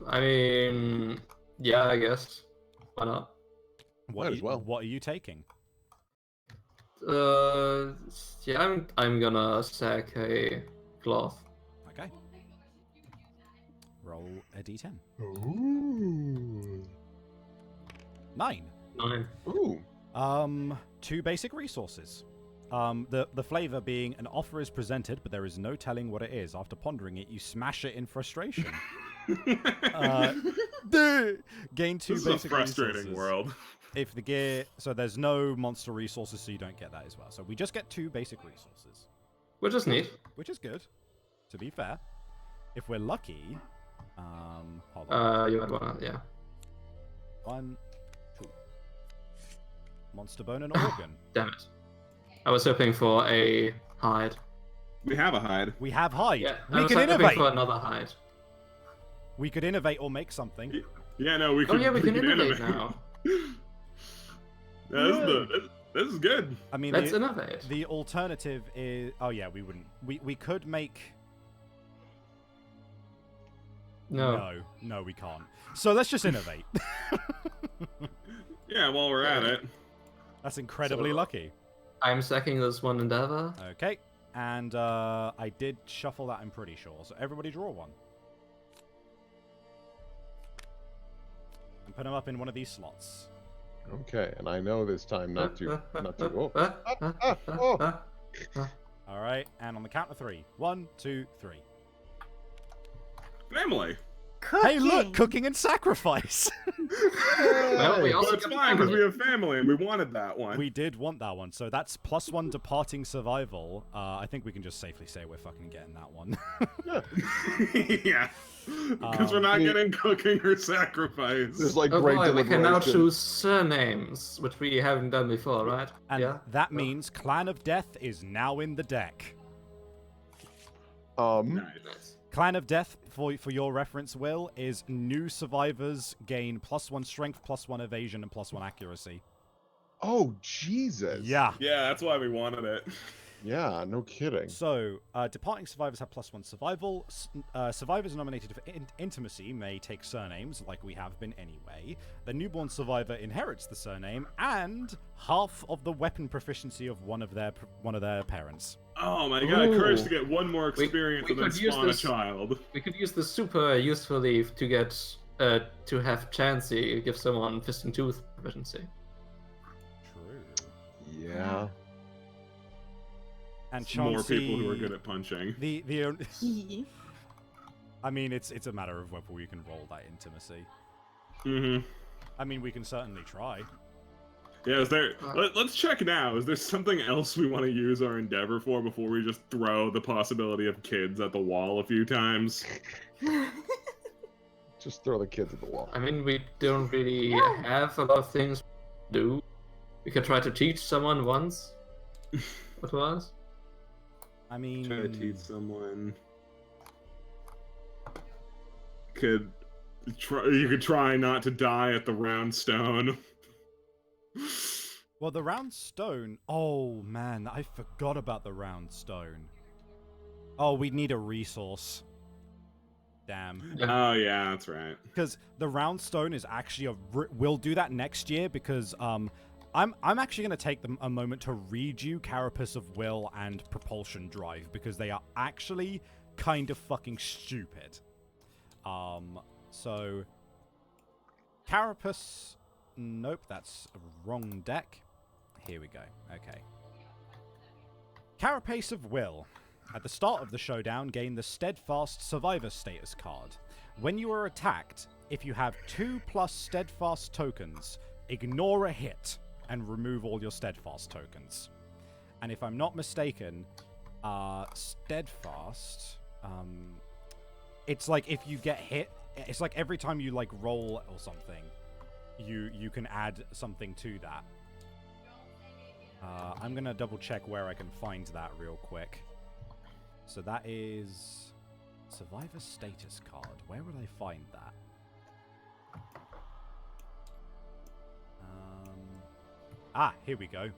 I mean, yeah, I guess. Why not? Might as well. What are you taking? Yeah, I'm gonna sack a cloth. Okay. Roll a d10. Ooh. 9. 9. Ooh. 2 basic resources. The flavor being an offer is presented, but there is no telling what it is. After pondering it, you smash it in frustration. Gain 2 This basic is a frustrating resources. world. If the gear, so there's no monster resources, so you don't get that as well. So we just get 2 basic resources, Which is neat. which is good. To be fair, if we're lucky, hold on. You had one, yeah. 1, 2. Monster bone and organ. Damn it. I was hoping for a hide. We have a hide. We have hide. Yeah, we I was can hoping innovate. for another hide. We could innovate or make something. Yeah, no, we can. Oh yeah, we can innovate now. This is good. I mean, Let's innovate. the alternative is... Oh, yeah, we wouldn't. We could make... No. No, we can't. So let's just innovate. Yeah, while we're at it. That's incredibly So- lucky. I'm sacking this one endeavor. Okay, and I did shuffle that, I'm pretty sure. So everybody draw one. And put them up in one of these slots. Okay, and I know this time not to. Oh. All right, and on the count of 3. 1, 2, 3. Family. Cooking. Hey, look, cooking and sacrifice. Well, we But also it's get fine because family. we have family and we wanted that one. We did want that one, so that's +1 departing survival. I think we can just safely say we're fucking getting that one. Yeah. Because we're not getting cooking or sacrifice. There's like Oh great boy, we can now deliberation. choose surnames, which we haven't done before, right? And yeah. that means Clan of Death is now in the deck. Nice. Clan of Death, for your reference, Will, is new survivors gain +1 strength, +1 evasion, and +1 accuracy. Oh Jesus. Yeah. Yeah, that's why we wanted it. Yeah, no kidding. So, departing survivors have +1 survival. Survivors nominated for intimacy may take surnames, like we have been anyway. The newborn survivor inherits the surname and half of the weapon proficiency of one of their parents. Oh my god, Ooh. courage to get one more We- experience we and then could use spawn a this- child. We could use this super usefully to get to have Chansey give someone fist and tooth proficiency. True. Yeah. And More Chauncey, people who are good at punching. I mean, it's a matter of whether we can roll that intimacy. Mm-hmm. I mean, we can certainly try. Yeah, is there... let's check now. Is there something else we want to use our endeavor for before we just throw the possibility of kids at the wall a few times? Just throw the kids at the wall. I mean, we don't really have a lot of things to do. We could try to teach someone once. What was? I mean, Try to teach someone. You could try not to die at the round stone. well, the round stone. Oh man, I forgot about the round stone. Oh, we need a resource. Damn. Oh yeah, that's right. Because the round stone is actually we'll do that next year because I'm actually going to take a moment to read you Carapace of Will and Propulsion Drive because they are actually kind of fucking stupid. So Carapace, nope, that's a wrong deck. Here we go. Okay. Carapace of Will. At the start of the showdown, gain the Steadfast Survivor status card. When you are attacked, if you have 2+ Steadfast tokens, ignore a hit and remove all your Steadfast tokens. And if I'm not mistaken, Steadfast, it's like if you get hit, it's like every time you like roll or something, you can add something to that. I'm gonna double check where I can find that real quick. So that is Survivor status card. Where would I find that? Here we go.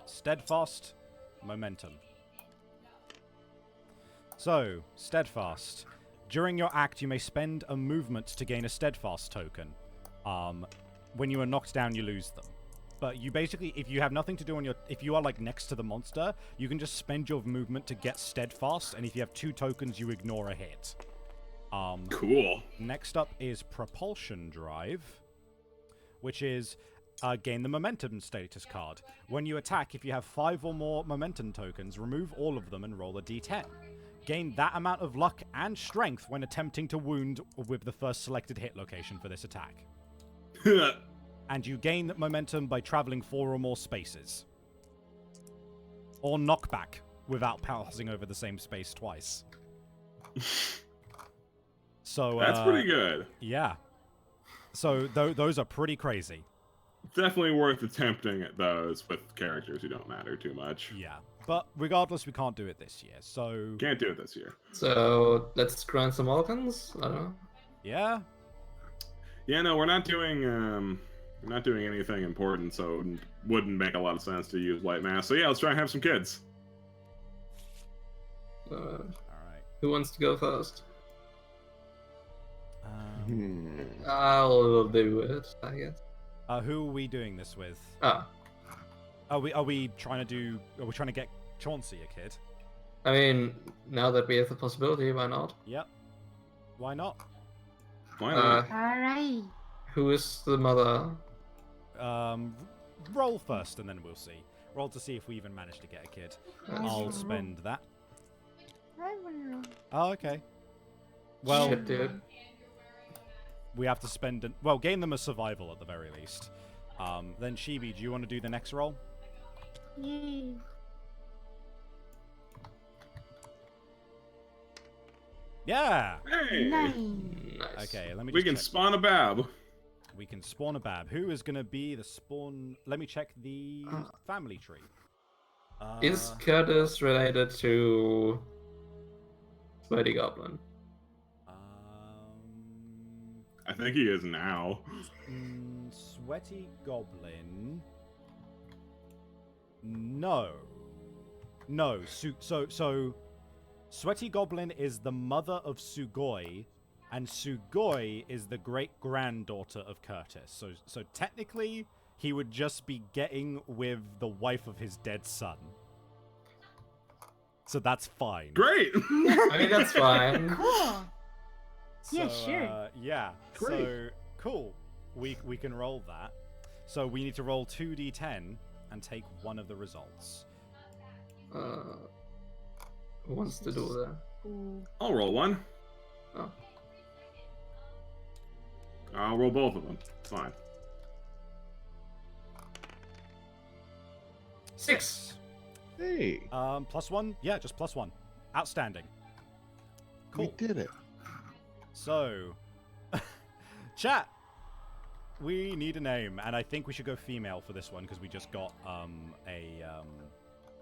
Steadfast momentum. So, Steadfast. During your act, you may spend a movement to gain a Steadfast token. When you are knocked down, you lose them. But you basically, if you have nothing to do on if you are like next to the monster, you can just spend your movement to get Steadfast, and if you have 2 tokens, you ignore a hit. Cool. Next up is Propulsion Drive, which is gain the Momentum status card. When you attack, if you have 5 or more Momentum tokens, remove all of them and roll a d10. Gain that amount of luck and strength when attempting to wound with the first selected hit location for this attack. And you gain momentum by traveling 4 or more spaces. Or knockback without passing over the same space twice. So That's pretty good. Yeah. So those are pretty crazy. Definitely worth attempting at those with characters who don't matter too much. Yeah. But regardless, we can't do it this year. So Can't do it this year. So let's grind some Alkans? I don't know. yeah. Yeah, no, we're not doing anything important, so it wouldn't make a lot of sense to use white mass. So yeah, let's try and have some kids. All right. Who wants to go first? I'll do it, I guess. Who are we doing this with? Ah, Are we trying to get Chauncey a kid? I mean, now that we have the possibility, why not? Yep. Why not? Why not? Alright. Who is the mother? Roll first, and then we'll see. Roll to see if we even manage to get a kid. I'll spend that. I will. Oh, okay. Well, Shit, dude. we have to spend. Well, gain them a survival at the very least. Then Chibi, do you want to do the next roll? Yay. Yeah. Hey, Nice. Nice. Okay. Let me. we Just can check. spawn a bab. We can spawn a bab. Who is going to be the spawn? Let me check the family tree. Is Curtis related to Sweaty Goblin? I think he is now. Sweaty Goblin. No. No. So Sweaty Goblin is the mother of Sugoi, and Sugoi is the great-granddaughter of Curtis. So technically, he would just be getting with the wife of his dead son. So that's fine. Great. I mean, that's fine. Cool. So, Yeah, sure. Yeah. Great. So cool. We can roll that. So we need to roll 2d10 and take one of the results. Who wants to do that? Ooh. I'll roll one. Oh. I'll roll both of them. It's fine. 6. Hey, +1? Yeah, just +1. Outstanding. Cool. we did it. So, chat. We need a name, and I think we should go female for this one because we just got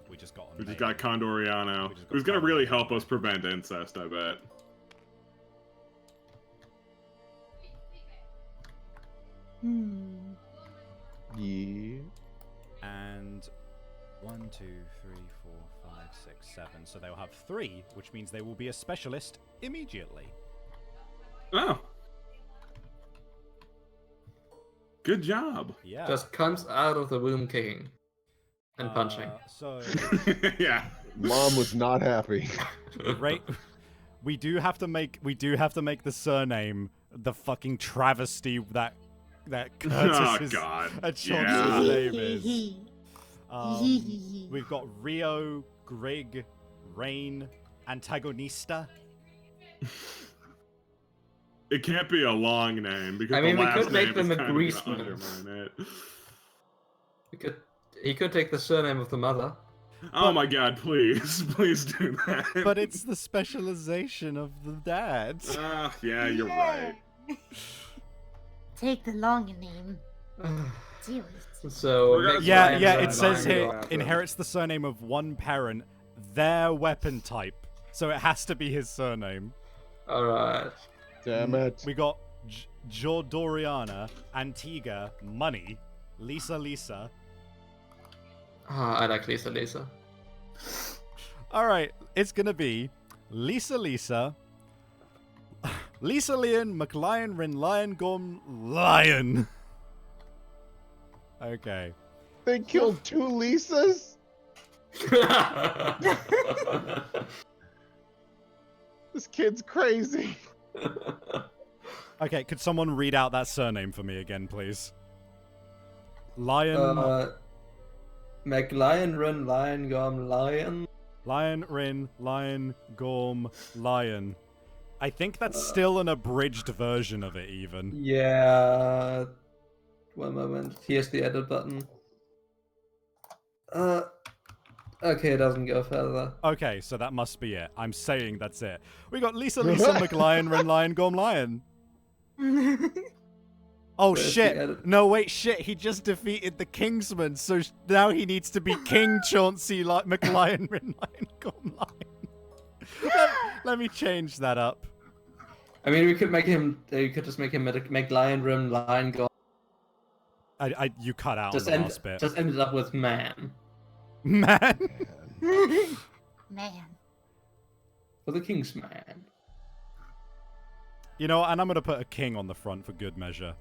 We just got Condoriano, We just got who's gonna really Condoriano. help us prevent incest, I bet. Yeah. And 1, 2, 3, 4, 5, 6, 7. So they'll have 3, which means they will be a specialist immediately. Oh. Good job. Yeah. Just comes out of the womb kicking and punching. So, Yeah. Mom was not happy. right. We do have to make the surname the fucking travesty that Curtis's God. Chauncey's Yeah. name is. We've got Rio, Grig, Rain, Antagonista. It can't be a long name because I mean, the we last could make name them is a kind of gonna Greaseman. undermine it. He could take the surname of the mother. Oh my God! Please, please do that. But it's the specialization of the dad. Yeah, you're right. Take the longer name. Deal with it. So We're gonna make Yeah, Ryan yeah, Ryan it says Ryan here, go. inherits the surname of one parent, their weapon type. So it has to be his surname. Alright. Damn it. We got Jordoriana, Antigua, Money, Lisa. I like Lisa. Alright, it's gonna be Lisa, Lisa Lion, McLion, Rin, Lion, Gorm, Lion. Okay. They killed 2 Lisas? This kid's crazy. Okay, could someone read out that surname for me again, please? Lion, McLion, Run, Lion, Gum, Lion. Lion, Rin, Lion, Gorm, Lion. I think that's still an abridged version of it, even. Yeah. One moment. Here's the edit button. Okay, it doesn't go further. Okay, so that must be it. I'm saying that's it. We got Lisa, McLion, Rin, Lion, Gorm, Lion. Oh Where's the shit! edit? No wait, shit! He just defeated the Kingsman, so now he needs to be King Chauncey McLion, Rin, Lion, Gorm, Lion. Let me change that up. I mean, we could make him. You could just make him McLion, Rim, Lion, Gum. You cut out Just on the last bit. Just ended up with man. Man. Man. For the King's man. You know, and I'm gonna put a king on the front for good measure.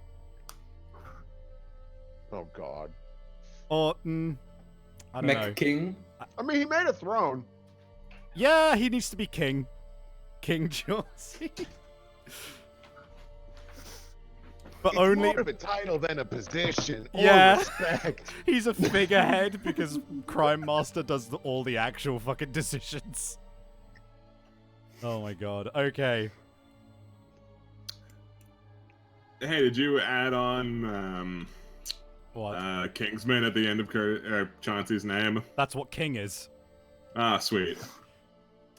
Oh God. Or, I don't know. Mech King. I mean, he made a throne. Yeah, he needs to be king. King Chauncey. But It's only more of a title than a position. Yeah. Or respect. he's a figurehead because Crime Master does all the actual fucking decisions. Oh my god. Okay. Hey, did you add on What? Kingsman at the end of Chauncey's name? That's what king is. Ah, sweet.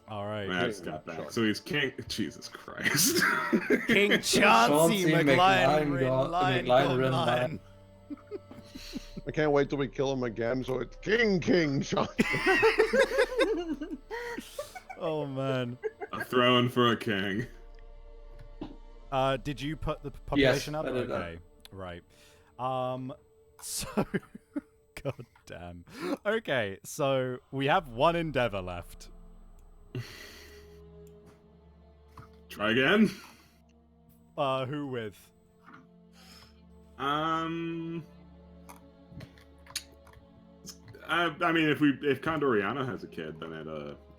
Alright. I just got back. So he's king. Jesus Christ. King Chauncey Chauncey McLion McLion. I can't wait till we kill him again. So it's King Sean. Oh man. A throne for a king. Did you put the population Yes, up? I did that. Okay. Right. So God damn. Okay, so we have one endeavor left. Try again. Who with? I mean, if Condoriano has a kid, then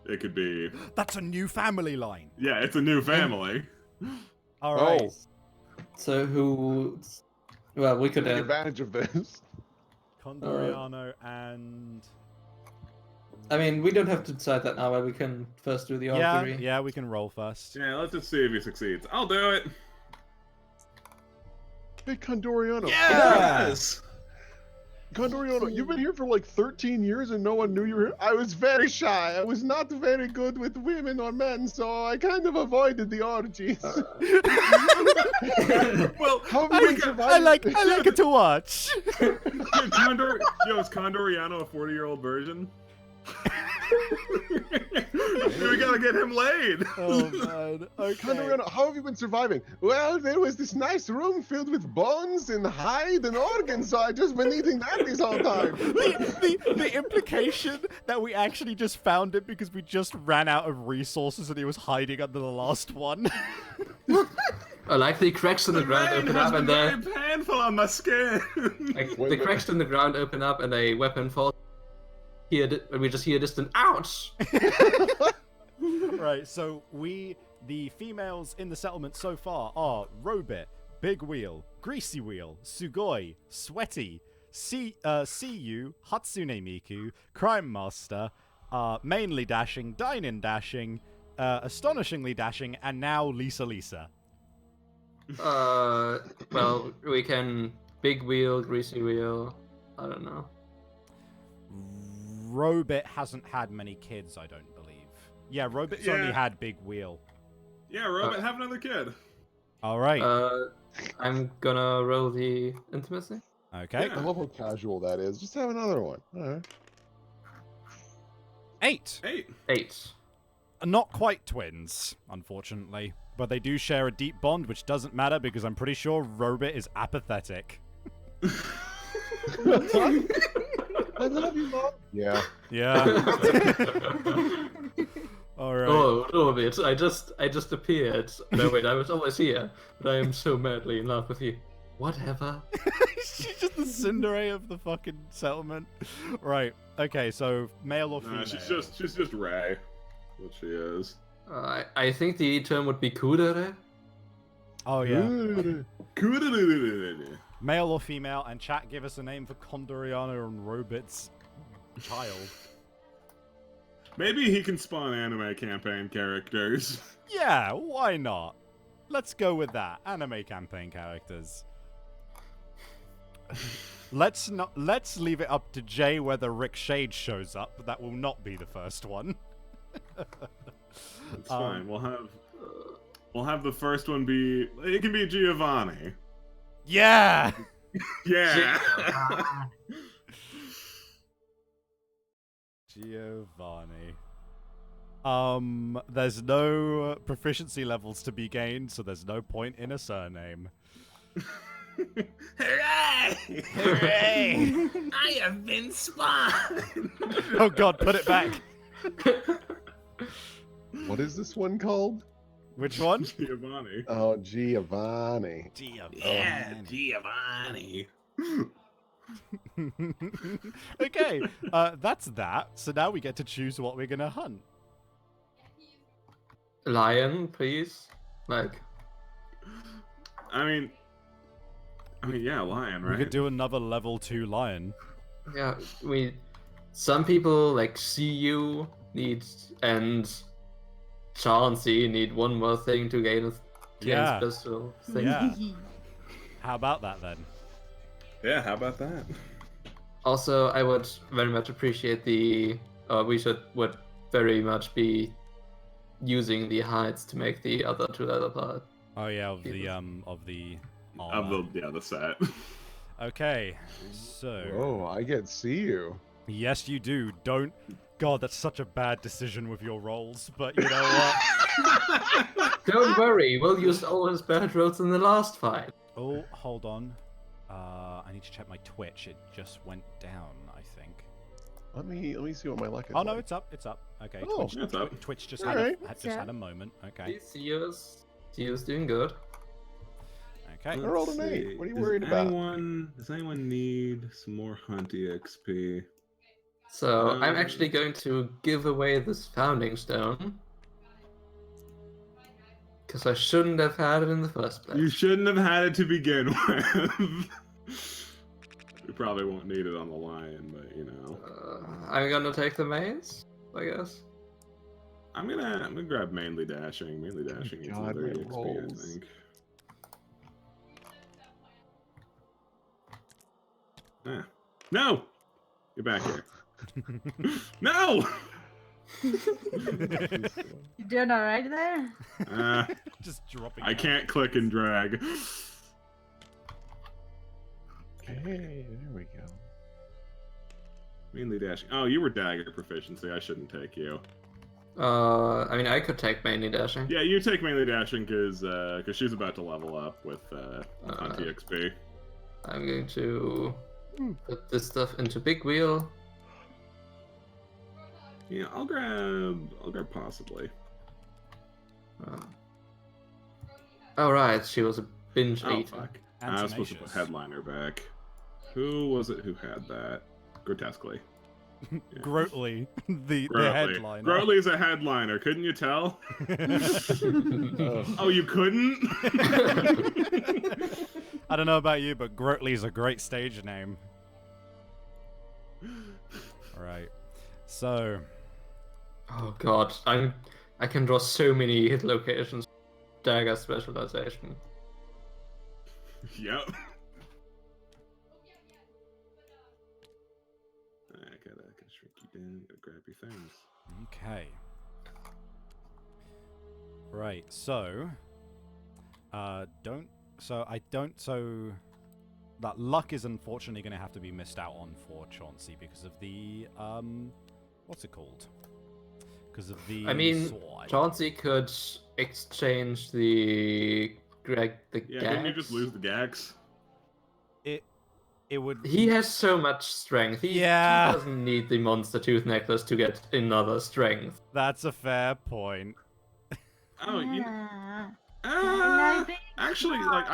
it could be. That's a new family line. Yeah, it's a new family. All right. Oh, So who? Well, we could take add. advantage of this. Condoriano and I mean, we don't have to decide that now. But we can first do the yeah, augury. yeah, we can roll first. Yeah, let's just see if he succeeds. I'll do it. Hey, Condoriano. Yes. Condoriano, you've been here for like 13 years and no one knew you were here. I was very shy. I was not very good with women or men, so I kind of avoided the orgies. Well, How have I you been surviving? like it to watch. is Condoriano a 40-year-old version? We gotta get him laid. Oh man. Okay. Condoriano, how have you been surviving? Well, there was this nice room filled with bones and hide and organs, so I just been eating that this whole time. The implication that we actually just found it because we just ran out of resources and he was hiding under the last one. I like the cracks in the ground Rain open has up been and very painful on my skin. like, Wait, the wait. cracks in the ground open up and a weapon falls. We just hear a distant ouch. Right, so the females in the settlement so far are Robit, Big Wheel, Greasy Wheel, Sugoi, Sweaty, Siyu, Hatsune Miku, Crime Master, mainly dashing, dine-in dashing, astonishingly dashing, and now Lisa. Well, we can big wheel, greasy wheel. I don't know. Robit hasn't had many kids, I don't believe. Yeah, Robit's Yeah. only had Big Wheel. Yeah, Robert, have another kid. All right. I'm gonna roll the intimacy. Okay. yeah. I love how casual that is. Just have another one. All right. 8. 8. Not quite twins, unfortunately. But they do share a deep bond, which doesn't matter because I'm pretty sure Robit is apathetic. I love you, Mom. Yeah. Yeah. All right. Oh, Robert, I just appeared. No, wait, I was always here. But I am so madly in love with you. Whatever. She's just the Cinderella of the fucking settlement. Right. Okay, so male or female? Nah, she's just Ray. What she is. I think the term would be kudere. Oh, yeah. Good. Male or female, and chat, give us a name for Condoriano and Robit's child. Maybe he can spawn anime campaign characters. Yeah, why not? Let's go with that. Anime campaign characters. Let's leave it up to Jay whether Rick Shade shows up. That will not be the first one. It's fine. We'll have the first one be. It can be Giovanni. Yeah. Yeah. Giovanni. There's no proficiency levels to be gained, so there's no point in a surname. Hooray! Hooray! I have been spawned. Oh god, put it back. What is this one called? Which one? Giovanni. Oh, Giovanni. Yeah, Giovanni. Okay, that's that. So now we get to choose what we're gonna hunt. Lion, please. Like, I mean, yeah, lion, We right? could do another level 2 lion. yeah, some people like see you and Chauncey need one more thing to gain Yeah. special thing. Yeah. How about that then? Yeah, how about that? Also, I would very much appreciate would very much be using the hides to make the other 2 leather part. Oh yeah, of the armor. The set. Okay, so Oh, I get to see you. yes, you do. Don't. God, that's such a bad decision with your rolls. But you know what? Don't worry, we'll use all his bad rolls in the last fight. Oh, hold on. I need to check my Twitch. It just went down, I think. Let me see what my luck is. Oh no, like. it's up. It's up. Okay. Oh, it's up. Twitch just Alright. had a moment. Okay. Theo's doing good. Okay. I rolled an 8. What are you worried about? Does anyone need some more Hunt EXP? So I'm actually going to give away this founding stone. Because I shouldn't have had it in the first place. You shouldn't have had it to begin with. We probably won't need it on the lion, but you know. I'm gonna take the maze, I guess. I'm gonna grab mainly dashing. Mainly dashing is God, another my EXP, rolls. I think. Ah. No! Get back here. No! You doing alright there? Just dropping. I down. can't click and drag. Okay, there we go. Mainly dashing. Oh, you were dagger proficiency. I shouldn't take you. I mean, I could take mainly dashing. Yeah, you take mainly dashing because she's about to level up with on TXP. I'm going to put this stuff into big wheel. Yeah, I'll grab possibly. All right, she was a binge Oh eater. fuck! And I was supposed to put tenacious. headliner back. Who was it who had that? Grotesquely. Yeah. Grotely, the Grotely. headliner. Grotely's a headliner. Couldn't you tell? Oh, you couldn't? I don't know about you, but Grotely's a great stage name. Alright. So, Oh god, I can draw so many hit locations. Dagger specialization. Yep. I gotta shrink you down. Gotta grab your things. okay. Right, so that luck is unfortunately going to have to be missed out on for Chauncey because of the what's it called? Because of the I mean, sword. Chauncey could exchange the Yeah, gags. didn't you just lose the gags? It would. He has so much strength. He doesn't need the monster tooth necklace to get another strength. That's a fair point. Oh, you. I think Actually, like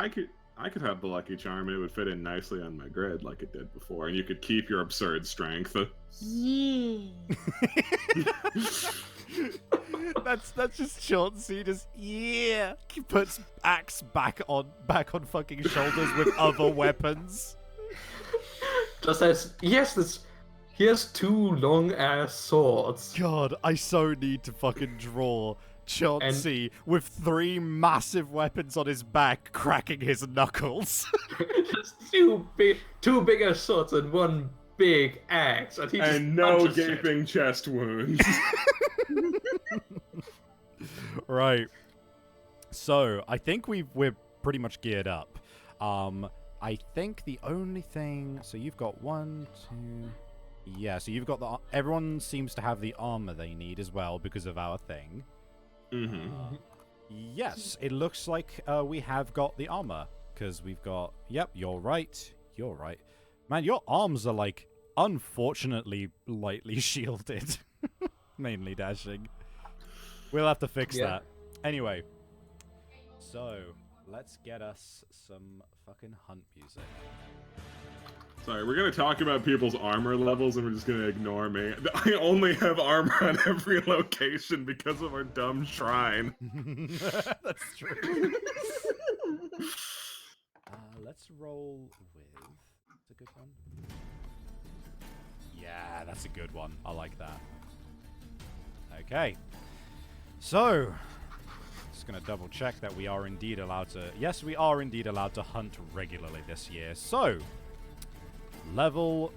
I could have the lucky charm and it would fit in nicely on my grid like it did before, and you could keep your absurd strength. Yeah. That's just Chauncey. Just He puts axe back on fucking shoulders with other weapons. Just as he has 2 long ass swords. God, I so need to fucking draw Chauncey with 3 massive weapons on his back, cracking his knuckles. Just 2 bigger swords and 1 big axe, and he just And no punches it. gaping chest wounds. Right. So I think we're pretty much geared up. I think the only thing. So you've got 1, 2. Yeah. So you've got everyone seems to have the armor they need as well because of our thing. Mm-hmm. Yes, it looks like we have got the armor because we've got. Yep, you're right. You're right. Man, your arms are like unfortunately lightly shielded. Mainly dashing. We'll have to fix that. Anyway, So, let's get us some fucking hunt music. Sorry, we're gonna talk about people's armor levels and we're just gonna ignore me. I only have armor on every location because of our dumb shrine. That's true. Let's roll with... That's a good one. Yeah, that's a good one. I like that. Okay. So, just gonna double check that we are indeed allowed to... Yes, we are indeed allowed to hunt regularly this year. So, level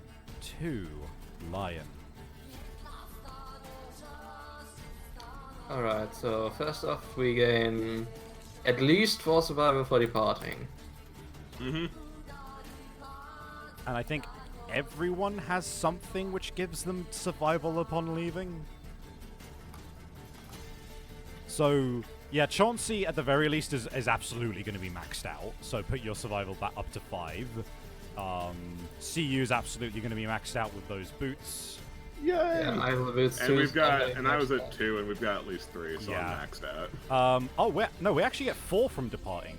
2, Lion. Alright, so first off, we gain at least 4 survival for departing. Mm-hmm. And I think everyone has something which gives them survival upon leaving. So, yeah, Chauncey at the very least is absolutely going to be maxed out. So put your survival back up to 5. CU is absolutely going to be maxed out with those boots. Yay! Yeah, I have the boots And too. we've got, so and I was at 2, and we've got at least 3, so Yeah. I'm maxed out. Oh, we actually get 4 from departing.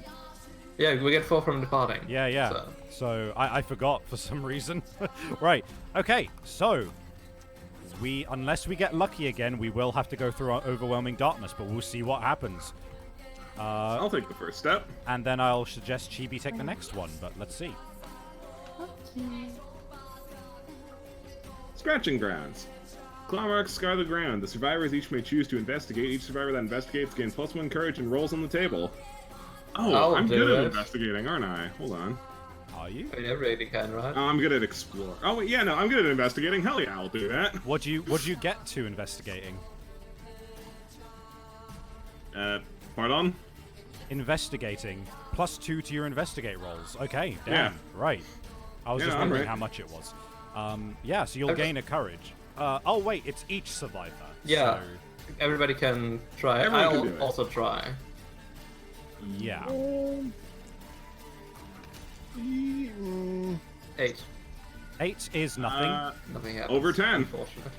Yeah, we get 4 from departing. Yeah. So I forgot for some reason. Right. Okay. So unless we get lucky again, we will have to go through our overwhelming darkness, but we'll see what happens. I'll take the first step. And then I'll suggest Chibi take the next one, but let's see. Okay. Scratching grounds. Claw marks scar the ground. The survivors each may choose to investigate. Each survivor that investigates gains +1 courage and rolls on the table. Oh, I'll I'm do good at it. investigating, aren't I? Hold on. Are you? I mean, everybody can, right? Oh, I'm good at explore. Oh, wait, yeah, no, I'm good at investigating. Hell yeah, I'll do that. What do you get to investigating? Pardon? Investigating. +2 to your investigate rolls. Okay, damn. Yeah. Right. I was Yeah, just I'm wondering right. how much it was. Yeah, so you'll Okay. gain a courage. Oh, wait, it's each survivor. Yeah. So, Everybody can try. Everyone can I'll do it. also try. yeah. 8. 8 is nothing. Nothing happens. Over 10. Unfortunate.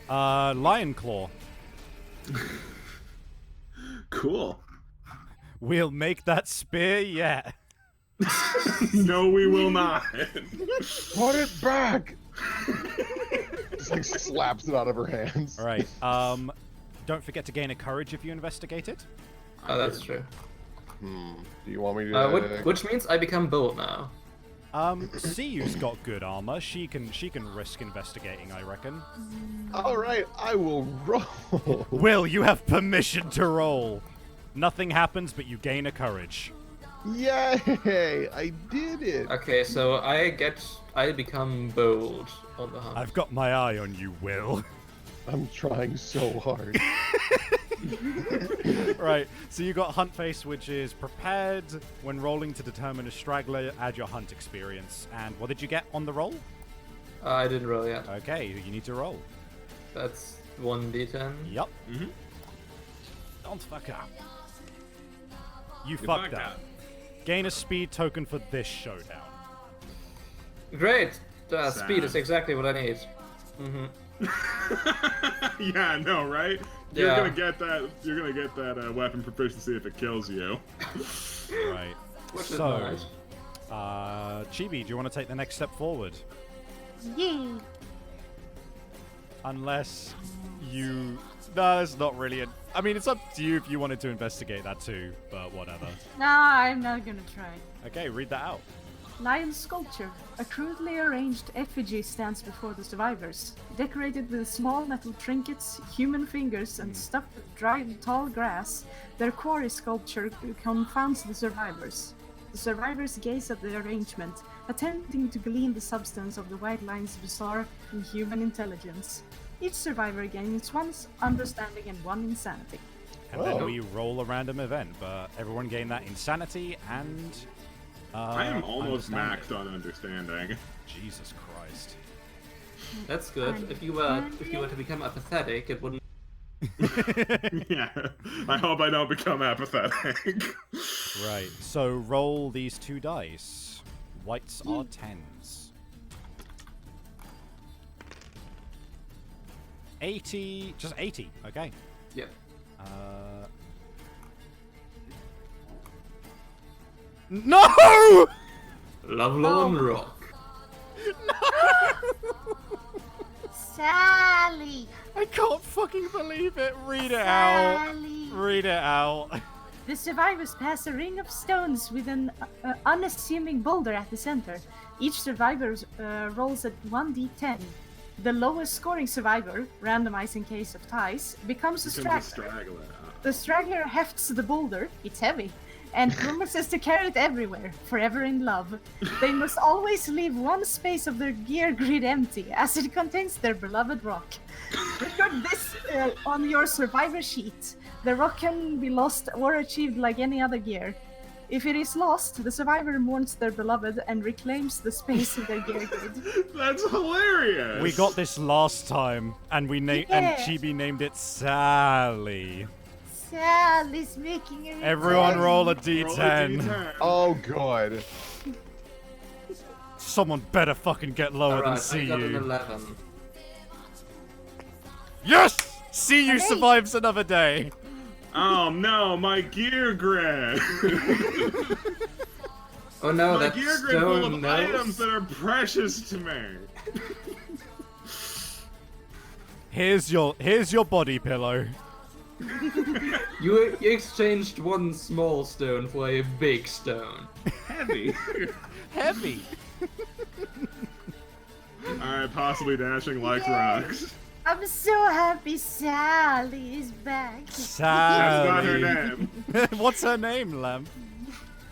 Lion Claw. Cool. We'll make that spear yet. No, we will not. Put it back! Just like slaps it out of her hands. All right. Don't forget to gain a courage if you investigate it. Oh, that's true. Do you want me to... Which means I become bold now. CU's got good armor. She can risk investigating, I reckon. Alright, I will roll. Will, you have permission to roll. Nothing happens, but you gain a courage. Yay! I did it! Okay, so I become bold on the hunt. I've got my eye on you, Will. I'm trying so hard. Right, so you got Hunt Face, which is prepared. When rolling to determine a straggler, add your hunt experience. And what did you get on the roll? I didn't roll yet. Okay, you need to roll. That's 1d10. Yup. Mm-hmm. Don't fuck up. You fucked up. Gain a speed token for this showdown. Great! Speed Sad. is exactly what I need. Yeah, I know, right? You're Yeah. gonna get that. You're gonna get that weapon proficiency if it kills you. Right. Which is So, nice. Chibi, do you want to take the next step forward? Yay! Unless you... No, it's not really I mean, it's up to you if you wanted to investigate that too, but whatever. Nah, I'm not gonna try. Okay, read that out. Lion sculpture. A crudely arranged effigy stands before the survivors, decorated with small metal trinkets, human fingers, and stuffed with dried tall grass. Their quarry sculpture confounds the survivors. The survivors gaze at the arrangement, attempting to glean the substance of the white lion's bizarre inhuman intelligence. Each survivor gains 1 understanding and 1 insanity. And then we roll a random event, but everyone gain that insanity and... I am almost understanding. maxed on understanding. Jesus Christ. That's good. If you were to become apathetic, it wouldn't. Yeah. I hope I don't become apathetic. Right, so roll these 2 dice. Whites are 10s. 80, just 80, okay. Yep. No! Lovelorn Rock. Sally! I can't fucking believe it. Read it out. Sally! Read it out. The survivors pass a ring of stones with an unassuming boulder at the center. Each survivor rolls a 1d10. The lowest scoring survivor, randomized in case of ties, becomes a straggler. The straggler hefts the boulder, it's heavy, and promises to carry it everywhere, forever in love. They must always leave one space of their gear grid empty, as it contains their beloved rock. Record this on your survivor sheet. The rock can be lost or achieved like any other gear. If it is lost, the survivor mourns their beloved and reclaims the space in their gear grid. That's hilarious. We got this last time, and and Chibi named it Sally. Sally's making a Everyone roll a Roll a d10. D10. Oh, good. Someone better fucking get lower than Alright, see I got an you. 11. Yes! See you Hey. survives another day. Oh no, my gear grid. Oh no, My that gear grid full stone of knows. items that are precious to me. Here's your body pillow. You exchanged one small stone for a big stone. Heavy. Heavy. Alright, possibly dashing like rocks. I'm so happy Sally is back. That's not her Sally. name. What's her name, Lamp?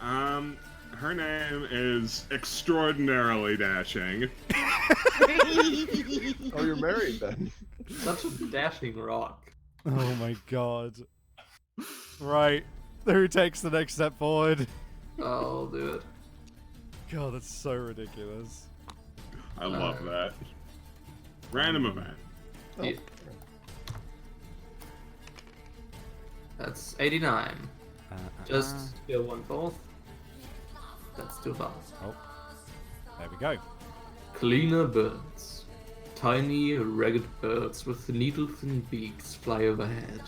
Her name is extraordinarily dashing. Oh, you're married then. Such a dashing rock. Oh my god. Right. Who takes the next step forward? I'll do it. God, that's so ridiculous. I love that. Random event. Yeah. That's 89. Just go 1/4. That's too fast. Oh. There we go. Cleaner birds. Tiny, ragged birds with needle-thin beaks fly overhead.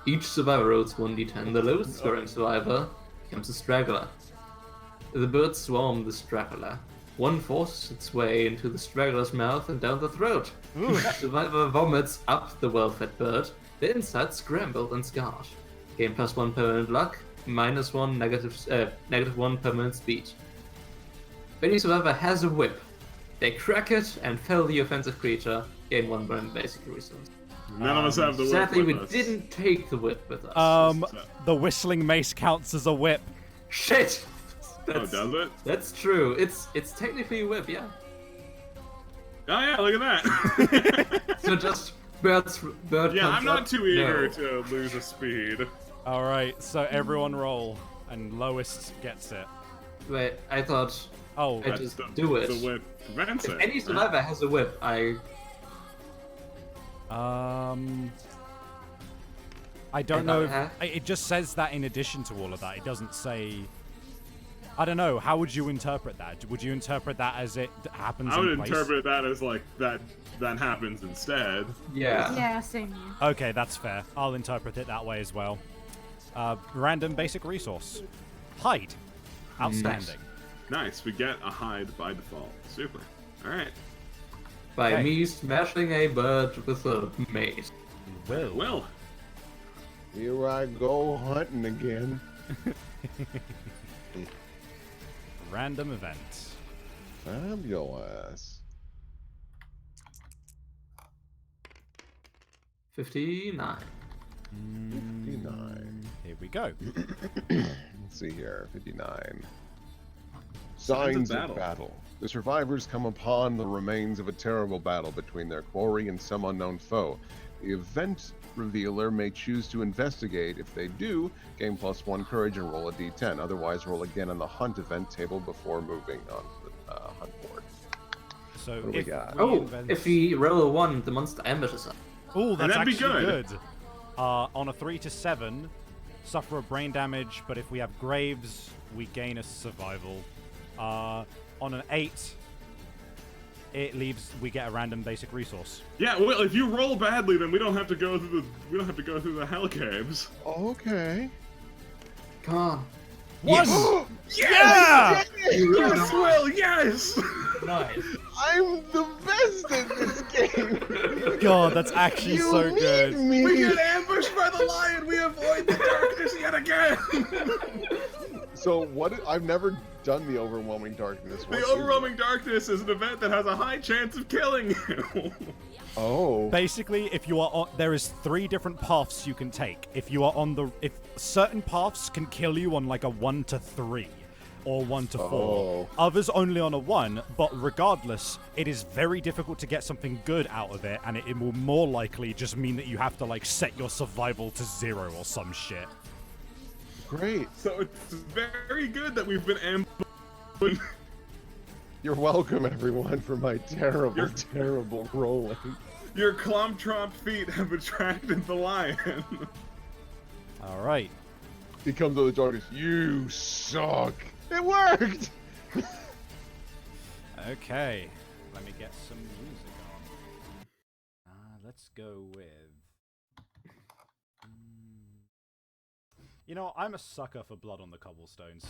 Each survivor rolls 1d10. The lowest scoring survivor becomes a straggler. The birds swarm the straggler. One forces its way into the straggler's mouth and down the throat. The survivor vomits up the well-fed bird. The inside scrambled and scarred. Gain +1 permanent luck, -1 -1 permanent speed. If any survivor has a whip, they crack it and fell the offensive creature. Gain 1 permanent basic resource. None of us have the whip Sadly, we with us. didn't take the whip with us. The whistling mace counts as a whip. Shit! Oh, does it? That's true. It's technically a whip, yeah. Oh yeah, look at that. So just bird. Yeah, comes I'm not up? too eager No. to lose a speed. Alright, so everyone roll, and lowest gets it. Wait, I thought Oh, I just do it. The whip prevents If it. any survivor has a whip, I I don't And know. that It just says that in addition to all of that. It doesn't say. I don't know. How would you interpret that? Would you interpret that as it happens? I would in place? interpret that as like that happens instead. yeah. Yeah, same here. Okay, that's fair. I'll interpret it that way as well. Random basic resource. Hide. Outstanding. Nice, we get a hide by default. Super. Alright. By Okay. me smashing a bird with a mace. Will. Well, Here I go hunting again. Random event. Fabulous. 59. 59. Here we go. Let's see here. 59. Signs of battle. The survivors come upon the remains of a terrible battle between their quarry and some unknown foe. The event revealer may choose to investigate. If they do, gain +1 courage and roll a d10. Otherwise, roll again on the hunt event table before moving on to the hunt board. So What do we if got? we Oh, invent... if we roll a 1, the monster ambushes us. Ooh, that's that'd be actually good. good. On a 3 to 7, suffer a brain damage, but if we have graves, we gain a survival. On an 8, we get a random basic resource. yeah. Well, if you roll badly, then we don't have to go through the hell caves. Okay. Come on. One! Yes! Yeah! Yes, Will, yes! Nice. I'm the best in this game. God, that's actually You so need good. me. We get ambushed by the lion. We avoid the darkness yet again. So what? I've never done the overwhelming darkness. What The is overwhelming it? darkness is an event that has a high chance of killing you. Oh. Basically, if you are on, there is 3 different paths you can take. If you are on the, if certain paths can kill you on like a 1 to 3 or 1 to 4, Oh. others only on a 1. But regardless, it is very difficult to get something good out of it, and it will more likely just mean that you have to like set your survival to 0 or some shit. Great. So it's very good that we've been ambushed. You're welcome, everyone, for my terrible, You're- terrible rolling. Your clump-tromp feet have attracted the lion. All right. He comes to the darkness. You suck. It worked. Okay. Let me get some music on. Let's go with. You know, I'm a sucker for Blood on the Cobblestones.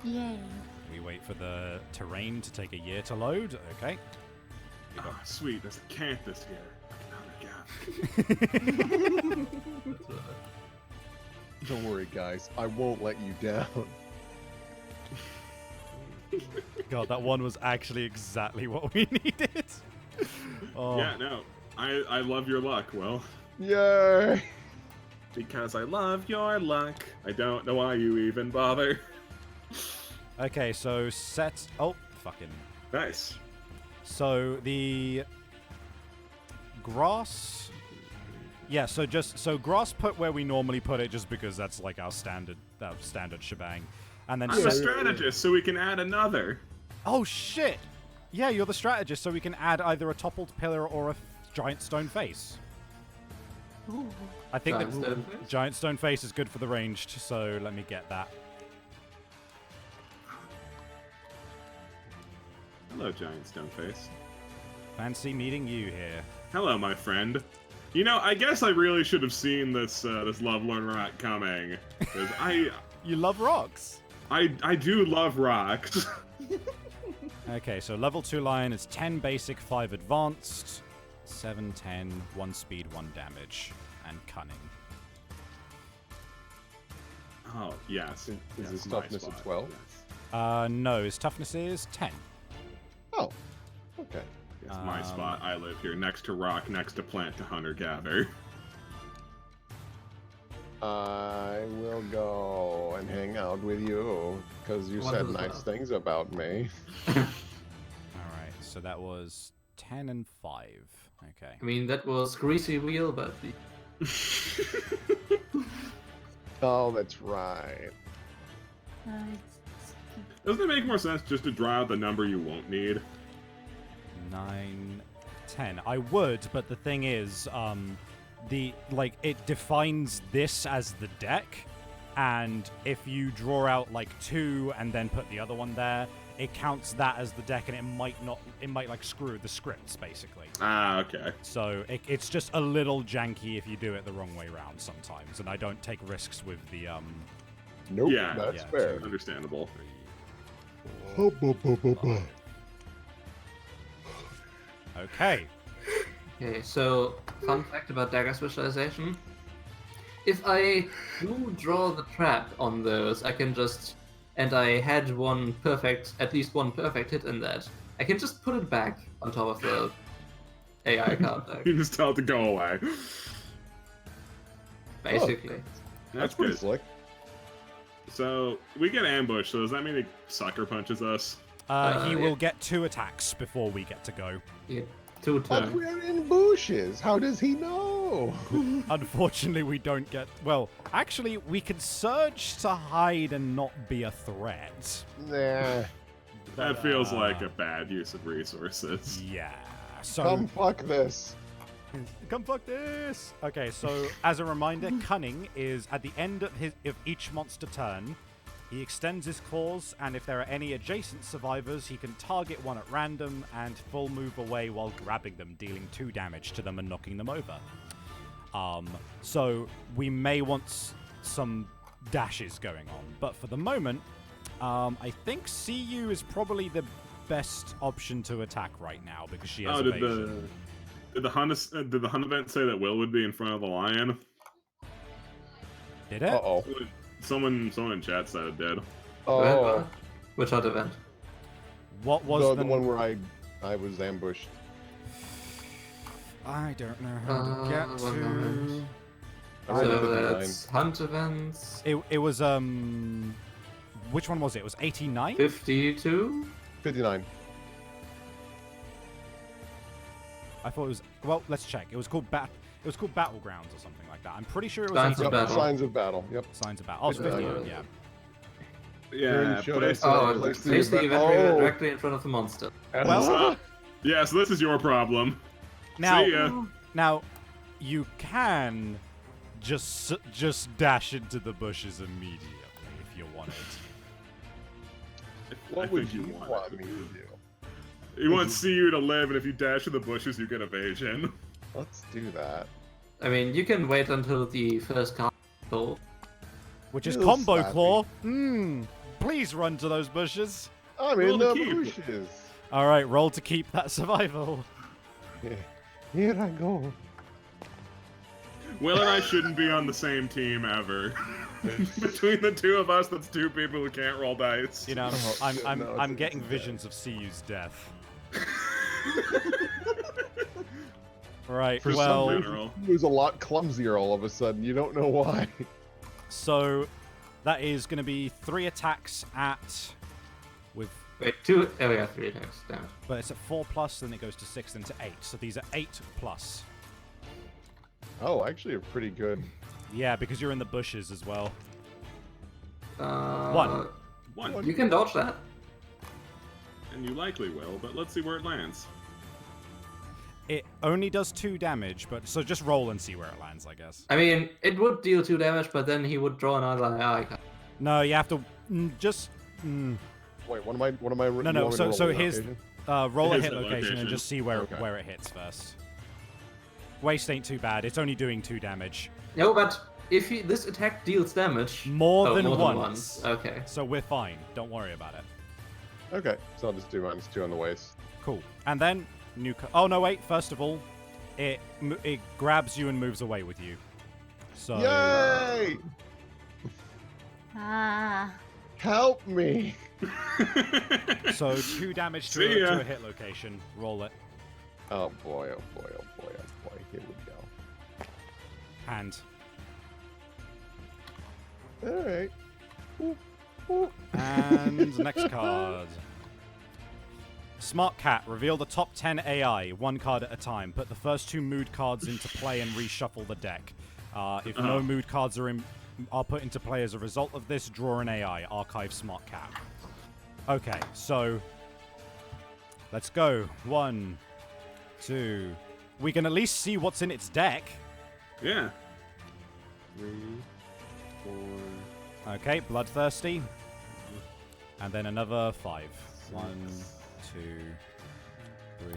Yay. We wait for the terrain to take a year to load. Okay. Oh, sweet. There's a campus here. Another gap. Don't worry, guys. I won't let you down. God, that one was actually exactly what we needed. Oh. Yeah, no. I love your luck, Will. Yay! Because I love your luck. I don't know why you even bother. Okay, so set. Oh, fucking. Nice. So the grass. Yeah, so grass put where we normally put it, just because that's like our standard shebang. And then I'm a set- strategist, so we can add another. Oh shit! Yeah, you're the strategist, so we can add either a toppled pillar or a giant stone face. Ooh. I think Giant the stone face? giant stone face is good for the ranged, so let me get that. Hello, giant stoneface. Fancy meeting you here. Hello, my friend. You know, I guess I really should have seen this Lovelorn rock coming, because You love rocks. I do love rocks. Okay, so level 2 lion is 10 basic, 5 advanced, 7, 10, 1 speed, 1 damage, and cunning. Oh yes, Is yes, his my toughness a spot, 12? Yes, No, his toughness is 10. Oh, okay. yes my spot. I live here, next to rock, next to plant, to hunter gather. I will go and hang out with you because you said Wonderful. nice things about me. Alright, so that was 10 and 5. Okay. I mean, that was greasy wheel, but Oh, that's right. Doesn't it make more sense just to draw out the number you won't need? 9, 10. I would, but the thing is, it defines this as the deck, and if you draw out like 2 and then put the other one there, it counts that as the deck, and it might like screw the scripts basically. Ah, okay. So it's just a little janky if you do it the wrong way round sometimes, and I don't take risks with the Nope, Yeah, that's yeah, fair. Understandable. 3, 4, 5. Okay. okay. So, fun fact about dagger specialization: if I do draw the trap on those, I can just, and I had at least one perfect hit in that, I can just put it back on top of the AI card deck, You just tell it to go away. basically. That's pretty good. slick. So we get ambushed. So does that mean he sucker punches us? He yeah. will get 2 attacks before we get to go. Yeah, 2 But turns. we're in bushes. How does he know? Unfortunately, we don't get. Well, actually, we can surge to hide and not be a threat. Nah. That feels like a bad use of resources. Yeah. So Come fuck this. come fuck this. Okay, so as a reminder, cunning is at the end of each monster turn. He extends his claws, and if there are any adjacent survivors, he can target one at random and full move away while grabbing them, dealing 2 damage to them and knocking them over. So we may want some dashes going on, but for the moment, I think CU is probably the best option to attack right now because she has evasion. Did the hunt event say that Will would be in front of the lion? Did it? Uh-oh. Someone in chat said it did. Oh, Which other event? What was the one where I was ambushed. I don't know how to get one to. moment. I read So 59. that's hunt events. It was which one was it? It was 89? 52? 59. I thought it was. Well, let's check. It was called Battlegrounds or something like that. I'm pretty sure it was Signs of 89. Battle. Signs of battle. Yep. Signs of Battle. Oh, it's 59. Yeah. Yeah, showed place- us, Oh, place place the the event event- directly in front of the monster. Well- yeah, so this is your problem. Now, See ya. now, you can just dash into the bushes immediately if you wanted. What I would think you want want it. me to do? You want CU to live, and if you dash in the bushes, you get evasion. Let's do that. I mean, you can wait until the first card. Which is Little combo slappy. claw. Please run to those bushes. I'm Roll in to the keep. bushes. All right, roll to keep that survival. Yeah. Here I go. Will and I shouldn't be on the same team ever. Between the two of us, that's 2 people who can't roll dice. You know, Oh, I'm shit, I'm no, I'm it's getting dead. visions of CU's death. Right. For well, some General. reason, he was a lot clumsier all of a sudden. You don't know why. so that is going to be 3 attacks at with, Wait, 2. Oh, yeah, 3 attacks. Damn it. but it's at 4+, then it goes to 6, then to 8. So these are 8+. Oh, actually, a pretty good. Yeah, because you're in the bushes as well. 1. One. You can dodge that. And you likely will, but let's see where it lands. It only does 2 damage, but so just roll and see where it lands, I guess. I mean, it would deal 2 damage, but then he would draw another eye. No, you have to just Wait, what am I? no. you want me to So roll here's location? roll a Here's hit the location and location. just see where Okay. where it hits first. Waste ain't too bad. It's only doing 2 damage. No, but if this attack deals damage... More Oh, than more once. than once. Okay. So we're fine. Don't worry about it. Okay, so I'll just do -2 on the waist. Cool. And then oh no, wait. First of all, it grabs you and moves away with you. So Yay! Ah. Help me! so 2 damage to See ya. to a hit location. Roll it. Oh boy! Oh boy! Oh boy! Oh boy! Here we go. Hand. All right. Ooh, ooh. And next card. Smart Cat. Reveal the top 10 AI, 1 card at a time. Put the first 2 mood cards into play and reshuffle the deck. If no mood cards are put into play as a result of this, draw an AI. Archive Smart Cat. Okay, so let's go. 1, 2. We can at least see what's in its deck. Yeah. 3, 4. Okay, Bloodthirsty. And then another 5. 1, 2, 3,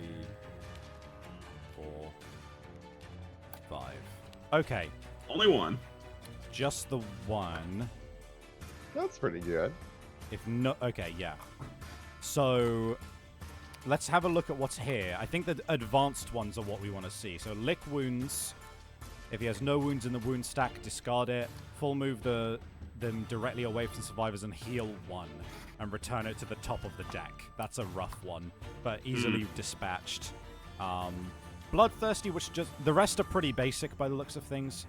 4, 5. Okay, Only 1. just the 1. That's pretty good. If no, okay, yeah. So let's have a look at what's here. I think the advanced ones are what we want to see. So lick wounds. If he has no wounds in the wound stack, discard it. Full move them directly away from survivors and heal 1. And return it to the top of the deck. That's a rough one, but easily dispatched. Bloodthirsty, which just... The rest are pretty basic by the looks of things.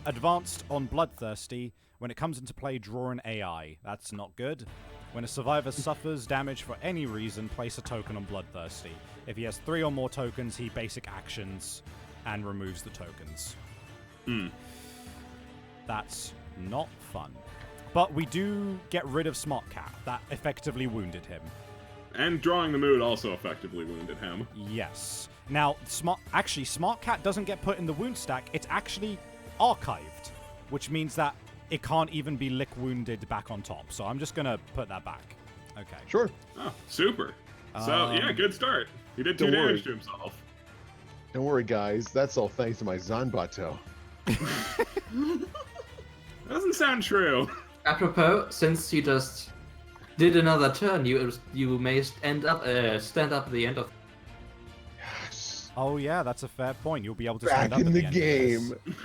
Advanced on Bloodthirsty. When it comes into play, draw an AI. That's not good. When a survivor suffers damage for any reason, place a token on Bloodthirsty. If he has 3 or more tokens, he basic actions and removes the tokens. That's not fun. But we do get rid of Smart Cat. That effectively wounded him. And drawing the mood also effectively wounded him. Yes. Now, Smart Cat doesn't get put in the wound stack. It's actually archived, which means that it can't even be lick wounded back on top. So I'm just gonna put that back. Okay. Sure. Oh, super. So, yeah, good start. He did 2 Don't damage worry. to himself. Don't worry, guys. That's all thanks to my Zanbato. Doesn't sound true. Apropos, since you just did another turn, you may stand up at the end of. Yes. Oh yeah, that's a fair point. You'll be able to Back stand up in at the the end of this. game.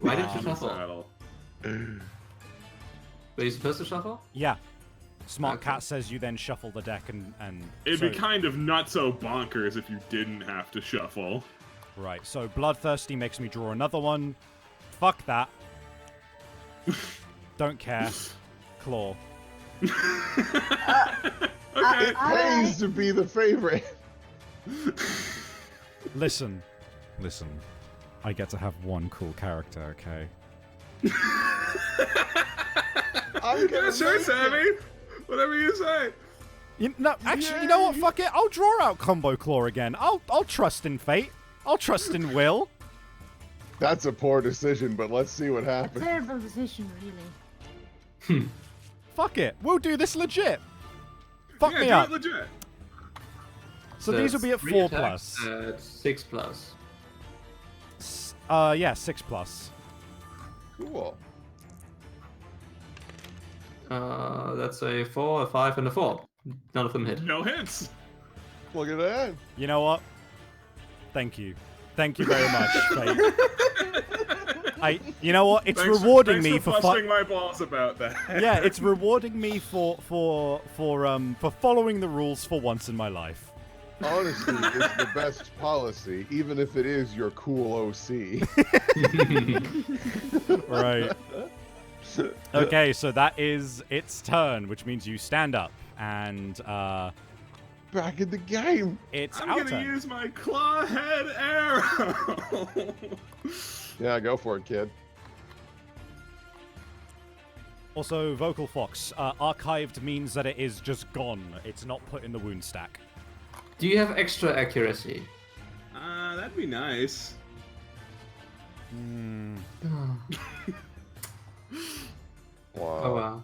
Why did you On the shuffle? saddle. Were you supposed to shuffle? Yeah. Smart Okay. Cat says you then shuffle the deck and It'd so- be kind of not so bonkers if you didn't have to shuffle. Right, so Bloodthirsty makes me draw another one. Fuck that. Don't care. Claw. Okay. It pays to be the favorite. Listen. I get to have one cool character, okay? I'm gonna Yeah, sure, make it. Sammy. Whatever you say. You know what? Fuck it. I'll draw out Combo Claw again. I'll trust in fate. I'll trust in will. That's a poor decision, but let's see what happens. Terrible decision, really. Fuck it. We'll do this legit. Fuck Yeah, me do up. it legit. So these will be at three 4 attacks plus. At 6 plus. Yeah, 6 plus. Cool. That's a 4, a 5, and a 4. None of them hit. No hits. Look at that. You know what? Thank you. Thank you very much, Fate. You know what? It's Thanks rewarding thanks me for for busting my balls about that. yeah, it's rewarding me for following the rules for once in my life. Honesty is the best policy, even if it is your cool OC. Right. Okay, so that is its turn, which means you stand up and Back in the game. it's I'm our gonna turn. use my claw head arrow. Yeah, go for it, kid. Also, Vocal Fox, archived means that it is just gone. It's not put in the wound stack. Do you have extra accuracy? That'd be nice. Wow. Oh wow.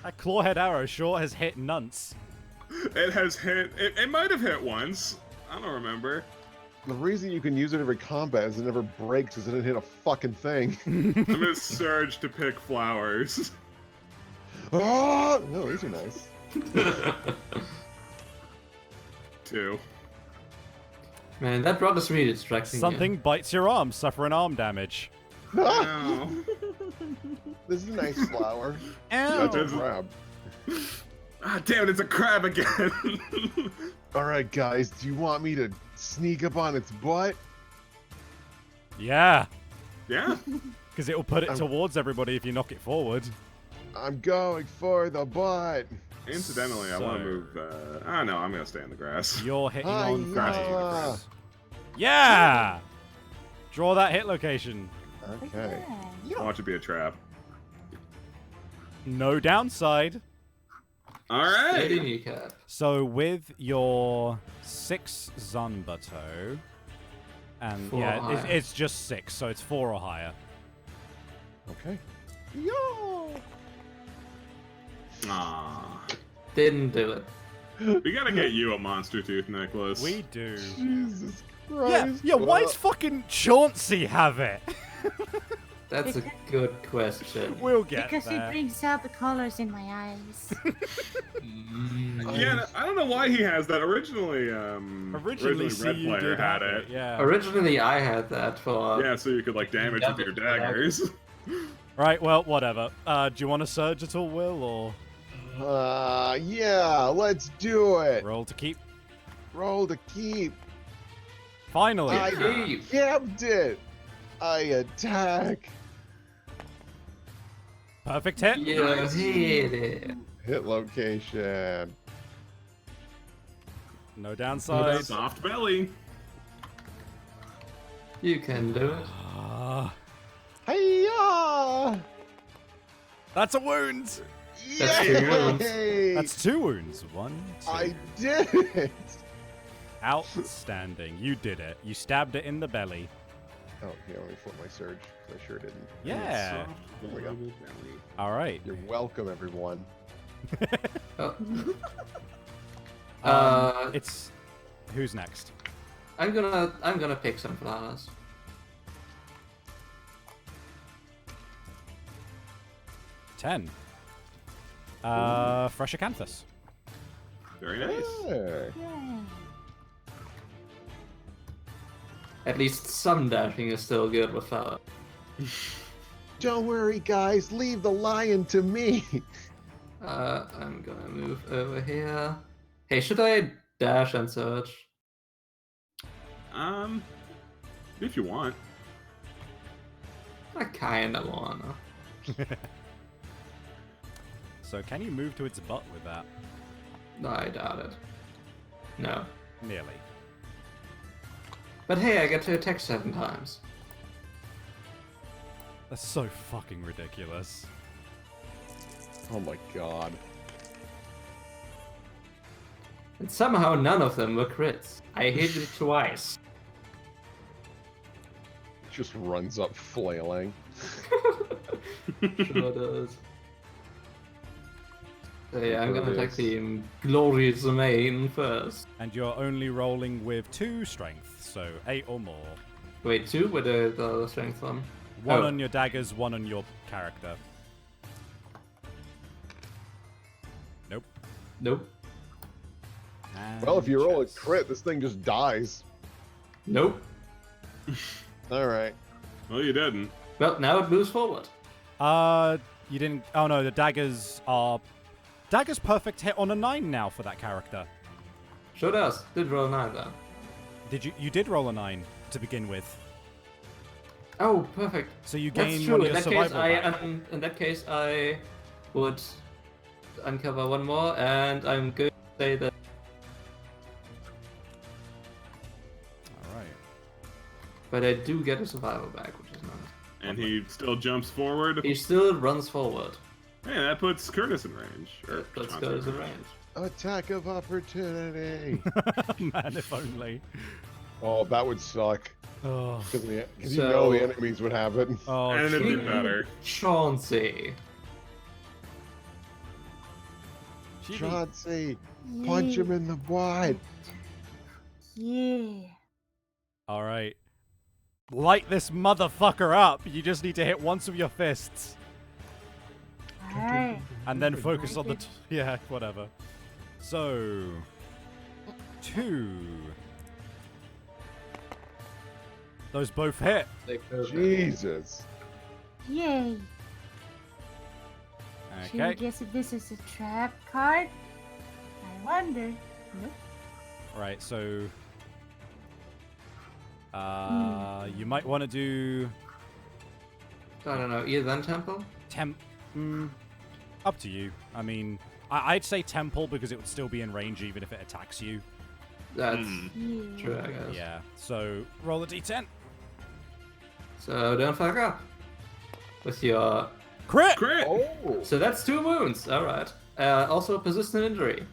That clawhead arrow sure has hit nunts. It has hit. It might have hit once. I don't remember. The reason you can use it every combat is it never breaks because it didn't hit a fucking thing. I'm gonna surge to pick flowers. Oh, no, these are nice. 2. Man, that rock is really distracting. Something bites your arm, suffer an arm damage. Ow. This is a nice flower. Ow. That's a crab. Ah, damn it! It's a crab again. All right, guys, do you want me to sneak up on its butt? Yeah, Yeah. because it'll put it I'm- towards everybody if you knock it forward. I'm going for the butt. Incidentally, I want to move. No, I'm gonna stay in the grass. You're hitting on Hi-ya. frames. Yeah! Draw that hit location. Okay. I want you to be a trap. No downside. All Lady right. kneecap. So with your 6 Zanbato, and 4 yeah, or higher. it's just 6, so it's 4 or higher. Okay. Aw. Didn't do it. We gotta get you a monster tooth necklace. We do. Jesus Yeah, Christ. yeah. Why does fucking Chauncey have it? That's a good question. We'll get Because there. it brings out the colors in my eyes. Yeah, I don't know why he has that. Originally, Originally, Red CU Player did had have it. Yeah. Originally, I had that for. Yeah, so you could like damage with your daggers. Right. Well, whatever. Do you want to surge at all, Will, or Yeah, let's do it. roll to keep? Roll to keep. Finally. I Keep. kept it. I attack. Perfect hit. You hit it. Hit location. No downside. Soft belly. You can do it. Hiya! That's a wound. That's 2 wounds. Yay! That's 2 wounds. 1, 2. I did it. Outstanding. You did it. You stabbed it in the belly. Oh, here, let me flip my surge. I sure didn't. Yeah. Soft There we go. belly belly. All right. You're welcome, everyone. Oh. It's who's next? I'm gonna pick some flowers. 10. Fresh acanthus. Very nice. Hey. Yay. At least some dashing is still good with flowers. Don't worry, guys. Leave the lion to me. I'm gonna move over here. Hey, should I dash and search? If you want. I kinda wanna. So can you move to its butt with that? No, I doubt it. No. Nearly. But hey, I get to attack 7 times. That's so fucking ridiculous. Oh my god. And somehow none of them were crits. I hit it twice. Just runs up flailing. Sure does. So yeah, I'm gonna attack Glorious. the glorious main first. And you're only rolling with 2 strength, so 8 or more. Wait, 2 with the strength one? 1 Oh. on your daggers, 1 on your character. Nope. Nope. Well, if you roll a chest. crit, this thing just dies. Nope. Alright. Well, you didn't. Well, now it moves forward. You didn't. Oh no, the daggers are. Daggers perfect hit on a 9 now for that character. Sure does. Did roll 9 then. Did you? You did roll a 9 to begin with. Oh, perfect. So you That's gain true. one of In your that case, survival back. in that case, I would uncover 1 more, and I'm going to say that. Alright. But I do get a survival back, which is nice. And he still jumps forward. He still runs forward. Hey, that puts Curtis in range. Or Let's Johnson go in to the range. Attack of opportunity. Man, if only. Oh, that would suck. Oh. Because you So- know the enemies would have it. Oh. And it'd be shit. better. Chauncey. Chauncey, punch him in the butt. Yeah. All right. Light this motherfucker up. You just need to hit once with your fists. Alright. And then focus on the. Yeah, whatever. So. 2. Those both hit. Jesus. Yay. Should we Okay. guess if this is a trap card? I wonder. Nope. Right, so. You might want to do. I don't know, either then Temple? Up to you. I mean, I'd say Temple because it would still be in range even if it attacks you. That's Yeah. true, I guess. Yeah. So roll a d10. So don't fuck up. With your... Crit! Crit! Oh. So that's 2 wounds, alright. Also persistent injury.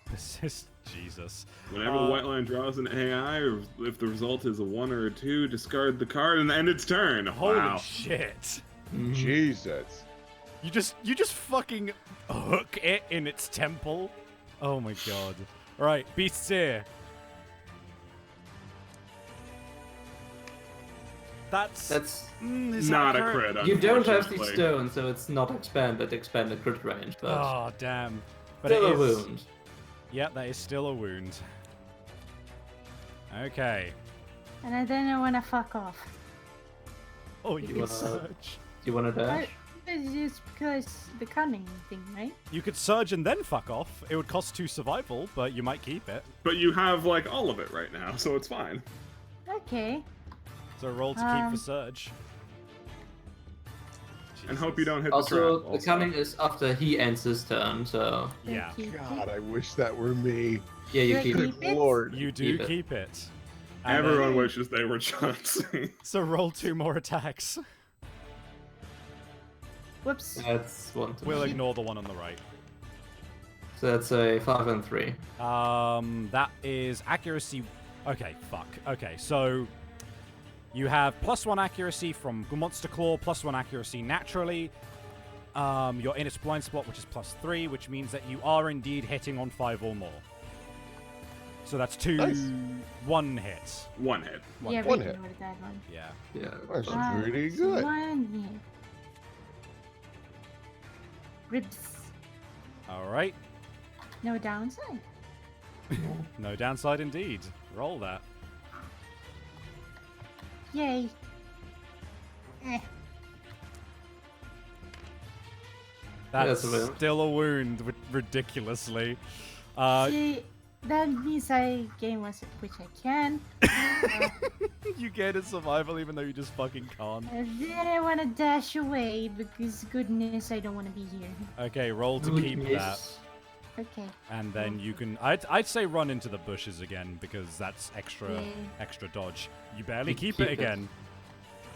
Persist. Jesus. Whenever the white line draws an AI, or if the result is a 1 or a 2, discard the card and end its turn. Holy Wow. shit. Jesus. You just fucking hook it in its temple. Oh my god. Right, beast's ear. That's That's... is Not that a crit? crit, You don't have the unfortunately. stone, so it's not expanded crit range, but... Oh damn. But still it a is. wound. Yeah, that is still a wound. Okay. And I then I wanna fuck off. Oh, you You can wanna- surge. Do you want to dash? It's just because the cunning thing, right? You could surge and then fuck off. It would cost 2 survival, but you might keep it. But you have, like, all of it right now, so it's fine. Okay. So roll to keep for surge. And hope you don't hit Also, the trap. the cunning is after he ends his turn, so... Yeah. Keep it. God, I wish that were me. Yeah, you Do I keep it. keep it? Lord. You do Keep it. keep it. And then- Everyone wishes they were Chauncey. So roll 2 more attacks. Whoops. That's 1 to We'll me. ignore the one on the right. So that's a 5 and 3. That is accuracy. Okay, fuck. Okay, so You have +1 accuracy from Monster Claw, +1 accuracy naturally. You're in its blind spot, which is +3, which means that you are indeed hitting on 5 or more. So that's two, Nice. 1 hit. One hit. Yeah, one we hit. ignored that one. Yeah. Yeah. That's Ah, pretty so good. 1 hit. Ribs. All right. No downside. No downside indeed. Roll that. Yay. That's That's a win. still a wound, ridiculously. See, that means I gain one, which I can. You get a survival even though you just fucking can't. And then I want to dash away because goodness, I don't want to be here. Okay, roll to keep that. Goodness. Okay. And then you can... I'd say run into the bushes again because that's extra Yeah. extra dodge. You barely You keep keep it it. again.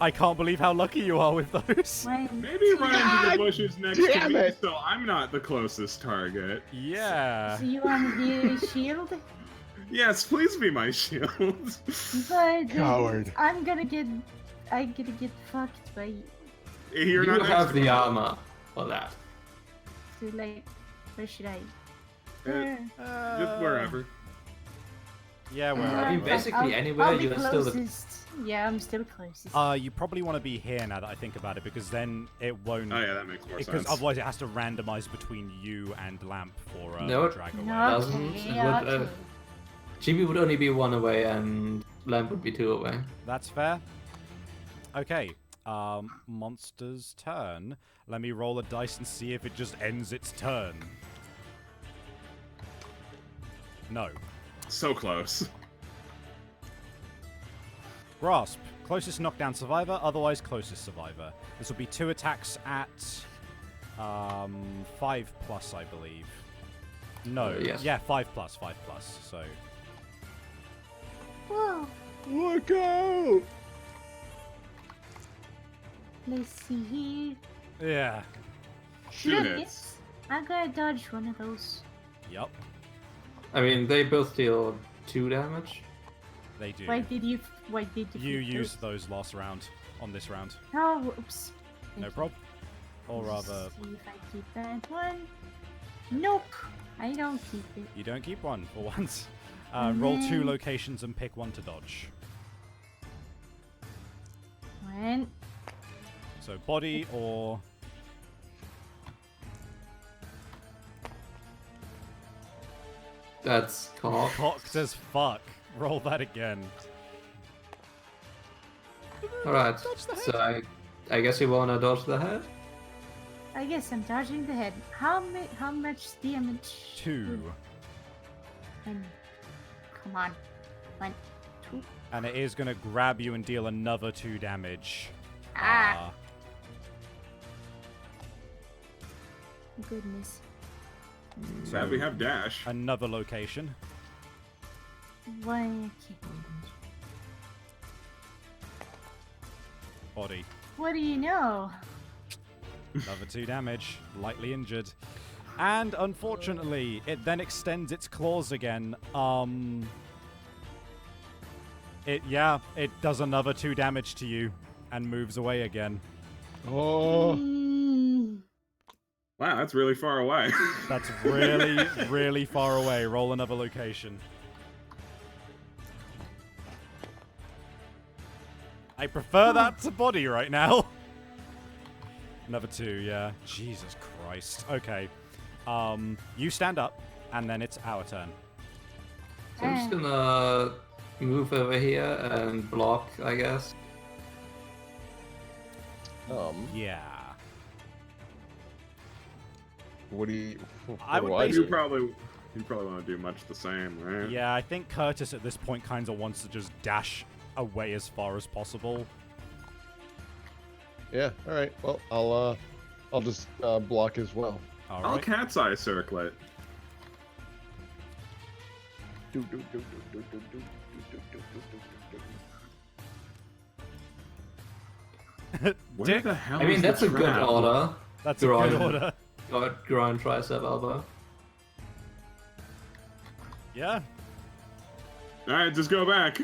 I can't believe how lucky you are with those. One, Maybe run into the God bushes next to damn me, it. so I'm not the closest target. Yeah. so you want to be a shield? Yes, please be my shield. But Coward. I'm gonna get fucked by You're You not next have to the me. armor for that. so like where should I? Just wherever. Yeah, I mean, wherever. basically anywhere, I'll be you're still the- closest. Yeah, I'm still closest. You probably want to be here now that I think about it because then it won't... Oh yeah, that makes more Because sense. otherwise it has to randomize between you and Lamp for No, it drag away. doesn't. Okay, It would, okay. Chibi would only be 1 away and Lamp would be 2 away. That's fair. Okay. Monster's turn. Let me roll a dice and see if it just ends its turn. No. So close. Grasp. Closest knockdown survivor, otherwise closest survivor. This will be 2 attacks at 5+, I believe. No. Yes. Yeah, 5+, so... Whoa. Look out! Let's see here. Yeah. Shoot Look, it. it's- I'm gonna dodge one of those. Yup. I mean, they both deal 2 damage. They do. Why did you? You flip used those? those last round. On this round. Oh, oops. No Thank you. prob. Or rather, See if I keep that one. Nope, I don't keep it. you don't keep one for once. Roll 2 then- locations and pick one to dodge. One. So body or... That's cocked. Cocked as fuck. Roll that again. Alright, Dodge the head. so I guess you wanna dodge the head? I guess I'm dodging the head. How much damage? 2. And come on, 1, 2. And it is going to grab you and deal another 2 damage. Ah, goodness. So we have dash. Another location. One. Okay. Body. What do you know? Another 2 damage. Lightly injured. And unfortunately, it then extends its claws again. It does another 2 damage to you and moves away again. Oh, Mm, Wow, that's really far away. That's really, really far away. Roll another location. I prefer that to body right now. Another 2, yeah. Jesus Christ. Okay. You stand up, and then it's our turn. So I'm just gonna move over here and block, I guess. Yeah. what do you? I what would do I you do? probably want to do much the same, right? Yeah, I think Curtis at this point kind of wants to just dash away as far as possible. Yeah. All right. Well, I'll just block as well. All I'll right. cat's eye circlet. Where Dick, the hell I mean, is the that's a good trap? order. that's a good Grind. order. Got groin, tricep, elbow. Yeah. All right, just go back.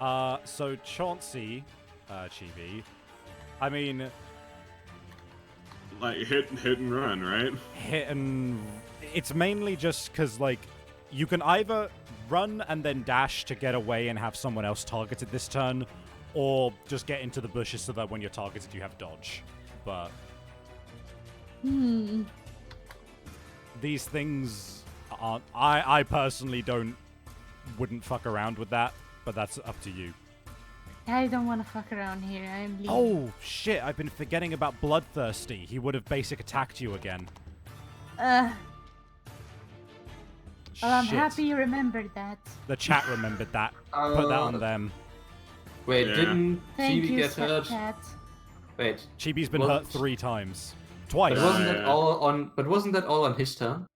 So Chauncey, Chibi, I mean, Like hit and run, right? hit and it's mainly just because like you can either run and then dash to get away and have someone else targeted this turn, or just get into the bushes so that when you're targeted you have dodge. But these things aren't. I personally wouldn't fuck around with that, but that's up to you. I don't want to fuck around here. I'm leaving. Oh shit! I've been forgetting about Bloodthirsty. He would have basic attacked you again. Well, I'm Shit. happy you remembered that. The chat remembered that. Put that on them. Wait, Yeah. didn't Thank Chibi you, get hurt? Stepcat. Wait, Chibi's been Well, hurt 3 times. but Twice. wasn't Yeah. that all on? But wasn't that all on his turn?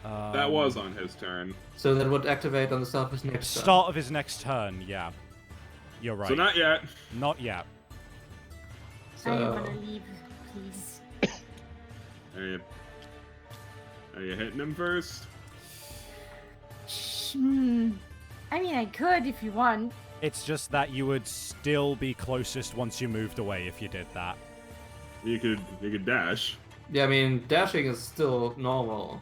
That was on his turn. So that would activate on the start of his next turn. Start of his next turn, yeah. You're right. So not yet. Not yet. I want So to leave, please. Are you hitting him first? I mean, I could if you want. It's just that you would still be closest once you moved away if you did that. You could dash. yeah, I mean dashing is still normal.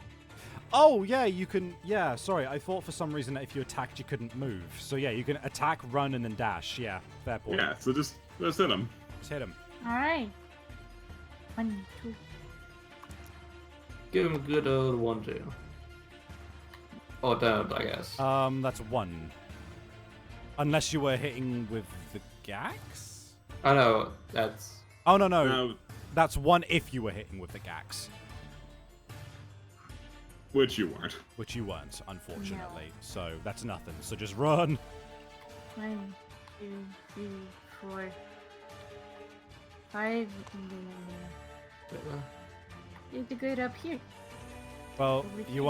Oh, yeah, you can... Yeah, sorry, I thought for some reason that if you attacked you couldn't move. So yeah, you can attack, run, and then dash. Yeah, fair point. Yeah, so just hit him. Just hit him. Alright. 1, 2. Give him a good old 1-2. Or don't, I guess. That's 1. Unless you were hitting with the Gax? I know that's. Oh, no. Now, That's 1 if you were hitting with the Gax. which you weren't. Which you weren't, unfortunately. So that's nothing. So just run. 1, 2, 3, 4, 5. You have to go up here. Well, you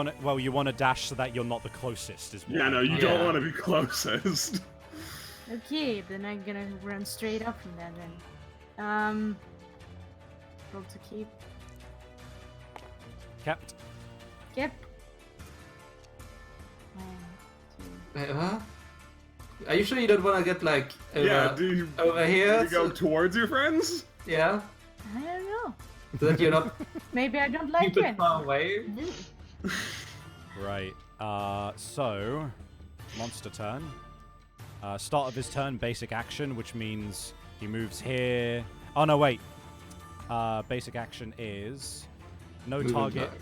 want to dash so that you're not the closest, is what Yeah, no, you Yeah. don't want to be closest. Okay, then I'm gonna run straight up from that then. Roll to keep. Kept. Yep. 1, 2. Wait, huh? Are you sure you don't want to get like over, Yeah, do you, over here? do you go So- towards your friends? yeah, I don't know. so that you're not Maybe I don't like super it. far away. Right. So monster turn. Start of his turn, basic action, which means he moves here. Oh no, wait. Basic action is no Move and target. target.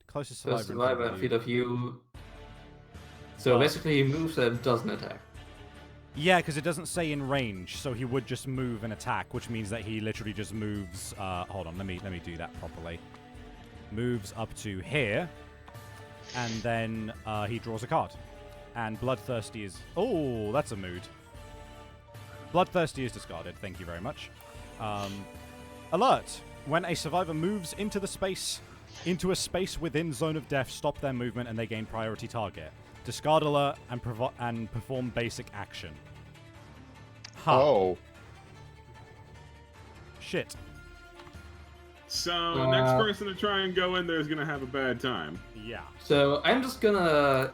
Closest First survivor. survivor, feet of you. So Well- basically, he moves and doesn't attack. Yeah, because it doesn't say in range, so he would just move and attack, which means that he literally just moves. Hold on, let me do that properly. Moves up to here, and then he draws a card. And Bloodthirsty is... Oh, that's a mood. Bloodthirsty is discarded. Thank you very much. Alert! When a survivor moves into a space within zone of death, stop their movement and they gain priority target. Discard alert and perform basic action. Huh. Oh, Shit. So the next person to try and go in there is gonna have a bad time. Yeah. So I'm just gonna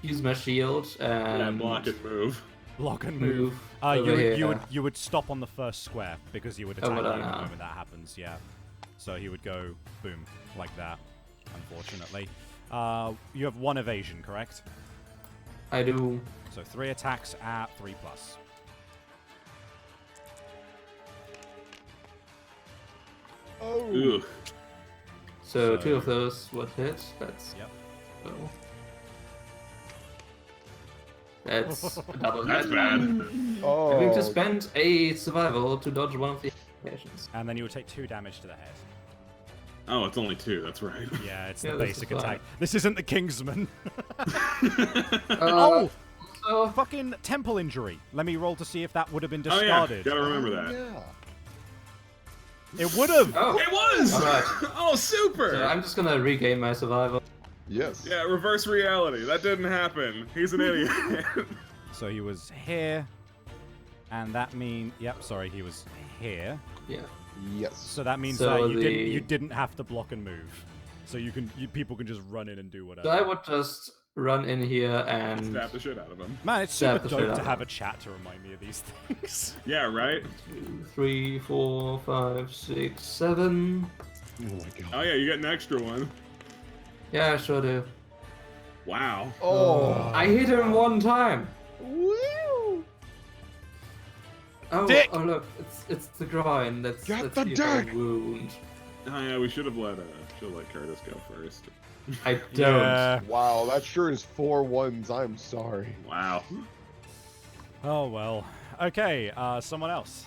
use my shield And and block and move. Block and move. move over You here. would stop on the first square because you would Oh, attack would I you the now? moment that happens. Yeah. So he would go boom like that. Unfortunately, you have 1 evasion, correct? I do. So 3 attacks at 3+. oh. Ugh. So So- 2 of those would hit. That's Yep. oh. That's a double That's hit. bad. I'm Oh, going to spend a survival to dodge one of the actions. And then you would take 2 damage to the head. Oh, it's only 2. That's right. Yeah, it's Yeah, the this basic is fine. attack. This isn't the Kingsman. Oh, so Fucking temple injury. Let me roll to see if that would have been Oh yeah, discarded. gotta remember that. Yeah. It would have. oh, It was. Alright. Oh, super. so I'm just gonna regain my survival. Yes. Yeah, reverse reality. That didn't happen. He's an idiot. So he was here, and that mean. Yep, sorry, he was here. Yeah. Yes. So that means So that the- you didn't have to block and move. So people can just run in and do So whatever. I would just run in here and Stab the shit out of him. Man, it's Stab super the shit dope out to of have him. a chat to remind me of these things. Yeah, right? 2, 3, 4, 5, 6, 7. Oh my god. Oh yeah, you get an extra one. Yeah, I sure do. Wow. Oh. I hit him one time. Woo! Oh, Dick! oh look, it's the groin. That's Get that's the the dick! wound. Oh yeah, we should have let Curtis go first. I don't. Yeah. Wow, that sure is 4 ones. I'm sorry. Wow. Oh well. Okay, someone else.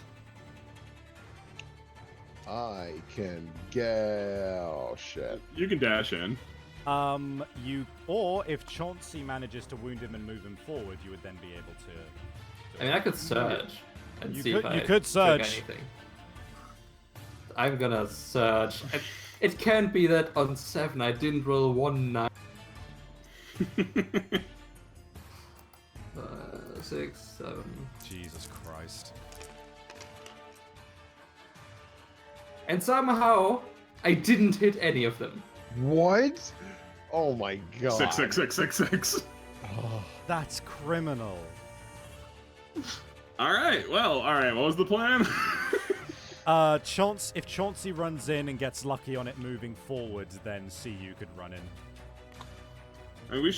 I can get. Oh shit. You can dash in. Or if Chauncey manages to wound him and move him forward, you would then be able to. I mean, I could search and You see could- if you I could took search. anything. I'm gonna search. It can't be that on 7 I didn't roll 1 9. 6, 7. Jesus Christ. And somehow I didn't hit any of them. What? Oh my god. 66666. Oh. That's criminal. All right. Well, all right. What was the plan? If Chauncey runs in and gets lucky on it moving forward, then CU could run in. I mean, we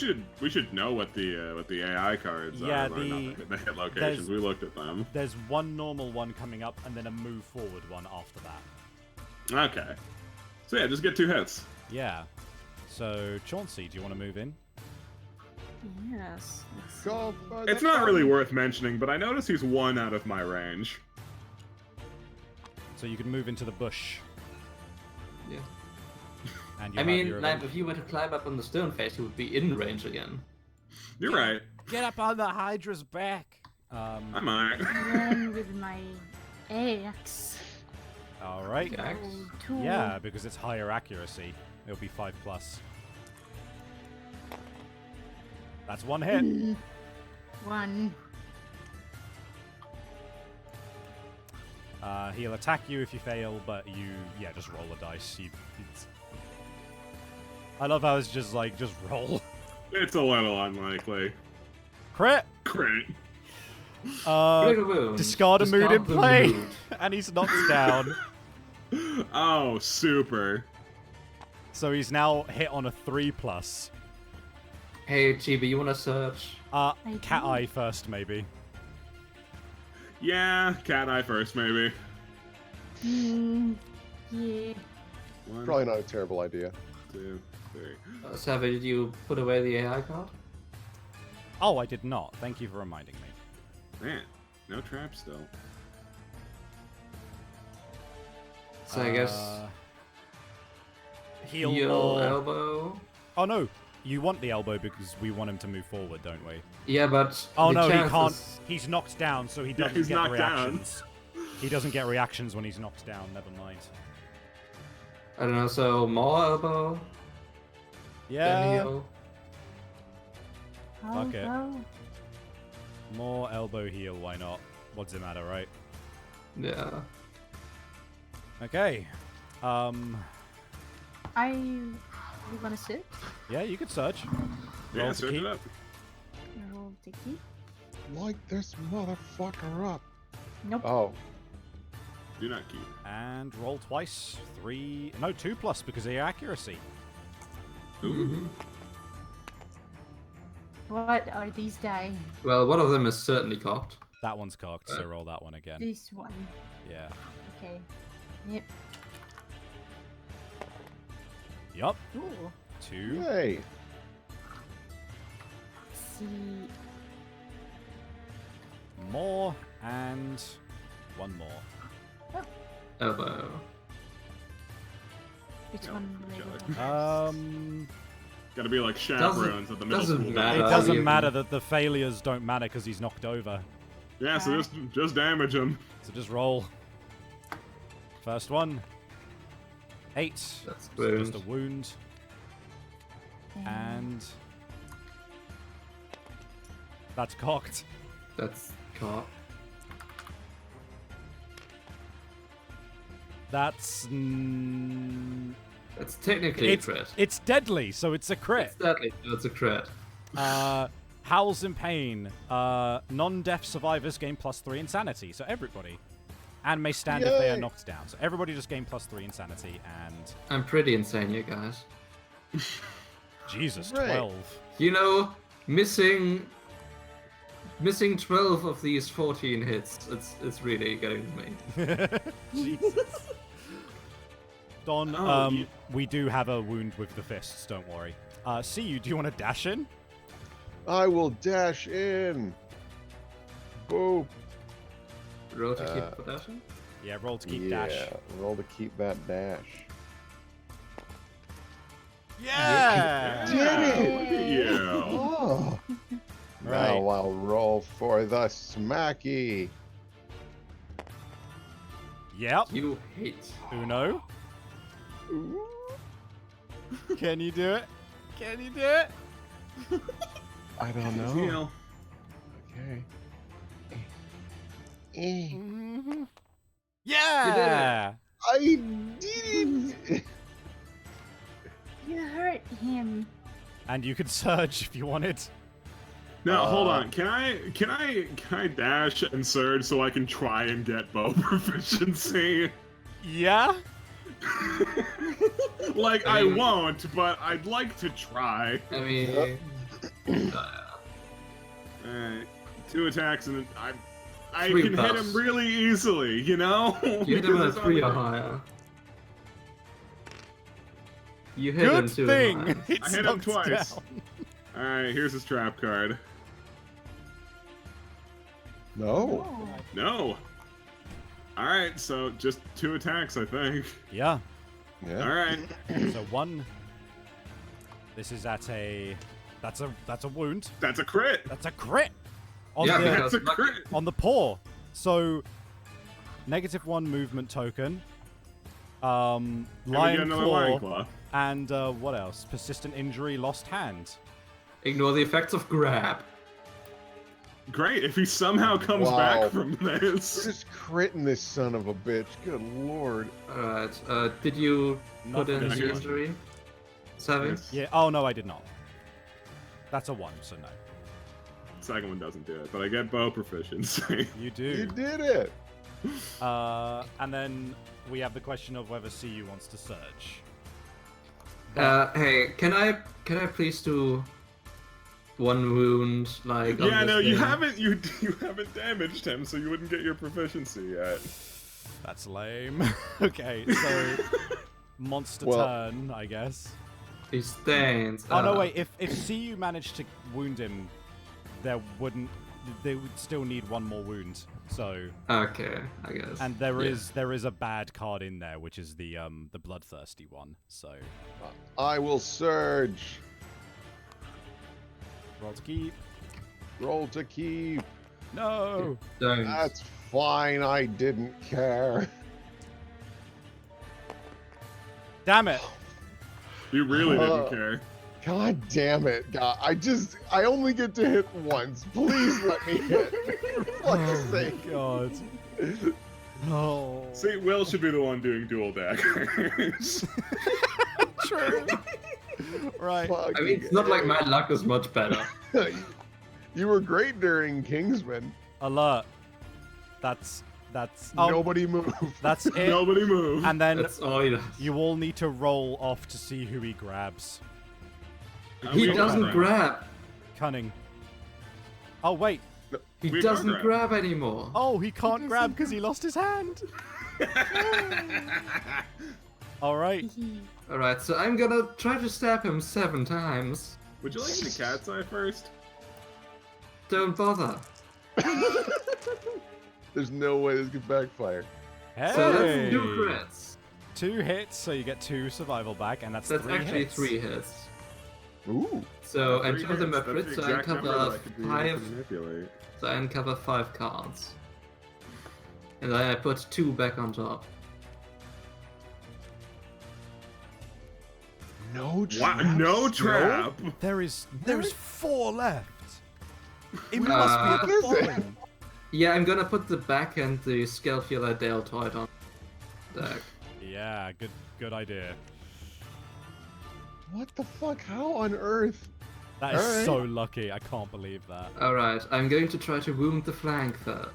should know what the AI cards Yeah, are. Not the hit locations. We looked at them. There's one normal one coming up, and then a move forward one after that. Okay. So yeah, just get 2 hits. Yeah. So Chauncey, do you want to move in? Yes. let's see. Go for It's the not really fun. worth mentioning, but I notice he's 1 out of my range. So you can move into the bush. Yeah. And you I have mean, your like, if you were to climb up on the stone face, you would be in range again. You're right. Get up on the Hydra's back. I might. Run with my axe. All right. Yeah. Roll 2. Yeah, because it's higher accuracy. It'll be 5+. That's 1 hit. 1. He'll attack you if you fail, but yeah, just roll a dice. I love how it's just like, just roll. It's a little unlikely. Crit! Crit. Critical wound. Discard a mood in the play, mood. and he's knocked down. Oh, super. So he's now hit on a 3+. Hey, Chibi, you wanna search? Cat do. eye first, maybe. Yeah, cat eye first, maybe. Yeah. 1, Probably not a terrible idea. 2, 3. Savvy, did you put away the AI card? Oh, I did not. Thank you for reminding me. Man, no trap still. So I guess Heel heel, or... elbow. Oh no, you want the elbow because we want him to move forward, don't we? Yeah, but Oh the no, he chances- can't. He's knocked down, so he doesn't he's get the knocked down. reactions. He doesn't get reactions when he's knocked down. Never mind. I don't know. So more elbow, then Yeah. heel. Fuck it. Elbow. More elbow heel. Why not? What does it matter, right? Yeah. Okay. You wanna sit? Yeah, you could search. Yeah, Roll to search keep. it up. Roll to keep. Light this motherfucker up. Nope. Oh. Do not keep. And roll twice. 3. No, 2+ because of your accuracy. Ooh. What are these die? Well, one of them is certainly cocked. That one's cocked, so roll that one again. This one. Yeah. Okay. Yep. Yup. Ooh. 2. Hey. See. More. And 1 more. Elbow. Which No, one good will I job. go? Gotta be like chaperones at the middle doesn't school. matter. It I'll doesn't give matter him- that the failures don't matter because he's knocked over. Yeah, so just damage him. So just roll. First one. 8. That's So just a wound. wound. And that's cocked. That's cocked. That's That's technically a it's crit. it's deadly, so it's a crit. It's deadly, so it's a crit. Howls in pain. Non-deaf survivors gain +3 insanity, so everybody. And may stand if they are Yay. knocked down. So everybody just gain +3 insanity, and I'm pretty insane, you guys. Jesus, Right. 12. You know, missing 12 of these 14 hits. It's really getting to me. Jesus. Don, Oh, we do have a wound with the fists, don't worry. See you, do you want to dash in? I will dash in. Boop. Roll to keep possession. Yeah, roll to keep Yeah, dash. roll to keep that dash. Yeah! Did it! Look at you. Oh. Right. Now I'll roll for the smacky. Yep. You hate. Uno. Ooh. Can you do it? Can you do it? I don't know. Deal. Okay. Eh. Mm-hmm. Yeah! I did it. You hurt him. And you could surge if you wanted. Now hold on. Can I dash and surge so I can try and get bow proficiency? Yeah? Like I won't, but I'd like to try. I mean, Alright, 2 attacks and I Three can hit buffs. him really easily, you know? you hit him Because at it's 3 or on- higher. You hit him Good 2 thing! times. It's I hit him knocked twice. down. Alright, here's his trap card. No. Oh. No. Alright, so just 2 attacks, I think. Yeah. Yeah. Alright. So one. This is at a. That's a wound. That's a crit. That's a crit. On Yeah, the because- That's a crit. on the paw. So -1 movement token. And we get Lion another claw, lion claw. and what else? Persistent injury, lost hand. Ignore the effects of grab. Great, if he somehow comes Wow. back from We're this. just critting this son of a bitch. Good lord. Alright, did you Not put in for this the one. injury? Savvy? Yes. Yeah. Oh no, I did not. That's a 1, so no. Second one doesn't do it, but I get bow proficiency. You do. You did it. And then we have the question of whether CU wants to surge. Hey, can I please do 1 wound, like, on Yeah, this no, you thing? haven't damaged him, so you wouldn't get your proficiency yet. That's lame. Okay, so monster Well- turn, I guess. He stands. Oh no, wait. If CU managed to wound him, they would still need 1 more wound. So Okay, I guess. and there Yeah. is a bad card in there, which is the bloodthirsty one. So I will surge. roll to keep. Roll to keep. No. Don't. That's fine. I didn't care. Damn it. You really Uh, didn't care. God damn it, God. I only get to hit once. Please let me hit. For fuck's sake. God. No. See, Will should be the one doing dual daggers. True. Right. I mean, it's not like my luck is much better. You were great during Kingsman. Alert. That's oh, Nobody moved. that's it. Nobody move. And then That's all he does. you all need to roll off to see who he grabs. He doesn't grab. Cunning. Oh wait. He We doesn't don't grab anymore. Oh, he can't grab because he lost his hand. All right. Alright, so I'm gonna try to stab him 7 times. Would you like me to cat's eye first? Don't bother. There's no way this could backfire. Hey. So that's 2 crits. 2 hits, so you get 2 survival back, and that's That's 3 actually hits. 3 hits. Ooh. So I Three chose them hits, a that's crit, the so I exact number that uncover I could be able to 5. manipulate. So I uncover 5 cards. And then I put 2 back on top. No Wow, traps? no trap! There's 4 left. It What must be at the is it? bottom. Yeah, I'm gonna put the back and the Scalpula Deltoid on deck. Yeah, good idea. What the fuck? How on earth? That is Alright. so lucky. I can't believe that. Alright, I'm going to try to wound the flank first.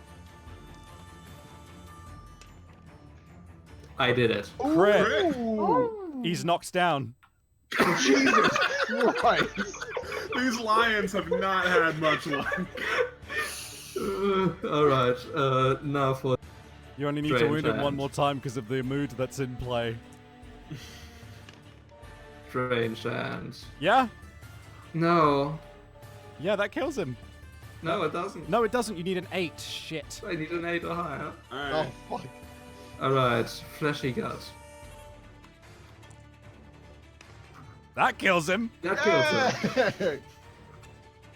I did it. Crit. Oh. He's knocked down. Jesus Christ. These lions have not had much luck. Alright, now for... You only need to Strange wound him one hand. more time because of the mood that's in play. Strange hands. Yeah? No. Yeah, that kills him. No, it doesn't. No, it doesn't. You need an 8. Shit. I need an 8 or higher. Oh, Alright. fuck. Alright, fleshy gut. That kills him. That kills him.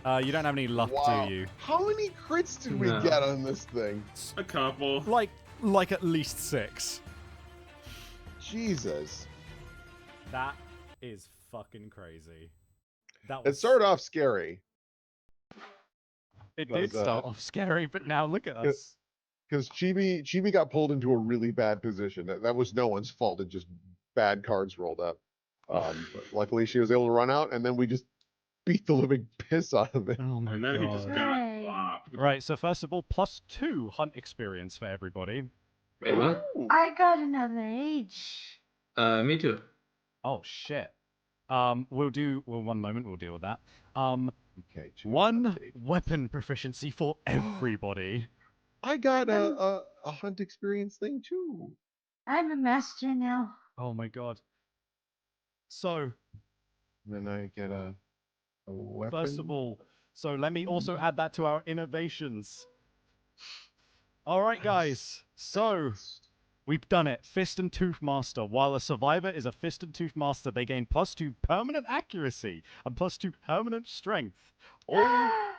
Hey. You don't have any luck, Wow. do you? How many crits did we No. get on this thing? A couple. Like at least 6. Jesus. That is fucking crazy. That It was started off scary It Was, did start off scary, but now look at us. because Chibi got pulled into a really bad position. That was no one's fault. It just bad cards rolled up. But luckily she was able to run out, and then we just beat the living piss out of it. Oh my And then he just god. got Yay. flopped. Right, so first of all, +2 hunt experience for everybody. Wait, what? I got another age. Me too. Oh shit. We'll 1 moment, we'll deal with that. Okay. 1 update. weapon proficiency for everybody. I got a hunt experience thing too. I'm a master now. Oh my god. So, And then I get a weapon. first of all, so let me also add that to our innovations. Alright guys, so we've done it. Fist and Tooth Master. While a survivor is a Fist and Tooth Master, they gain +2 permanent accuracy and +2 permanent strength.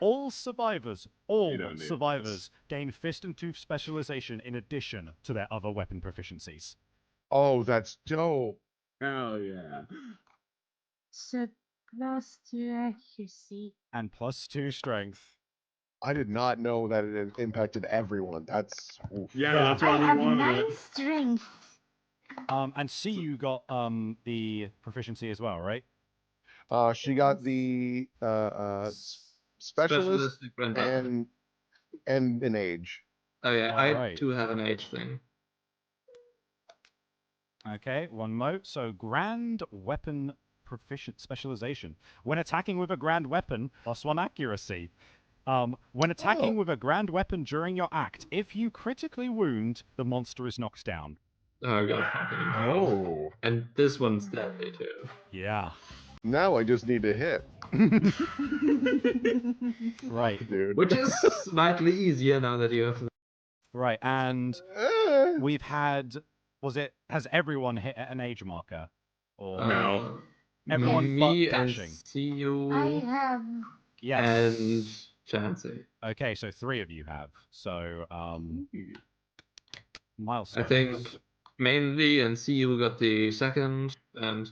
All survivors You don't need gain Fist and Tooth specialization in addition to their other weapon proficiencies. Oh, that's dope. Hell yeah. So close to accuracy. And +2 strength. I did not know that it had impacted everyone. That's oof. Yeah, Yeah. that's I why we have wanted 9 it. strength. And C, you got the proficiency as well, right? She got the specialist Specialistic Brenda. and an age. Oh yeah, I Alright. do have an age thing. Okay, 1 mote. So grand weapon proficient specialization. When attacking with a grand weapon, +1 accuracy. When attacking with a grand weapon during your act, if you critically wound, the monster is knocked down. Oh god. Oh. And this one's deadly too. Yeah. Now I just need to hit, Right. dude. Which is slightly easier now that you have. Right. And Eh. we've had. Has everyone hit an age marker? Or No. everyone me but and dashing? I CU have. Yes. and Chansey. Okay, so 3 of you have. So, I milestones. think mainly and CU got the second and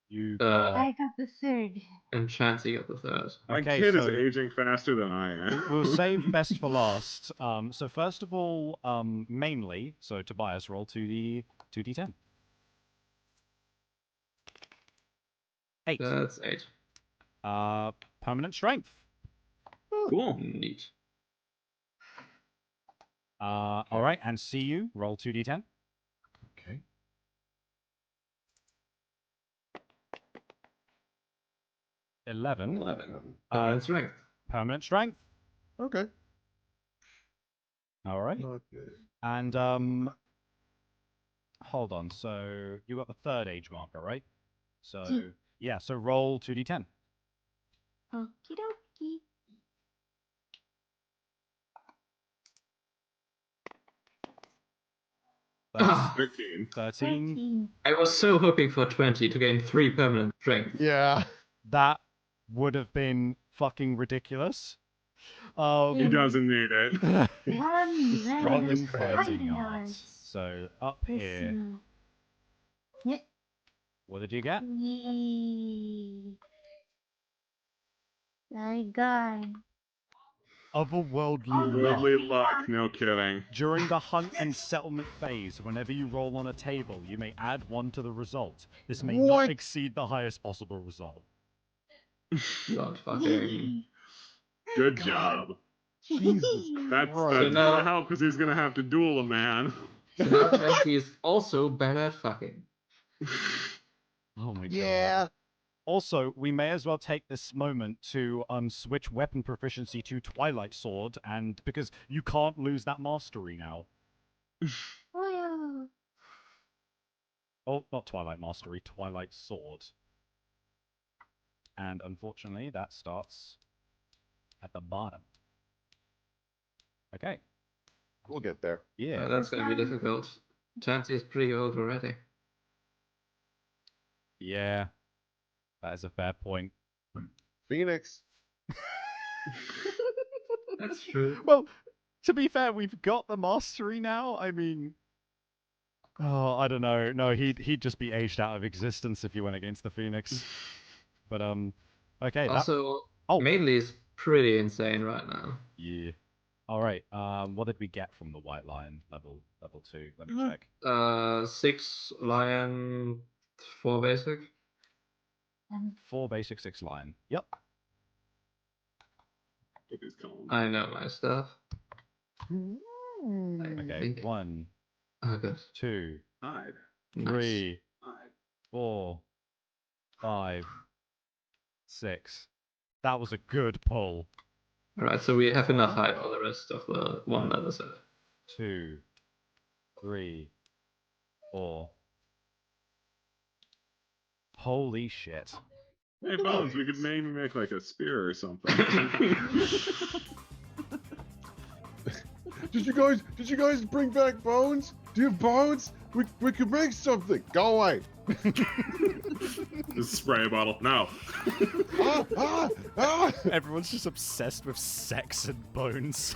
You I got the third. and Chansey got the third. My Okay, kid is so- aging faster than I am. We'll save best for last. So first of all, mainly, so Tobias, roll 2d10. 8. That's 8. Permanent strength. Cool. Neat. All right, and CU, roll 2d10. Okay. 11. 11. Permanent strength. Permanent strength. Okay. All right. Not good. And hold on. So you got the 3rd age marker, right? So yeah. So roll 2d10. Okie dokie. That's 13. 13. 13. I was so hoping for 20 to gain 3 permanent strength. Yeah. That would have been fucking ridiculous. He doesn't need it. One Strong random in fighting fighting arts. So up here, Yeah. what did you get? I got. Otherworldly luck. Worldly luck, no kidding. During the hunt and settlement phase, whenever you roll on a table, you may add 1 to the result. This may What? not exceed the highest possible result. God fucking. Good job. Jesus That's Christ. now- gonna help because he's gonna have to duel a man. So now Chancy is also bad at fucking. Oh my god. Yeah. Also, we may as well take this moment to switch weapon proficiency to Twilight Sword, and because you can't lose that mastery now. Oh, not Twilight Mastery, Twilight Sword. And unfortunately, that starts at the bottom. Okay. We'll get there. Yeah. That's gonna be difficult. Chancy is pretty old already. Yeah. That is a fair point. Phoenix. That's true. Well, to be fair, we've got the mastery now. I mean, oh, I don't know. No, he'd just be aged out of existence if he went against the Phoenix. But okay. Also, Oh. mainly is pretty insane right now. Yeah. All right. What did we get from the White Lion level 2? Let me check. 6 lion, 4 basic. 4 basic, 6 lion. Yep. What he's calling. I know my stuff. Okay. 1, Oh, good. 2, Hide. 3, Hide. 4, 5, 6. That was a good pull. Alright, so we have enough height for the rest of the one level set. 2, 3, 4. Holy shit. Hey, Bones, we could maybe make like a spear or something. Did you guys bring back bones? Do you have bones? We could make something. Go away. Just spray a bottle. No. Ah! Everyone's just obsessed with sex and bones.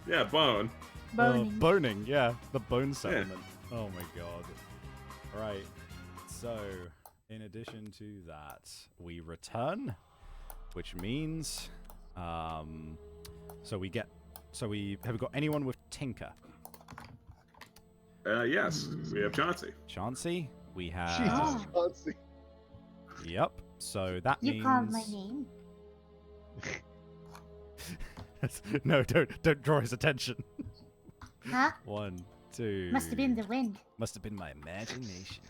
Yeah, bone. Boning. Boning, yeah. The bone settlement. Oh my god. Right. So, in addition to that, we return, which means, have we got anyone with Tinker? Yes, we have Chauncey. Chauncey? We have. Jesus, Chauncey. Yep. So that means. You called my name. No, don't draw his attention. Huh? 1, 2. Must have been the wind. Must have been my imagination.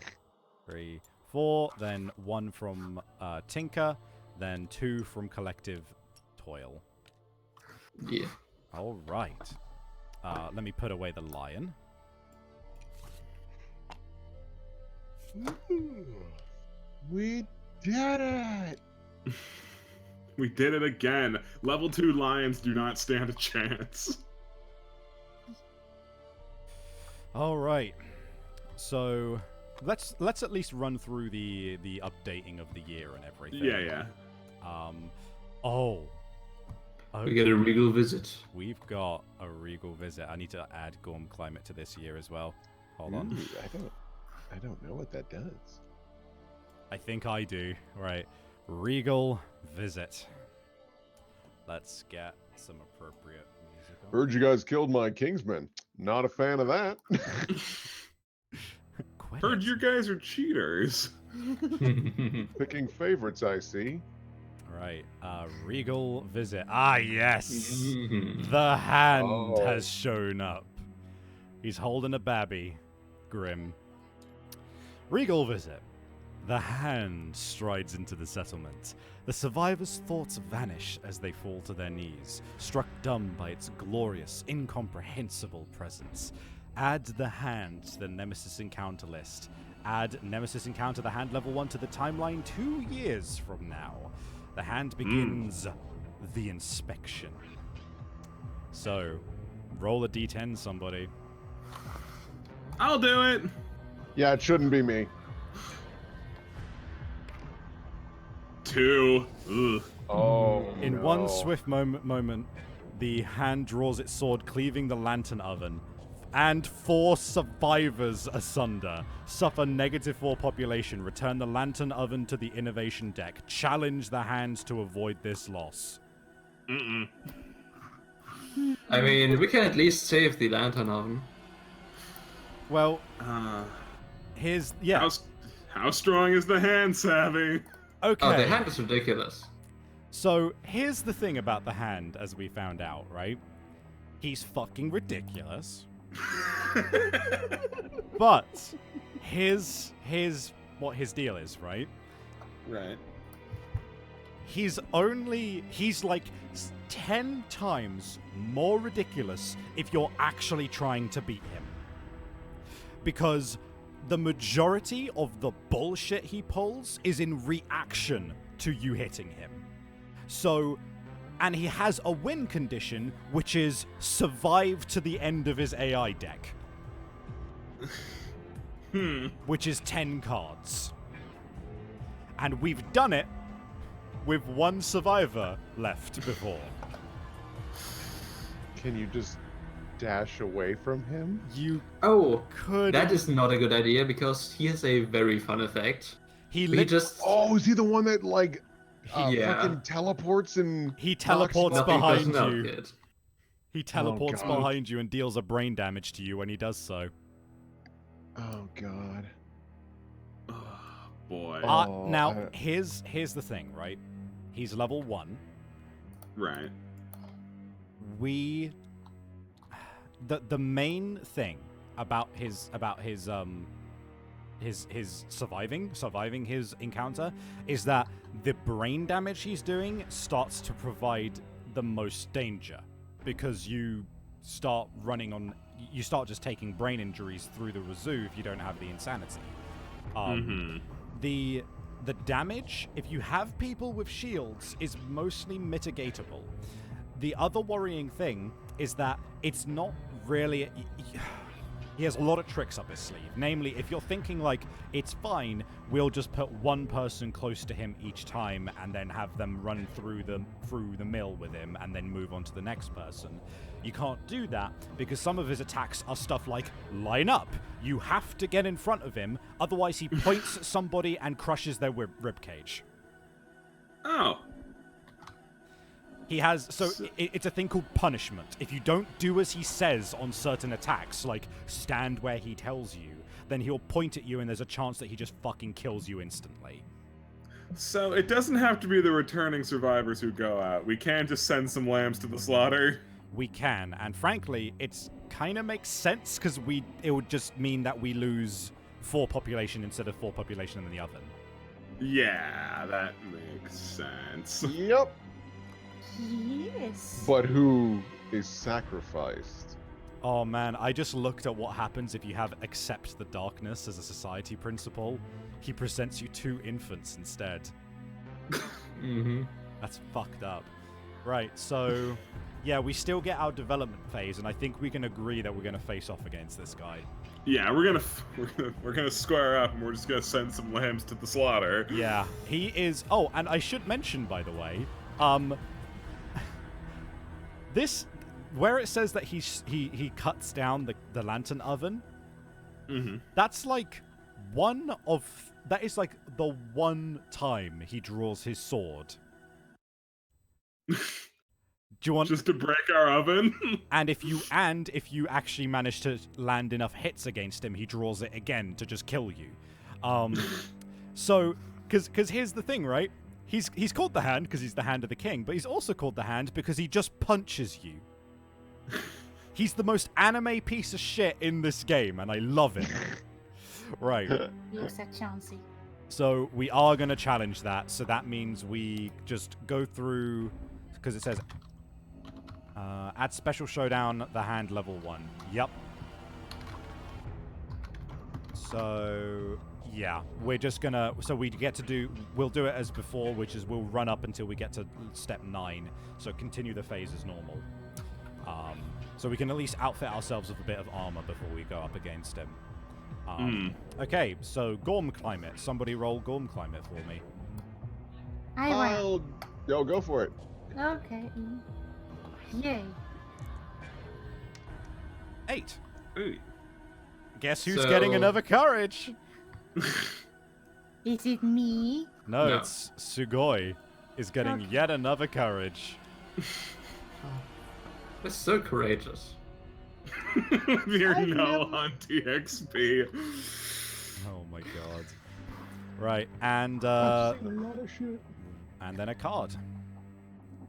3, 4. Then 1 from Tinker. Then 2 from Collective Toil. Yeah. All right. Let me put away the lion. We did it. We did it again. Level 2 lions do not stand a chance. All right. So let's at least run through the updating of the year and everything. Yeah. Oh. We get a regal visit. We've got a regal visit. I need to add Gorm Climate to this year as well. Hold on. Ooh, I don't know what that does. I think I do. Right. Regal visit. Let's get some appropriate music on. Heard you guys killed my Kingsman. Not a fan of that. Quit Heard it. you guys are cheaters. Picking favorites, I see. Right. Regal visit. Ah, yes. The hand Oh. has shown up. He's holding a babby. Grim. Regal visit. The hand strides into the settlement. The survivors' thoughts vanish as they fall to their knees, struck dumb by its glorious, incomprehensible presence. Add the hand to the Nemesis Encounter list. Add Nemesis Encounter the hand level 1 to the timeline 2 years from now. The hand begins the inspection. So, roll a d10, somebody. I'll do it. Yeah, it shouldn't be me. 2. Ugh. Oh. In one swift moment, the hand draws its sword, cleaving the lantern oven, and 4 survivors asunder. Suffer -4 population. Return the lantern oven to the innovation deck. Challenge the hands to avoid this loss. I mean, we can at least save the lantern oven. Well, here's... Yeah. How strong is the hand, Savvy? Okay. Oh, the hand is ridiculous. So here's the thing about the hand, as we found out, right? He's fucking ridiculous. But here's what his deal is, right? Right. He's like 10 times more ridiculous if you're actually trying to beat him. Because the majority of the bullshit he pulls is in reaction to you hitting him. So, and he has a win condition, which is survive to the end of his AI deck. Which is 10 cards. And we've done it with one survivor left before. Can you just dash away from him? You Oh, could... that is not a good idea because he has a very fun effect. He just... Oh, is he the one that, like, Yeah. fucking teleports and... He teleports knocks behind Nothing does you. not good. He teleports God. behind you and deals a brain damage to you when he does so. Oh, God. Oh, boy. Oh, Now, here's the thing, right? He's level 1. Right. The main thing about his surviving his encounter is that the brain damage he's doing starts to provide the most danger, because you start just taking brain injuries through the wazoo if you don't have the insanity. The damage, if you have people with shields, is mostly mitigatable. The other worrying thing is that it's not really... He has a lot of tricks up his sleeve. Namely, if you're thinking like, it's fine, we'll just put one person close to him each time and then have them run through the mill with him and then move on to the next person. You can't do that because some of his attacks are stuff like, line up. You have to get in front of him, otherwise he points at somebody and crushes their ribcage. Oh. He has, it's a thing called punishment. If you don't do as he says on certain attacks, like stand where he tells you, then he'll point at you and there's a chance that he just fucking kills you instantly. So it doesn't have to be the returning survivors who go out. We can just send some lambs to the slaughter. We can, and frankly, it's kind of makes sense because it would just mean that we lose 4 population instead of 4 population in the oven. Yeah, that makes sense. Yep. Yes. But who is sacrificed? Oh man, I just looked at what happens if you have accept the darkness as a society principle. He presents you 2 infants instead. That's fucked up. Right, so yeah, we still get our development phase, and I think we can agree that we're gonna face off against this guy. Yeah, we're gonna square up, and we're just gonna send some lambs to the slaughter. Yeah, he is. Oh, and I should mention, by the way, this, where it says that he cuts down the lantern oven, that's like that is like the one time he draws his sword. Do you want just to break our oven? and if you actually manage to land enough hits against him, he draws it again to just kill you. So because here's the thing, right? He's called the hand because he's the hand of the king, but he's also called the hand because he just punches you. He's the most anime piece of shit in this game, and I love it. Right. Looks at Chauncey. So we are going to challenge that, so that means we just go through, because it says, add special showdown, the hand level 1. Yep. So... yeah, we're just gonna... so we'll do it as before, which is we'll run up until we get to step 9. So continue the phase as normal. So we can at least outfit ourselves with a bit of armor before we go up against him. Okay, so Gorm Climate. Somebody roll Gorm Climate for me. I will. Yo, go for it. Okay. Yay. 8. Ooh. Guess who's getting another courage? Is it me? No, it's Sugoi is getting yet another courage. That's so courageous. You're no on TXP. Oh my god. Right, and I've seen a lot of shit. and then a card.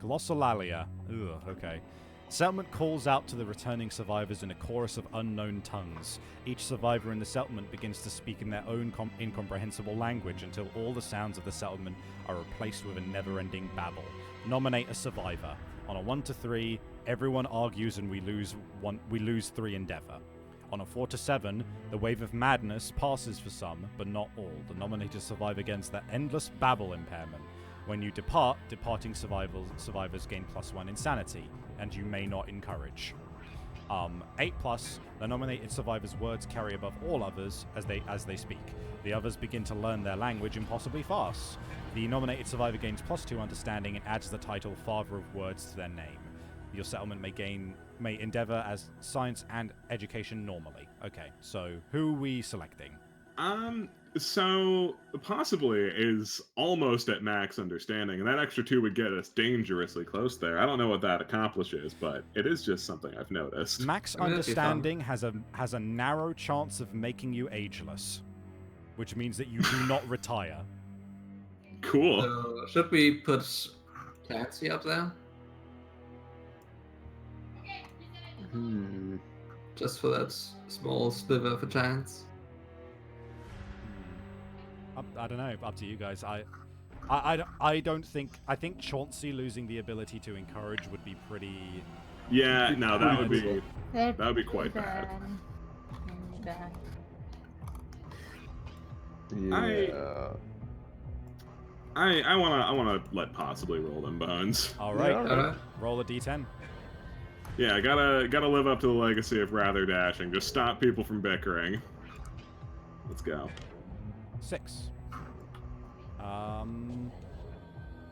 Glossolalia. Ugh, okay. Settlement calls out to the returning survivors in a chorus of unknown tongues. Each survivor in the settlement begins to speak in their own incomprehensible language until all the sounds of the settlement are replaced with a never-ending babble. Nominate a survivor. On a 1 to 3, everyone argues and we lose 3 endeavor. On a 4 to 7, the wave of madness passes for some, but not all. The nominated survivor gains the endless babble impairment. When you depart, departing survivors gain +1 insanity, and you may not encourage. 8+, the nominated survivor's words carry above all others as they speak. The others begin to learn their language impossibly fast. The nominated survivor gains +2 understanding and adds the title Father of Words to their name. Your settlement may endeavor as science and education normally. Okay, so who are we selecting? So possibly is almost at max understanding, and that extra 2 would get us dangerously close there. I don't know what that accomplishes, but it is just something I've noticed. Max understanding has a narrow chance of making you ageless, which means that you do not retire. Cool. So, should we put Tansy up there? Just for that small sliver of a chance. I don't know. Up to you guys. I don't think. I think Chauncey losing the ability to encourage would be pretty. Yeah, no, that would be Very quite bad. Very bad. Yeah. I wanna let possibly roll them bones. All right. Yeah, Roll a d10. Yeah, gotta live up to the legacy of rather dashing. Just stop people from bickering. Let's go. 6.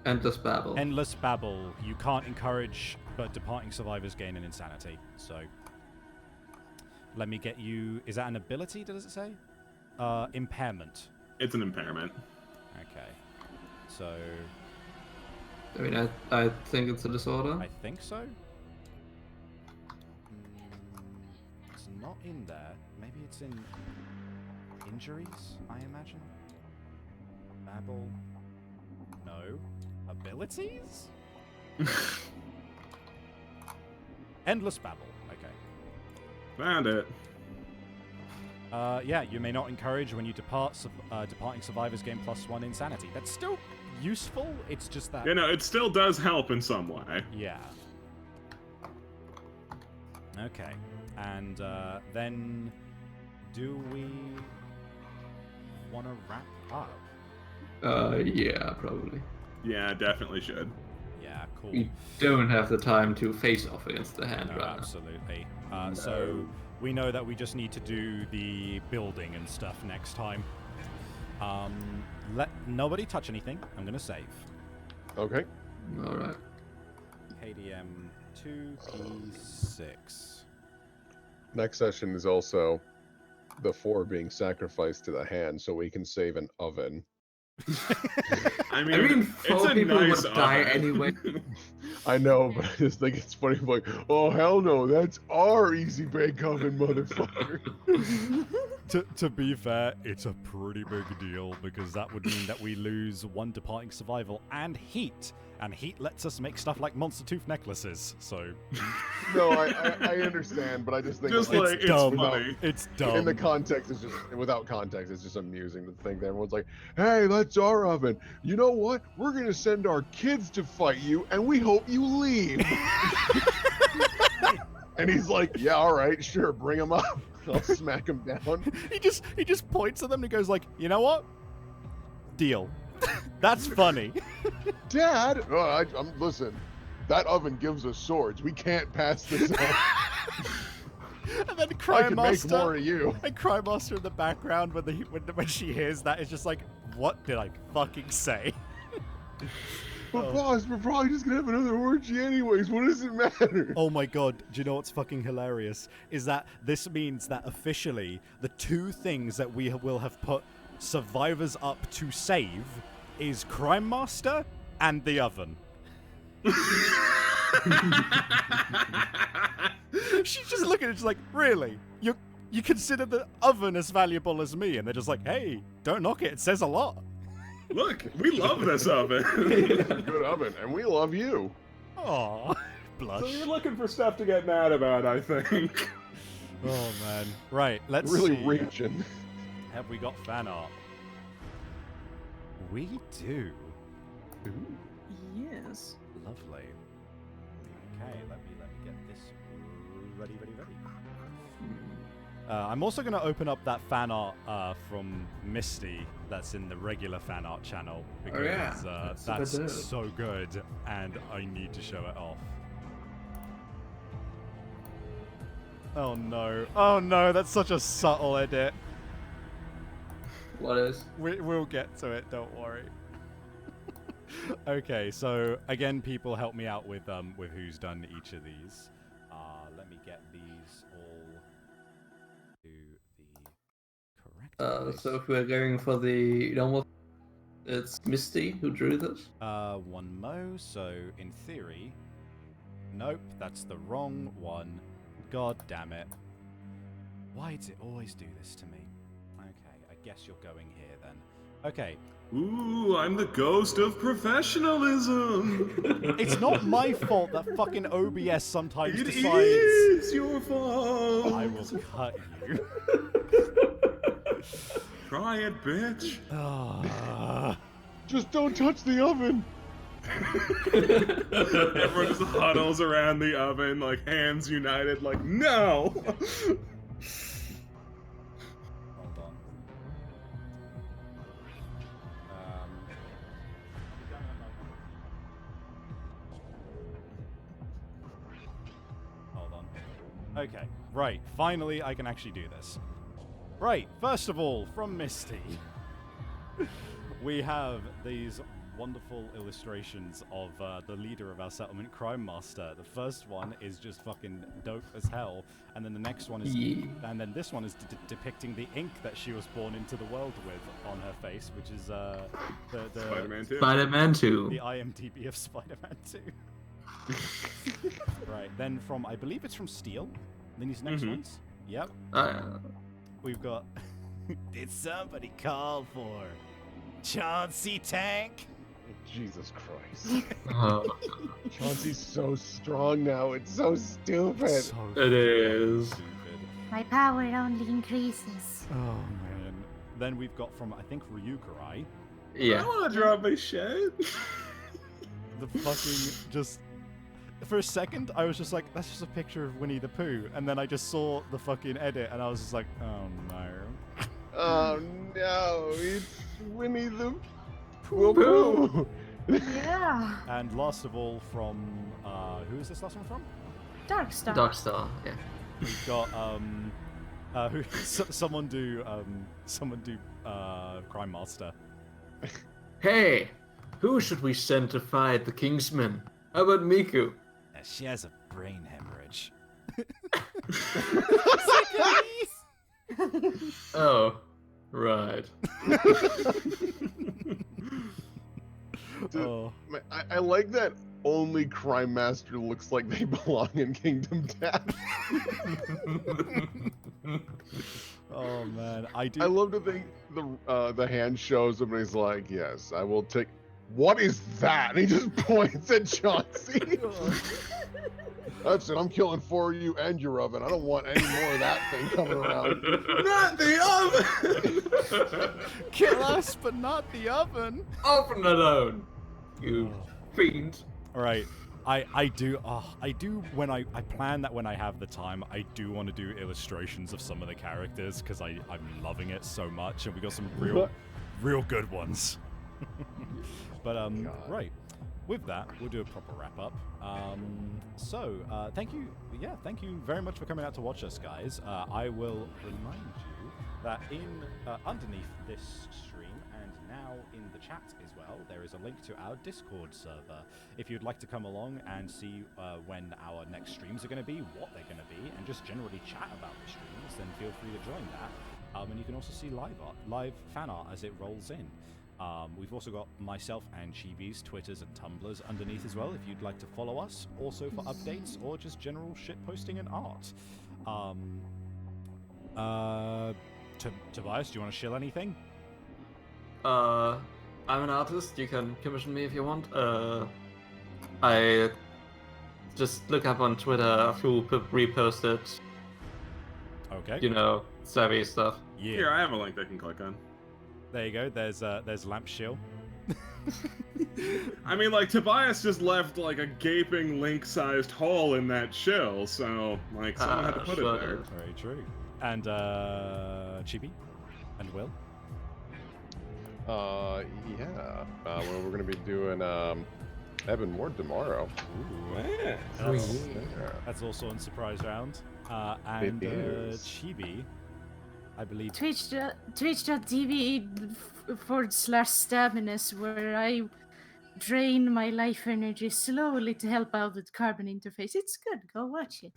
Endless babble. Endless babble. You can't encourage, but departing survivors gain an insanity. So, let me get you. Is that an ability? Does it say? Impairment. It's an impairment. Okay. So, I mean, I think it's a disorder. I think so. It's not in there. Maybe it's in injuries, I imagine. Babble. No. Abilities? Endless babble. Okay. Found it. Yeah, you may not encourage when you depart. Departing survivors gain +1 insanity. That's still useful. It's just that. Yeah, no, it still does help in some way. Yeah. Okay. And then, do we want to wrap up? Yeah, probably. Yeah, definitely should. Yeah, cool. We don't have the time to face off against the hand No, right now. absolutely. So we know that we just need to do the building and stuff next time. Let nobody touch anything. I'm gonna save. Okay. All right. KDM 2p6. Next session is also the 4 being sacrificed to the hand so we can save an oven. I mean, four it's a people nice would die oven. anyway. I know, but I just think it's funny. Like, oh hell no, that's our easy bake oven, motherfucker. To be fair, it's a pretty big deal because that would mean that we lose 1 departing survival and heat. And heat lets us make stuff like monster tooth necklaces, so... No, I understand, but I just think Just like, like, it's dumb. funny. It's dumb. in the context, it's just without context, it's just amusing to think that everyone's like, "Hey, that's our oven. You know what? We're gonna send our kids to fight you, and we hope you leave." And he's like, "Yeah, all right, sure, bring them up. I'll smack them down." He just points at them and he goes like, you know what? Deal. That's funny. Dad, listen. That oven gives us swords. We can't pass this up. And then I can make Crymaster more of you. and Crymaster in the background when she hears that is just like, what did I fucking say? But boss, we're probably just gonna have another orgy anyways. What does it matter? Oh my god, do you know what's fucking hilarious? Is that this means that officially the 2 things that we will have put survivors up to save is Crymaster and the oven. She's just looking at it, she's like, really? You consider the oven as valuable as me? And they're just like, hey, don't knock it, it says a lot. Look, we love this oven. It's a good oven, and we love you. Aw, So blush. you're looking for stuff to get mad about, I think. Oh man. Right, let's Really see. reaching. Have we got fan art? We do. Yes. Lovely. Okay, let me get this ready. I'm also going to open up that fan art from Misty that's in the regular fan art channel because yeah. that's good. so good and I need to show it off. Oh no, that's such a subtle edit. What is? We'll get to it, don't worry. Okay, so again, people help me out with who's done each of these. Let me get these all to the correct place. So if we're going for the normal, it's Misty who drew this. One mo. So in theory, nope, that's the wrong one. God damn it! Why does it always do this to me? Okay, I guess you're going here then. Okay. Ooh, I'm the ghost of professionalism. It's not my fault that fucking OBS sometimes It decides. is your fault. I will cut you. Try it, bitch. Ah. Just don't touch the oven. Everyone just huddles around the oven, like hands united, like no. Hold on. Hold on. Okay, right. Finally, I can actually do this. Right, first of all, from Misty, we have these wonderful illustrations of the leader of our settlement, Crime Master. The first one is just fucking dope as hell, and then the next one is, and then this one is depicting the ink that she was born into the world with on her face, which is the Spider-Man 2. Spider-Man 2. the IMDb of Spider-Man 2. Right, then from, I believe it's from Steel. Then these next ones. Yep. We've got. Did somebody call for Chauncey Tank? Jesus Christ. Oh, Chauncey's so strong now. It's so stupid. So it is. stupid. My power only increases. Oh man. Then we've got from, I think, Ryukarai. I Yeah. want to drop my shit. The fucking just. For a second, I was just like, that's just a picture of Winnie the Pooh. And then I just saw the fucking edit and I was just like, oh no. Oh no, it's Winnie the Pooh. Yeah. And last of all, from. Who is this last one from? Darkstar. Darkstar, yeah. We've got who someone do Crime Master. Hey, who should we send to fight the Kingsman? How about Miku? She has a brain hemorrhage. Oh, right. Oh. I like that only Crime Master looks like they belong in Kingdom Death. Oh man, I do. I love to think the hand shows him and he's like, yes, I will take. What is that? And he just points at Chauncey. That's it. I'm killing for you and your oven. I don't want any more of that thing coming around. Not the oven. Kill us, but not the oven. Open alone, you fiend. All right. I do when I plan that when I have the time, I do want to do illustrations of some of the characters because I'm loving it so much, and we got some real good ones. But right, with that, we'll do a proper wrap up. So thank you very much for coming out to watch us, guys. I will remind you that underneath this stream and now in the chat as well, there is a link to our Discord server. If you'd like to come along and see when our next streams are going to be, what they're going to be, and just generally chat about the streams, then feel free to join that. And you can also see live fan art as it rolls in. We've also got myself and Chibi's Twitters and Tumblrs underneath as well if you'd like to follow us, also for updates or just general shit posting and art. Tobias, do you want to shill anything? I I'm an artist. You can commission me if you want. I just look up on Twitter who reposted, Okay. you know, savvy stuff. Yeah. Here, I have a link I can click on. There you go. There's Lamp Shield. I mean, like, Tobias just left, like, a gaping link-sized hole in that shell, so, like, someone had to put sure it there. is. Very true. And Chibi and Will. Yeah. Well, we're gonna be doing Evan Ward tomorrow. Yeah. That's also on surprise round. And It is. Chibi, I believe. Twitch.tv/stabiness, where I drain my life energy slowly to help out with carbon interface. It's good. Go watch it.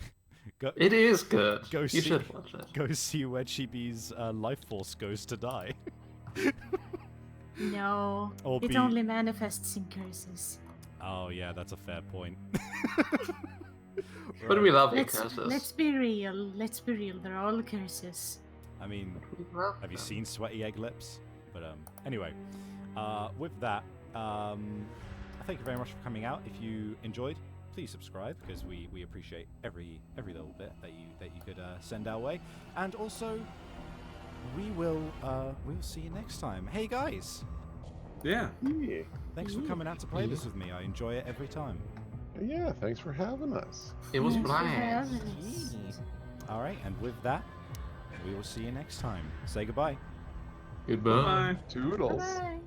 It is good. Go You see- should watch it. Go see where Chibi's life force goes to die. No, Or it be- only manifests in curses. Oh yeah, that's a fair point. But we love Let's curses. be real. Let's be real. They're all curses. I mean, We love have you them. seen Sweaty Egg Lips? But anyway, with that, thank you very much for coming out. If you enjoyed, please subscribe because we appreciate every little bit that you could send our way. And also, we'll see you next time. Hey guys, Yeah. Yeah. thanks for coming out to play this with me. I enjoy it every time. Yeah. Thanks for having us. It was Thanks for blind. having us. All right, and with that, we will see you next time. Say goodbye. Goodbye. Bye. Toodles. Bye.